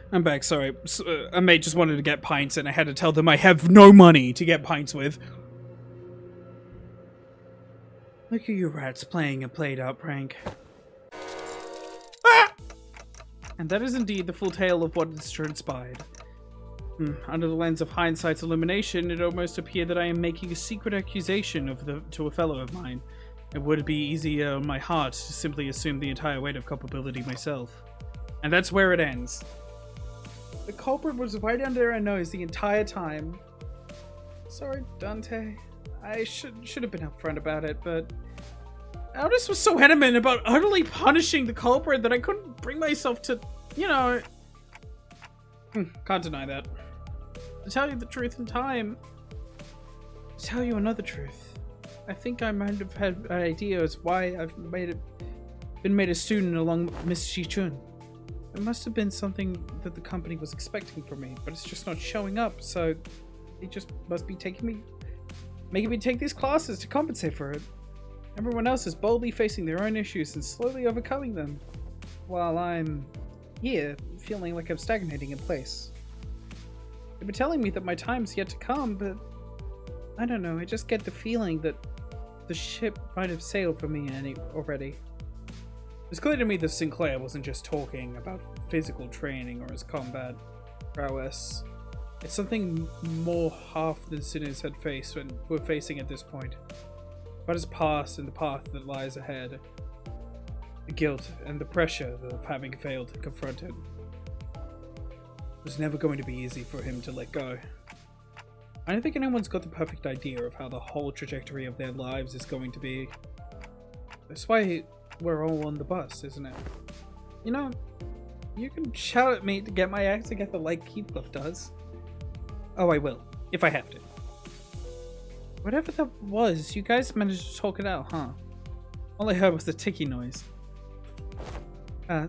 I'm back, sorry. A mate just wanted to get pints and I had to tell them I have no money to get pints with. Look at you rats playing a played-out prank. Ah! And that is indeed the full tale of what has transpired. Under the lens of hindsight's illumination, it almost appeared that I am making a secret accusation to a fellow of mine. It would be easier on my heart to simply assume the entire weight of culpability myself. And that's where it ends. The culprit was right under our nose the entire time. Sorry, Dante. I should have been upfront about it, but Aldous was so adamant about utterly punishing the culprit that I couldn't bring myself to, can't deny that. To tell you the truth in time, to tell you another truth, I think I might have had an idea as why I've been made a student along Miss Shi-chun. It must have been something that the company was expecting from me, but it's just not showing up, so they just must be making me take these classes to compensate for it. Everyone else is boldly facing their own issues and slowly overcoming them, while I'm here feeling like I'm stagnating in place. They've been telling me that my time's yet to come, but I don't know, I just get the feeling that the ship might have sailed for me already. It's clear to me that Sinclair wasn't just talking about physical training or his combat prowess. It's something more half than sinners had faced when we're facing at this point. About his past and the path that lies ahead. The guilt and the pressure of having failed to confront it. It was never going to be easy for him to let go. I don't think anyone's got the perfect idea of how the whole trajectory of their lives is going to be. That's why we're all on the bus, isn't it? You can shout at me to get my act together like Heathcliff does. Oh, I will, if I have to. Whatever that was, you guys managed to talk it out, huh? All I heard was the ticky noise.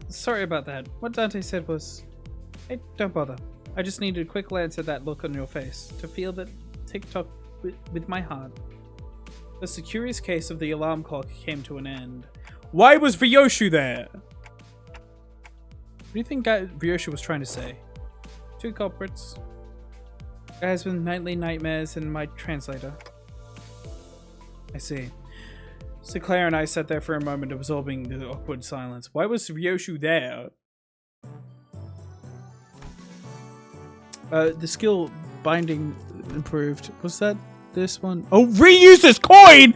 Sorry about that. What Dante said was... Hey, don't bother. I just needed a quick glance at that look on your face to feel that tick-tock with my heart. Thus, the curious case of the alarm clock came to an end. Why was Ryoshu there? What do you think Ryoshu was trying to say? Two culprits. Guys with nightly nightmares and my translator. I see. So Claire and I sat there for a moment, absorbing the awkward silence. Why was Ryoshu there? The skill binding improved. Was that this one? Oh, reuse this coin!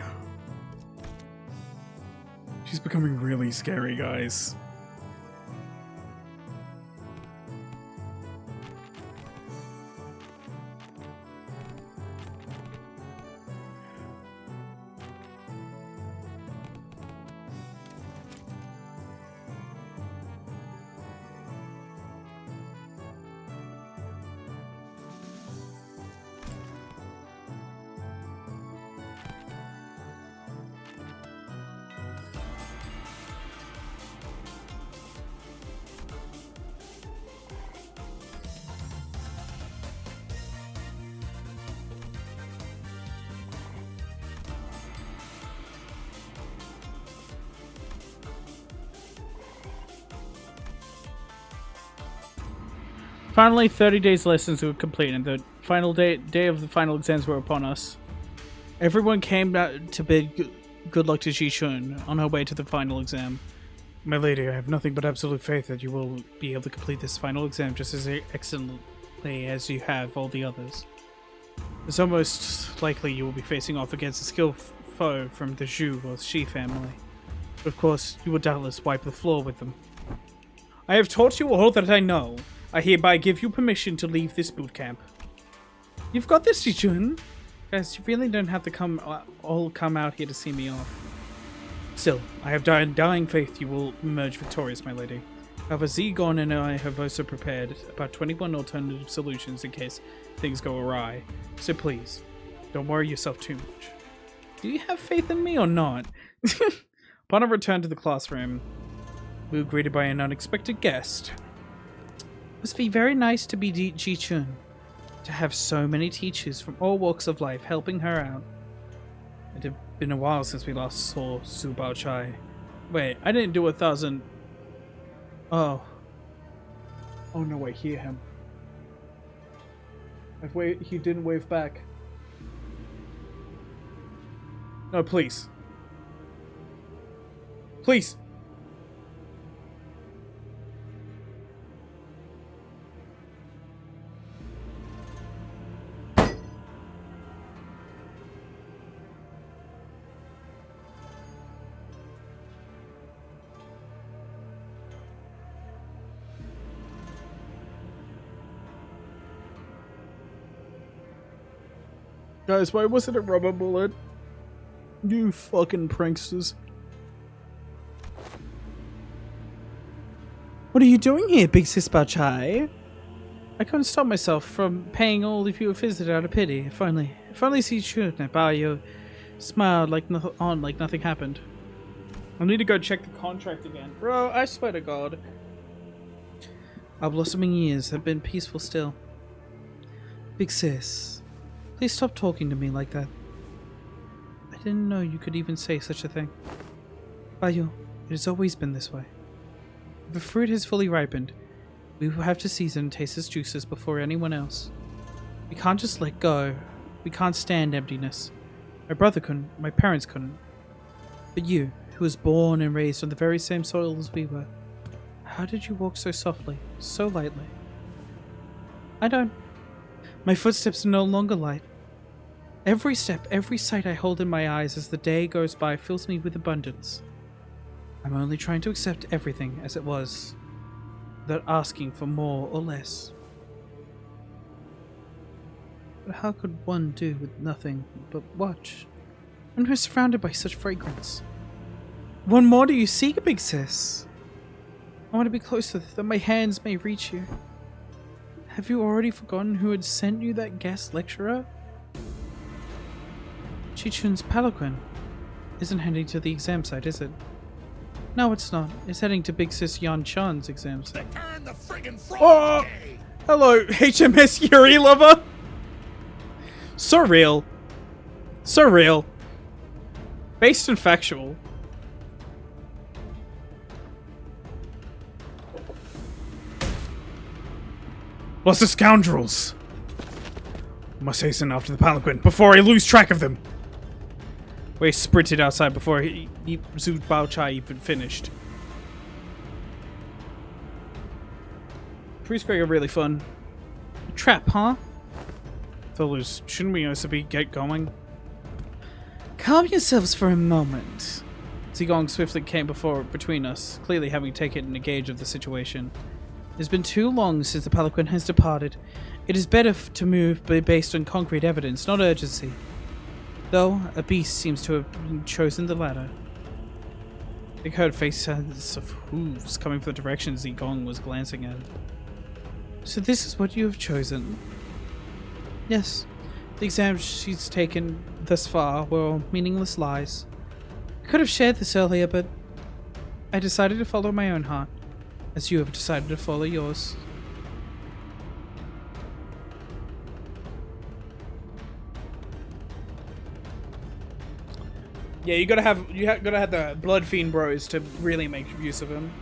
She's becoming really scary, guys. Finally, 30 days lessons were complete, and the final day of the final exams were upon us. Everyone came to bid good luck to Ji-chun on her way to the final exam. My lady, I have nothing but absolute faith that you will be able to complete this final exam just as excellently as you have all the others. It's almost likely you will be facing off against a skilled foe from the Zhu or Shi family. But of course, you will doubtless wipe the floor with them. I have taught you all that I know. I hereby give you permission to leave this boot camp. You've got this, Ji-chun. Guys, you really don't have to come out here to see me off. Still, I have dying faith you will emerge victorious, my lady. However, Zegon and I have also prepared about 21 alternative solutions in case things go awry. So please, don't worry yourself too much. Do you have faith in me or not? Upon our return to the classroom, we were greeted by an unexpected guest. It must be very nice to be Ji-chun, to have so many teachers from all walks of life helping her out. It had been a while since we last saw Su Bao Chai. Wait, I didn't do 1,000... Oh. Oh no, I hear him. He didn't wave back. No, please. Please! Guys, why wasn't it rubber bullet? You fucking pranksters. What are you doing here, big sis Bao Chai? I couldn't stop myself from paying all of you a visit out of pity. Finally see Chun and Bao smiled like nothing happened. I need to go check the contract again. Bro, I swear to God. Our blossoming years have been peaceful still. Big sis. Please stop talking to me like that. I didn't know you could even say such a thing. Bayo, it has always been this way. If the fruit has fully ripened, we will have to season and taste its juices before anyone else. We can't just let go. We can't stand emptiness. My brother couldn't, my parents couldn't. But you, who was born and raised on the very same soil as we were, how did you walk so softly, so lightly? I don't. My footsteps are no longer light. Every step, every sight I hold in my eyes as the day goes by fills me with abundance. I'm only trying to accept everything as it was, without asking for more or less. But how could one do with nothing but watch, when we're surrounded by such fragrance? What more do you seek, big sis? I want to be closer, that my hands may reach you. Have you already forgotten who had sent you that guest lecturer? Ji-chun's palanquin. isn't heading to the exam site, is it? No, it's not. It's heading to Big Sis Yan Chan's exam site. Return the friggin' frog! Oh! Hello, HMS Yuri lover! Surreal. Surreal. Based and factual. What's the scoundrels? Must hasten after the palanquin before I lose track of them. Where he sprinted outside before Zhu Baochai even finished. Priest Greg are really fun. Trap, huh? Fellas, shouldn't we also get going? Calm yourselves for a moment. Zigong swiftly came between us, clearly having taken a gauge of the situation. It has been too long since the palanquin has departed. It is better to move based on concrete evidence, not urgency. Though, a beast seems to have chosen the latter. They heard faces of hooves coming from the direction Zigong was glancing at. So this is what you have chosen? Yes. The exams she's taken thus far were all meaningless lies. I could have shared this earlier, but I decided to follow my own heart, as you have decided to follow yours. Yeah, you gotta have the Blood Fiend bros to really make use of him.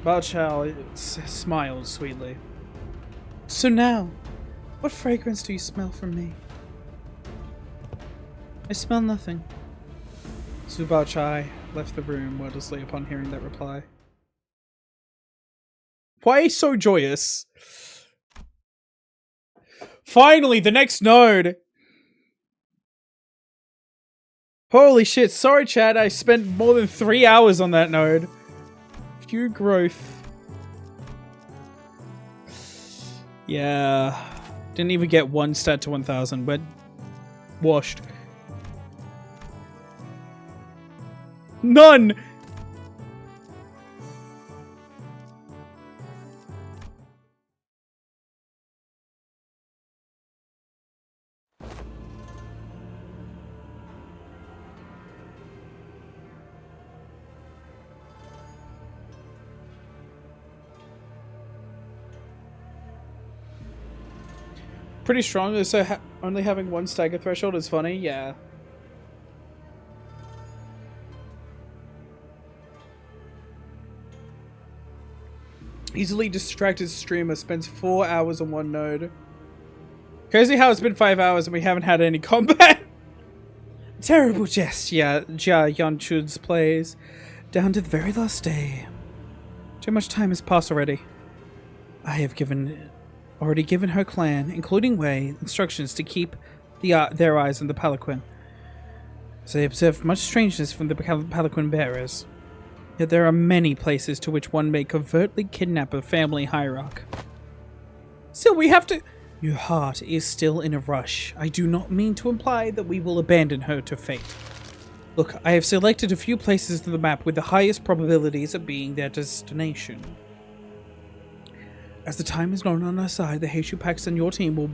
Bao Chao smiled sweetly. So now, what fragrance do you smell from me? I smell nothing. Zhu Baochai left the room wordlessly upon hearing that reply. Why so joyous? Finally, the next node! Holy shit, sorry chat, I spent more than 3 hours on that node. Few growth. Yeah. Didn't even get one stat to 1000, but washed. None! Pretty strong, so only having one stagger threshold is funny, yeah. Easily distracted streamer spends 4 hours on one node. Crazy how it's been 5 hours and we haven't had any combat. Terrible jest, yeah, Jia Yanchun's plays. Down to the very last day. Too much time has passed already. I have already given her clan, including Wei, instructions to keep their eyes on the palanquin. As they observed much strangeness from the palanquin bearers. Yet there are many places to which one may covertly kidnap a family hierarch. Still, we have to... Your heart is still in a rush. I do not mean to imply that we will abandon her to fate. Look, I have selected a few places on the map with the highest probabilities of being their destination. As the time is not on our side, the Heishu Pax and your team will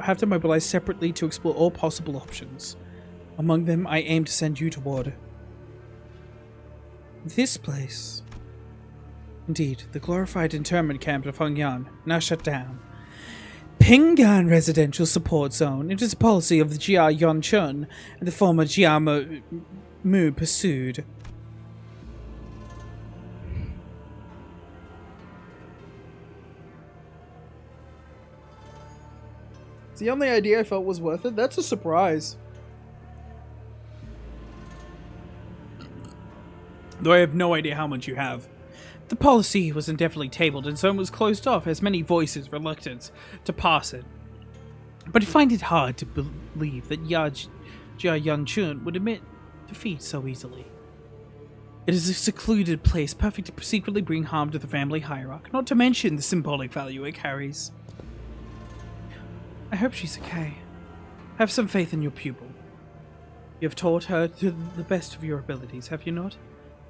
have to mobilize separately to explore all possible options. Among them, I aim to send you toward this place. Indeed, the glorified internment camp of Hongyan, now shut down. Pinggan Residential Support Zone. It is a policy of the Jia Yanchun and the former Jia Mu pursued. It's the only idea I felt was worth it. That's a surprise. Though I have no idea how much you have. The policy was indefinitely tabled and zone was closed off as many voices reluctant to pass it. But I find it hard to believe that Jia Yanchun would admit defeat so easily. It is a secluded place, perfect to secretly bring harm to the family hierarch, not to mention the symbolic value it carries. I hope she's okay. Have some faith in your pupil. You have taught her to the best of your abilities, have you not?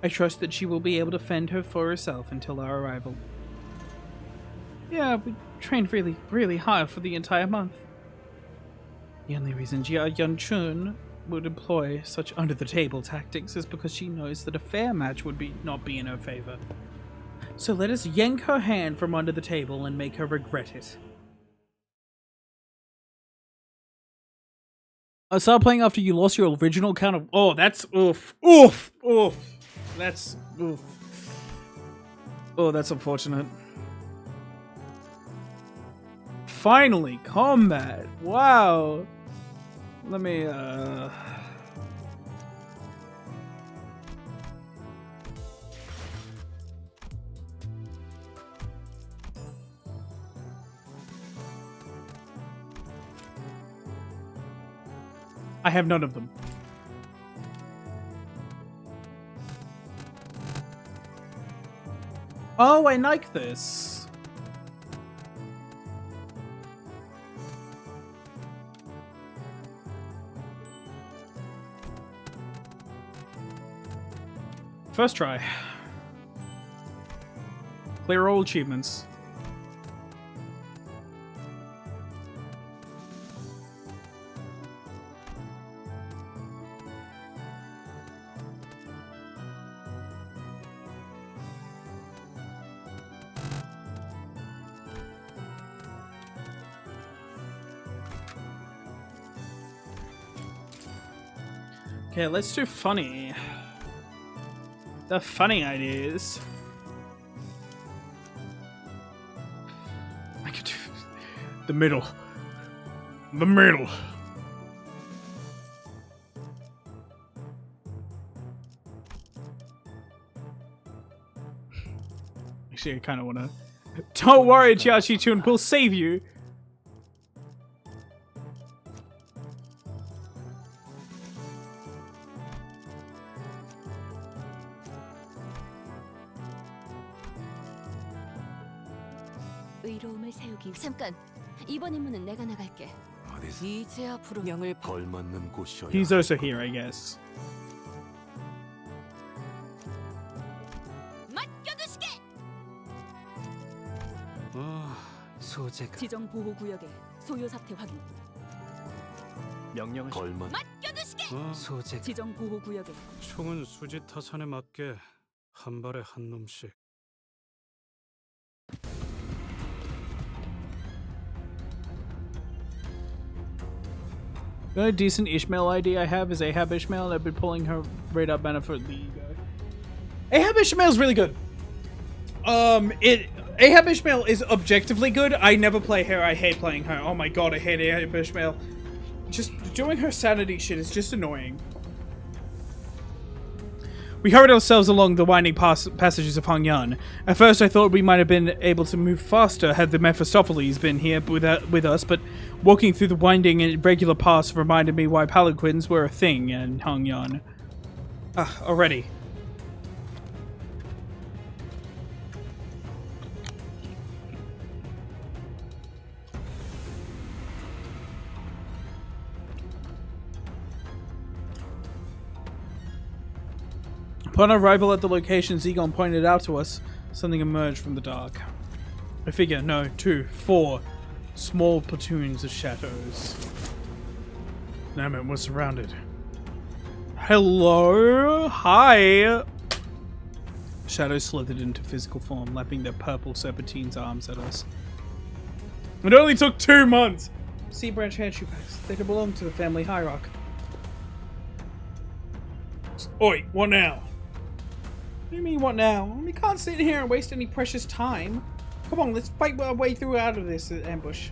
I trust that she will be able to fend for herself until our arrival. Yeah, we trained really hard for the entire month. The only reason Jia Yanchun would employ such under-the-table tactics is because she knows that a fair match would not be in her favor. So let us yank her hand from under the table and make her regret it. I started playing after you lost your original count of... Oh, that's... Oof. Oof. Oof. That's... Oof. Oh, that's unfortunate. Finally, combat. Wow. Let me, I have none of them. Oh, I like this. First try. Clear all achievements. Okay, let's do funny. The funny ideas. I could do The middle. The middle. Actually, I kind of want to. Don't worry, Chiachi-chun, we'll save you. 의로움을 세우기. 잠깐. 이번 임무는 내가 나갈게. 이제 앞으로 명을 걸맞는 곳이어야. He's also here, I guess. 맡겨두시게. 소재가 지정 보호 구역의 소요 사태 확인. 명령을 걸맞. 맡겨두시게. 소재 지정 보호 구역의 총은 수지 타산에 맞게 한 발에 한 놈씩. The only decent Ishmael ID I have is Ahab Ishmael, and I've been pulling her radar banner for the guy. Ahab Ishmael's really good. Ahab Ishmael is objectively good. I never play her. I hate playing her. Oh my god, I hate Ahab Ishmael. Just doing her sanity shit is just annoying. We hurried ourselves along the winding passages of Hongyan. At first I thought we might have been able to move faster had the Mephistopheles been here with us, but walking through the winding and irregular paths reminded me why palanquins were a thing in Hongyan. Already. Upon arrival at the location Zegon pointed out to us, something emerged from the dark. A figure, no, 2, 4 small platoons of shadows. Namet was surrounded. Hello? Hi? Shadows slithered into physical form, lapping their purple serpentine's arms at us. It only took 2 months! Sea branch handshoe packs. They could belong to the family hierarch. Oi, what now? What do you mean, what now? We can't sit here and waste any precious time. Come on, let's fight our way through out of this ambush.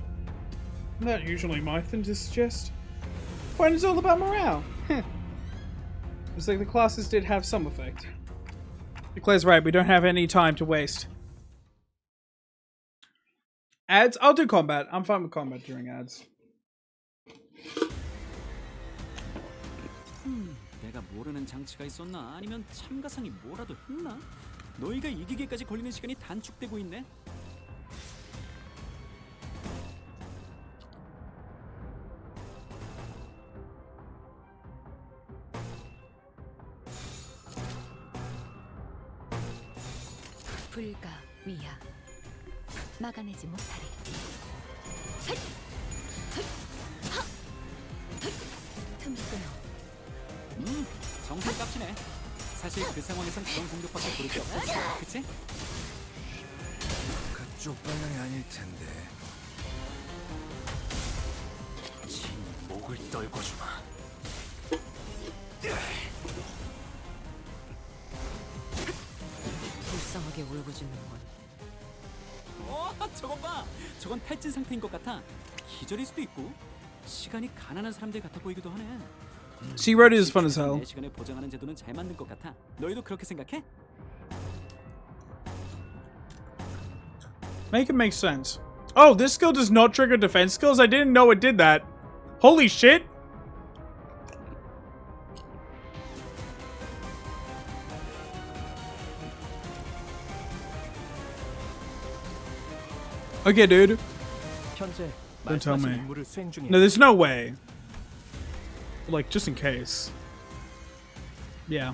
Isn't that usually my thing to suggest? Fight is all about morale. Looks like the classes did have some effect. Declare's right, we don't have any time to waste. Ads? I'll do combat. I'm fine with combat during ads. 내가 모르는 장치가 있었나? 아니면 참가상이 뭐라도 했나? 너희가 이기기까지 걸리는 시간이 단축되고 있네. 불가 위야. 막아내지 못하리. 틈 끊어. 정신값이네. 사실 그 상황에선 그런 공격밖에 고를 게 없었어. 그치? 그쪽 방향이 아닐 텐데. 친히 목을 떨궈주마. 불쌍하게 울고짖는군. 저건 봐. 저건 탈진 상태인 것 같아. 기절일 수도 있고. 시간이 가난한 사람들 같아 보이기도 하네. Sea Road is fun as hell. 내 시간을 보장하는 제도는 잘 만든 것 같아. 너희도 그렇게 생각해? Make it make sense. Oh, this skill does not trigger defense skills? I didn't know it did that. Holy shit! Okay, dude. 현재 Don't tell 말씀하신 me. 임무를 수행 중에. No, there's no way. Like, just in case. Yeah.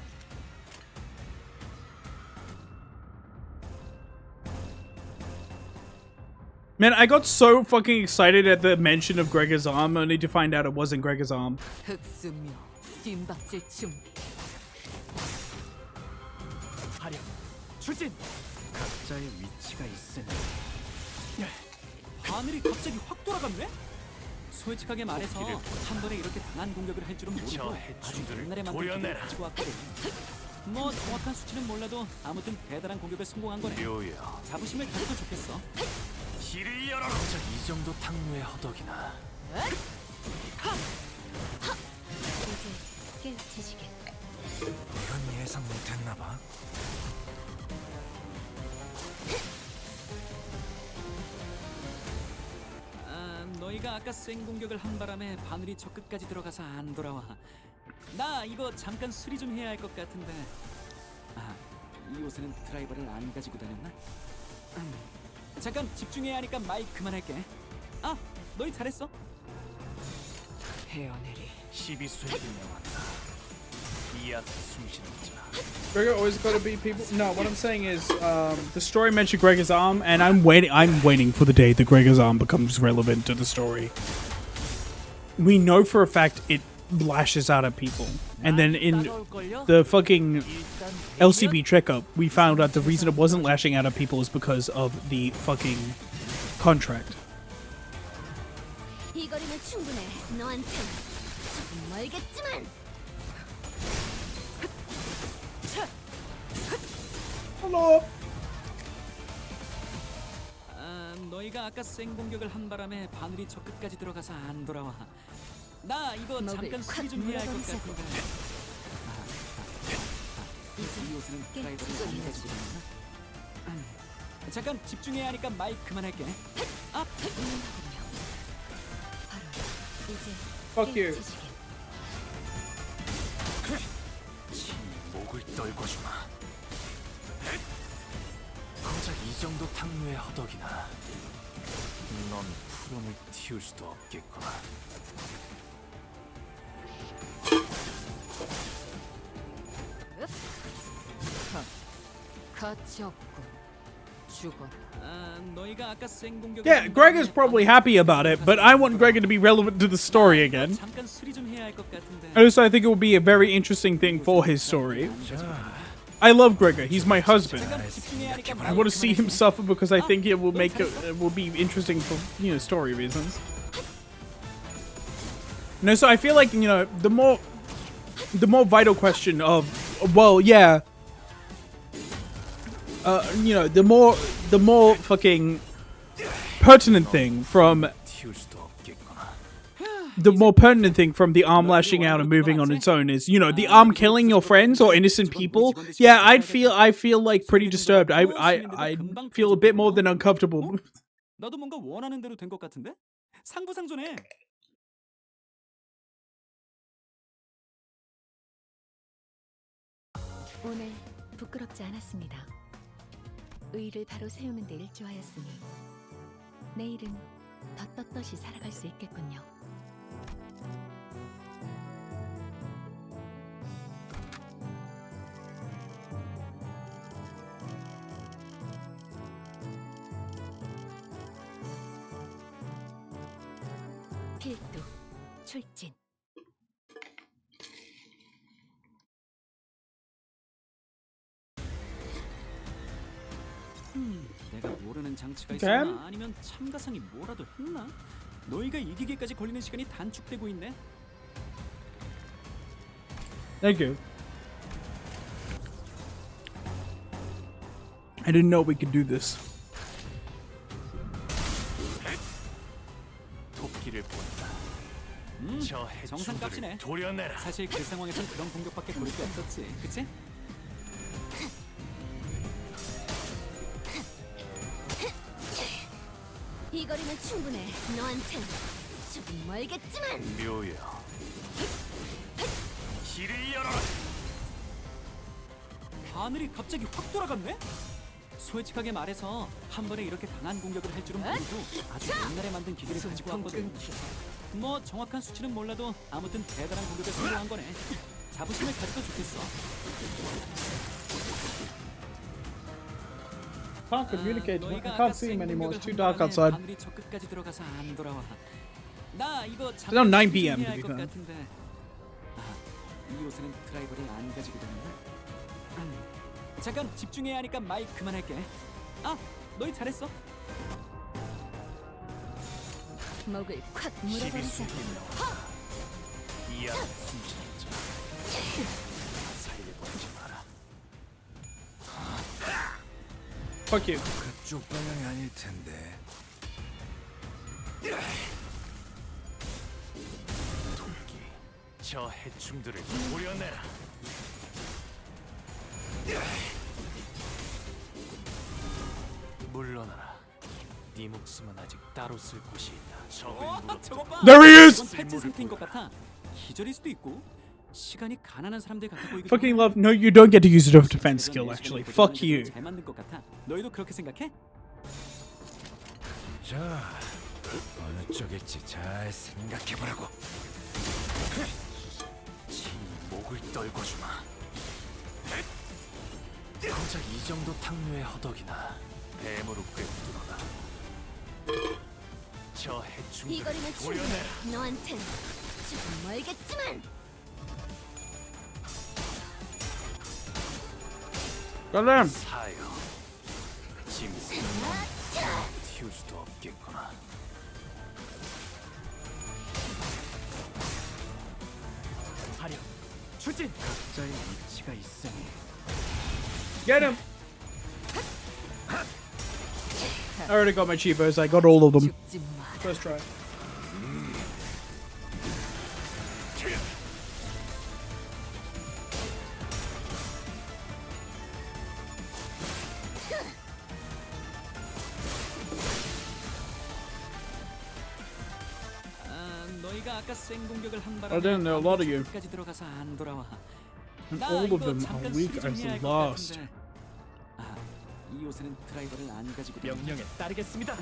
Man, I got so fucking excited at the mention of Gregor's arm, only to find out it wasn't Gregor's arm. 흑수묘 뒷박질 준비. 하려 출진. 각자의 위치가 있으니. 하늘이 갑자기 확 돌아갔네? 솔직하게 말해서 한 번에 이렇게 강한 공격을 할 줄은 모르고 저 아주 해충들을 옛날에 만든 기술을 도려내라. 가지고 왔거든. 뭐 정확한 수치는 몰라도 아무튼 대단한 공격을 성공한 거네. 묘야. 자부심을 가져도 좋겠어. 길을 열어라. 정작 이 정도 탕류의 허덕이나. 이제 깨우치시게. 이건 예상 못했나 봐. 너희가 아까 쌩 공격을 한 바람에 바늘이 저 끝까지 들어가서 안 돌아와. 나 이거 잠깐 수리 좀 해야 할 것 같은데. 이 옷에는 드라이버를 안 가지고 다녔나? 잠깐 집중해야 하니까 말 그만할게. 너희 잘했어. 헤어내리. 12수에 분명한다. 이 앞에 숨쉬는 자. Gregor always gotta be people. No, what I'm saying is, the story mentioned Gregor's arm, and I'm waiting for the day that Gregor's arm becomes relevant to the story. We know for a fact it lashes out at people, and then in the fucking LCB checkup, we found out the reason it wasn't lashing out at people is because of the fucking contract. 이 거리면 충분해. 너한텐 조금 멀겠지만. Hello. 너희가 아까 쌩 공격을 한 바람에 바늘이 저 끝까지 들어가서 안 돌아와. 나 이거 잠깐 수리 좀 해야 할 것 같은데. 이 옷에는 드라이버를 안 가지고 다녔나? 잠깐 집중해야 하니까 말 그만할게. 바로 이제 Fuck you. 깨우치시게. 친히 목을 떨궈주마. 고작 이 정도 탕류의 허덕이나. 넌 푸름을 틔울 수도 없겠구나. 가치 없군. 죽어라. 너희가 아까 쌩 공격. Yeah, Gregor's probably happy about it, but I want Gregor to be relevant to the story again. 잠깐 수리 좀 해야 할 것 같은데. And also, I think it would be a very interesting thing for his story. I love Gregor. He's my husband. I want to see him suffer because I think it will it will be interesting for, you know, story reasons. No, so I feel like, you know, the more vital question of, well, yeah, you know, the more fucking pertinent thing from 틔울 수도 없겠구나. the more pertinent thing from the arm lashing out and moving on its own is, you know, the arm killing your friends or innocent people. Yeah, I feel like pretty disturbed. I feel a bit more than uncomfortable. 나도 뭔가 원하는 대로 된 것 같은데? 상부상조네. 오늘 부끄럽지 않았습니다. 의를 바로 세우는 데 일조하였으니 내일은 더 떳떳이 살아갈 수 있겠군요. 필두 출진. 내가 모르는 장치가 Okay. 있었나 아니면 참가상이 뭐라도 했나? 너희가 이기기까지 걸리는 시간이 단축되고 있네. Thank you. I didn't know we could do this. 도끼를 본다. 저 정상값이네. 해충들을 도려내라. 사실 그 상황에선 그런 공격밖에 고를 게 없었지, 그치? 이 거리면 충분해. 너한텐 조금 멀겠지만. 묘여. 길을 열어라. 하늘이 갑자기 확 돌아갔네? 솔직하게 말해서 한 번에 이렇게 강한 공격을 할 줄은 모르고 아주 옛날에 만든 기계를 가지고 왔거든. 뭐 정확한 수치는 몰라도 아무튼 대단한 공격을 성공한 거네. 자부심을 가져도 좋겠어. Can't communicate. I 너희가 can't 아까 see him 센 anymore. 공격을 It's too 한 dark 바람에 outside. 바늘이 저 끝까지 들어가서 안 돌아와. 나 이거 It's now 9 잠깐 p.m. 조심해야 to be 할 것 fair. 같은데. 이 요새는 드라이버를 안 가지고 다닌다. 잠깐 집중해야 하니까 말 그만할게. 너희 잘했어. 목을 콱 물어버리자. 이야 숨지자. 살려버리지 마라. Fuck you. 그쪽 방향이 아닐 텐데. 도끼, 저 해충들을 도려내라. 물러나라. 네 목숨은 아직 따로 쓸 곳이 있다. 적을 무릎 저거 봐. There he is! 이건 탈진 상태인 것 같아. 기절일 수도 있고 시간이 가난한 사람들 같아 보이기도 Fucking 하고. love. No, you don't get to use it of defense skill, actually. Fuck you. 잘 만든 것 같아. 너희도 그렇게 생각해? 자, 어느 쪽일지 잘 생각해보라고. 지 목을 떨궈주마. 고작 이 정도 탕류의 허덕이나 뱀으로 꿰뚫어라. 저 이 해충들을 거리면 충분해. 도려내라. 너한텐 조금 멀겠지만. Got him. 사여, 짐승은 튀울 수도 없겠구나. 화력, 출진! 각자의 위치가 있으니 Get him. I already got my cheapos. I got all of them. 죽지 마. First try. 너희가 아까 센 공격을 한 I 바람에 didn't know a lot of you. 끝까지 들어가서 안 돌아와. And 나 all of 이거 them 잠깐 are weak 수리 좀 as 해야 the 할것 last. 같은데. 이 요새는 드라이버를 안 가지고 다닌다. 명령에 따르겠습니다.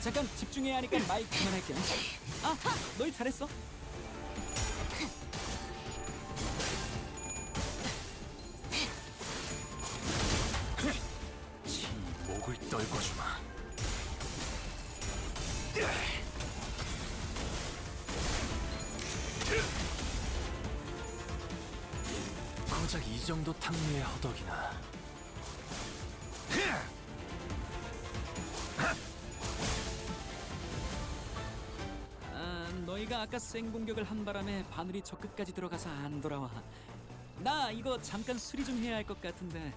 잠깐 집중해야 하니까 말 그만할게. 너희 잘했어. 지 목을 떨궈주마. 고작 이 정도 탕류의 허덕이나. 너희가 아까 센 공격을 한 바람에 바늘이 저 끝까지 들어가서 안 돌아와. 나 이거 잠깐 수리 좀 해야 할 것 같은데.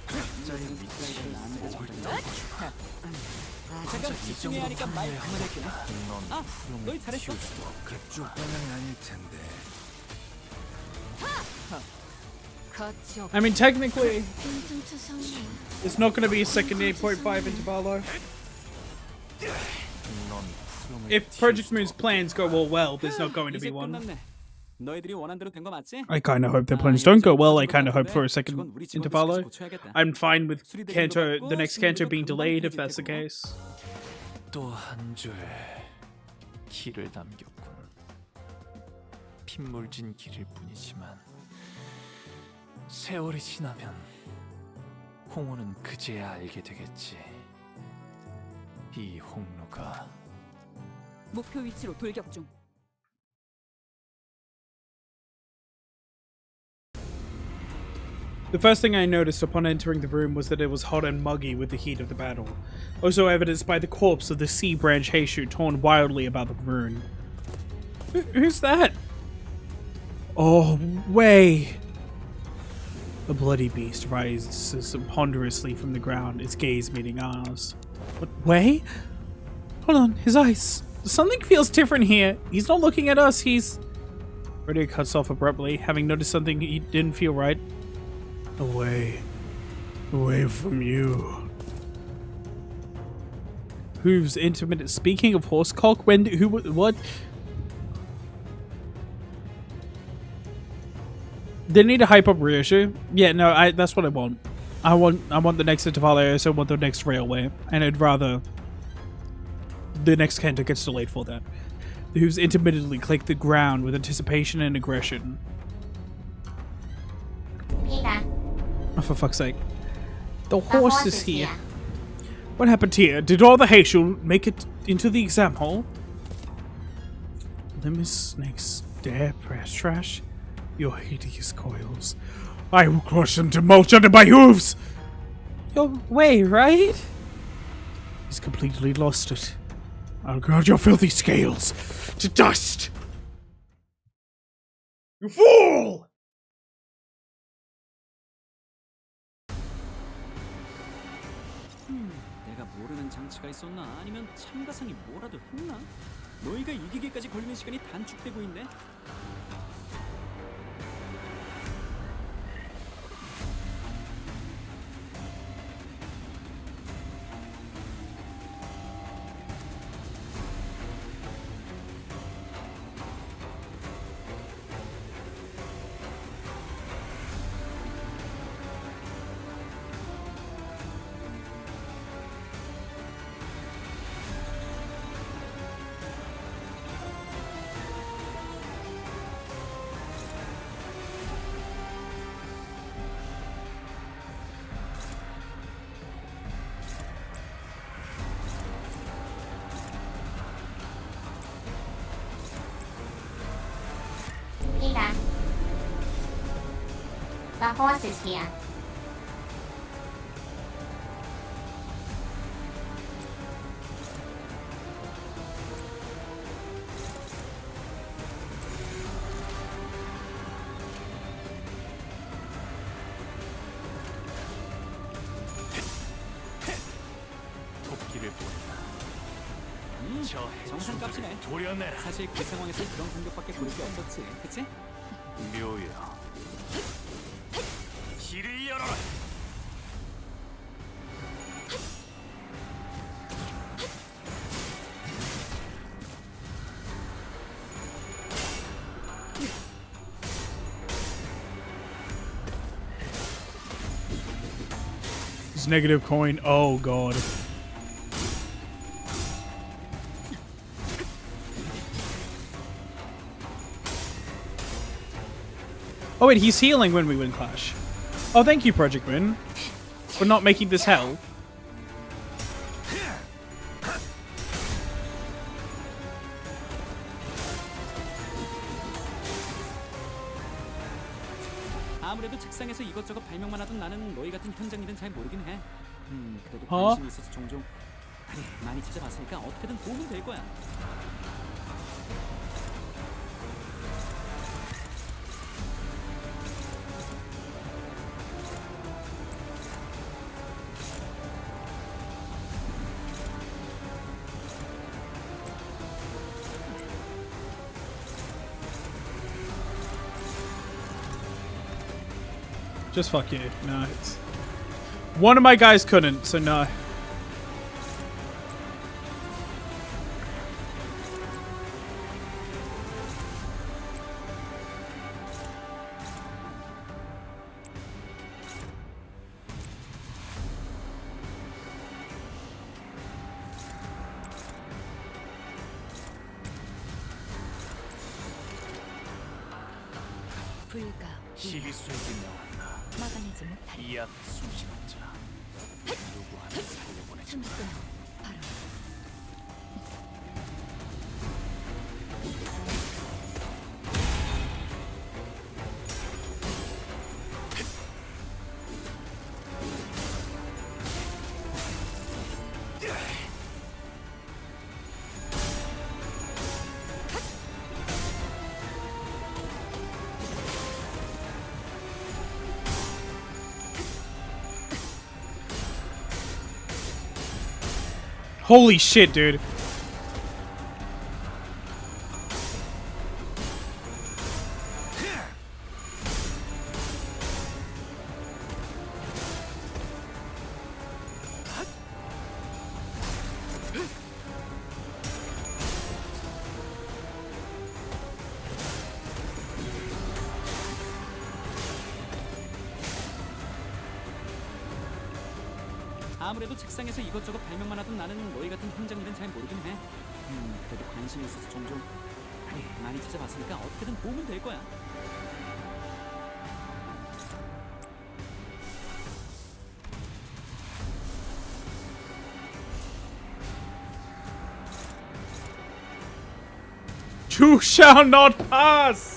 각자의 요새는 위치에 드라이버를 안 가지고 목을 다닌다. 떨궈주마. 잠깐 집중해야 하니까 말 그만할게. 넌 푸름을 너희 잘했어. 튀울 수도 없고 그쪽 방향이 아닐 텐데. 거치 없. I mean, technically, 빈틈투성이야. it's not going to be a second 8.5 intervallo. 넌 푸름을 If 튀울 Project 수도 Moon's 없고. plans go all well, there's not going to 이제 be one. 끝났네. 너희들이 원한 대로 된 거 맞지? I kind of hope their plans don't go well. I kind of hope for a second 저건 우리 직원들 intervallo. 고쳐야겠다. I'm fine with 수리대금도 Kanto, 받고 the next Kanto 신문도 being 금방 delayed if 편집될 that's the 테고. case. 또 한 줄 길을 남겼군. 핏물진 길일 뿐이지만 세월이 지나면 홍호는 그제야 알게 되겠지. 이 홍로가 목표 위치로 돌격 중. The first thing I noticed upon entering the room was that it was hot and muggy with the heat of the battle, also evidenced by the corpse of the sea branch Heishu torn wildly about the ruin. Who's that? Oh, way! The bloody beast rises ponderously from the ground, its gaze meeting ours. What, Way? Hold on, his eyes. Something feels different here. He's not looking at us, he's... Radio cuts off abruptly, having noticed something he didn't feel right. Away. Away from you. Hooves intermittent. Speaking of horsecock, what? They need to hype up Ryoshu. Yeah, no, that's what I want. I want the next INTERVALLO. I also want the next railway, and I'd rather the next Kenta gets delayed for that. The hooves intermittently click the ground with anticipation and aggression. Oh, for fuck's sake. The horse is here. What happened here? Did all the Heishu make it into the exam hall? Limit snakes dare press trash? Your hideous coils. I will crush them to mulch under my hooves! Your way, right? He's completely lost it. I'll grind your filthy scales to dust! You fool! 내가 모르는 장치가 있었나? 아니면 참가상이 뭐라도 했나? 너희가 이기기까지 걸리는 시간이 단축되고 있네. The horse is here. 도끼를 보낸다. 정상값이네. 도려내라. 사실 그 상황에서 그런 공격밖에 고를 게 없었지, 그치? 묘야. 길을 열어라. It's negative coin. Oh god. Oh wait, he's healing when we win Clash. Oh, thank you, Project Win, for not making this hell. 아무래도 책상에서 이것저것 발명만 하던 나는 너희 같은 현장 일은 잘 모르긴 해. 그래도 어? 관심이 있어서 종종 아니, 많이 찾아봤으니까 어떻게든 도움이 될 거야. Just fuck you. No, it's... One of my guys couldn't, so no. 불가 시기술이 나왔다. 막아내지 못하리. 이약 숨쉬는 자. 누구 하나 살려보내지 숨 마. 끊어 바로 Holy shit, dude. 아무래도 책상에서 이것저것 발명만 하던 나는 너희 같은 현장 일은 잘 모르긴 해. 그래도 관심이 있어서 종종 아니 많이 찾아봤으니까 어떻게든 도움은 될 거야. You shall not pass!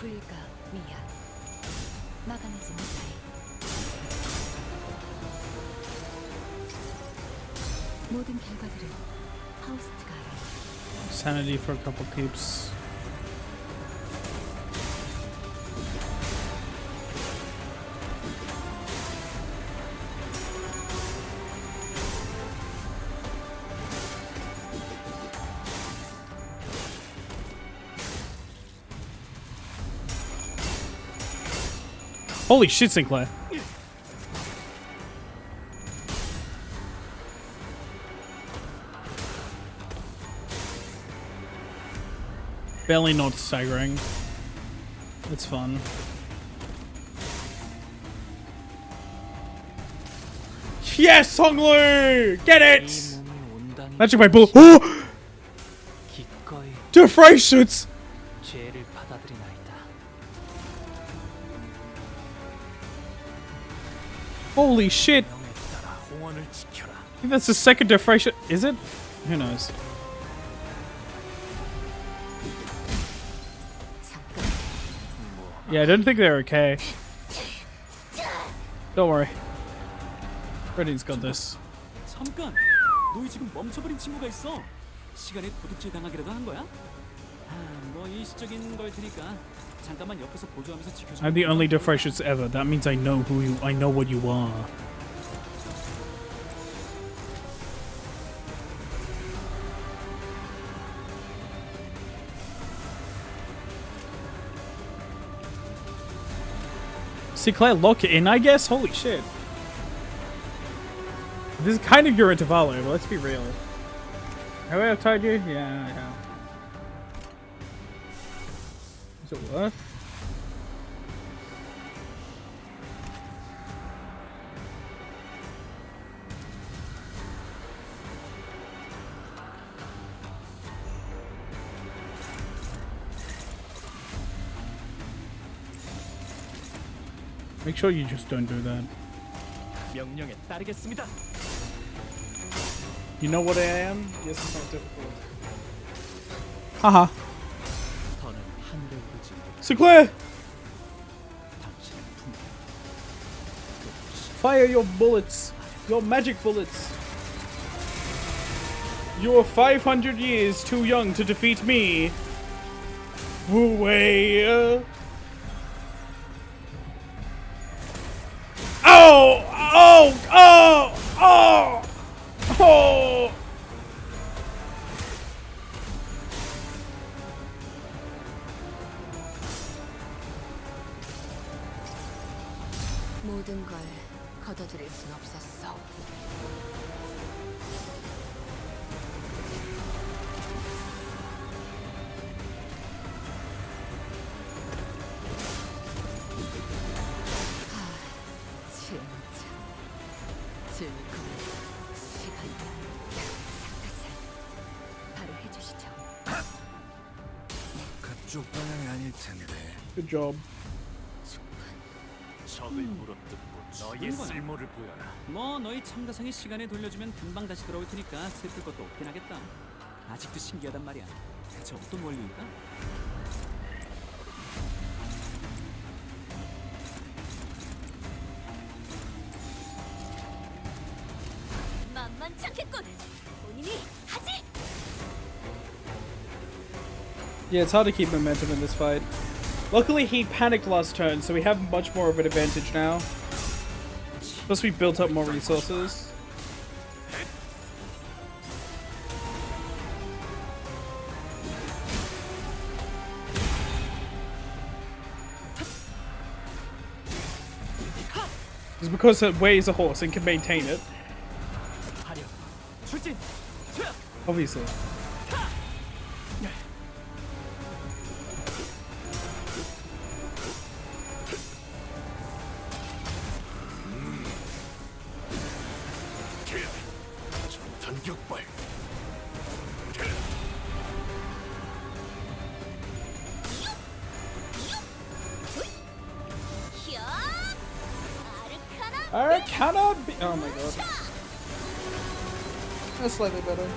불가 위야 막아내지 못하리. 모든 결과들은 하우스트가 알아. Sanity for a couple keeps. Holy shit, Sinclair. Barely not staggering. It's fun. Yes, Honglu! Get it! Magic my bullet. Oh! 기꺼이 Defrations! 죄를 받아들이나이다. Holy shit! 명에 따라 홍원을 지켜라. I think that's the second defration. Is it? Who knows? Yeah, I don't think they're okay. Don't worry. Freddy's got this. 잠깐, 너희 지금 멈춰버린 친구가 있어. 시간에 도둑질 당하기라도 한 거야? 뭐 일시적인 걸 테니까 잠깐만 옆에서 보조하면서 지켜줘. I'm the only defrations ever. That means I know who you. I know what you are. Sinclair, lock it in, I guess? Holy shit. This is kind of your intervallo, but let's be real. Have I told you? Yeah, I have. Is it worth? Make sure you just don't do that. 명령에 따르겠습니다. You know what I am? Yes, it's not difficult. Haha. 더는 하늘을 보지 못. Sinclair! 당신의 품. Fire your bullets! Your magic bullets! You're 500 years too young to defeat me! WOWIE! Oh! Oh! Oh! Oh! Oh! 모든 걸 거둬들일 순 없었어. 이쪽 방향이 아닐 텐데. Good job. 적을 물어뜯고 너의 쓸모를 보여라. 뭐 너희 참가상이 시간에 돌려주면 금방 다시 돌아올 테니까 슬플 것도 없긴 하겠다. 아직도 신기하단 말이야. 대체 어떤 원리일까? 만만치 않겠군. 본인이 하지. Yeah, it's hard to keep momentum in this fight. Luckily, he panicked last turn, so we have much more of an advantage now. Plus, we built up more resources. It's because it weighs a horse and can maintain it. Obviously. 전격발. Arcana. Oh my god. That's slightly better.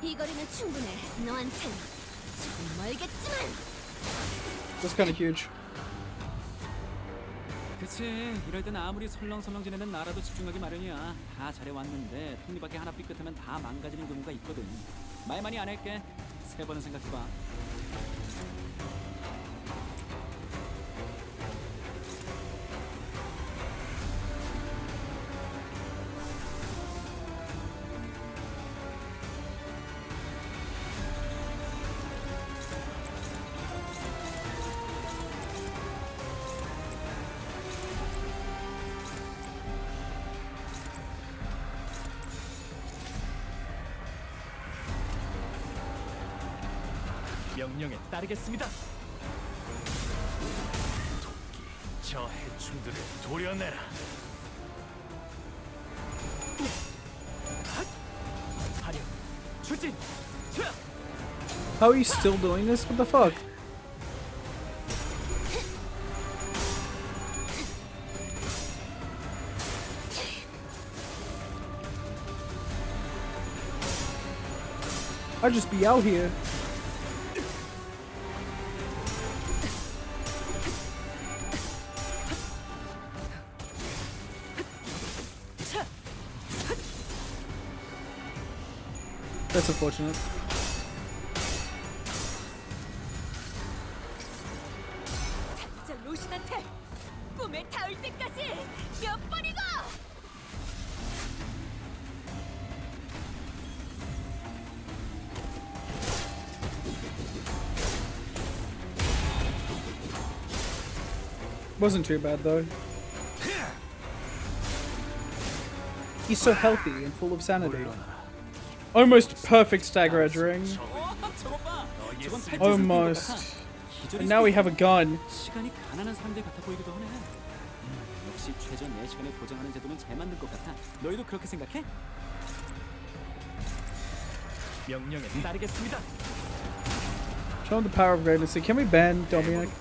이 거리는 충분해. 너한텐 조금 멀겠지만. That's kind of huge. 그치, 이럴 땐 아무리 설렁설렁 지내는 나라도 집중하기 마련이야. 다 잘해왔는데 톱니바퀴 하나 삐끗하면 다 망가지는 경우가 있거든. 말 많이 안 할게. 3번은 생각해봐. 명령에 따르겠습니다. 토끼, 저 해충들을 도려내라. 화력, 추진. How are you still doing this? What the fuck? I'd just be out here. That's unfortunate. 저 로신한테 꿈에 닿을 때까지 몇 번이고. Wasn't too bad though. He's so healthy and full of sanity. Almost perfect stagger edgering. 저것 봐. 저건 팔찌 Almost. 같아. And now we have a gun. 시간이 가난한 사람들 같아 보이기도 하네. 역시 최전 4시간을 보장하는 제도는 잘 만든 것 같아. 너희도 그렇게 생각해? 명령에 따르겠습니다. Show him the power of greatness. Can we ban Dominic?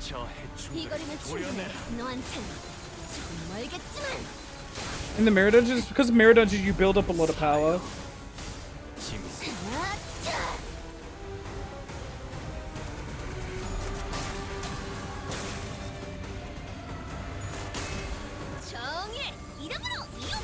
저 이 해충들을 거리는 충분해. 도려내라. 너한텐 조금 멀겠지만. In the mirror dungeons, because of mirror dungeons, you build up a lot of power. 짐, 정의 이름으로 이륙.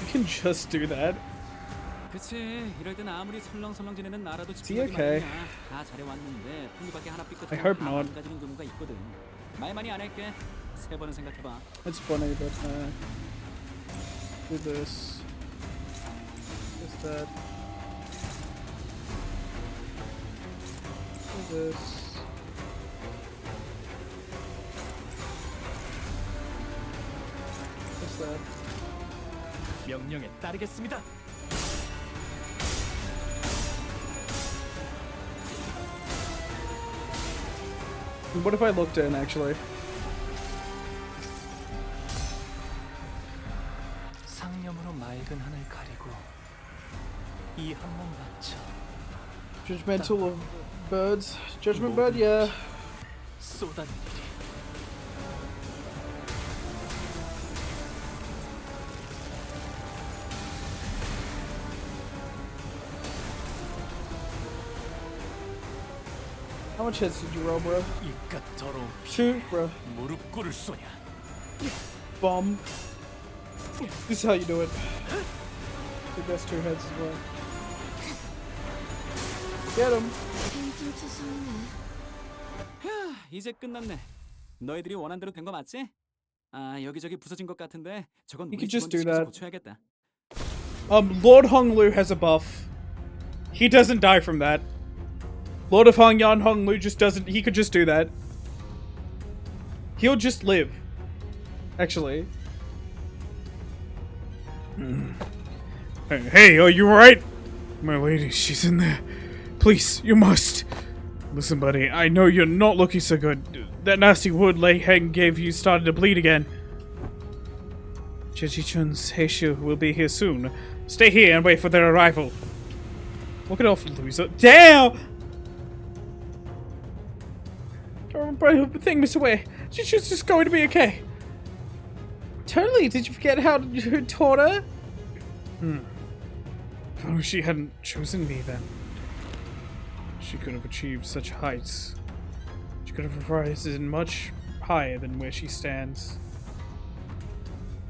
You can just do that. 그치, 이럴 땐 아무리 설렁설렁 지내는 나라도 he 집중하기 okay? 마련이야. 다 잘해왔는데 톱니바퀴 하나 I 삐끗하면 hope 다 not. 망가지는 경우가 있거든. 말 많이 안 할게. 3번은 생각해봐. It's funny, but do this. Just that. Do this. there. 명령에 따르겠습니다. What if I looked in, actually? 상념으로 맑은 하늘 가리고 이 한 몸 바쳐 Judgmental of birds. Judgment bird, yeah. 쏟아낸 일이 How much hits did you roll, bro? 이깟 더러운 피 2, bro. 무릎 꿇을 소냐. Bomb. This is how you do it. The best 2 heads as well. Get him. 이제 끝났네. 너희들이 원한 대로 된 거 맞지? 아, 여기저기 부서진 것 같은데 저건 You 우리 could just 직원들 do 집에서 that. 고쳐야겠다. Lord Honglu has a buff. He doesn't die from that. Lord of Hongyan Honglu just doesn't. He could just do that. He'll just live. Actually. Hey, are you alright? My lady, she's in there. Please, you must. Listen, buddy, I know you're not looking so good. That nasty wood Lei Heng gave you started to bleed again. Jeji Chun's Heishu will be here soon. Stay here and wait for their arrival. Walk it off, loser. Damn! Don't remember the thing, Mr. Wei. She's just going to be okay. Totally. Did you forget how you taught her? If only she hadn't chosen me then. She could have achieved such heights. She could have risen much higher than where she stands.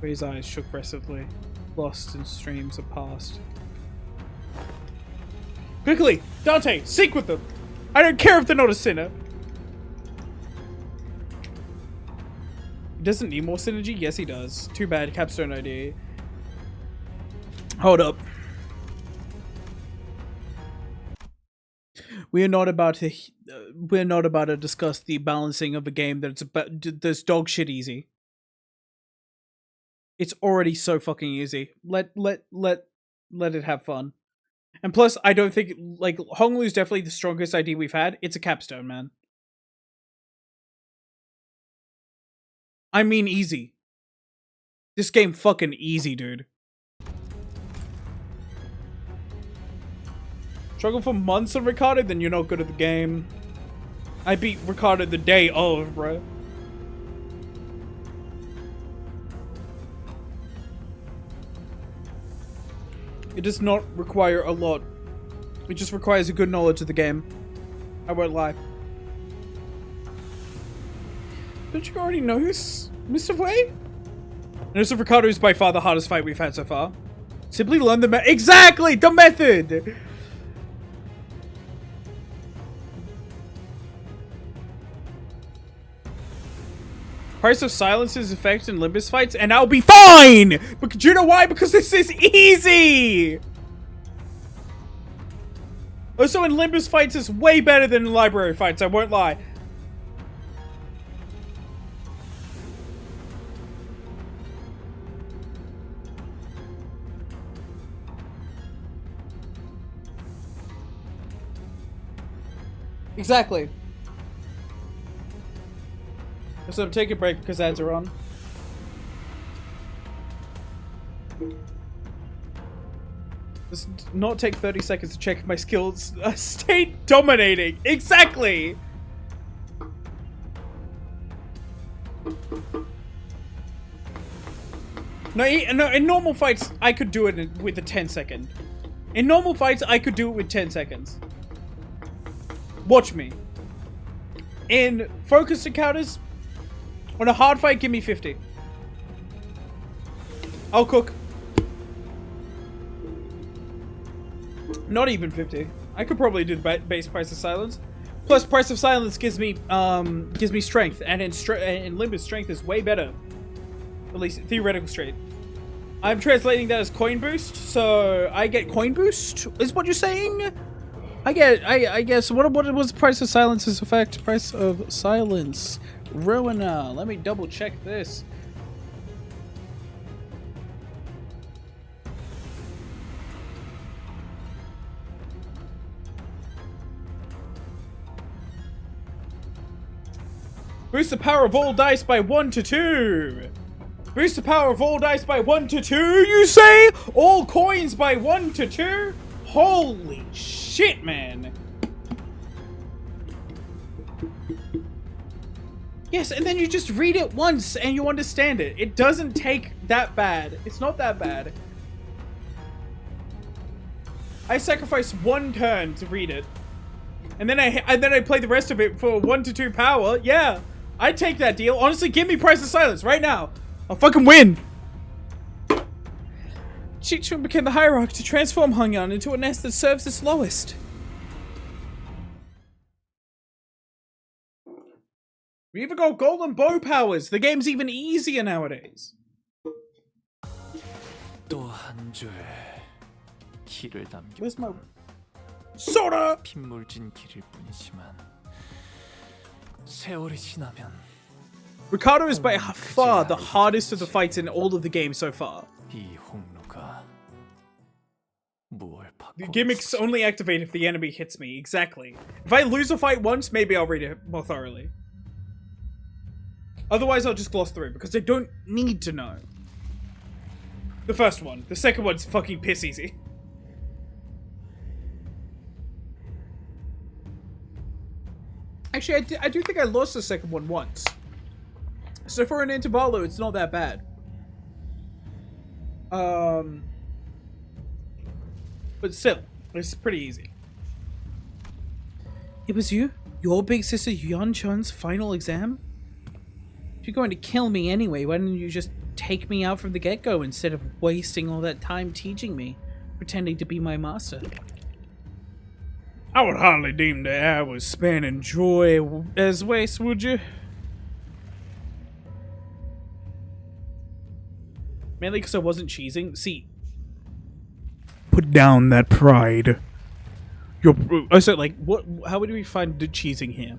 Wei's eyes shook restively, lost in streams of past. Quickly! Dante, sync with them! I don't care if they're not a sinner! He doesn't need more synergy? Yes, he does. Too bad. Capstone idea. Hold up. We're not about to discuss the balancing of a game that's dog shit easy. It's already so fucking easy. Let it have fun. And plus, I don't think like Honglu's definitely the strongest ID we've had. It's a capstone, man. I mean easy. This game fucking easy, dude. Struggle for months on Ricardo, then you're not good at the game. I beat Ricardo the day of, bro. It does not require a lot. It just requires a good knowledge of the game. I won't lie. Don't you already know this, Mr. Wei? Notice Ricardo is by far the hardest fight we've had so far. Simply learn the exactly the method. Price of Silence's effect in Limbus fights, and I'll be fine! But do you know why? Because this is easy! Also, in Limbus fights, it's way better than in library fights, I won't lie. Exactly. So I'm taking a break because ads are on. Does not take 30 seconds to check if my skills stay dominating. Exactly! No, in normal fights, I could do it with a 10 second. In normal fights, I could do it with 10 seconds. Watch me. In focused encounters, on a hard fight, give me 50. I'll cook. Not even 50. I could probably do the base Price of Silence. Plus, Price of Silence gives me strength, and in Limbus, strength is way better. At least theoretical strength. I'm translating that as coin boost, so I get coin boost. Is what you're saying? I guess. What was Price of Silence's effect? Price of Silence. Rowena. Let me double check this. Boost the power of all dice by 1 to 2. Boost the power of all dice by 1 to 2, you say? All coins by 1 to 2? Holy shit, man. Yes, and then you just read it once and you understand it. It doesn't take that bad. It's not that bad. I sacrifice 1 turn to read it. And then I play the rest of it for 1 to 2 power. Yeah, I'd take that deal. Honestly, give me Price of Silence right now. I'll fucking win. Chichun became the hierarch to transform Hongyan into a nest that serves its lowest. We even got golden bow powers. The game's even easier nowadays. 또 한 줄 길을 남겨. Where's my soda? 핏물진 길일 뿐이지만 세월이 지나면 Ricardo is by far the hardest of the fights in all of the game so far. 이 홍로가 무얼 The 받고 gimmicks only activate if the enemy hits me. Exactly. If I lose a fight once, maybe I'll read it more thoroughly. Otherwise, I'll just gloss through because I don't need to know. The first one. The second one's fucking piss easy. Actually, I do think I lost the second one once. So for an intervallo, it's not that bad. But still, it's pretty easy. It was you? Your big sister Yuan Chun's final exam? If you're going to kill me anyway, why didn't you just take me out from the get-go instead of wasting all that time teaching me, pretending to be my master? I would hardly deem the hours spent in joy as waste, would you? Mainly because I wasn't cheesing. See, Put down that pride. Your so like, what? How would we find the cheesing here?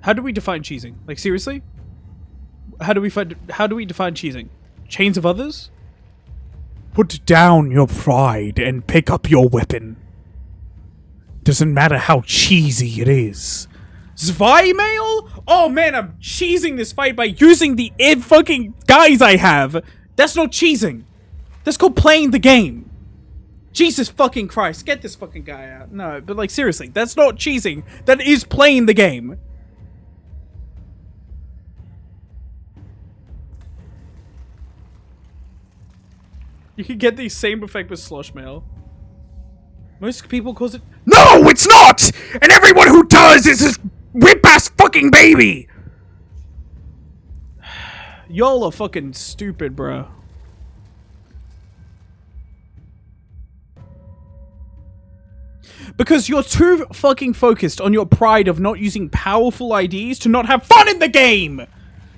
How do we define cheesing? Like seriously? How do we define cheesing? Chains of others? Put down your pride and pick up your weapon. Doesn't matter how cheesy it is. Zweimail? Oh man, I'm cheesing this fight by using the fucking guys I have. That's not cheesing. That's called playing the game. Jesus fucking Christ, get this fucking guy out. No, but like seriously, that's not cheesing. That is playing the game. You can get the same effect with Slosh Mail. Most people cause it. No, it's not! And everyone who does is this whip-ass fucking baby! Y'all are fucking stupid, bro. Because you're too fucking focused on your pride of not using powerful IDs to not have fun in the game!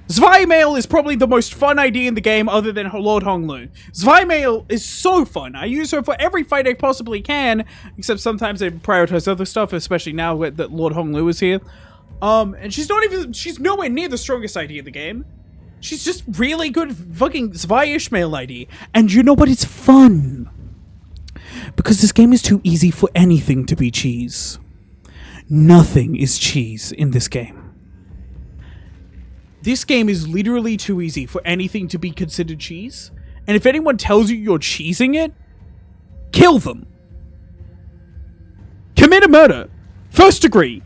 Zweimail is probably the most fun ID in the game other than Lord Honglu. Zweimail is so fun. I use her for every fight I possibly can, except sometimes I prioritize other stuff, especially now that Lord Honglu is here. And she's nowhere near the strongest ID in the game. She's just really good fucking Zwei Ishmael ID. And you know what? It's fun. Because this game is too easy for anything to be cheese. Nothing is cheese in this game. This game is literally too easy for anything to be considered cheese. And if anyone tells you you're cheesing it, kill them. Commit a murder. First degree.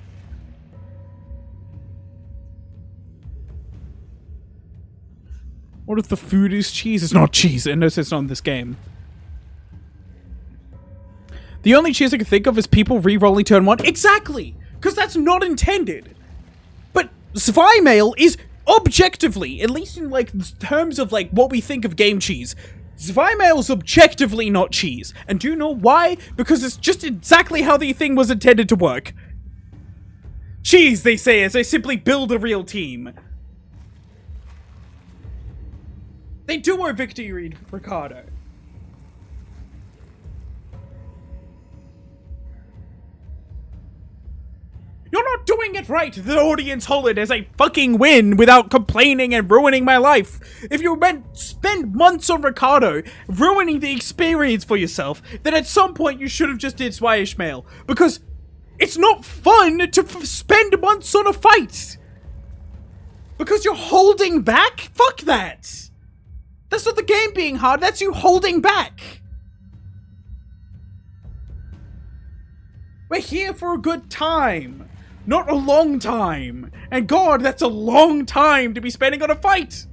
What if the food is cheese? It's not cheese. And no, it's not in this game. The only cheese I can think of is people re-rolling turn 1. Exactly! Because that's not intended. But Zweimail is objectively, at least in like terms of like what we think of game cheese, Zweimail is objectively not cheese. And do you know why? Because it's just exactly how the thing was intended to work. Cheese, they say, as they simply build a real team. They do our victory, Ricardo. You're not doing it right! The audience hold it as I fucking win without complaining and ruining my life! If you spend months on Ricardo, ruining the experience for yourself, then at some point you should have just did Zwei Ishmael. Because it's not fun to spend months on a fight! Because you're holding back? Fuck that! That's not the game being hard, that's you holding back! We're here for a good time, not a long time. And God, that's a long time to be spending on a fight!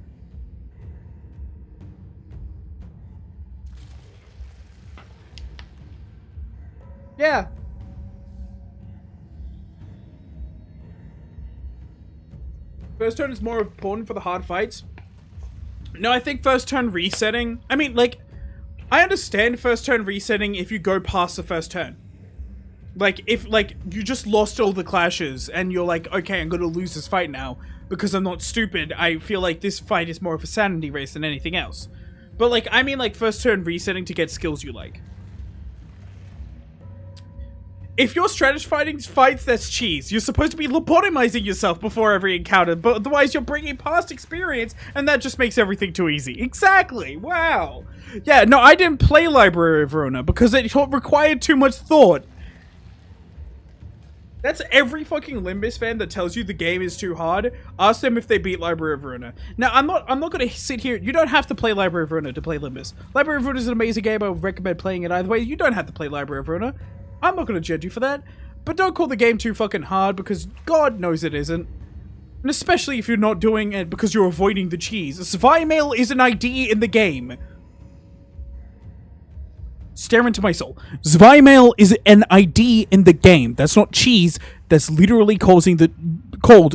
Yeah. First turn is more important for the hard fights. No, I think first turn resetting. I mean, like, I understand first turn resetting if you go past the first turn. Like, if, like, you just lost all the clashes and you're like, okay, I'm gonna lose this fight now because I'm not stupid. I feel like this fight is more of a sanity race than anything else. But, like, I mean, like, first turn resetting to get skills you like. If you're strategy fighting fights, that's cheese. You're supposed to be lobotomizing yourself before every encounter, but otherwise you're bringing past experience, and that just makes everything too easy. Exactly. Wow. Yeah, no, I didn't play Library of Verona because it required too much thought. That's every fucking Limbus fan that tells you the game is too hard. Ask them if they beat Library of Verona. Now, I'm not gonna sit here. You don't have to play Library of Verona to play Limbus. Library of Verona is an amazing game. I would recommend playing it either way. You don't have to play Library of Verona. I'm not gonna judge you for that. But don't call the game too fucking hard because God knows it isn't. And especially if you're not doing it because you're avoiding the cheese. Zweimail is an ID in the game. Stare into my soul. Zweimail is an ID in the game. That's not cheese. That's literally called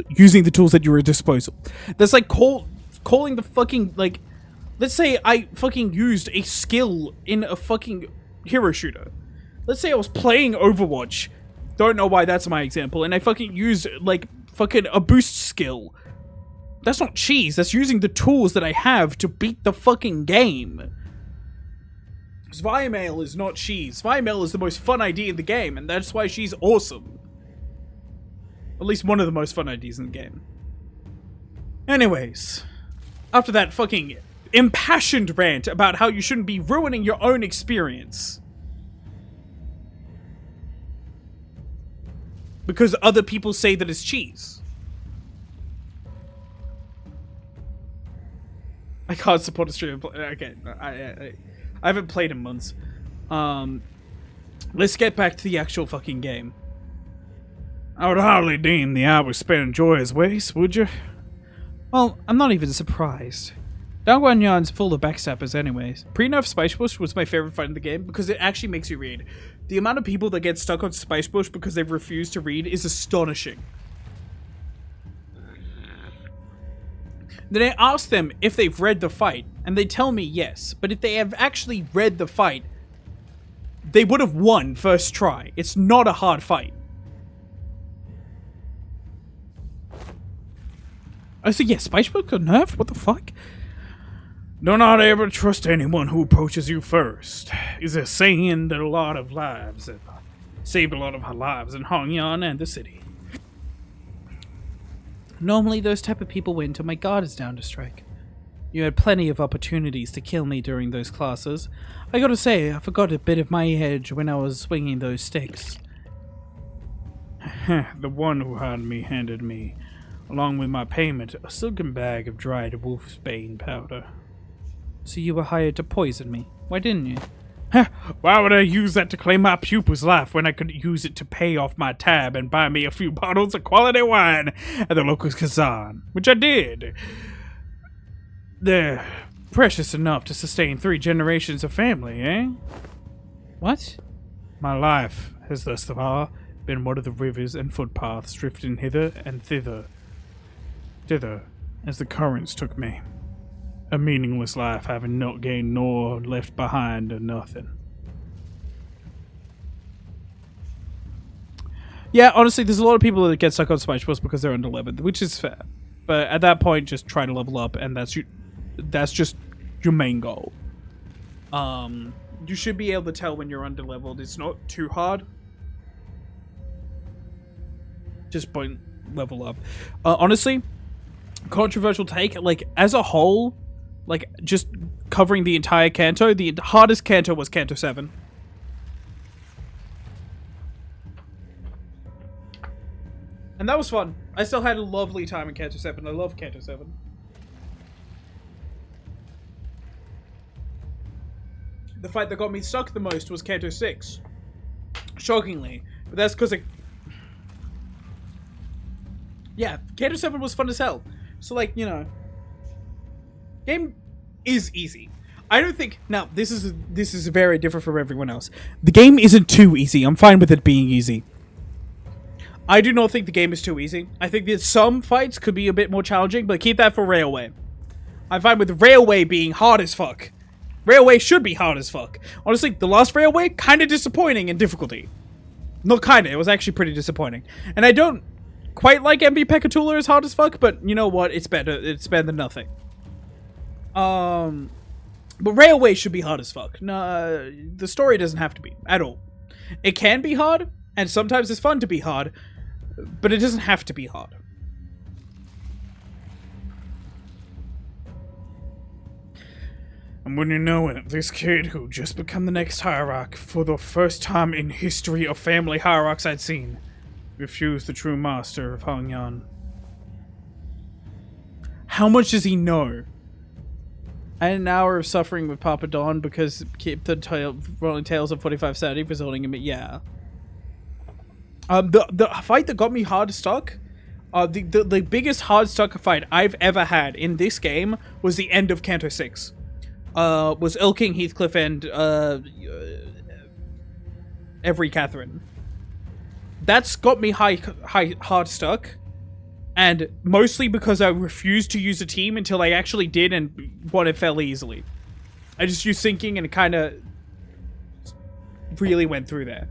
using the tools at your disposal. That's like calling the fucking, like, let's say I fucking used a skill in a fucking hero shooter. Let's say I was playing Overwatch. Don't know why that's my example. And I fucking used, like, fucking a boost skill. That's not cheese. That's using the tools that I have to beat the fucking game. Zweimail is not cheese. Zweimail is the most fun ID in the game, and that's why she's awesome. At least one of the most fun IDs in the game. Anyways, after that fucking impassioned rant about how you shouldn't be ruining your own experience because other people say that it's cheese. I can't support a stream. Okay, I haven't played in months. Let's get back to the actual fucking game. I would hardly deem the hours spent in joyous waste, would you? Well, I'm not even surprised. Dangguanyang's full of backstabbers anyways. Pre-nerf Spice Bush was my favorite fight in the game because it actually makes you read. The amount of people that get stuck on Spice Bush because they refuse to read is astonishing. Then I ask them if they've read the fight, and they tell me yes. But if they have actually read the fight, they would have won first try. It's not a hard fight. I said, yes, Spice Bush got nerfed? What the fuck? Do not ever trust anyone who approaches you first. Is a saying that a lot of lives have saved a lot of lives in Hongyan and the city. Normally those type of people win till my guard is down to strike. You had plenty of opportunities to kill me during those classes. I gotta say, I forgot a bit of my edge when I was swinging those sticks. The one who had me handed me, along with my payment, a silken bag of dried wolfsbane powder. So you were hired to poison me. Why didn't you? Why would I use that to claim my pupil's life when I could use it to pay off my tab and buy me a few bottles of quality wine at the local Kazan? Which I did. They're precious enough to sustain 3 generations of family, eh? What? My life has thus far been one of the rivers and footpaths drifting hither and thither, as the currents took me. A meaningless life, having not gained nor left behind or nothing. Yeah, honestly, there's a lot of people that get stuck on Spice Bush because they're under 11, which is fair. But at that point, just try to level up, and that's just your main goal. You should be able to tell when you're under leveled. It's not too hard. Just point level up. Honestly, controversial take, like, as a whole, like, just covering the entire Kanto, the hardest Kanto was Kanto 7. And that was fun. I still had a lovely time in Kanto 7. I love Kanto 7. The fight that got me stuck the most was Kanto 6. Shockingly. But that's because it... Yeah, Kanto 7 was fun as hell. So, like, you know... Game is easy. I don't think... Now, this is very different from everyone else. The game isn't too easy. I'm fine with it being easy. I do not think the game is too easy. I think that some fights could be a bit more challenging, but keep that for Railway. I'm fine with Railway being hard as fuck. Railway should be hard as fuck. Honestly, the last Railway, kind of disappointing in difficulty. Not kinda, it was actually pretty disappointing. And I don't quite like MV Pekatula as hard as fuck, but you know what? It's better. It's better than nothing. But Railway should be hard as fuck. No, the story doesn't have to be, at all. It can be hard, and sometimes it's fun to be hard, but it doesn't have to be hard. And when you know it, this kid who just become the next hierarch for the first time in history of family hierarchs I'd seen, refused the true master of Hongyan. How much does he know? I had an hour of suffering with Papa Don because keep the rolling tales of 4570 was holding him. Yeah. The fight that got me hard stuck, the biggest hard stuck fight I've ever had in this game was the end of Kanto 6. Was Ilking, Heathcliff, and every Catherine. That's got me hard stuck. And mostly because I refused to use a team until I actually did and won it fairly easily. I just used syncing and it kind of really went through there.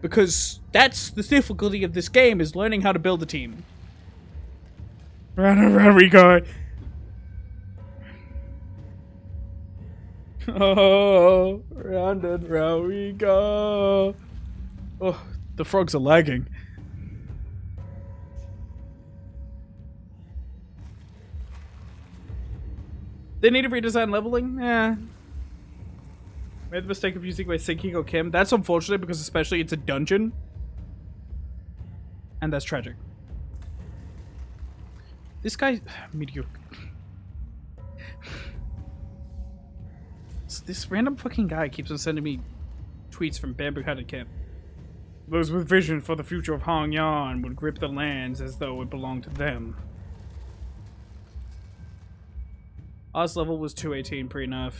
Because that's the difficulty of this game, is learning how to build a team. Round and round we go. Oh, round and round we go. Oh, the frogs are lagging. They need to redesign leveling? Yeah. Made the mistake of using my syncing or Kim. That's unfortunate because especially it's a dungeon. And that's tragic. This guy... mediocre. This random fucking guy keeps on sending me tweets from Bamboo Headed Camp. Those with vision for the future of Hongyan would grip the lands as though it belonged to them. Ours level was 218 pre-nerf.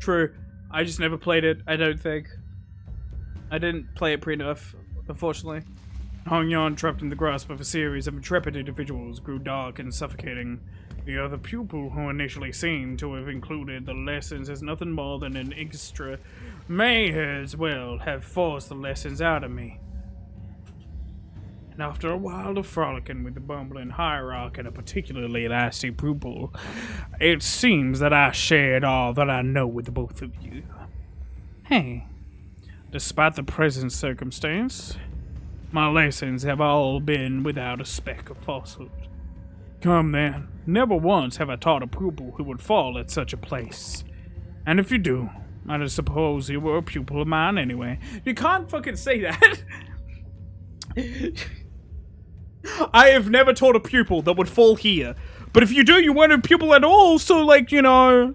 True. I just never played it, I don't think. I didn't play it pre-nerf, unfortunately. Hongyan, trapped in the grasp of a series of intrepid individuals, grew dark and suffocating. The other pupil, who initially seemed to have included the lessons as nothing more than an extra, may as well have forced the lessons out of me. And after a while of frolicking with the bumbling hierarch and a particularly nasty pupil, it seems that I shared all that I know with the both of you. Hey, despite the present circumstance, my lessons have all been without a speck of falsehood. Come then, never once have I taught a pupil who would fall at such a place. And if you do, I suppose you were a pupil of mine anyway. You can't fucking say that. I have never taught a pupil that would fall here. But if you do, you weren't a pupil at all, so like, you know...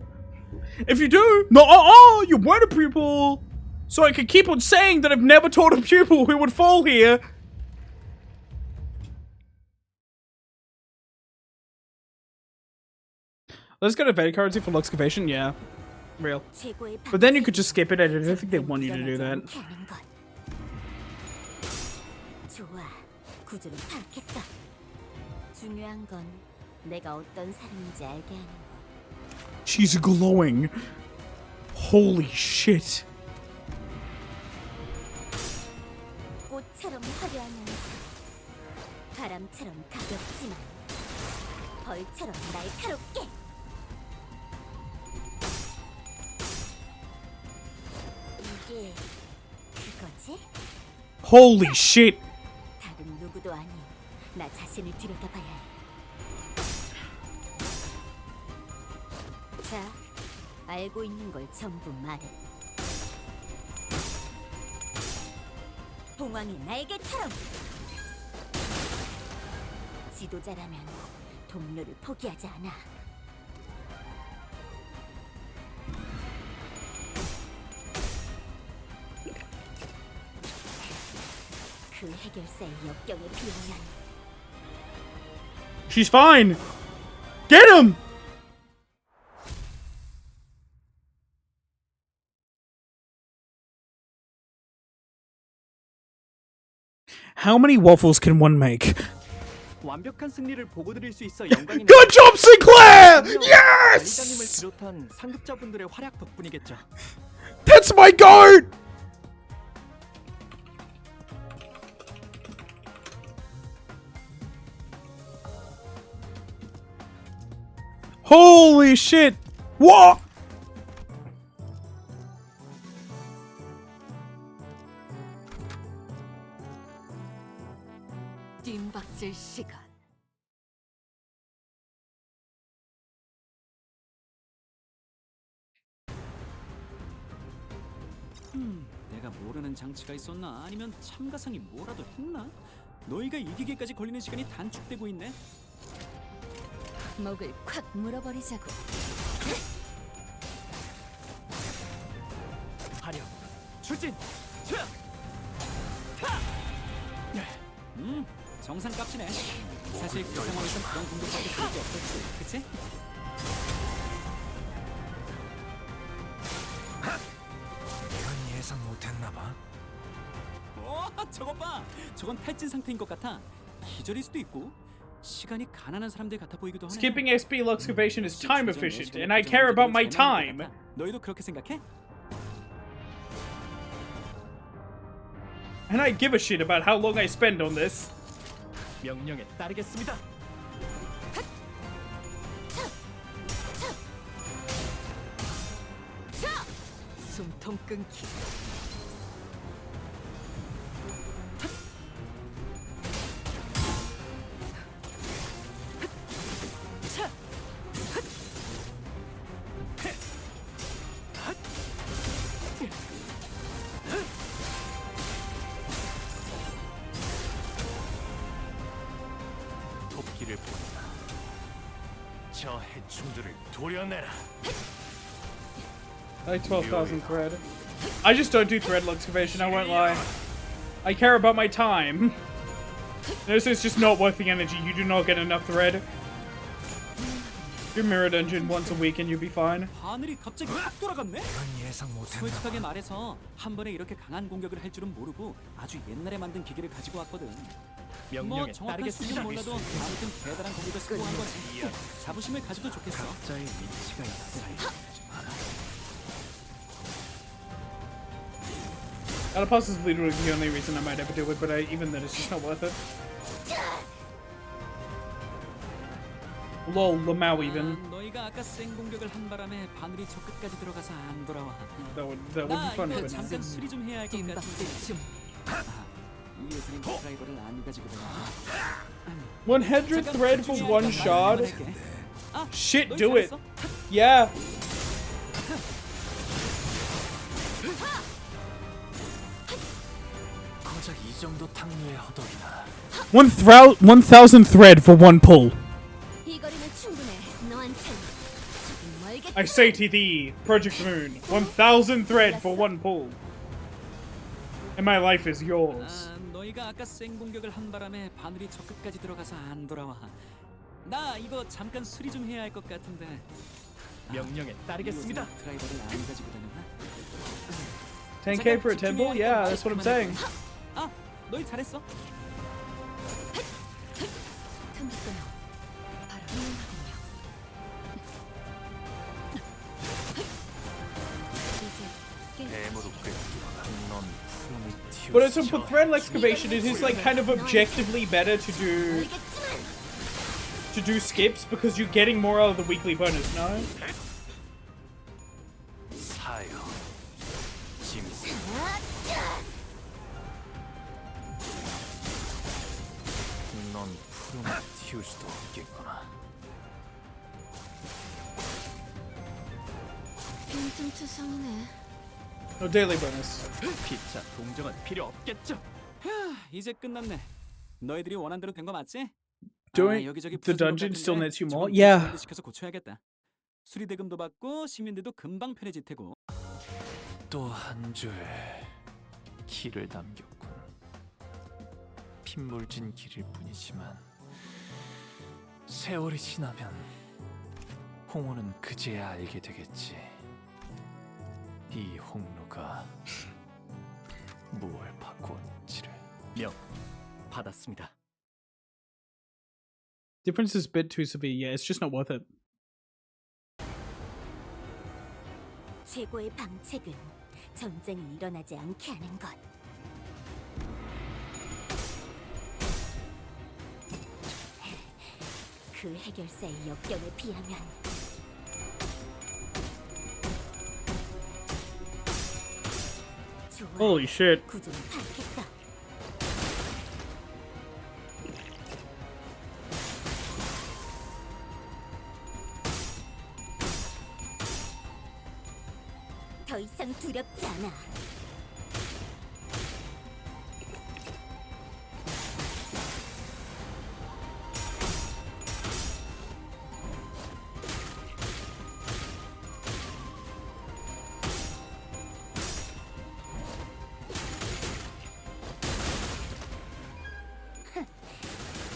If you do, no, you weren't a pupil. So I could keep on saying that I've never taught a pupil who would fall here. Let's get a evade currency for Luxcavation, yeah. Real. But then you could just skip it, I don't think they want you to do that. 구조를 파악했어. 중요한 건 내가 어떤 사람인지 알게 하는 거. She's glowing. Holy shit. 꽃처럼 화려하면서 바람처럼 가볍지만 벌처럼 날카롭게. 이게 그거지? Holy shit. 다른 누구도 아닌 나 자신을 들여다봐야 해. 자, 알고 있는 걸 전부 말해. 봉황의 날개처럼. 지도자라면 동료를 포기하지 않아. 그 해결사의 역경에 비하면 She's fine. Get him. How many waffles can one make? 완벽한 승리를 보고 드릴 수 있어 영광이네요. Good job, Sinclair! 관리자님을 Yes! 비롯한 상급자분들의 활약 덕분이겠죠. That's my goat! Holy shit! What? 뜀박질 시간. 내가 모르는 장치가 있었나? 아니면 참가상이 뭐라도 했나? 너희가 이기기까지 걸리는 시간이 단축되고 있네. 목을 콱 물어버리자고. 화력, 추진, 정상 값이네. 사실 그 상황에서 그런 공격밖에 할 게 없었지, 그치? 이건 예상 못했나봐. 저것 봐. 저건 탈진 상태인 것 같아. 기절일 수도 있고. 시간이 가난한 사람들 같아 보이기도 하네. Skipping SP excavation is time efficient, and I care about my time. 너희도 그렇게 생각해? And I give a shit about how long I spend on this. 명령에 따르겠습니다. 숨통 끊기. 도끼를 보내라. 저 해충들을 도려내라. I like 12,000 thread. I just don't do thread excavation, I won't lie. I care about my time. This is just not worth the energy. You do not get enough thread. Do mirror dungeon once a week and you'll be fine. 하늘이 갑자기 확 돌아갔네? 이건 예상 솔직하게 못했나봐. 말해서 한 번에 이렇게 강한 공격을 할 줄은 모르고 아주 옛날에 만든 기계를 가지고 왔거든. 뭐 명령에 정확한 수는 따르겠습니다. 몰라도 아무튼 대단한 공격을 수고한 거지. 자부심을 가져도 좋겠어. 각자의 위치가 있으니 Alapos is literally the only reason I might ever do it, but even then it's just not worth it. Lol, lmao even. 너희가 아까 센 공격을 한 바람에 바늘이 저 끝까지 들어가서 안 돌아와. That would be 나 fun, 이거 but 잠깐 수리 좀 해야 할 것 같은데. 뜀박질 중. 이 요새는 드라이버를 안 가지고 다녀. 100 thread for one shot? 아, Shit, 너희 do it. 잘했어? Yeah. 고작 이 정도 탕류의 허덕이나. 1,000 thread for one pull. 이 거리면 충분해. 너한텐 조금 멀겠지. I say to thee, Project Moon, 1,000 thread for one pull. And my life is yours. 너희가 아까 센 공격을 한 바람에 바늘이 저 끝까지 들어가서 안 돌아와. 나 이거 잠깐 수리 좀 해야 할 것 같은데. 명령에 따르겠습니다. 이 요새는 드라이버를 안 가지고 다녔나? 10k for a temple? Yeah, that's what I'm saying. 아, 너희 잘했어. 틈이 끊어. 바로 훌륭하군요. 이제 뱀으로 꿰뚫어라. 넌 푸름을 틔울 But it's 수 for 있어. thread excavation, it is like kind of objectively better to do skips because you're getting more out of the weekly bonus, no? 사여. 짐승. 넌 푸름을 틔울 수도 없겠구나. 빈틈투성이네. No daily bonus. 피차 동정은 필요 없겠죠. 이제 끝났네. 너희들이 원한 대로 된 거 맞지? doing 여기저기 the 부서진 것 dungeon still 같은데 nets you more? 조금 Yeah. 업그레이드 시켜서 고쳐야겠다. 수리 대금도 받고 시민들도 금방 편해질 테고. 또 한 줄 길을 남겼군. 핏물진 길일 뿐이지만 세월이 지나면 홍호는 그제야 알게 되겠지. 이 홍로가 무얼 바꾸었는지를. 명 받았습니다. Difference is a bit too severe. Yeah, it's just not worth it. 최고의 방책은 전쟁이 일어나지 않게 하는 것. 그 해결사의 역경에 비하면 좋아. Holy shit. 구조는 파악했어. 더 이상 두렵지 않아.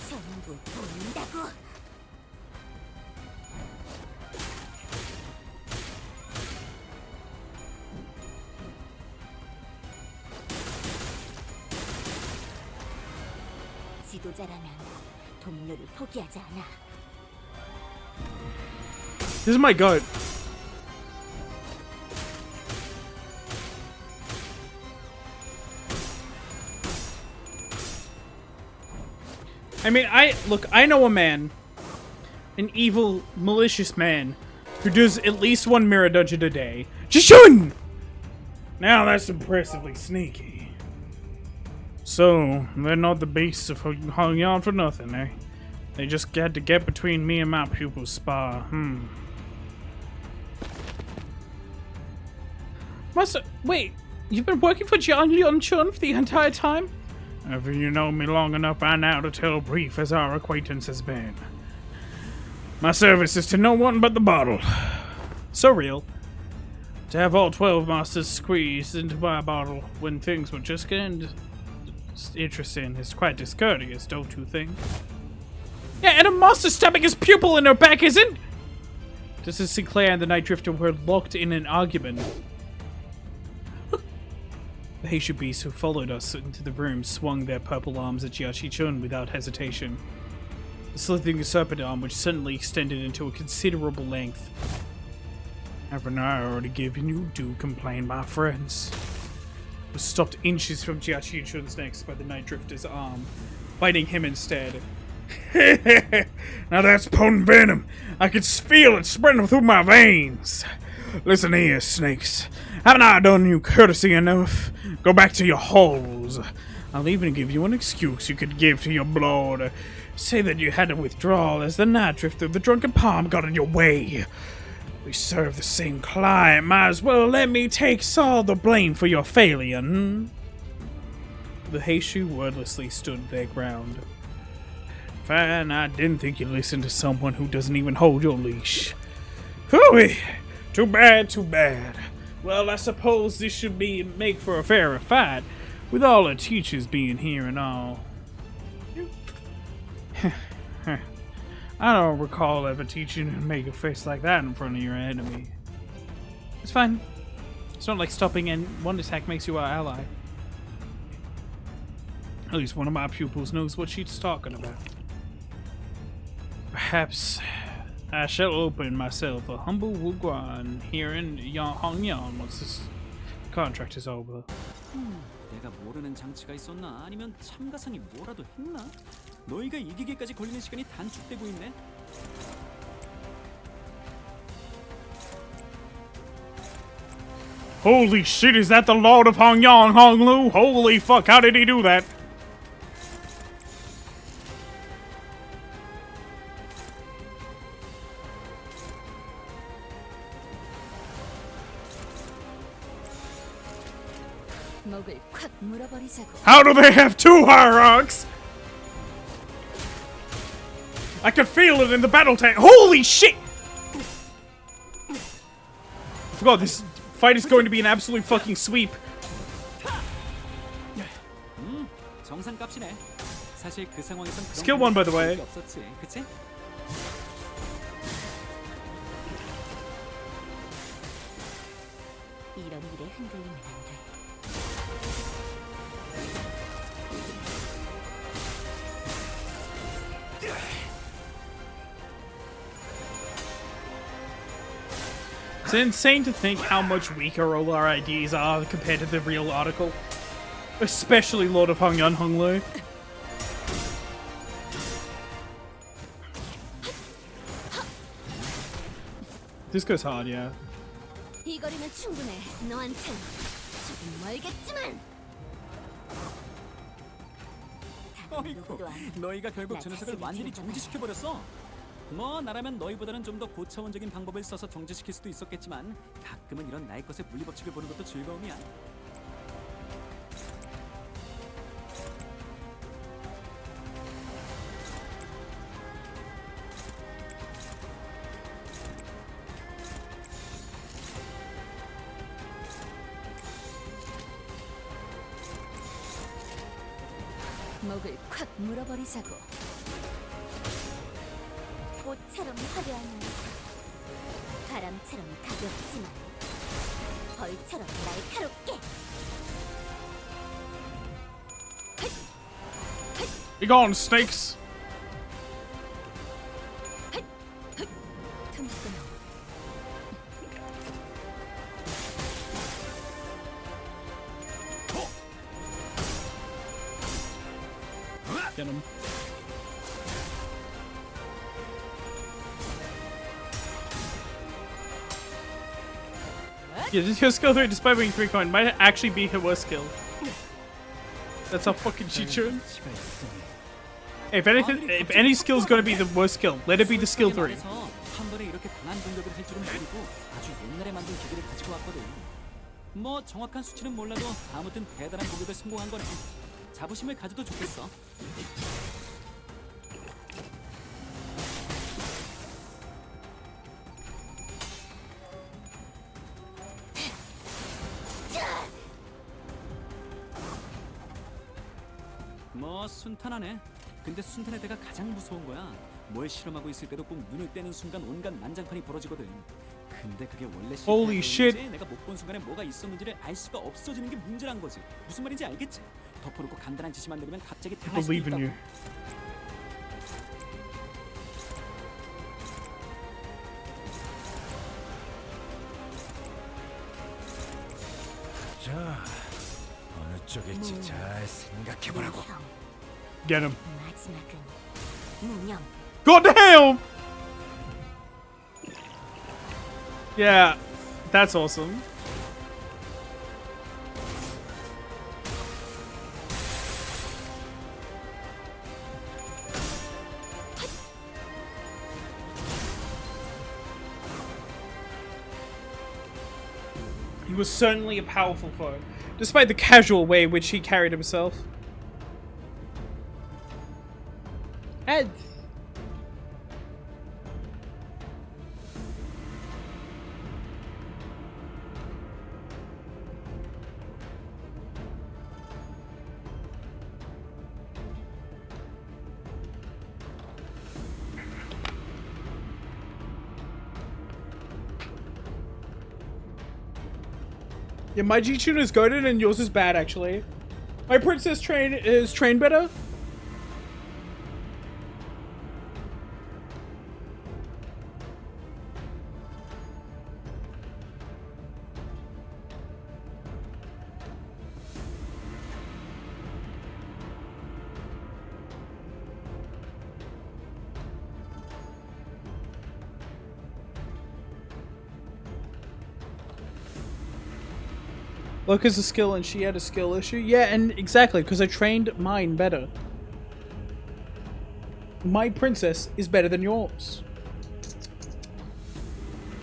전부 보인다고. 지도자라면 동료를 포기하지 않아. This is my goat. I mean, I know a man, an evil, malicious man, who does at least one mirror dungeon a day. Jishun! Now that's impressively sneaky. So, they're not the beasts of hung on for nothing, eh? They just had to get between me and my pupil's spa. Wait, you've been working for Jian Chun for the entire time? If you know me long enough by now to tell brief as our acquaintance has been. My service is to no one but the bottle. So real. To have all 12 masters squeezed into my bottle when things were just getting interesting is quite discourteous, don't you think? Yeah, and a master stabbing his pupil in her back isn't? Just as Sinclair and the Night Drifter were locked in an argument, the Heishu beasts who followed us into the room swung their purple arms at Jiachi-chun without hesitation. The slithering serpent arm, which suddenly extended into a considerable length. Haven't I already given you due complaint, my friends? Was stopped inches from Jiachi-chun's neck by the Night Drifter's arm, biting him instead. Now that's potent venom. I can feel it spreading through my veins. Listen here, snakes. Haven't I done you courtesy enough? Go back to your holes. I'll even give you an excuse you could give to your blood. Say that you had to withdraw as the Night Drifter, the drunken palm, got in your way. We serve the same client. Might as well let me take all the blame for your failure, The Heishu wordlessly stood their ground. Fine, I didn't think you'd listen to someone who doesn't even hold your leash. Hooey! Too bad, too bad. Well, I suppose this should make for a fairer fight, with all the teachers being here and all. I don't recall ever teaching you to make a face like that in front of your enemy. It's fine. It's not like stopping and one attack makes you our ally. At least one of my pupils knows what she's talking about. Perhaps I shall open myself a humble wuguan here in Hongyan once this contract is over. 내가 모르는 장치가 있었나? 아니면 참가상이 뭐라도 했나? 너희가 이기기까지 걸리는 시간이 단축되고 있네. Holy shit, is that the Lord of Hongyan, Honglu? Holy fuck, how did he do that? 목을 콱 물어버리자고. How do they have two hierarchs? I can feel it in the battle tank. Holy shit! I forgot this fight is going to be an absolute fucking sweep. 정상값이네. 사실 그 상황에선 그런 Skill one, by the way. 게 없었지, 그치? 이런 일에 흔들리면 안 돼. It's insane to think how much weaker all our ideas are compared to the real article. Especially Lord of Hongyun Honglu. This goes hard, yeah. 이 거리면 충분해. 너한텐 조금 멀겠지만. 어이구, 너희가 결국 저 녀석을 완전히 정지시켜버렸어. 뭐 나라면 너희보다는 좀 더 고차원적인 방법을 써서 정지시킬 수도 있었겠지만 가끔은 이런 나의 것의 물리법칙을 보는 것도 즐거움이야. 목을 콱 물어버리자고. 꽃처럼 화려한 얼굴, 바람처럼 가볍지만 벌처럼 날카롭게. Be gone, snakes! 틈끊어. Get him. Yeah, just your skill 3 despite being 3 coin might actually be her worst skill. That's how fucking cheater. If anything, if any skill is gonna be the worst skill, let it be the skill 3. 한 번에 이렇게 강한 공격을 할 줄은 모르고 아주 옛날에 만든 기계를 가지고 왔거든. 뭐 정확한 수치는 몰라도 아무튼 대단한 공격을 성공한 거네. 자부심을 가져도 좋겠어. 뭐 순탄하네. 근데 순탄의 대가 가장 무서운 거야. 뭘 실험하고 있을 때도 꼭 눈을 떼는 순간 온갖 난장판이 벌어지거든. 근데 그게 원래 Holy shit. 내가 못 본 순간에 뭐가 있었는지를 알 수가 없어지는 게 문제란 거지. 무슨 말인지 알겠지? 덮어놓고 간단한 지시만 내리면 갑자기 당할 수도 Believe in 있다고. you. 자, 어느 쪽일지 잘 생각해보라고. Get him. 마지막은 무념. God damn! Yeah, that's awesome. He was certainly a powerful foe, despite the casual way in which he carried himself. Ed! Yeah, my G-Tune is goated and yours is bad, actually. My princess is trained better. Look, is a skill and she had a skill issue. Yeah, and exactly, because I trained mine better. My princess is better than yours.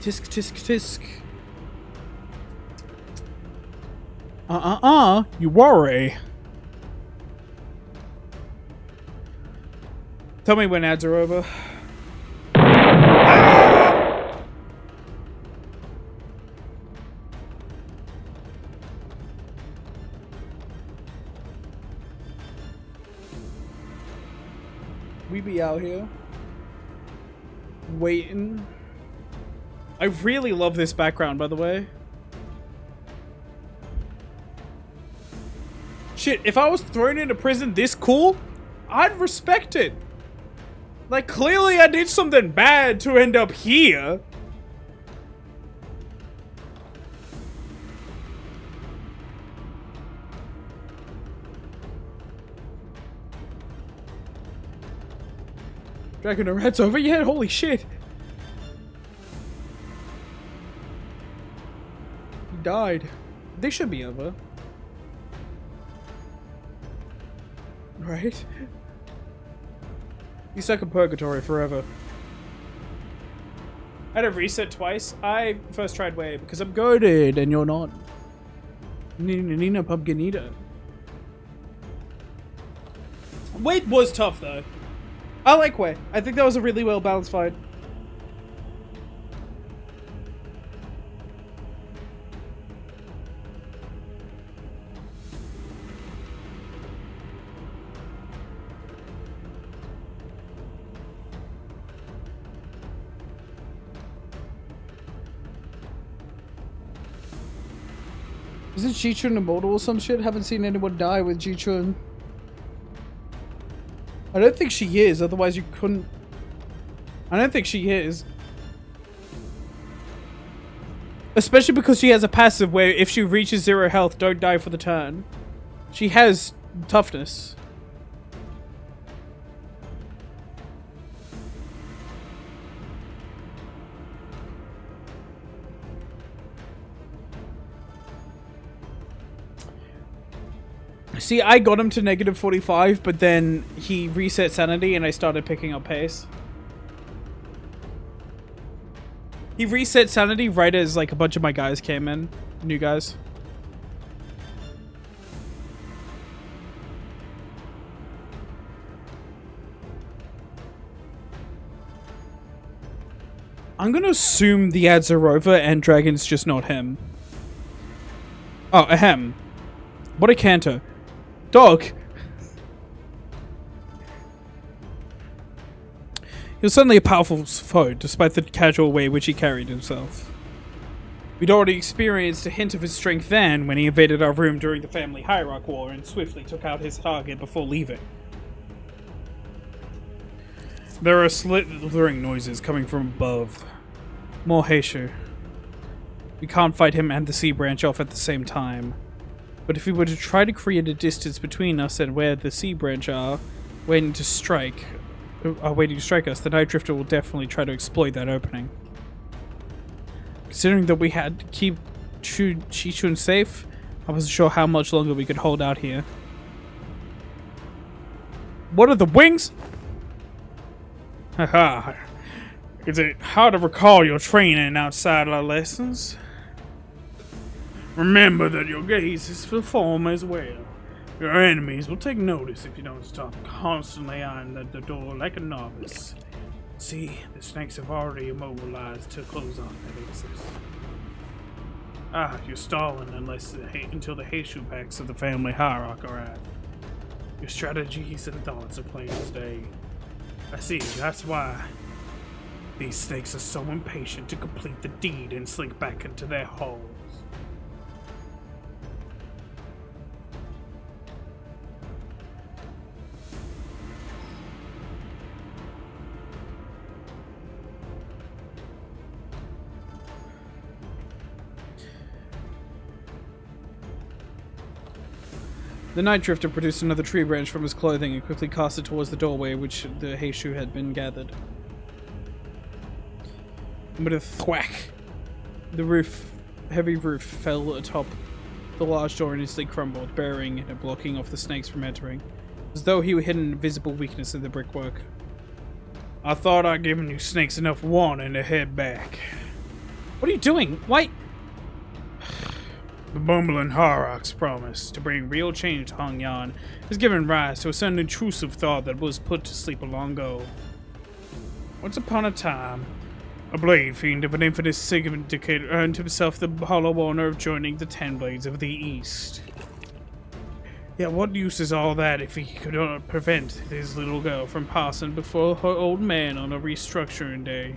Tisk, tisk, tisk. You worry. Tell me when ads are over. We be out here waiting. I really love this background, by the way. Shit, if I was thrown into prison this cool, I'd respect it. Like, clearly I did something bad to end up here. Dragon and Rat's over yet? Holy shit. He died. They should be over. Right? He's stuck in purgatory forever. I had to reset twice. I first tried WOWIE because I'm goaded and you're not. Nina Pumpkin Eater. WOWIE was tough though. I like WOWIE. I think that was a really well balanced fight. Isn't Jichun immortal or some shit? Haven't seen anyone die with Jichun. I don't think she is, otherwise you couldn't... I don't think she is. Especially because she has a passive where if she reaches 0 health, don't die for the turn. She has toughness. See, I got him to -45, but then he reset sanity and I started picking up pace. He reset sanity right as like a bunch of my guys came in. New guys. I'm gonna assume the ads are over and Dragon's just not him. Oh, ahem. What a canter. Dog! He was suddenly a powerful foe, despite the casual way which he carried himself. We'd already experienced a hint of his strength then, when he invaded our room during the family hierarch war and swiftly took out his target before leaving. There are slithering noises coming from above. More Heishu. We can't fight him and the sea branch off at the same time. But if we were to try to create a distance between us and where the sea branch are waiting to strike us, the Night Drifter will definitely try to exploit that opening. Considering that we had to keep Chichun safe, I wasn't sure how much longer we could hold out here. What are the wings? Haha. Is it hard to recall your training outside our lessons? Remember that your gaze is for form as well. Your enemies will take notice if you don't stop constantly eyeing the door like a novice. See, the snakes have already immobilized to close off that access. Ah, you're stalling until the Heishu packs of the family hierarch are out. Your strategies and thoughts are plain as day. I see, that's why these snakes are so impatient to complete the deed and slink back into their holes. The Night Drifter produced another tree branch from his clothing and quickly cast it towards the doorway which the Heishu had been gathered. With a thwack, the heavy roof fell atop the large door and instantly crumbled, burying it and blocking off the snakes from entering, as though he hid an invisible weakness in the brickwork. I thought I'd given you snakes enough warning to head back. What are you doing? Why? The bumbling Harrock's promise to bring real change to Hong Yan has given rise to a certain intrusive thought that was put to sleep long ago. Once upon a time, a blade fiend of an infinite syndicate earned himself the hollow honor of joining the Ten Blades of the East. Yet what use is all that if he could not prevent his little girl from passing before her old man on a restructuring day?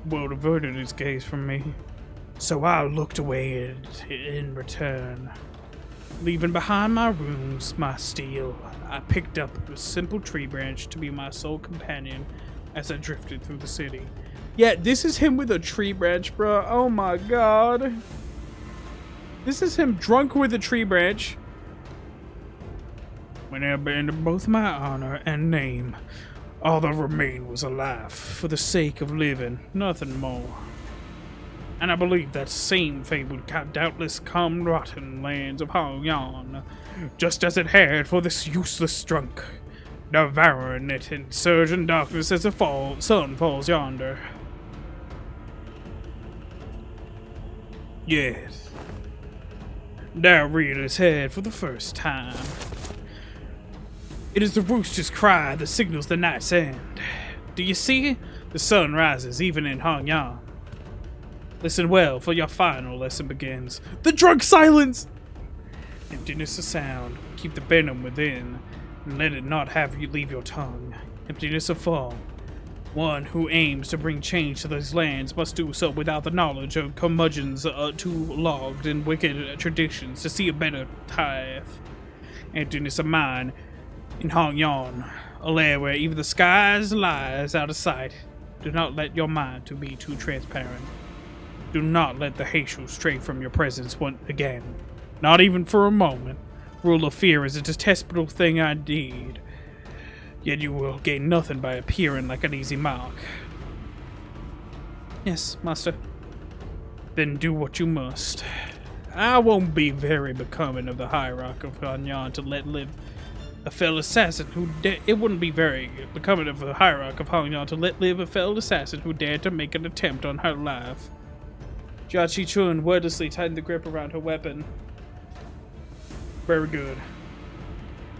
The world averted its gaze from me, so I looked away in return. Leaving behind my runes, my steel, I picked up a simple tree branch to be my sole companion as I drifted through the city. Yeah, this is him with a tree branch, bro. Oh my god. This is him drunk with a tree branch. When I abandoned both my honor and name, all that remained was a life for the sake of living, nothing more. And I believe that same fate would doubtless come rotten lands of Hong Yan, just as it had for this useless drunk, devouring it in surging darkness as the sun falls yonder. Yes, now reared his head for the first time. It is the rooster's cry that signals the night's end. Do you see? The sun rises even in Hong Yan. Listen well, for your final lesson begins. The drunk silence! Emptiness of sound. Keep the venom within, and let it not have you leave your tongue. Emptiness of fall. One who aims to bring change to those lands must do so without the knowledge of curmudgeons too logged in wicked traditions to see a better tithe. Emptiness of mind. In Hong Yan, a lair where even the skies lies out of sight. Do not let your mind to be too transparent. Do not let the Heishu stray from your presence once again. Not even for a moment. Rule of fear is a detestable thing indeed. Yet you will gain nothing by appearing like an easy mark. Yes, master. Then do what you must. I won't be very becoming of the hierarch of Hong Yan to let live a fellow assassin who it wouldn't be very becoming of the hierarch of Hong Yan to let live a fellow assassin who dared to make an attempt on her life. Jia Qi-chun wordlessly tightened the grip around her weapon. Very good.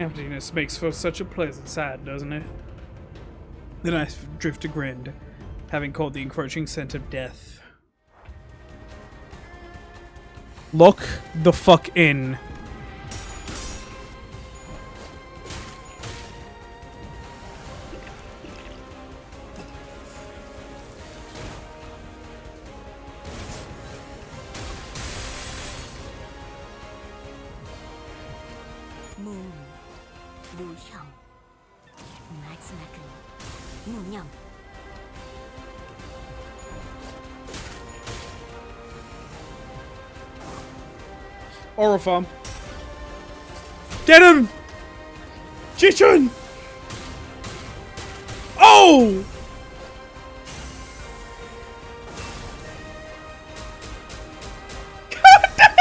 Emptiness makes for such a pleasant sight, doesn't it? The knife drifter grinned, having caught the encroaching scent of death. Lock the fuck in. 무형 마지막은 무념. Oral farm. Get him! Chichun! Oh! God damn!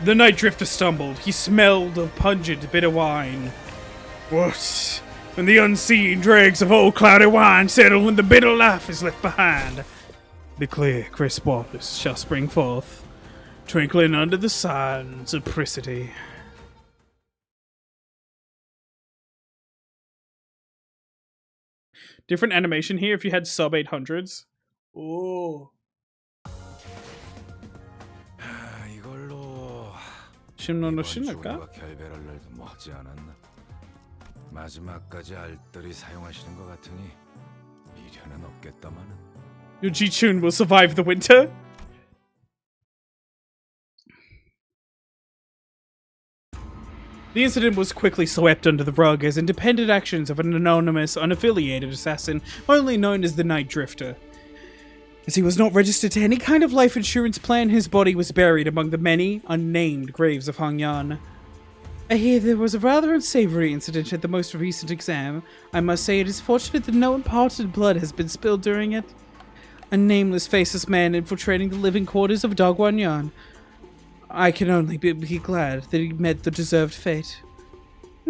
The night drifter stumbled. He smelled of pungent, bitter wine. What? When the unseen dregs of old cloudy wine settle, when the bitter life is left behind, the clear, crisp waters shall spring forth, twinkling under the sun's apricity. Different animation here if you had sub 800s. Oh. 신노노 신을까? 결배를 먹지 않았나? 마지막까지 알뜰히 사용하시는 것 같으니 미련은 없겠다마는. Your Ji-chun will survive the winter? The incident was quickly swept under the rug as independent actions of an anonymous, unaffiliated assassin only known as the Night Drifter. As he was not registered to any kind of life insurance plan, his body was buried among the many unnamed graves of Hong Yan. I hear there was a rather unsavory incident at the most recent exam. I must say it is fortunate that no imparted blood has been spilled during it. A nameless, faceless man infiltrating the living quarters of Dogwan Yan. I can only be glad that he met the deserved fate.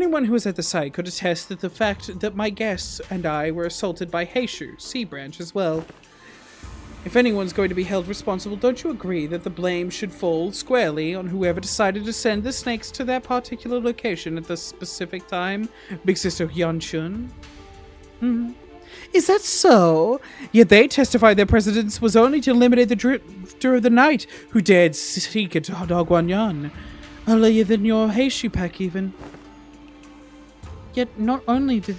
Anyone who was at the site could attest that the fact that my guests and I were assaulted by Heishu, Sea Branch as well. If anyone's going to be held responsible, don't you agree that the blame should fall squarely on whoever decided to send the snakes to that particular location at the specific time? Big Sister Yanchun? Is that so? Yet they testified their precedence was only to eliminate the Drifter of the Night, who dared seek at Dogwanyan, earlier than your Heishu pack even. Yet not only did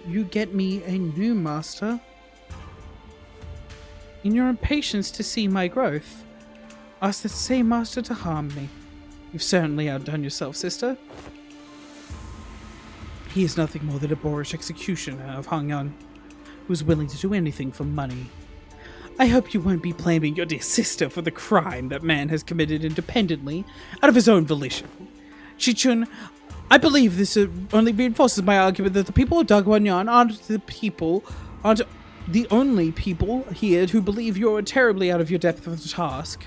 you get me a new master, in your impatience to see my growth, ask that same master to harm me. You've certainly outdone yourself, sister. He is nothing more than a boorish executioner of Hongyan, who is willing to do anything for money. I hope you won't be blaming your dear sister for the crime that man has committed independently, out of his own volition. Chichun, I believe this only reinforces my argument that the people of Dagwanyan aren't the only people here who believe you're terribly out of your depth of the task.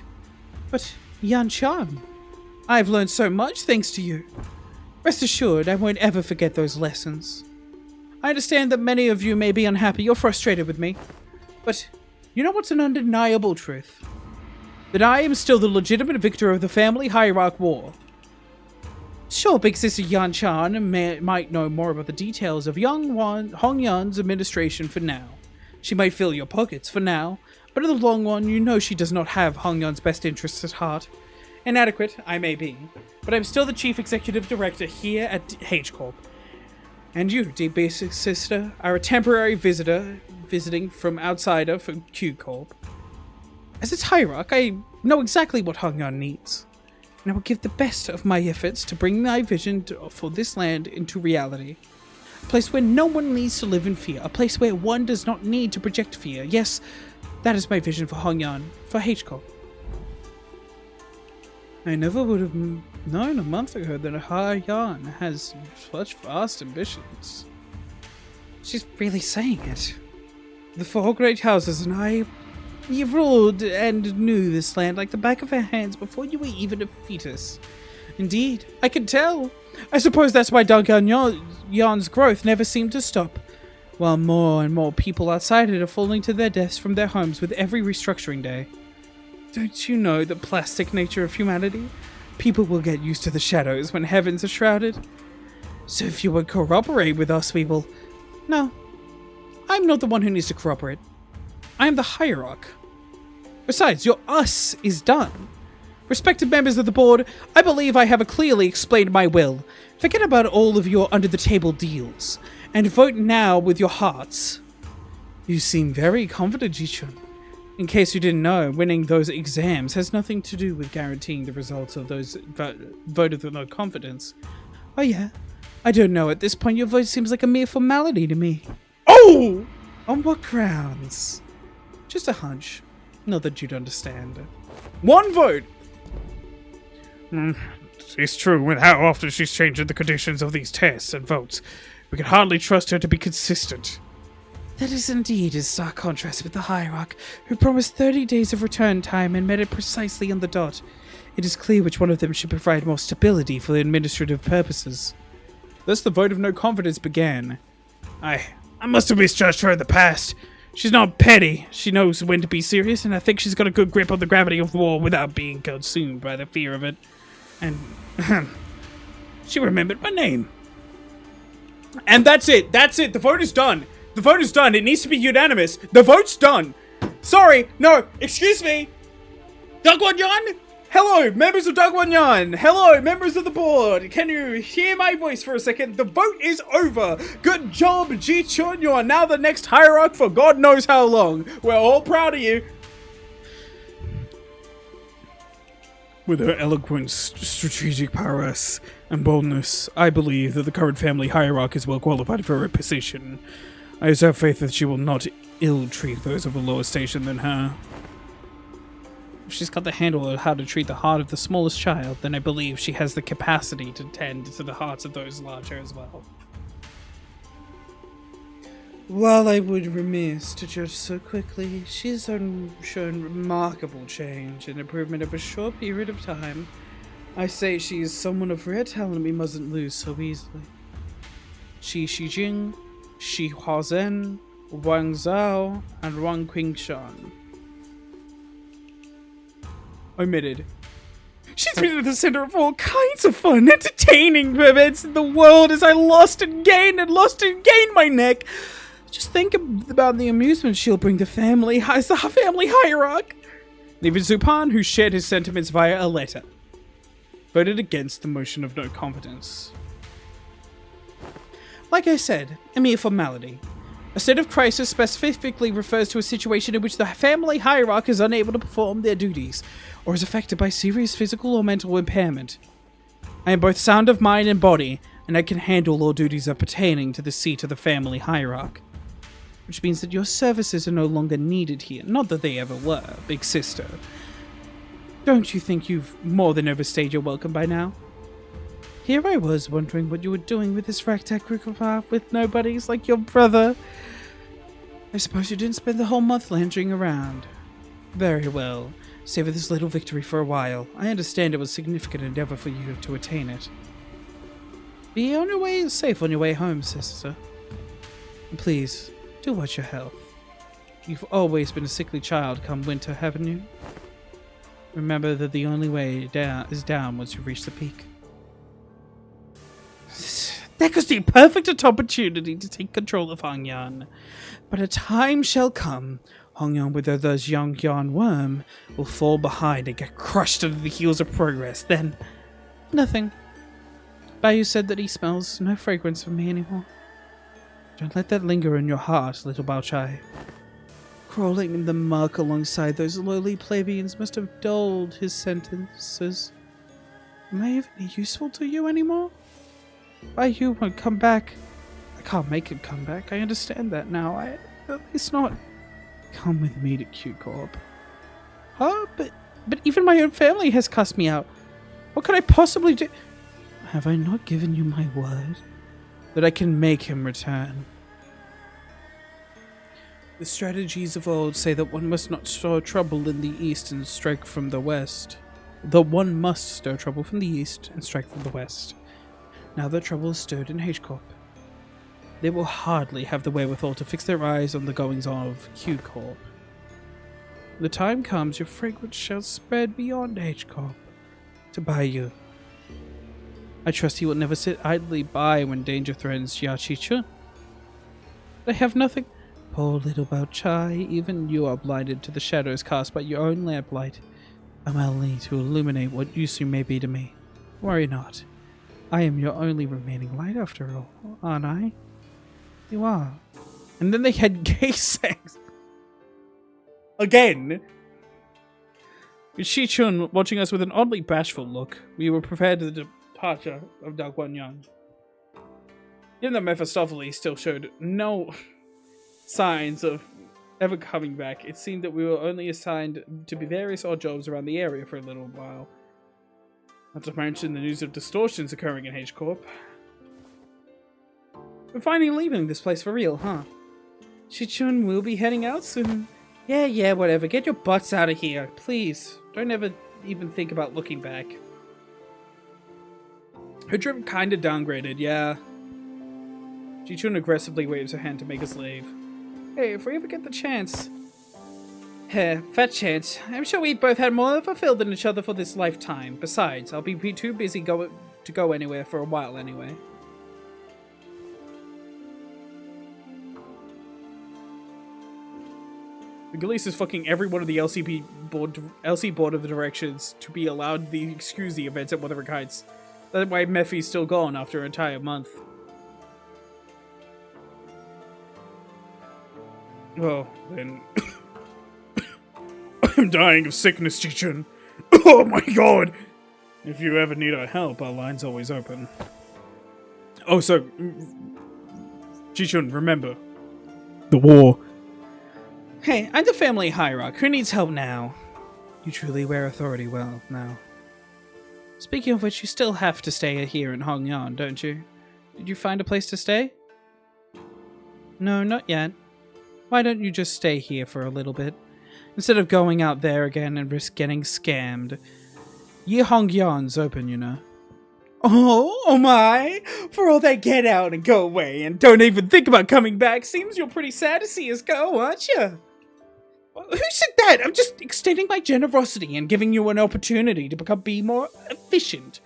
But, Yan Chan, I've learned so much thanks to you. Rest assured, I won't ever forget those lessons. I understand that many of you may be unhappy or frustrated with me, but you know what's an undeniable truth? That I am still the legitimate victor of the family hierarch war. Sure, Big Sister Yan Chan might know more about the details of Hongyan's administration for now. She might fill your pockets for now, but in the long run, you know she does not have Hongyan's best interests at heart. Inadequate, I may be, but I'm still the Chief Executive Director here at H Corp. And you, dear Big Sister, are a temporary visitor visiting from outsider for Q Corp. As its hierarch, I know exactly what Hongyan needs, and I will give the best of my efforts to bring my vision for this land into reality. A place where no one needs to live in fear. A place where one does not need to project fear. Yes, that is my vision for Hongyan, for H-Corp. I never would have known a month ago that Hongyan has such vast ambitions. She's really saying it. The four great houses and I, you've ruled and knew this land like the back of our hands before you were even a fetus. Indeed, I can tell. I suppose that's why Dagwanyan's growth never seemed to stop, while more and more people outside it are falling to their deaths from their homes with every restructuring day. Don't you know the plastic nature of humanity? People will get used to the shadows when heavens are shrouded. So if you would cooperate with us, we will... No, I'm not the one who needs to cooperate. I am the hierarch. Besides, your us is done. Respected members of the board, I believe I have clearly explained my will. Forget about all of your under-the-table deals, and vote now with your hearts. You seem very confident, Jichun. In case you didn't know, winning those exams has nothing to do with guaranteeing the results of those vote of no confidence. Oh yeah? I don't know, at this point your vote seems like a mere formality to me. Oh! On what grounds? Just a hunch. Not that you'd understand. One vote! It's true, with how often she's changing the conditions of these tests and votes. We can hardly trust her to be consistent. That is indeed a stark contrast with the hierarch, who promised 30 days of return time and met it precisely on the dot. It is clear which one of them should provide more stability for administrative purposes. Thus the vote of no confidence began. I must have misjudged her in the past. She's not petty. She knows when to be serious, and I think she's got a good grip on the gravity of war without being consumed by the fear of it. And she remembered my name. And that's it. That's it. The vote is done. The vote is done. It needs to be unanimous. The vote's done. Sorry. No. Excuse me. Dagwanyan? Hello, members of Dagwanyan. Hello, members of the board. Can you hear my voice for a second? The vote is over. Good job, Ji-chun. You are now the next hierarch for God knows how long. We're all proud of you. With her eloquence, strategic prowess, and boldness, I believe that the current family hierarch is well qualified for her position. I also have faith that she will not ill-treat those of a lower station than her. If she's got the handle of how to treat the heart of the smallest child, then I believe she has the capacity to tend to the hearts of those larger as well. While I would remiss to judge so quickly, she has shown remarkable change and improvement over a short period of time. I say she is someone of rare talent we mustn't lose so easily. Shi Jing, Shi Huazhen, Wang Zhao, and Wang Qingshan. Omitted. She's been at the center of all kinds of fun, entertaining events in the world as I lost and gained my neck. Just think about the amusement she'll bring to family as the family hierarch. Even Zupan, who shared his sentiments via a letter, voted against the motion of no confidence. Like I said, a mere formality. A state of crisis specifically refers to a situation in which the family hierarch is unable to perform their duties, or is affected by serious physical or mental impairment. I am both sound of mind and body, and I can handle all duties pertaining to the seat of the family hierarch. Which means that your services are no longer needed here. Not that they ever were, big sister. Don't you think you've more than overstayed your welcome by now? Here I was wondering what you were doing with this ragtag group of with nobodies like your brother. I suppose you didn't spend the whole month lounging around. Very well. Savor this little victory for a while. I understand it was a significant endeavor for you to attain it. Be on your way safe on your way home, sister. And please, do watch your health. You've always been a sickly child come winter, haven't you? Remember that the only way down is down once you reach the peak. That was the perfect opportunity to take control of Hongyan. But a time shall come, Hongyan with others young Yan worm will fall behind and get crushed under the heels of progress. Then, nothing. Bayou said that he smells no fragrance from me anymore. Don't let that linger in your heart, little Bao Chai. Crawling in the muck alongside those lowly plebeians must have dulled his sentences. Am I even useful to you anymore? Bayou won't come back. I can't make him come back. I understand that now. At least not. Come with me to Q Corp. Huh? But even my own family has cussed me out. What could I possibly do? Have I not given you my word that I can make him return? The strategies of old say that one must not stir trouble in the east and strike from the west. Though one must stir trouble from the east and strike from the west. Now that trouble is stirred in H-Corp. They will hardly have the wherewithal to fix their eyes on the goings-on of Q-Corp. When the time comes, your fragrance shall spread beyond H-Corp to Bayou. I trust he will never sit idly by when danger threatens Yachichu. They have nothing. Poor little Bao Chai, even you are blinded to the shadows cast by your own lamplight. I'm only to illuminate what use you may be to me. Worry not. I am your only remaining light after all, aren't I? You are. And then they had gay sex. Again. With Shi Chun watching us with an oddly bashful look, we were prepared for the departure of Da Guanyan. Even though Mephistopheles still showed no signs of ever coming back, it seemed that we were only assigned to be various odd jobs around the area for a little while. Not to mention the news of distortions occurring in H-Corp. We're finally leaving this place for real, huh? Shichun will be heading out soon. Yeah, whatever. Get your butts out of here, please. Don't ever even think about looking back. Her drip kinda downgraded, yeah. Shichun aggressively waves her hand to make us leave. Hey, if we ever get the chance... fat chance. I'm sure we both had more fulfilled than each other for this lifetime. Besides, I'll be too busy to go anywhere for a while anyway. The Galeese is fucking every one of the LC board of the directions to be allowed to excuse the events at Wuthering Heights. That's why Mephi's still gone after an entire month. Well, then... I'm dying of sickness, Chichun. Oh my god! If you ever need our help, our line's always open. Oh, so... Chichun, remember. The war. Hey, I'm the family hierarch. Who needs help now? You truly wear authority well now. Speaking of which, you still have to stay here in Hongyan, don't you? Did you find a place to stay? No, not yet. Why don't you just stay here for a little bit? Instead of going out there again and risk getting scammed. Yi Hongyan's open, you know. Oh my! For all that get out and go away and don't even think about coming back, seems you're pretty sad to see us go, aren't you? Who said that? I'm just extending my generosity and giving you an opportunity to be more efficient.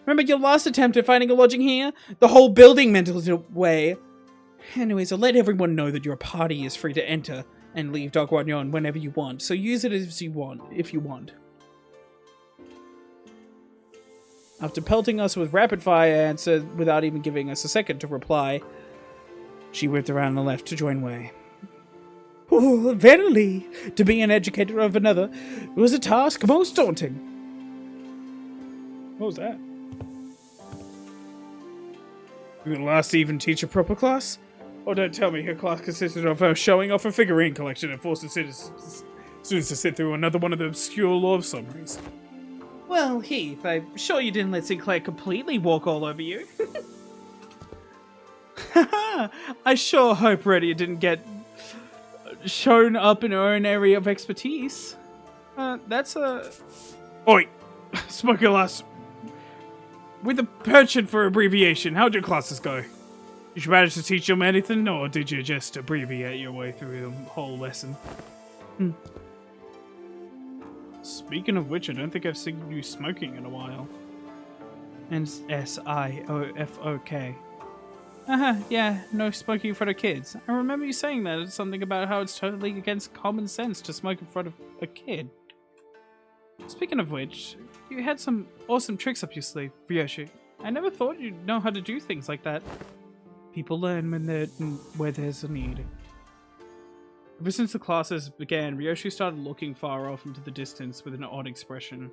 Remember your last attempt at finding a lodging here? The whole building melted away. Anyways, I'll let everyone know that your party is free to enter and leave Dogwanyon whenever you want, so use it as you want, if you want. After pelting us with rapid-fire answer without even giving us a second to reply, she whipped around and left to join Wei. Oh, verily, to be an educator of another was a task most daunting. What was that? You last even teach a proper class? Oh, don't tell me her class consisted of her showing off a figurine collection and forcing students to sit through another one of the obscure love summaries. Well, Heath, I'm sure you didn't let Sinclair completely walk all over you. I sure hope Redia didn't get shown up in her own area of expertise. That's a... Oi! Smoker lass. With a penchant for abbreviation, how'd your classes go? Did you manage to teach them anything, or did you just abbreviate your way through the whole lesson? Speaking of which, I don't think I've seen you smoking in a while. And S-I-O-F-O-K. Yeah, no smoking in front of kids. I remember you saying that. It's something about how it's totally against common sense to smoke in front of a kid. Speaking of which, you had some awesome tricks up your sleeve, Ryoshi. I never thought you'd know how to do things like that. People learn where there's a need. Ever since the classes began, Ryoshi started looking far off into the distance with an odd expression.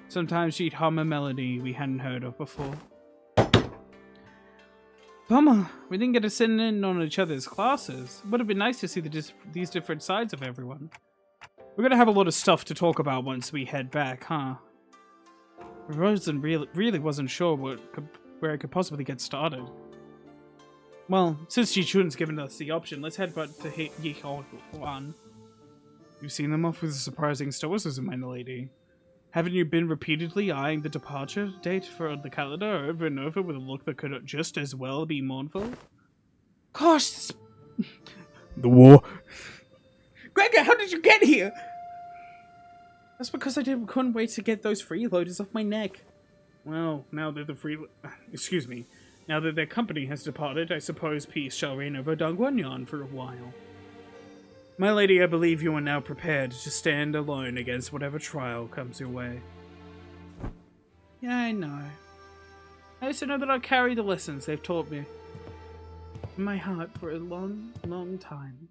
Sometimes she'd hum a melody we hadn't heard of before. Bummer, we didn't get to sit in on each other's classes. It would have been nice to see these different sides of everyone. We're gonna have a lot of stuff to talk about once we head back, huh? Rosen really wasn't sure where it could possibly get started. Well, since Ji-chun's given us the option, let's head back to Yi-Hong. You've seen them off with surprising stoicism, my lady. Haven't you been repeatedly eyeing the departure date for the calendar over and over with a look that could just as well be mournful? Gosh, The war. Gregor, how did you get here? That's because I couldn't wait to get those freeloaders off my neck. Well, now that now that their company has departed, I suppose peace shall reign over Dongguanyan for a while. My lady, I believe you are now prepared to stand alone against whatever trial comes your way. Yeah, I know. I also know that I'll carry the lessons they've taught me in my heart for a long, long time.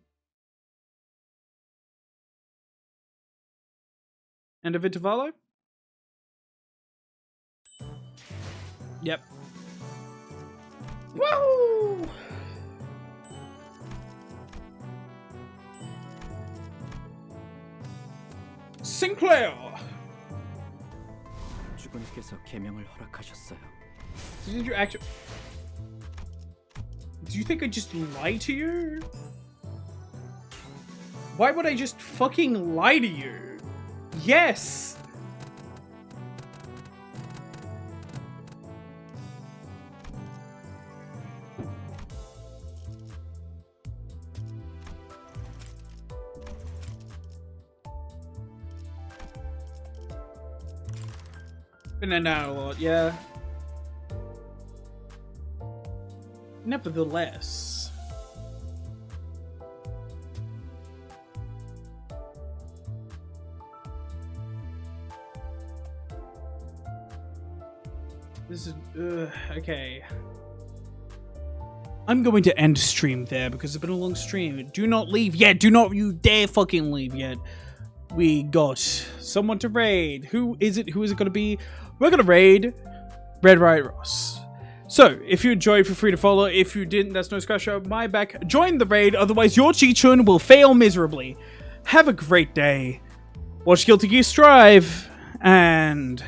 End of Intervallo? Yep. Woo! Sinclair! 주군께서 개명을 허락하셨어요. Did you actually... Do you think I just lied to you? Why would I just fucking lie to you? Yes! Been in and out a lot, yeah. Nevertheless. This is, okay. I'm going to end stream there because it's been a long stream. Do not leave yet. Do not you dare fucking leave yet. We got someone to raid. Who is it? Who is it going to be? We're going to raid Red Riot Ross. So, if you enjoyed, feel free to follow. If you didn't, that's no scratch out my back. Join the raid, otherwise your Ji-chun will fail miserably. Have a great day. Watch Guilty Gear Strive, and...